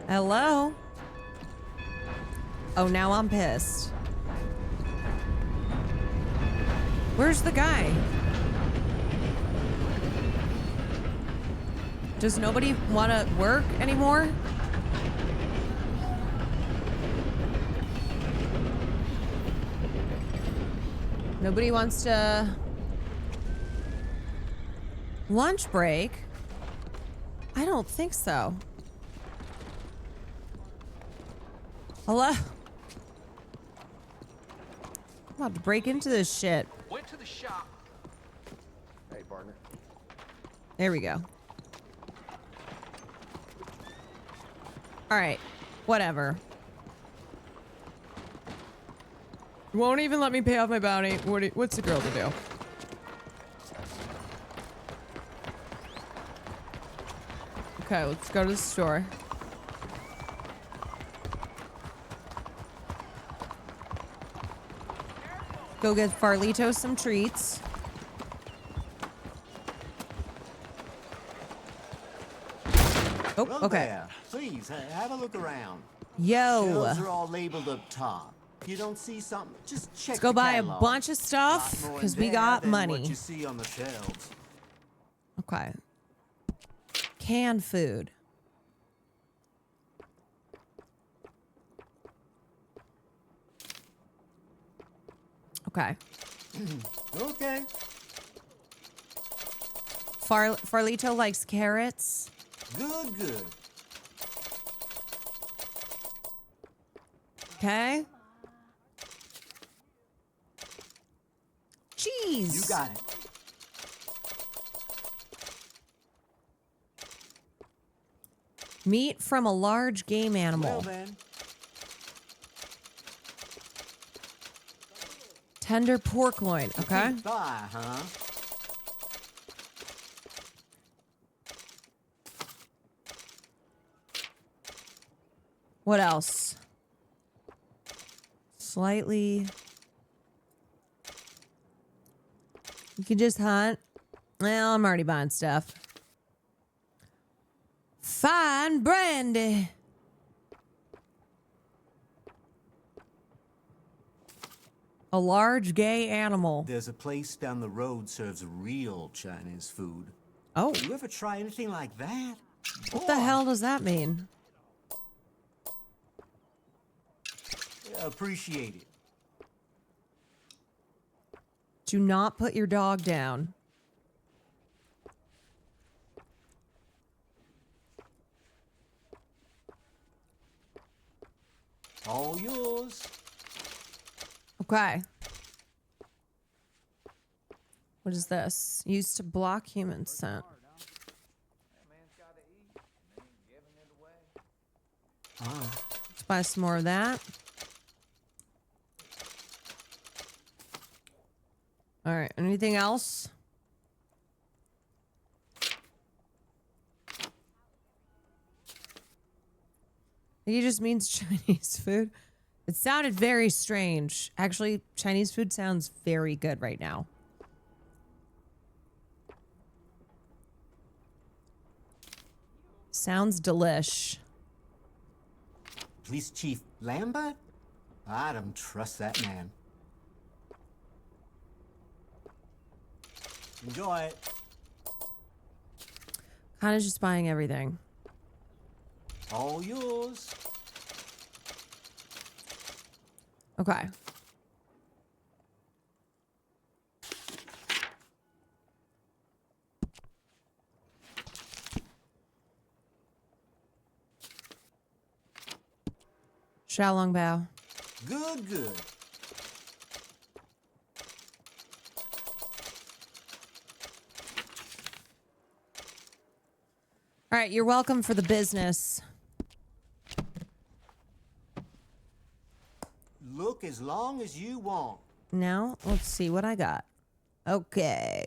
Hello? Oh, now I'm pissed. Where's the guy? Does nobody want to work anymore? Nobody wants to... Lunch break? I don't think so. Hello? I'm about to break into this shit. Went to the shop. Hey, partner. There we go. All right. Whatever. Won't even let me pay off my bounty. What's the girl to do? Okay, let's go to the store. Go get Farlito some treats. Oh, Hello okay. there. Please, have a look around. Yo. Shelves are all labeled up top. If you don't see something, just check Let's go the buy a catalog. bunch of stuff, Lot more in 'cause we there got than money. What you see on the shelves. Okay. Canned food. Okay. Okay. Farlito likes carrots. Good, good. Okay. Cheese. You got it. Meat from a large game animal. Well then. Tender pork loin. Okay. Bye, huh? What else? Slightly. You can just hunt. Well, I'm already buying stuff. Fine brandy. A large gay animal. There's a place down the road serves real Chinese food. Oh. You ever try anything like that? What the hell does that mean? Appreciate it. Do not put your dog down. All yours. Okay. What is this? Used to block human scent. Let's buy some more of that. All right. Anything else? I think it just means Chinese food. It sounded very strange. Actually, Chinese food sounds very good right now. Sounds delish. Police Chief Lambert? I don't trust that man. Enjoy it. Kind of just buying everything. All yours. Okay. Xiaolong Bao. Good, good. All right, you're welcome for the business. Look as long as you want. Now, let's see what I got. Okay.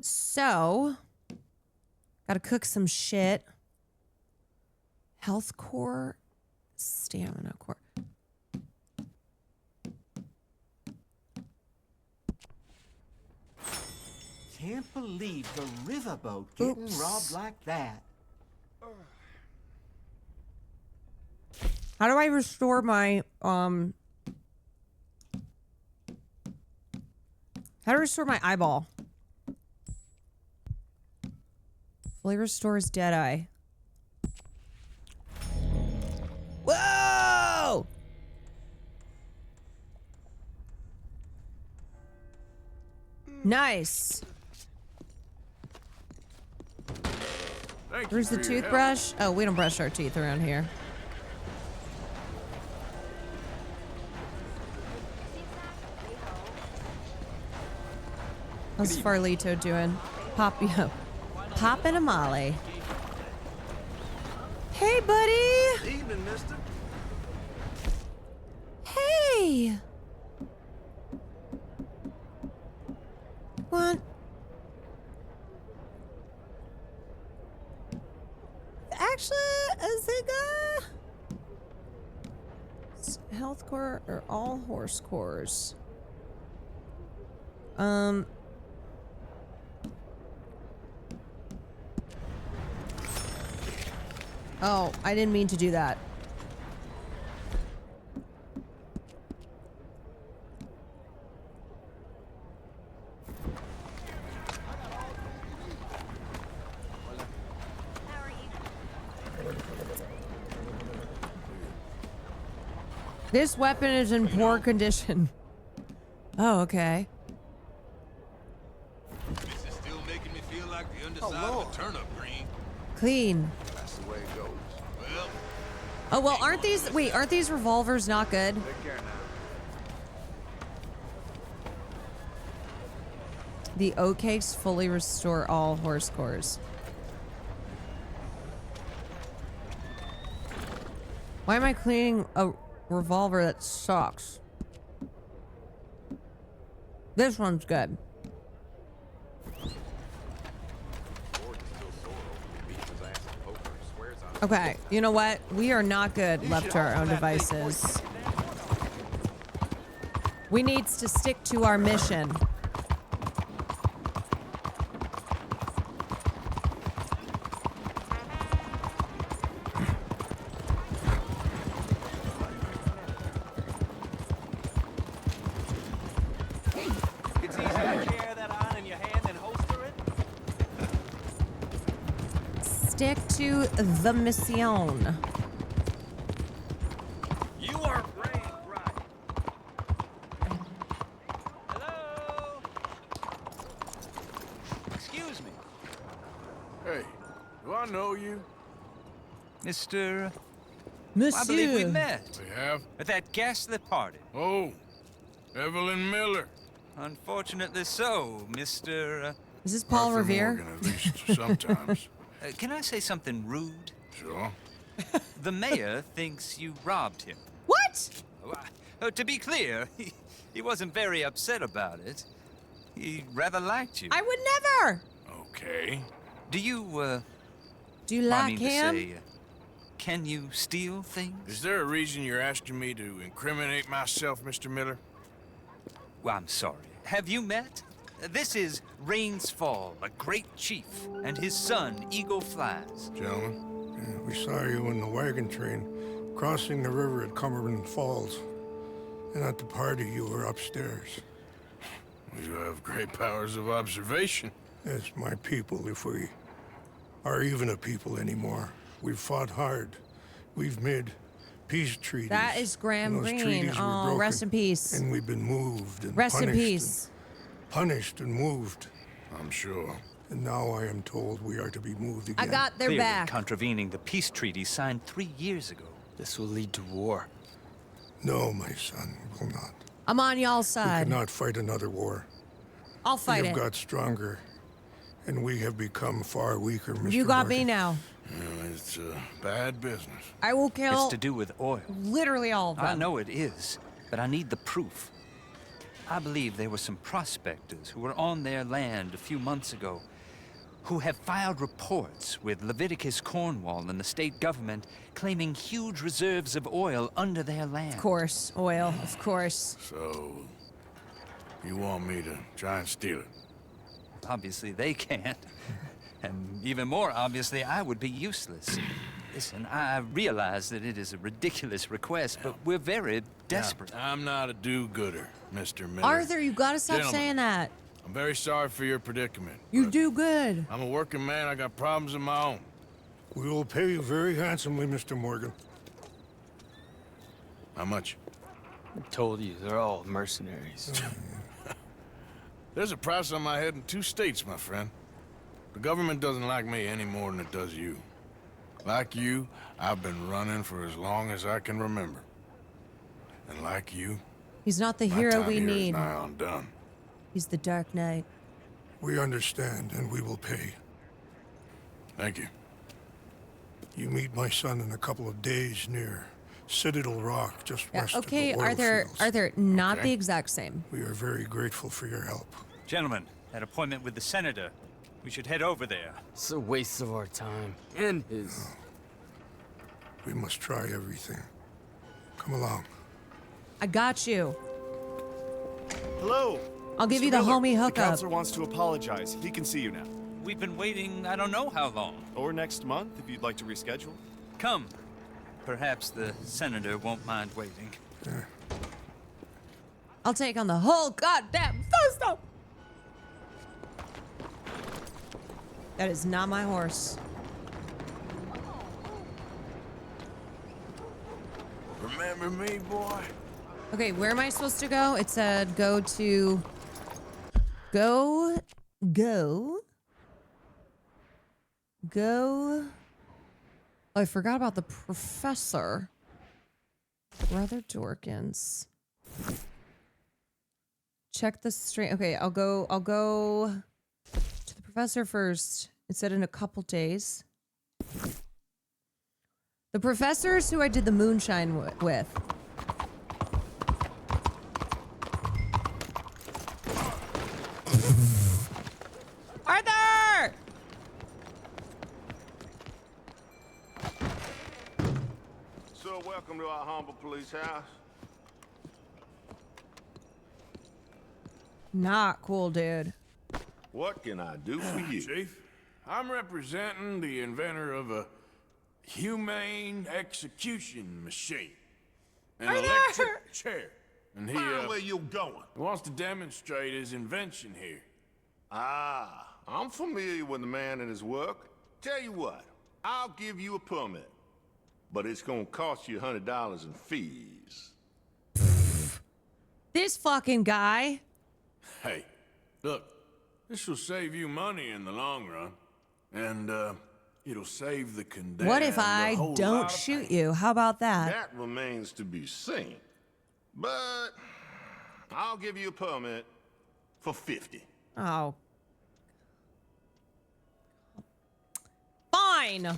So, gotta cook some shit. Health core, stamina core. Can't believe the riverboat getting robbed like that. How do I restore my, how do I restore my eyeball? Fully restores Deadeye. Whoa! Nice. Where's the toothbrush? Oh, we don't brush our teeth around here. How's Farlito doing? Popping a molly. Hey, buddy. Evening, mister. Hey. What? Actually, is it health core or all horse cores? Oh, I didn't mean to do that. This weapon is in poor condition. Oh, okay. This is still making me feel like the underside of a turnip green. Clean. That's the way it goes. Well, Oh, well, aren't these revolvers not good? take care now. The O-cakes fully restore all horse cores. Why am I cleaning a revolver that sucks? This one's good. Okay, you know what? We are not good left to our own devices. We need to stick to our mission. It's easier to carry that on in your hand than holster it. Stick to the mission. You are brave, brother. Excuse me. Hey, do I know you? Mr. Monsieur. I believe we met. We have? At that ghastly party. Oh, Evelyn Miller. Unfortunately so, Mr. Is this Paul Arthur Revere? Morgan, at least sometimes. Can I say something rude? Sure. The mayor thinks you robbed him. What? To be clear, he wasn't very upset about it. He rather liked you. I would never. Okay. Do you, Do you like to him? say, can you steal things? Is there a reason you're asking me to incriminate myself, Mr. Miller? Well, I'm sorry. Have you met? This is Rains Fall, a great chief, and his son, Eagle Flies. Gentlemen, we saw you in the wagon train crossing the river at Cumberland Falls. And at the party, you were upstairs. You have great powers of observation. Yes, my people, if we are even a people anymore. We've fought hard. We've made peace treaties. That is Graham And those Greene. treaties were Oh, broken, rest in peace. And we've been moved and Rest in punished. peace. Punished and moved. I'm sure. And now I am told we are to be moved again. I got their Clearly back. contravening the peace treaty signed 3 years ago. This will lead to war. No, my son, will not. I'm on y'all's We side. cannot fight another war. I'll fight we it. have got stronger, and we have become far weaker, Mr. You got me Morgan. now. It's bad business. I will kill It's to do with oil. literally all of them. I know it is, but I need the proof. I believe there were some prospectors who were on their land a few months ago who have filed reports with Leviticus Cornwall and the state government claiming huge reserves of oil under their land. Of course, oil, of course. So, you want me to try and steal it? Obviously they can't. And even more obviously, I would be useless. Listen, I realize that it is a ridiculous request, but we're very desperate. Now, I'm not a do-gooder, Mr. Miller. Arthur, you gotta stop Gentlemen, saying that. I'm very sorry for your predicament. You do good. I'm a working man. I got problems of my own. We will pay you very handsomely, Mr. Morgan. How much? I told you, they're all mercenaries. There's a price on my head in 2 states, my friend. The government doesn't like me any more than it does you. Like you, I've been running for as long as I can remember. And like you, He's not the my hero time we here is need. nigh undone. He's the Dark Knight. We understand, and we will pay. Thank you. You meet my son in a couple of days near Citadel Rock, just Yeah, west okay, of the oil Arthur, fields. Arthur, not Okay. the exact same. We are very grateful for your help. Gentlemen, that appointment with the senator. We should head over there. It's a waste of our time. And his. We must try everything. Come along. I got you. Hello. I'll give Mr. you the Miller, homie The hookup. counselor wants to apologize. He can see you now. We've been waiting I don't know how long. Or next month, if you'd like to reschedule. Come. Perhaps the senator won't mind waiting. I'll take on the whole goddamn system. That is not my horse. Remember me, boy? Okay, where am I supposed to go? It said go to... Go... Oh, I forgot about the professor. Brother Dorkins. Check the stream. Okay, I'll go to the professor first. It said in a couple days. The professors who I did the moonshine with. Arthur! So welcome to our humble police house. Not cool, dude. What can I do for you? Chief, I'm representing the inventor of a humane execution machine. An electric chair. And he, Where you going? wants to demonstrate his invention here. Ah, I'm familiar with the man and his work. Tell you what, I'll give you a permit. But it's gonna cost you $100 in fees. This fucking guy. Hey, look, This will save you money in the long run. And, it'll save the condemned. What if a I whole don't lot of shoot you? How about that? That remains to be seen. But I'll give you a permit for 50. Oh. Fine.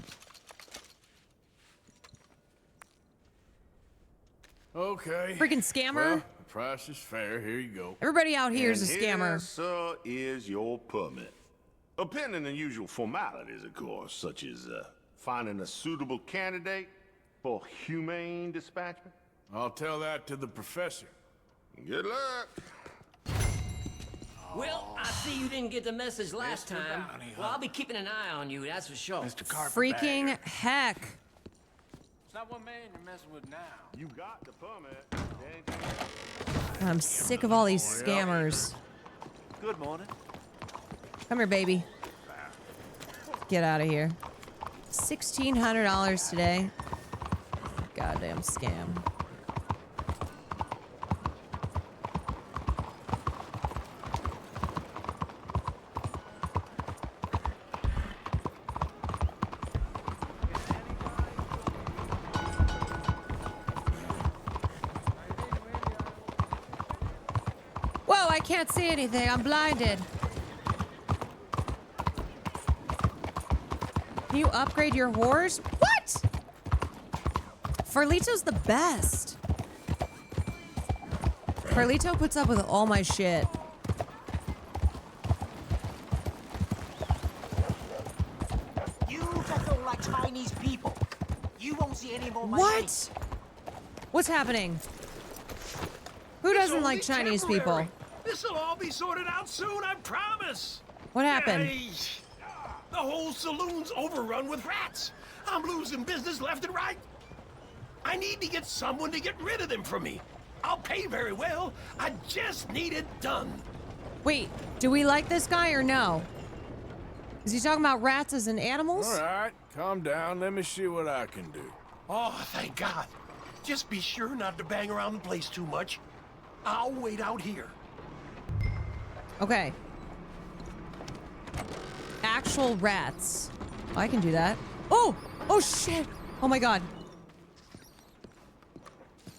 Okay. Freaking scammer. Well, the price is fair. Here you go. Everybody out here is a And scammer. Here, sir, is your permit. Pending the usual formalities, of course, such as finding a suitable candidate for humane dispatchment. I'll tell that to the professor. Good luck. Well, I see you didn't get the message last time. Well, I'll be keeping an eye on you, that's for sure. Mr. Freaking heck. It's not one man you're messing with now. You got the permit. I'm sick of all these scammers. Good morning. Come here, baby. Get out of here. $1,600 today. Goddamn scam. Whoa, I can't see anything. I'm blinded. Can you upgrade your horse? What? Farlito's the best. Farlito puts up with all my shit. You just don't like Chinese people. You won't see any more money. What? What's happening? Who doesn't like Chinese people? This'll all be sorted out soon, I promise. What happened? Hey, the whole saloon's overrun with rats. I'm losing business left and right. I need to get someone to get rid of them from me. I'll pay very well. I just need it done. Wait, do we like this guy or no? Is he talking about rats as in animals? All right, calm down. Let me see what I can do. Oh, thank God. Just be sure not to bang around the place too much. I'll wait out here. Okay. Actual rats. I can do that. Oh! Oh shit! Oh my god.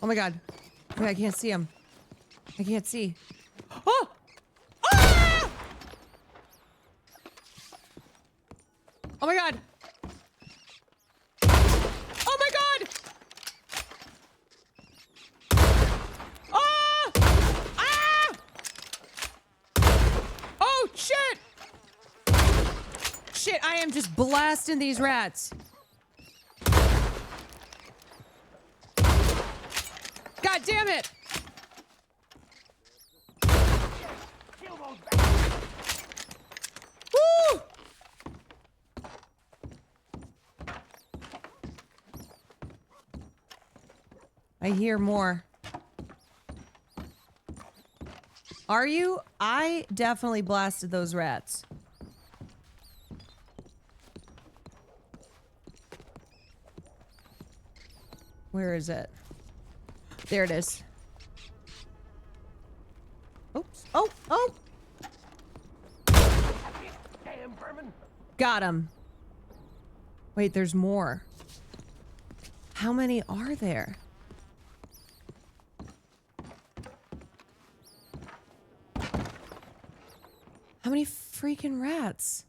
Oh my god. Okay, I can't see him. I can't see. Oh! Ah! Oh my god. Oh my god! Ah! Ah! Oh shit! Shit, I am just blasting these rats. God damn it! Woo! I hear more. Are you? I definitely blasted those rats. Where is it? There it is. Oops. Oh, oh! Damn vermin. Got him. Wait, there's more. How many are there? How many freaking rats?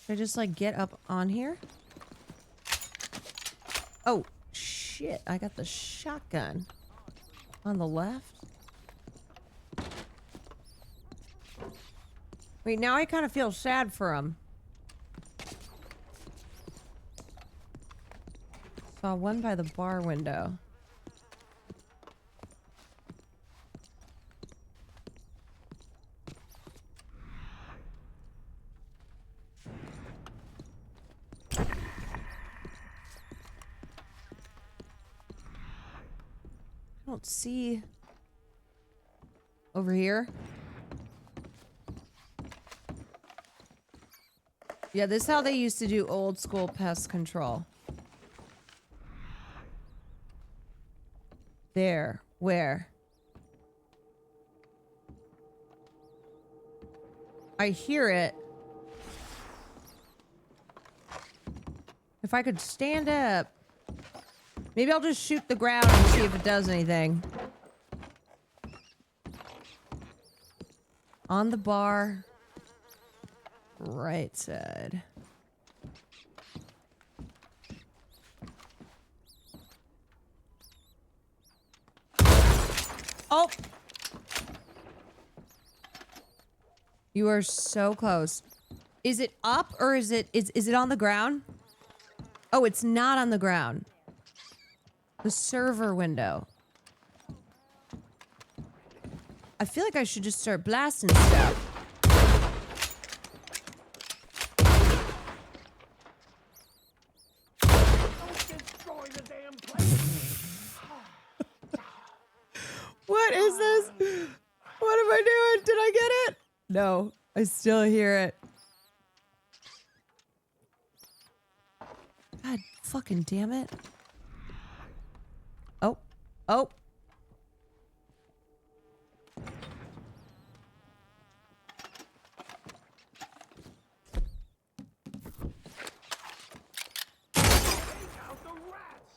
Should I just like get up on here? Oh, shit. I got the shotgun on the left. Wait, now I kind of feel sad for him. Saw one by the bar window. I don't see over here. Yeah, this is how they used to do old school pest control. There. Where? I hear it. If I could stand up. Maybe I'll just shoot the ground and see if it does anything. On the bar. Right side. Oh! You are so close. Is it up or is it on the ground? Oh, it's not on the ground. The server window. I feel like I should just start blasting stuff. What is this? What am I doing? Did I get it? No, I still hear it. God fucking damn it. Oh. Oh.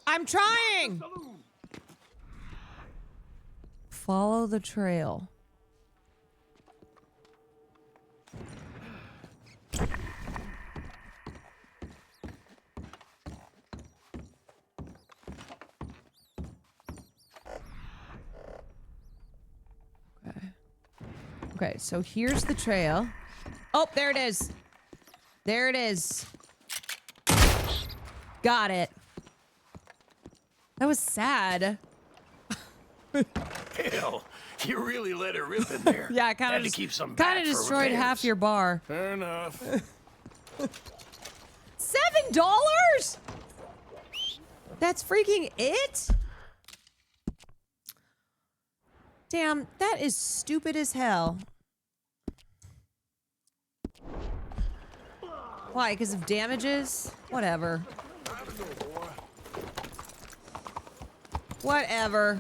I'm trying! Follow the trail. Okay, so here's the trail. Oh, there it is. There it is. Got it. That was sad. Hell, you really let her rip in there. Yeah, kind Had of to keep some kind back of for destroyed repairs. half your bar. Fair enough. $7? That's freaking it? Damn, that is stupid as hell. Why? Because of damages? Whatever. Whatever.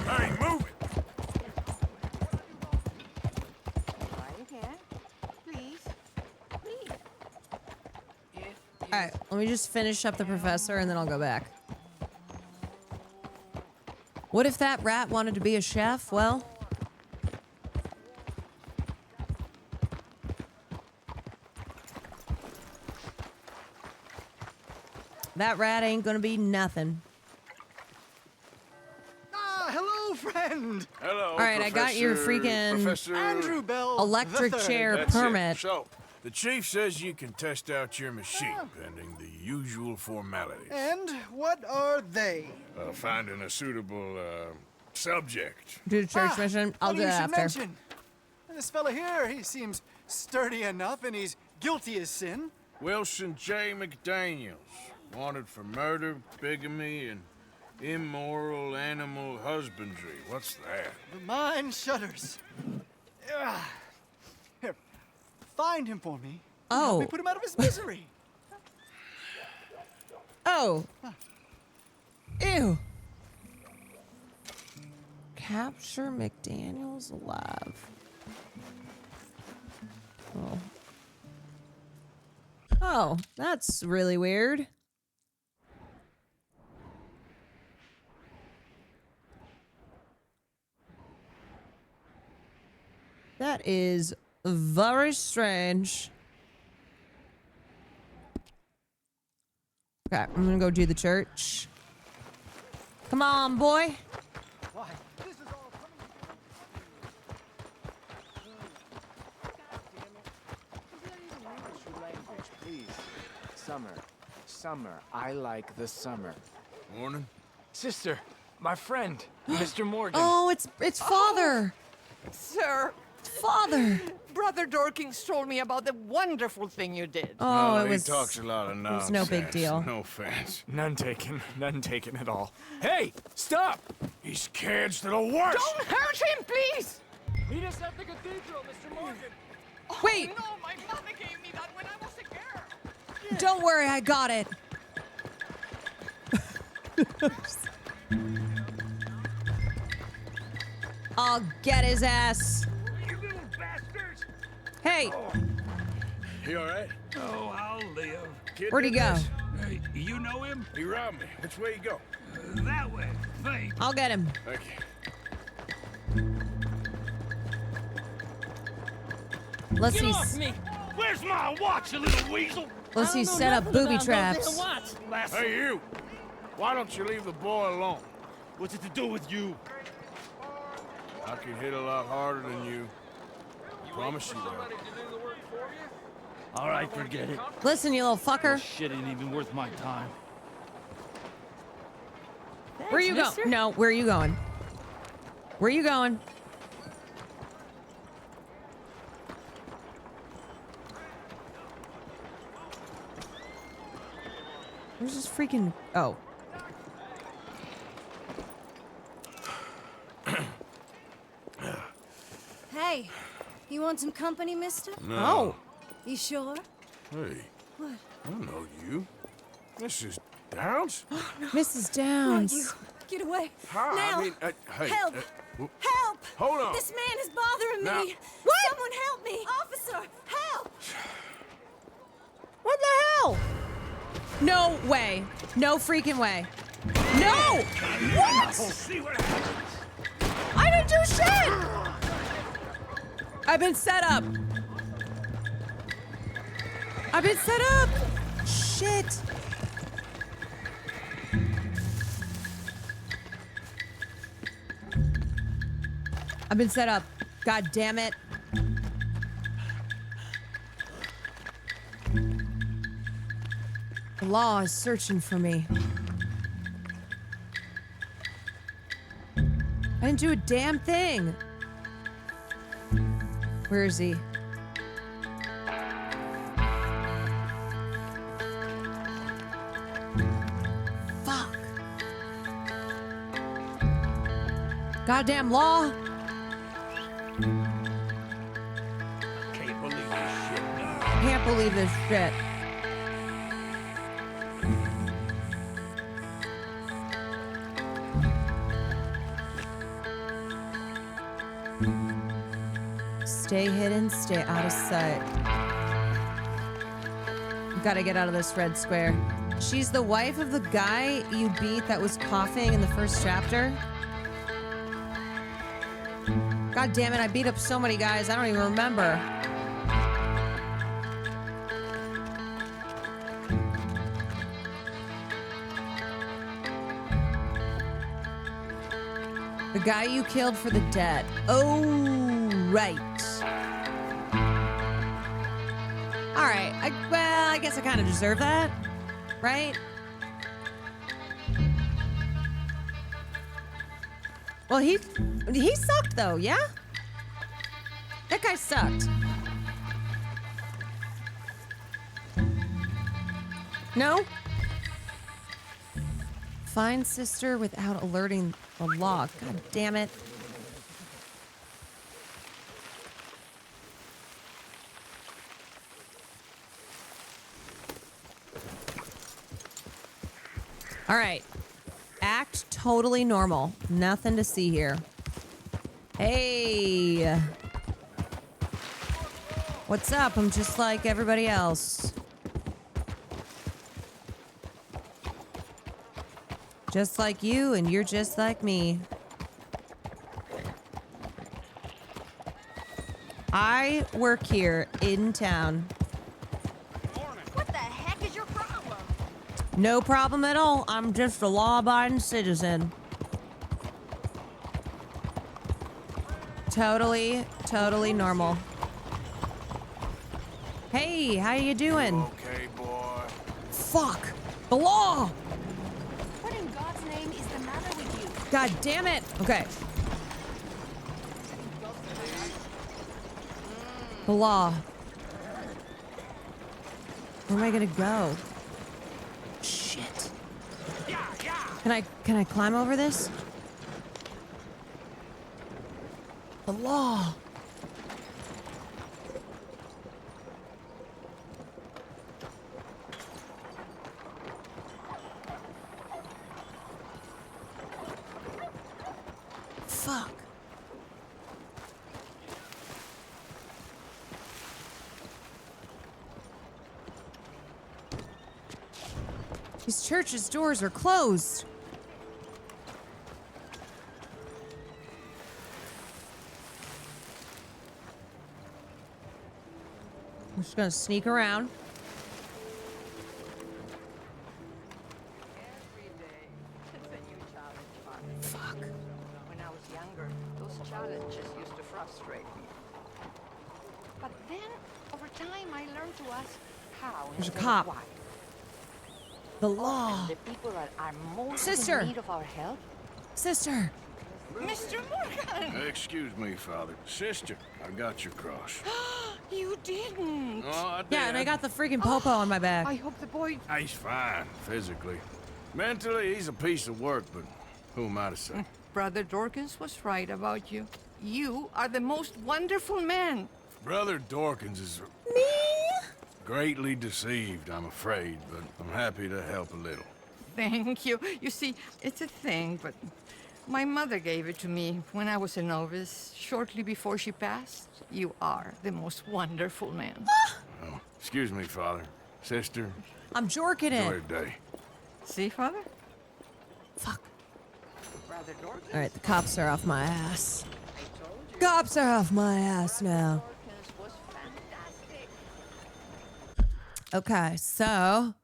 Hey, move it! Alright, let me just finish up the professor and then I'll go back. What if that rat wanted to be a chef? Well... that rat ain't gonna be nothing. Ah, hello, friend. Hello, All right, I got your freaking Professor Andrew Bell electric the third. chair That's it. permit. So, the chief says you can test out your machine, pending the usual formalities. And what are they? Finding a suitable, subject. Do the church mission. I'll funny do you that should after. mention. This fella here, he seems sturdy enough and he's guilty as sin. Wilson J. McDaniels, wanted for murder, bigamy, and immoral animal husbandry. What's that? The mind shudders. Here, find him for me. Oh. Help me put him out of his misery. Oh. Ew. Capture McDaniels alive. Oh. Oh, that's really weird. That is very strange. Okay, I'm gonna go do the church. Come on, boy. Why, this is all Language, please. Summer. Summer. I like the summer. Morning. Sister, my friend, Mr. Morgan. Oh, it's father. Sir. Father. Brother Dorkins told me about the wonderful thing you did. Oh, it he was. talks a lot of It nonsense. was no big deal. No offense. None taken at all. Hey, stop! These kids, they're the worst! Don't hurt him, please! Meet us at the cathedral, Mr. Morgan. Wait. No, my mother gave me that when I was a girl. Don't worry, I got it. I'll get his ass. You little bastards! Hey, You all right? Oh, I'll live. Kid where'd he did go? this? You know him? He robbed me. Which way you go? That way. Thanks. I'll get him. Thank you. Let's Get see. off me! Where's my watch, you little weasel? Let's see. Set up booby traps. Hey, you! Why don't you leave the boy alone? What's it to do with you? I can hit a lot harder than you. Promise you that. All right, forget it. Listen, you little fucker. Shit ain't even worth my time. Where you going? No, where are you going? Where are you going? Where's this freaking... Oh. Hey, you want some company, mister? No. Oh. You sure? Hey, What? I don't know you. Mrs. Downs? Mrs. Not Downs. you. Get away. Hi, Now. I mean, hey. Help. w- Help! Hold on. This man is bothering Now- me. Someone help me. Officer, help! What the hell? No way. No freaking way. No! What? See what happens. I didn't do shit! I've been set up. I've been set up. Shit. I've been set up. God damn it. The law is searching for me. I didn't do a damn thing. Where is he? Fuck. Goddamn law. Can't believe this shit. Can't believe this shit. Stay hidden, stay out of sight. Gotta get out of this red square. She's the wife of the guy you beat that was coughing in the first chapter. God damn it, I beat up so many guys, I don't even remember. The guy you killed for the debt. Oh, right. All right. I guess I kind of deserve that, right? Well, he sucked though, yeah? That guy sucked. No? Find sister without alerting the law. God damn it. All right. Act totally normal. Nothing to see here. Hey. What's up? I'm just like everybody else. Just like you, and you're just like me. I work here in town. What the heck is your problem? No problem at all. I'm just a law-abiding citizen. Totally normal. Hey, how you doing? Okay, boy. Fuck! The law! What in God's name is the matter with you? God damn it! Okay. The law. Where am I gonna go? Shit. Can I climb over this? The law. fuck? These church's doors are closed. I'm just gonna sneak around. Fuck. When I was younger, those challenges used to frustrate me. But then, over time, I learned to ask how. There's a instead of cop. why. The law. Often the people that are most Sister. in need of our help. Sister. Mr. Morgan! Excuse me, Father. Sister, I got your cross. You didn't. Oh, I did. Yeah, and I got the freaking popo on my back. I hope the boy... He's fine, physically. Mentally, he's a piece of work, but who am I to say? Brother Dorkins was right about you. You are the most wonderful man. Brother Dorkins is... greatly deceived, I'm afraid, but I'm happy to help a little. Thank you. You see, it's a thing, but my mother gave it to me when I was a novice, shortly before she passed. You are the most wonderful man. Oh, excuse me, Father. Sister. I'm jorking Enjoy it. your day. See, Father? Fuck. Brother Dorkins. All right, the cops are off my ass. Cops are off my ass now. Was fantastic. Okay, so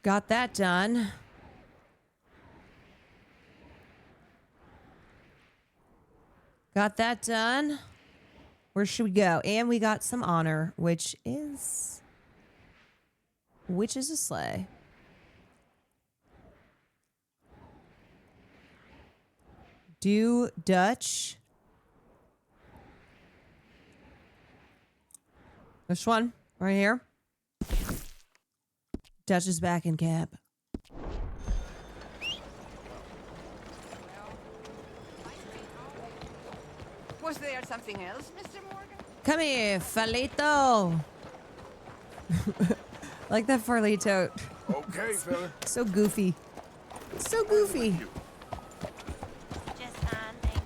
got that done. Got that done. Where should we go? And we got some honor, which is a sleigh. Do Dutch. This one right here. Dutch is back in camp. Was there something else, Mr. Morgan? Come here, Farlito. Like that Farlito. Okay, fella. So goofy. So goofy. Just fine, thank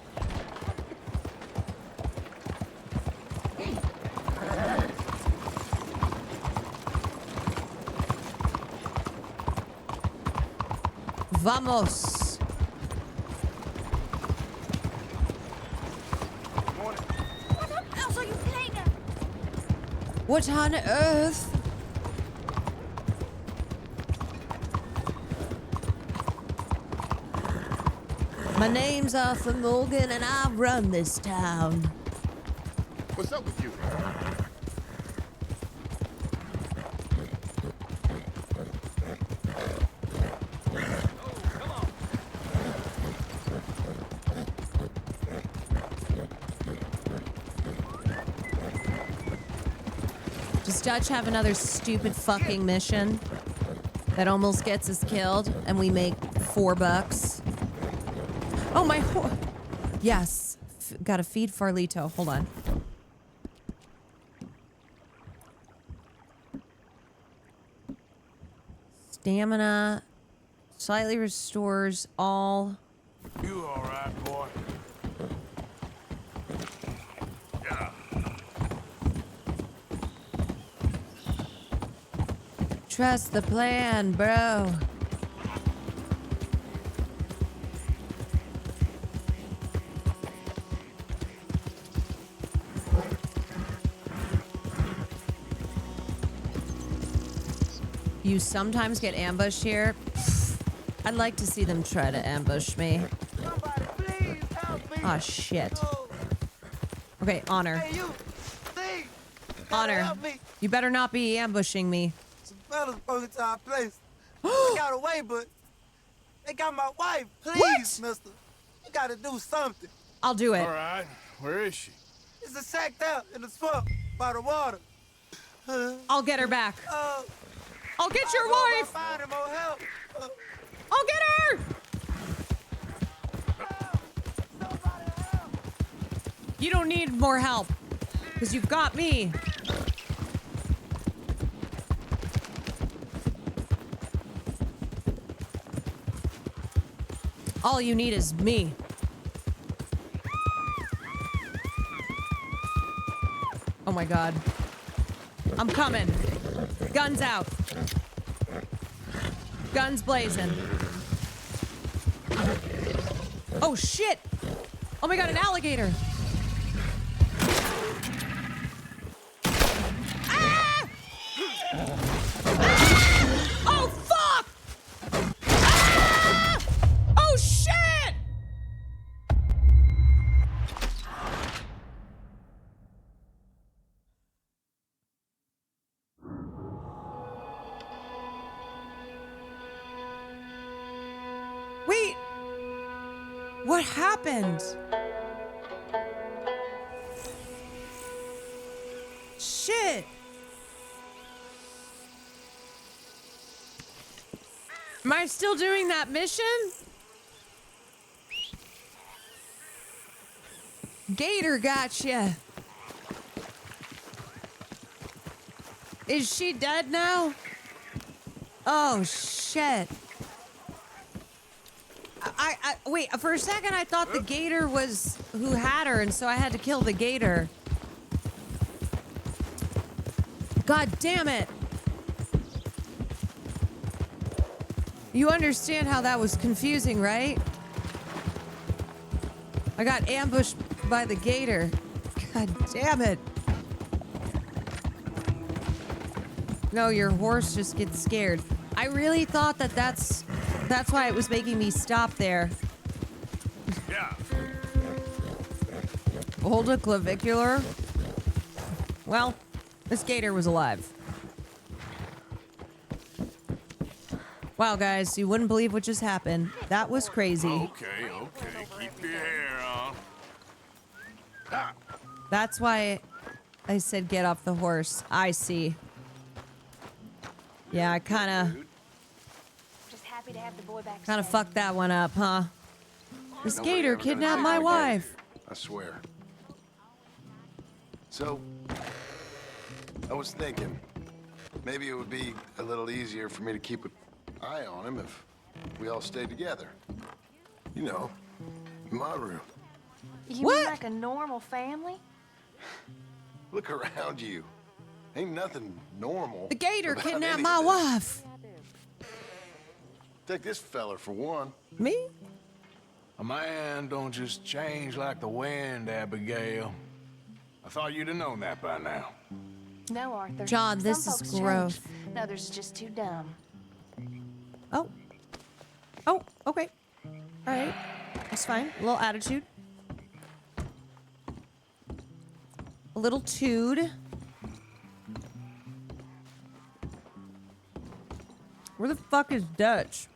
Vamos. What on else are you playing at? What on earth? My name's Arthur Morgan and I run this town. What's up with you? Does Dutch have another stupid fucking mission that almost gets us killed and we make $4? Oh, my yes. Gotta feed Farlito. Hold on. Stamina slightly restores all. You all right, boy? Yeah. Trust the plan, bro. You sometimes get ambushed here. I'd like to see them try to ambush me. Oh shit. Okay, Honor. Hey, you. See? Honor. Help me. You better not be ambushing me. Some fellas broke into our place. They got away, but they got my wife. Please, mister. You gotta do something. I'll do it. All right. Where is she? It's a sacked out in the swamp by the water. I'll get her back. I'll get your wife. Find more help. I'll get her. You don't need more help because you've got me. All you need is me. Oh my god. I'm coming. Guns out. Guns blazing. Oh shit! Oh my god, an alligator! Ah! Ah! Oh fuck! Ah! Oh shit! Wait! What happened? Shit! Am I still doing that mission? Gator gotcha. Is she dead now? Oh shit. Wait, for a second I thought the gator was who had her, and so I had to kill the gator. God damn it. You understand how that was confusing, right? I got ambushed by the gator. God damn it. No, your horse just gets scared. I really thought that that's why it was making me stop there. Yeah. Hold a clavicular. Well, this gator was alive. Wow, guys, you wouldn't believe what just happened. That was crazy. Okay. Keep your hair on. Ah. That's why I said get off the horse. I see. Yeah, I kind of fucked that one up, huh? This gator kidnapped my wife. I swear. So, I was thinking, maybe it would be a little easier for me to keep an eye on him if we all stayed together. You know, in my room. You mean like a normal family? Look around you. Ain't nothing normal. The gator about kidnapped any my of this. wife. Take this feller for one. Me? A man don't just change like the wind, Abigail. I thought you'd have known that by now. No, Arthur. John, this Some is folks change. gross. Others are just too dumb. Oh, okay. All right. That's fine. A little attitude. A little tude. Where the fuck is Dutch?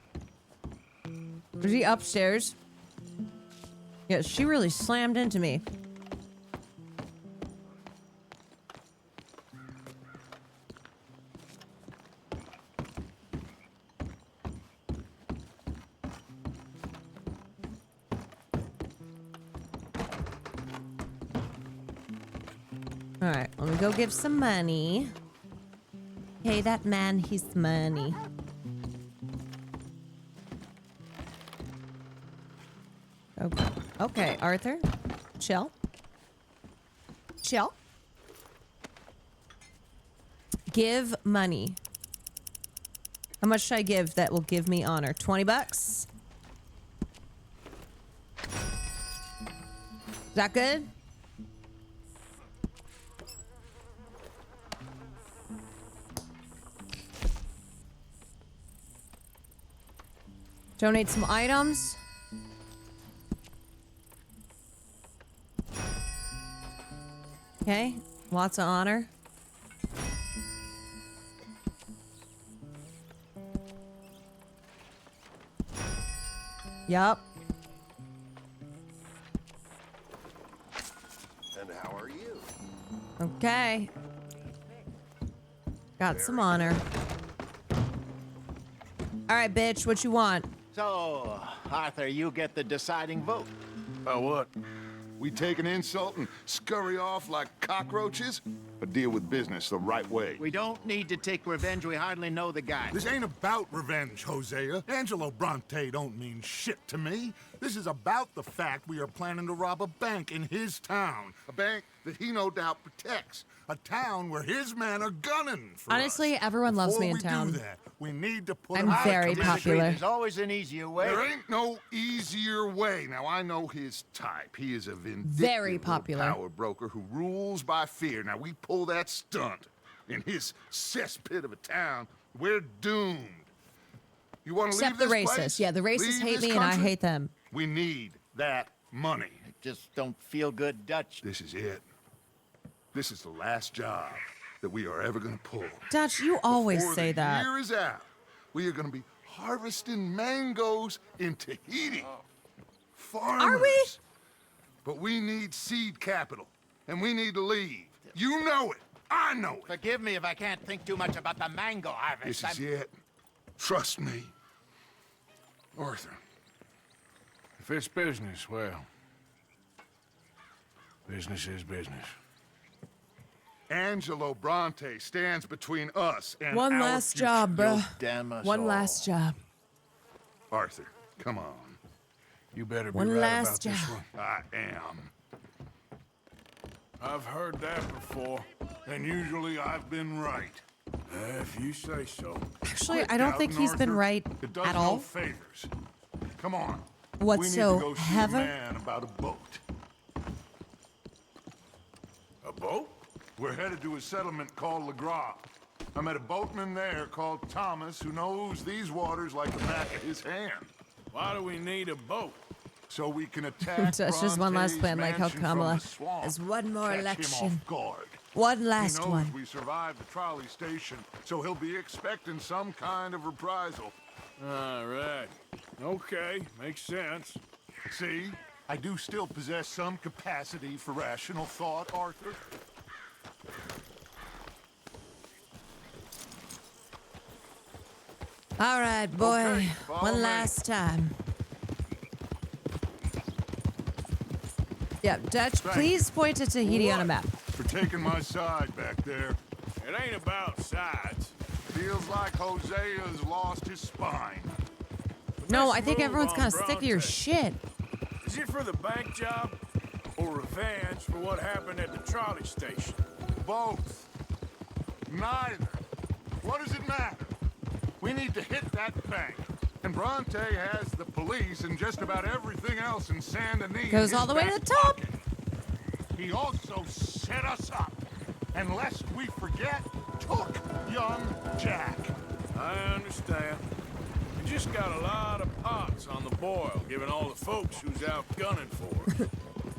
Is he upstairs? Yeah, she really slammed into me. All right, let me go give some money. Hey, that man, he's money. Okay, okay, Arthur, chill. Chill. Give money. How much should I give that will give me honor? 20 bucks? Is that good? Donate some items. Okay, lots of honor. Yup. And how are you? Okay. Got some honor. All right, bitch, what you want? So, Arthur, you get the deciding vote. About what? We take an insult and scurry off like cockroaches, or deal with business the right way? We don't need to take revenge. We hardly know the guy. This ain't about revenge, Hosea. Angelo Bronte don't mean shit to me. This is about the fact we are planning to rob a bank in his town. A bank that he no doubt protects. A town where his men are gunning for Honestly, us. everyone loves me in Before town. we do that, we need to put I'm him out of very commission. popular. There's always an easier way. There ain't no easier way. Now, I know his type. He is a vindictive Very little popular. power broker who rules by fear. Now, we pull that stunt in his cesspit of a town, we're doomed. You want to leave Except the this racists. place? Yeah, the racists Leave hate this me and I country? hate them. We need that money. I just don't feel good, Dutch. This is it. This is the last job that we are ever going to pull. Dutch, you always Before say the that. year is out, we are going to be harvesting mangoes in Tahiti. Farmers. Are we? But we need seed capital, and we need to leave. You know it. I know it. Forgive me if I can't think too much about the mango harvest. This is it. Trust me. Arthur. If it's business, well, business is business. Angelo Bronte stands between us and One our last future. job, bro. You'll damn us One all. last job. Arthur, come on. You better be One right last about this job. one. I am. I've heard that before, and usually I've been right. If you say so. Actually, Quit I don't think doubting, he's been Arthur. right It does at no all. favors. Come on. What's we need so to go see heaven? a man about a boat. A boat? We're headed to a settlement called LeGras. I met a boatman there called Thomas who knows these waters like the back of his hand. Why do we need a boat? So we can attack That's just one last Bronte's plan, like how mansion from Kamala the swamp. has one more Catch him election. off guard. One last he knows one. we survived the trolley station, so he'll be expecting some kind of reprisal. All right. Okay, makes sense. See? I do still possess some capacity for rational thought, Arthur. All right, boy. Okay, follow One me. last time. Yep, Dutch, Thank please point to Tahiti on a What? map. For taking my side back there. It ain't about sides. Feels like Hosea's lost his spine. No, Let's I think move everyone's on, kind of sick of your Bronte. shit. Is it for the bank job or revenge for what happened at the trolley station? Both. Neither. What does it matter? We need to hit that bank. And Bronte has the police and just about everything else in Saint Denis. Goes all the way to the top. He also set us up. And lest we forget, took young Jack. I understand. You just got a lot of pots on the boil, given all the folks who's out gunning for us.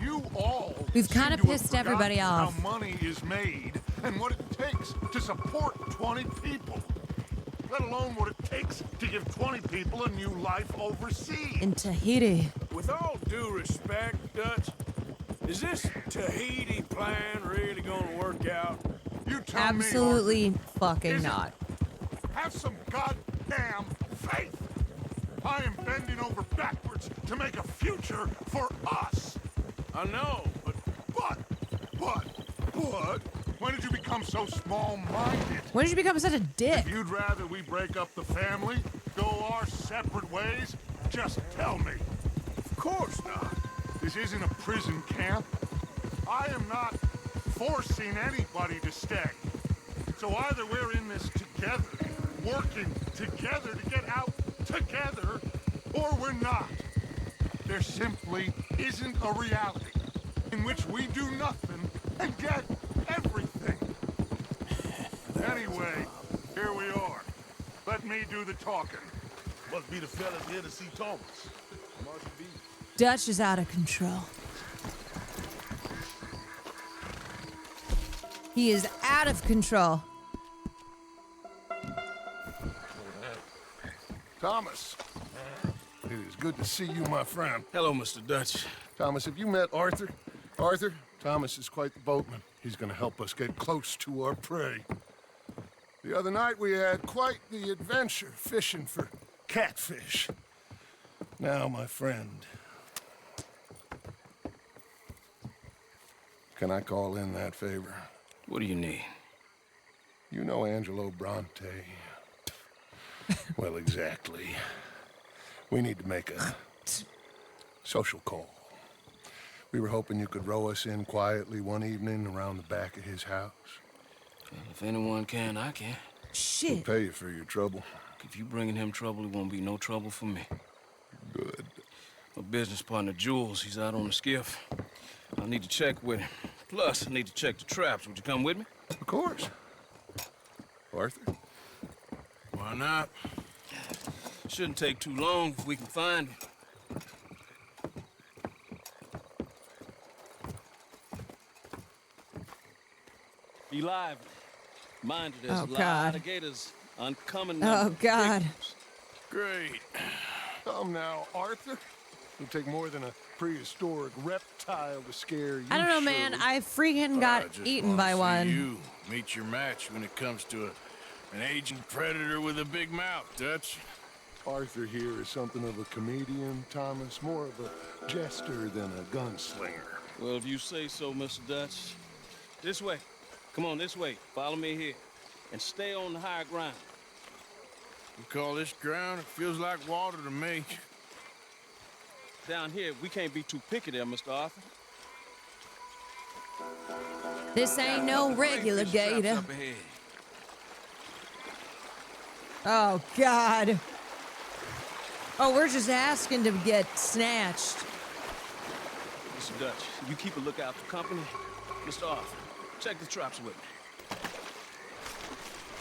You all We've seem kinda to have pissed everybody forgotten off. How money is made and what it takes to support 20 people. Let alone what it takes to give 20 people a new life overseas. In Tahiti. With all due respect, Dutch, is this Tahiti plan really gonna work out? You tell Absolutely fucking Is it? not. Have some goddamn faith. I am bending over backwards to make a future for us. I know, but when did you become so small-minded? When did you become such a dick? If you'd rather we break up the family, go our separate ways, just tell me. of course not. This isn't a prison camp. I am not forcing anybody to stay. So either we're in this together, working together to get out together, or we're not. There simply isn't a reality in which we do nothing and get everything. Anyway, here we are. Let me do the talking. Must be the fellas here to see Thomas. Must be. Dutch is out of control. He is out of control. Thomas, it is good to see you, my friend. Hello, Mr. Dutch. Thomas, have you met Arthur? Arthur, Thomas is quite the boatman. He's gonna help us get close to our prey. The other night we had quite the adventure fishing for catfish. Now, my friend, Can I call in that favor? What do you need? You know Angelo Bronte. Well, exactly. We need to make a social call. We were hoping you could row us in quietly one evening around the back of his house. Well, if anyone can, I can. Shit. We'll pay you for your trouble. If you bringing him trouble, it won't be no trouble for me. Good. My business partner, Jules, he's out on the skiff. I need to check with him. Plus, I need to check the traps. Would you come with me? Of course. Arthur? Why not? Shouldn't take too long if we can find him. Be lively. Mind you, there's Oh, a lot God. of gators uncommon. Oh, God. Great. Come now, Arthur. It'll take more than a prehistoric reptile to scare you. I don't know, man. Shirley. I freaking I got just eaten wanna by see one. You meet your match when it comes to an aging predator with a big mouth, Dutch. Arthur here is something of a comedian, Thomas. More of a jester than a gunslinger. Well, if you say so, Mr. Dutch. This way. Come on, this way. Follow me here. And stay on the higher ground. You call this ground? It feels like water to me. Down here, we can't be too picky there, Mr. Arthur. This ain't no regular gator. Up ahead. Oh, God. Oh, we're just asking to get snatched. Mr. Dutch, you keep a lookout for company. Mr. Arthur, check the traps with me.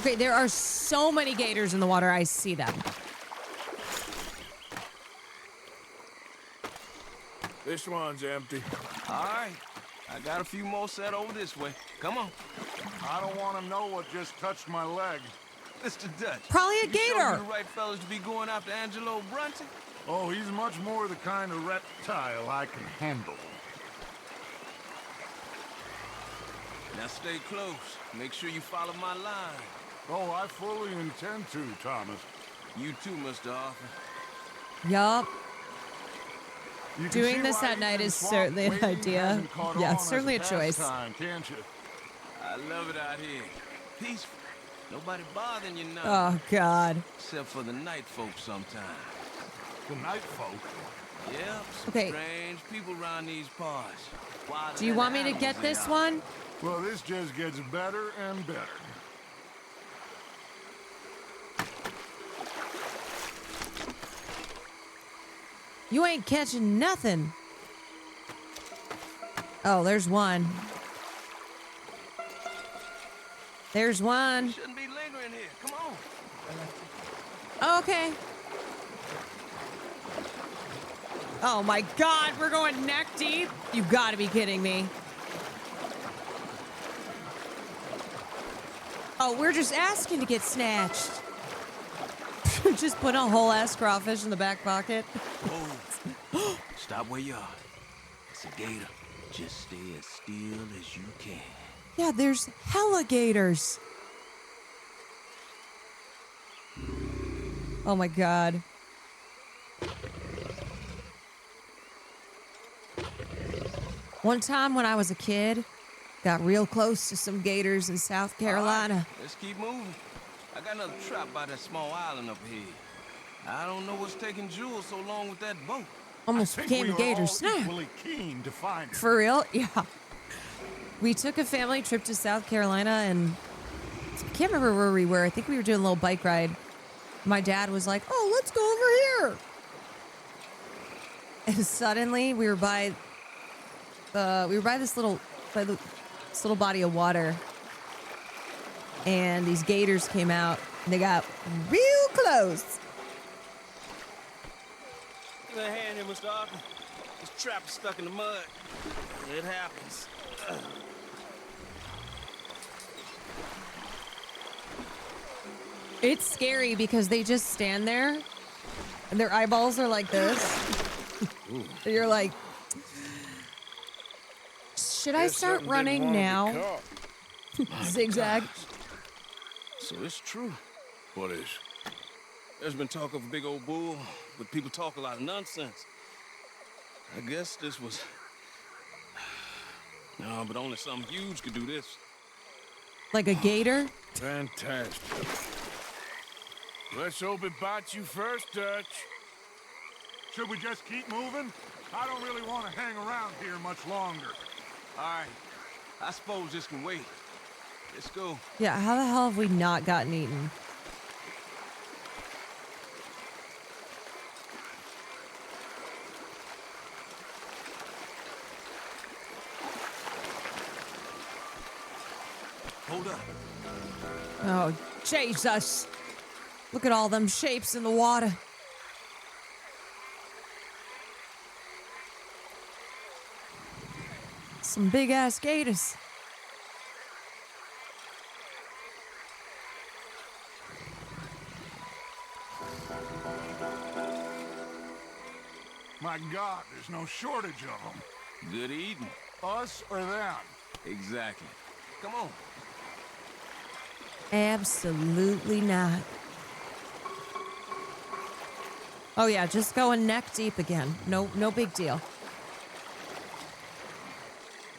Okay, there are so many gators in the water. I see them. This one's empty. All right. I got a few more set over this way. Come on. I don't want to know what just touched my leg. Mr. Dutch. Probably a you sure gator. you're the right fellas to be going after Angelo Bronte? Oh, he's much more the kind of reptile I can handle. Now stay close. Make sure you follow my line. Oh, I fully intend to, Thomas. You too, Mr. Arthur. Yup. You can Doing see this why at night even is swamp certainly an wading idea. hasn't caught Yeah, on it's certainly a as choice. pastime, can't you? I love it out here. Peaceful. Nobody bothering you now. Oh, God. Except for the night folk sometimes. The night folk? Yeah, some Okay. strange people around these parts. Wilder Do you than want me to animals get they this are. one? Well, this just gets better and better. You ain't catching nothing. Oh, there's one. There's one. Shouldn't be lingering here. Come on. Oh, okay. Oh my God, we're going neck deep? You gotta be kidding me. Oh, we're just asking to get snatched. Just put a whole ass crawfish in the back pocket. Whoa. Stop where you are. It's a gator. Just stay as still as you can. Yeah, there's hella gators. Oh my God. One time when I was a kid, got real close to some gators in South Carolina. All right, let's keep moving. I got another trap by that small island up here. I don't know what's taking Jules so long with that boat. Almost became a gator snap. Equally keen to find it. For real? Yeah. We took a family trip to South Carolina and I can't remember where we were. I think we were doing a little bike ride. My dad was like, "Oh, let's go over here." And suddenly we were by this little body of water. And these gators came out and they got real close. Give me a hand here, Mr. Arthur. This trap is stuck in the mud. It happens. It's scary because they just stand there and their eyeballs are like this. So you're like, should I start running now? Zigzag. So it's true. What is? There's been talk of a big old bull, but people talk a lot of nonsense. I guess this was No, but only something huge could do this. Like a gator? Fantastic. Let's hope it bites you first, Dutch. Should we just keep moving? I don't really want to hang around here much longer. All right. I suppose this can wait. Let's go. Yeah, how the hell have we not gotten eaten? Hold up. Oh, Jesus. Look at all them shapes in the water. Some big ass gators. My God, there's no shortage of them. Good eating. Us or them? Exactly. Come on. Absolutely not. Oh yeah, just going neck deep again. No big deal.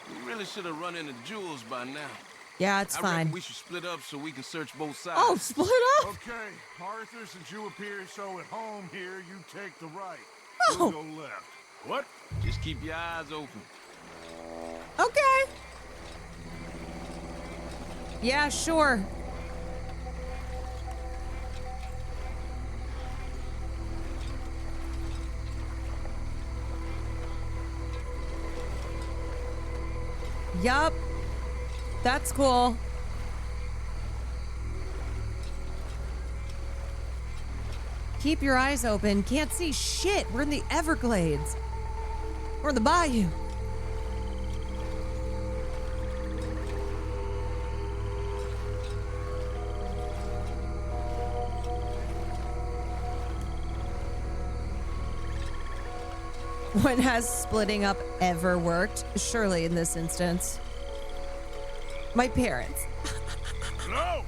We really should have run into Jules by now. Yeah, it's I fine. reckon we should split up so we can search both sides. Oh, split up? Okay, Arthur, since you appear so at home here, you take the right. Oh. We'll go left. What? Just keep your eyes open. Okay. Yeah, sure. Yup. That's cool. Keep your eyes open. Can't see shit. We're in the Everglades. We're in the bayou. When has splitting up ever worked? Surely in this instance. My parents. No!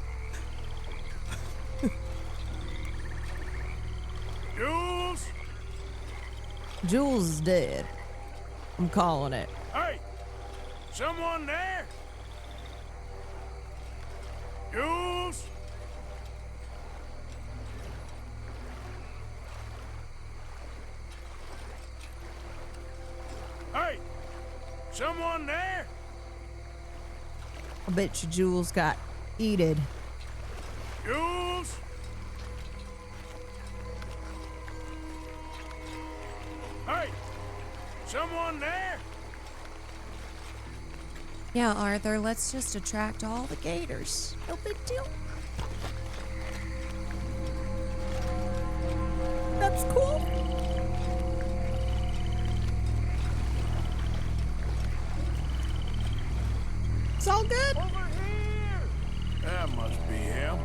Jules! Jules is dead. I'm calling it. Hey! Someone there? Jules? Hey! Someone there? I bet you Jules got eated. Jules? Hey! Someone there? Yeah, Arthur, let's just attract all the gators. No big deal. That's cool. It's all good. Over here! That must be him.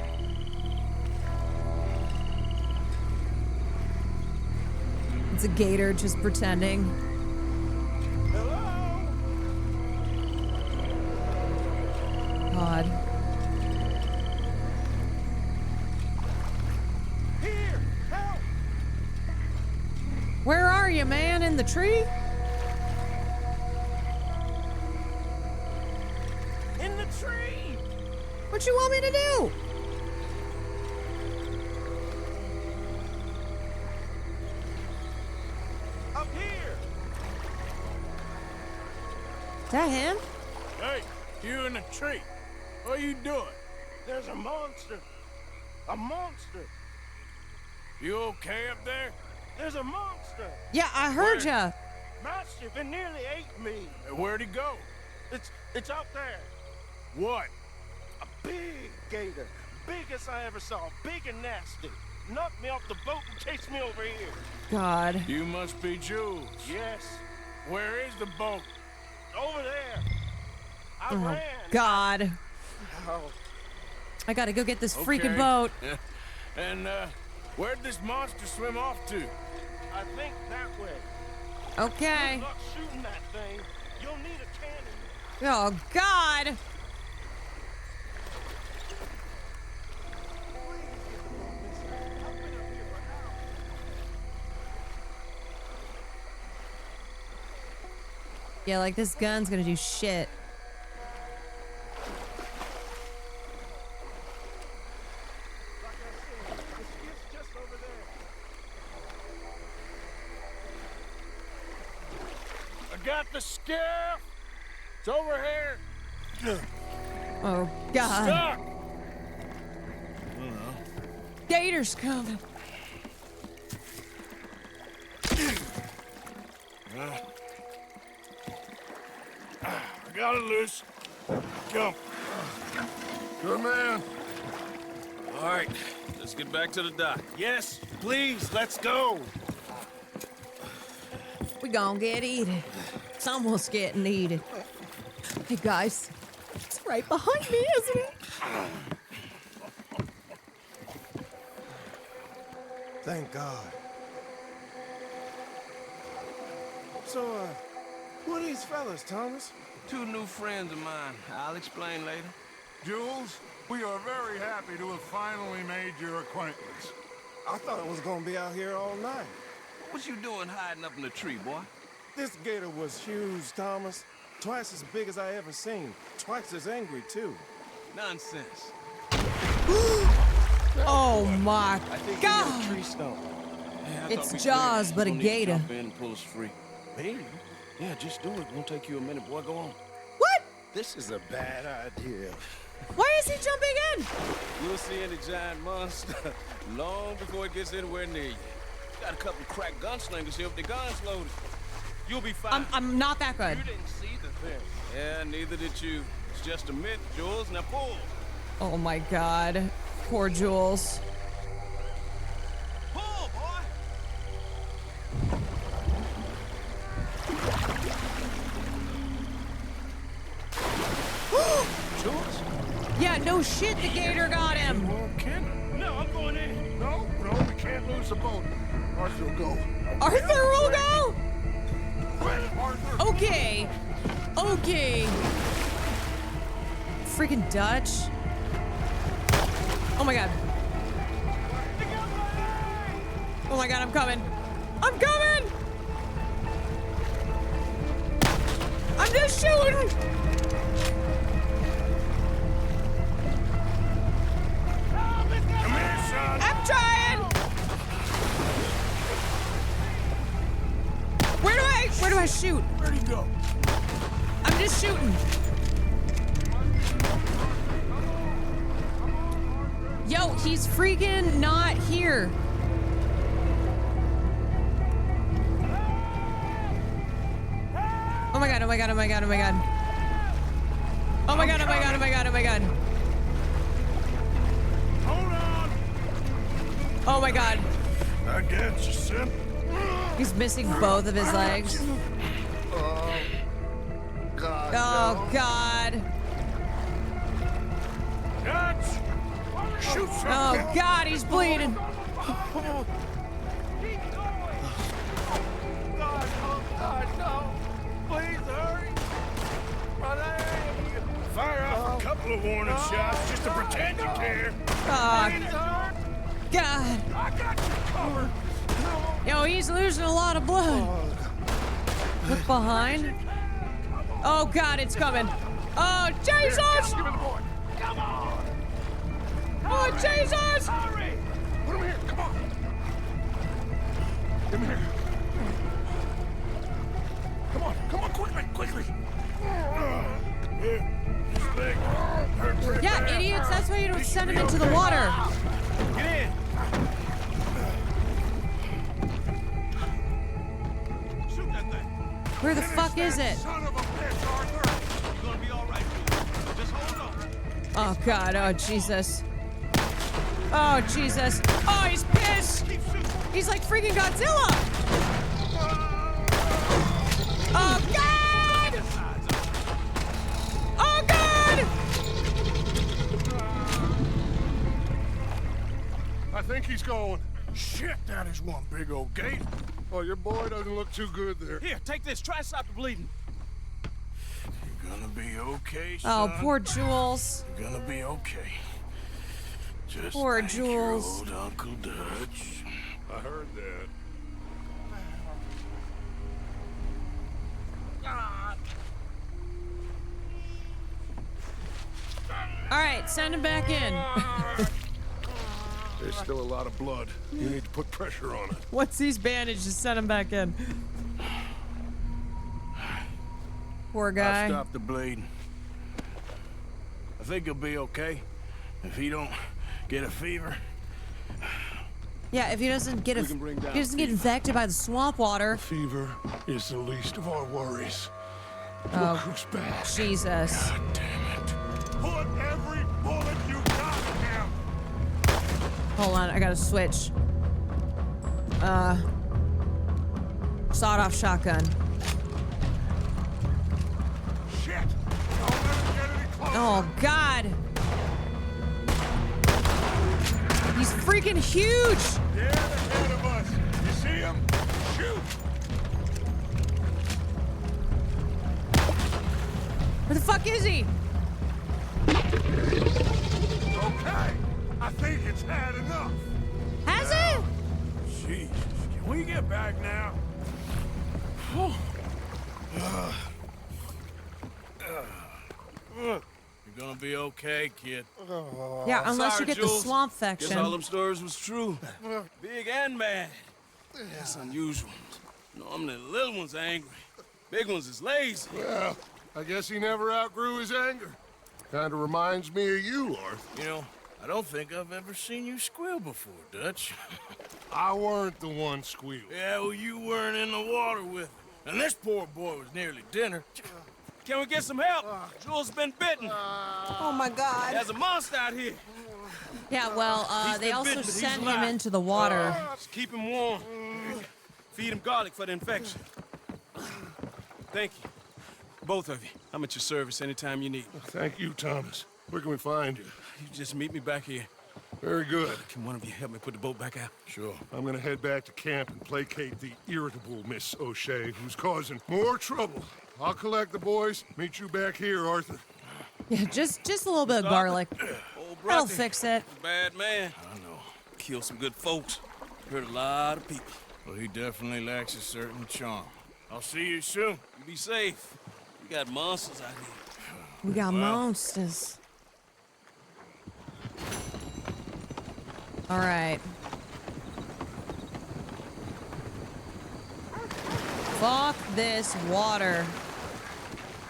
It's a gator just pretending. Hello? God. Here! Help! Where are you, man? In the tree? In the tree! What you want me to do? Up here! Is that him? Hey, you in the tree. What are you doing? There's a monster. A monster. You okay up there? There's a monster. Yeah, I heard ya. Mastiff, it nearly ate me. Where'd he go? It's out there. What? A big gator. Biggest I ever saw. Big and nasty. Knocked me off the boat and chased me over here. God. You must be Jules. Yes. Where is the boat? Over there. I Oh, ran. God. Oh. I gotta go get this freaking Okay. boat. Yeah. And, where'd this monster swim off to? I think that way. Okay. Good luck shooting that thing. You'll need a cannon. Oh, God. Yeah, like this gun's gonna do shit. I got the skiff. It's over here. Oh God. Stuck. Gator's coming. I got it loose. Jump. Good man. All right, let's get back to the dock. Yes, please, let's go. We gonna get eaten. It's almost getting eaten. Hey guys, it's right behind me, isn't it? Thank God. So, who are these fellas, Thomas? Two new friends of mine. I'll explain later. Jules, we are very happy to have finally made your acquaintance. I thought it was gonna be out here all night. What you doing hiding up in the tree, boy? This gator was huge, Thomas. Twice as big as I ever seen. Twice as angry, too. Nonsense. Oh my I think God! tree stump. Yeah, It's Jaws, but a gator. Jump in and pull us free. Maybe. Yeah, just do it. Won't take you a minute, boy. Go on. What? This is a bad idea. Why is he jumping in? You'll see any giant monster long before it gets anywhere near you. Got a couple crack gunslingers here with their guns loaded. You'll be fine. I'm not that good. You didn't see the thing. Yeah, neither did you. It's just a myth, Jules. Now pull. Oh my God. Poor Jules. Pull, boy. Jules? Yeah, no shit, the gator got him. No, I'm going in. No, we can't lose the boat. Arthur will go. Arthur will go? Arthur. Okay. Okay. Freaking Dutch. Oh my God. Oh my God, I'm coming. I'm coming! I'm just shooting! Come here, son. I'm trying! Where do I shoot? Where'd he go? I'm just shooting. Yo, he's freaking not here. Oh my God, oh my God, oh my God, oh my God. Oh my God, oh my God, oh my God, oh my God. Hold on. Oh my God. I got you, son. He's missing both of his legs. Oh, God. Oh no. God. Dutch! Shoot something. Oh God, he's bleeding. God, no. Please hurry. Fire off a couple of warning shots just to pretend you care. Oh God. I got you covered. Yo, he's losing a lot of blood. Look behind. Oh God, it's coming. Oh Jesus! Come on. Oh Jesus! Hurry. Put him here. Come on. Come here. Come on, quickly. His leg hurt pretty Yeah, bad. idiots. That's why you don't He send should him be into the okay. water. Get in. Shoot that thing. Where the fuck is it? Son of a bitch, Arthur. You're gonna be all right, dude. Just hold on. Oh God. Oh Jesus. Oh Jesus. Oh, he's pissed. He's like freaking Godzilla. Oh God. Oh God. I think he's going. Shit, that is one big old gate. Oh, your boy doesn't look too good there. Here, take this. Try and stop the bleeding. You're gonna be okay, Oh, son. poor Jules. You're gonna be okay. Just Poor thank your Jules. old Uncle Dutch. I heard that. send him back in. There's still a lot of blood. You need to put pressure on it. Once he's bandaged, just send him back in. Poor guy. I stopped the bleeding. I think he'll be okay if he don't get a fever. Yeah, if he doesn't get infected by the swamp water. Fever is the least of our worries. Oh, Look who's back. Jesus. God damn it. Put every bullet you got in him. Hold on, I gotta switch. Sawed-off shotgun. Shit! Don't let him get any closer. Oh, God. He's freaking huge. Yeah, ahead of us. You see him? Shoot! Where the fuck is he? Okay, I think it's had enough. Has it? Jesus, can we get back now? You're gonna be okay, kid. Yeah, unless you Sorry, get the Jules. swamp Guess all infection. them stories was true. Big and bad. That's unusual. Normally the little ones are angry. Big ones is lazy. Well, I guess he never outgrew his anger. Kinda reminds me of you, Arthur. You know, I don't think I've ever seen you squeal before, Dutch. I weren't the one squealing. Yeah, well, you weren't in the water with him. And this poor boy was nearly dinner. Can we get some help? Jules been bitten. Oh my God. There's a monster out here. Yeah, well, He's they been also bitten, but he's send him alive. into the water. Just keep him warm. Feed him garlic for the infection. Thank you. Both of you. I'm at your service anytime you need. Thank you, Thomas. Where can we find you? You just meet me back here. Very good. Can one of you help me put the boat back out? Sure. I'm gonna head back to camp and placate the irritable Miss O'Shea, who's causing more trouble. I'll collect the boys. Meet you back here, Arthur. Yeah, just a little bit of garlic. Old That'll Brothy, fix it. bad man. I know. Killed some good folks. Hurt a lot of people. Well, he definitely lacks a certain charm. I'll see you soon. You be safe. We got monsters out here. We got Well. monsters. All right. Fuck this water.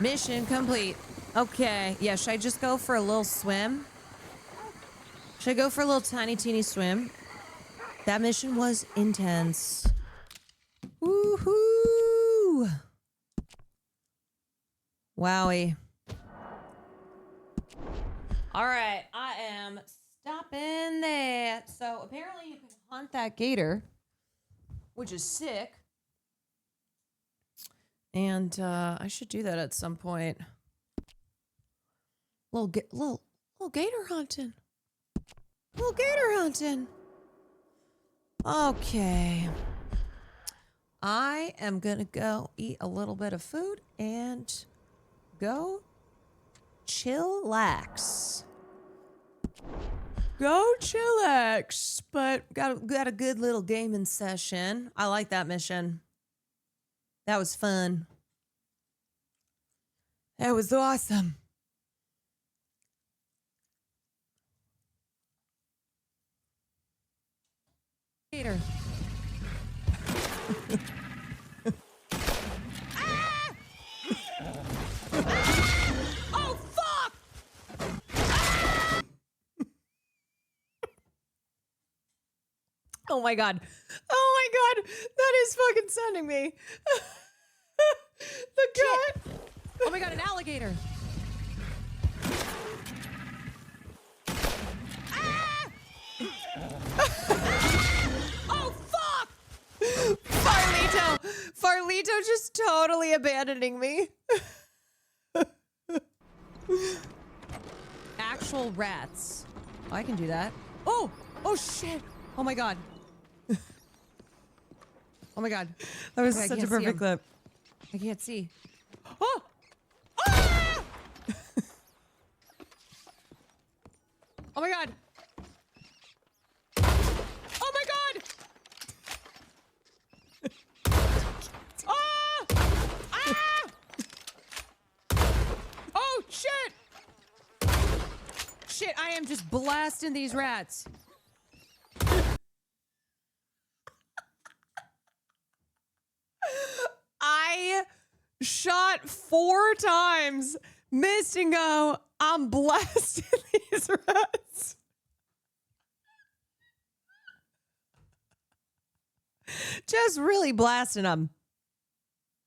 Mission complete. Okay. Yeah, should I just go for a little swim? Should I go for a little tiny, teeny swim? That mission was intense. Woohoo! Wowie. All right, I am stopping that. So apparently you can hunt that gator, which is sick. And I should do that at some point. Little gator hunting. Little gator hunting. Okay. I am gonna go eat a little bit of food and go chillax. Go chillax. But got a good little gaming session. I like that mission. That was fun. That was awesome. Peter. Oh, fuck! Oh my god. Oh my god. That is fucking sending me. The cat. Oh my god, an alligator. Oh fuck! Farlito just totally abandoning me. Actual rats. Oh, I can do that. Oh! Oh shit! Oh my god. Oh my god. That was such a perfect clip. I can't see. Oh! Ah! Oh my god. Oh my god! Ah! Ah! Oh shit! Shit, I'm just blasting these rats. I shot 4 times, missed and go, I'm blasting these rats. Just really blasting them.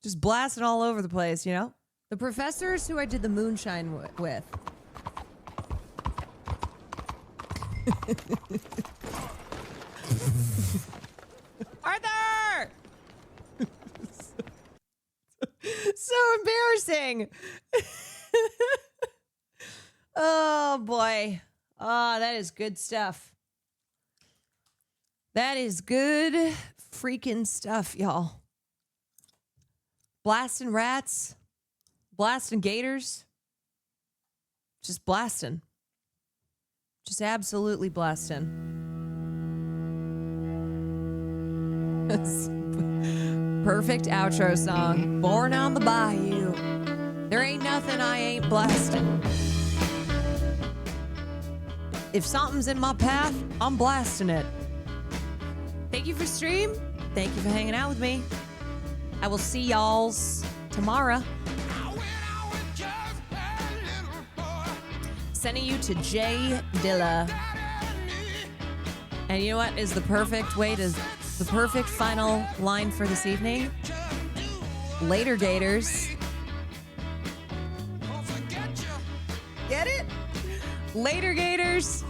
Just blasting all over the place, you know? The professors who I did the moonshine with. Arthur! So embarrassing. Oh, boy. Oh, that is good stuff. That is good freaking stuff, y'all. Blasting rats. Blasting gators. Just blasting. Just absolutely blasting. Perfect outro song. Born on the bayou. There ain't nothing I ain't blasting. If something's in my path, I'm blasting it. Thank you for stream. Thank you for hanging out with me. I will see y'alls tomorrow. Sending you to Jay Dilla. And you know what is the perfect way to, the perfect final line for this evening? Later, Gators. Get it? Later, Gators.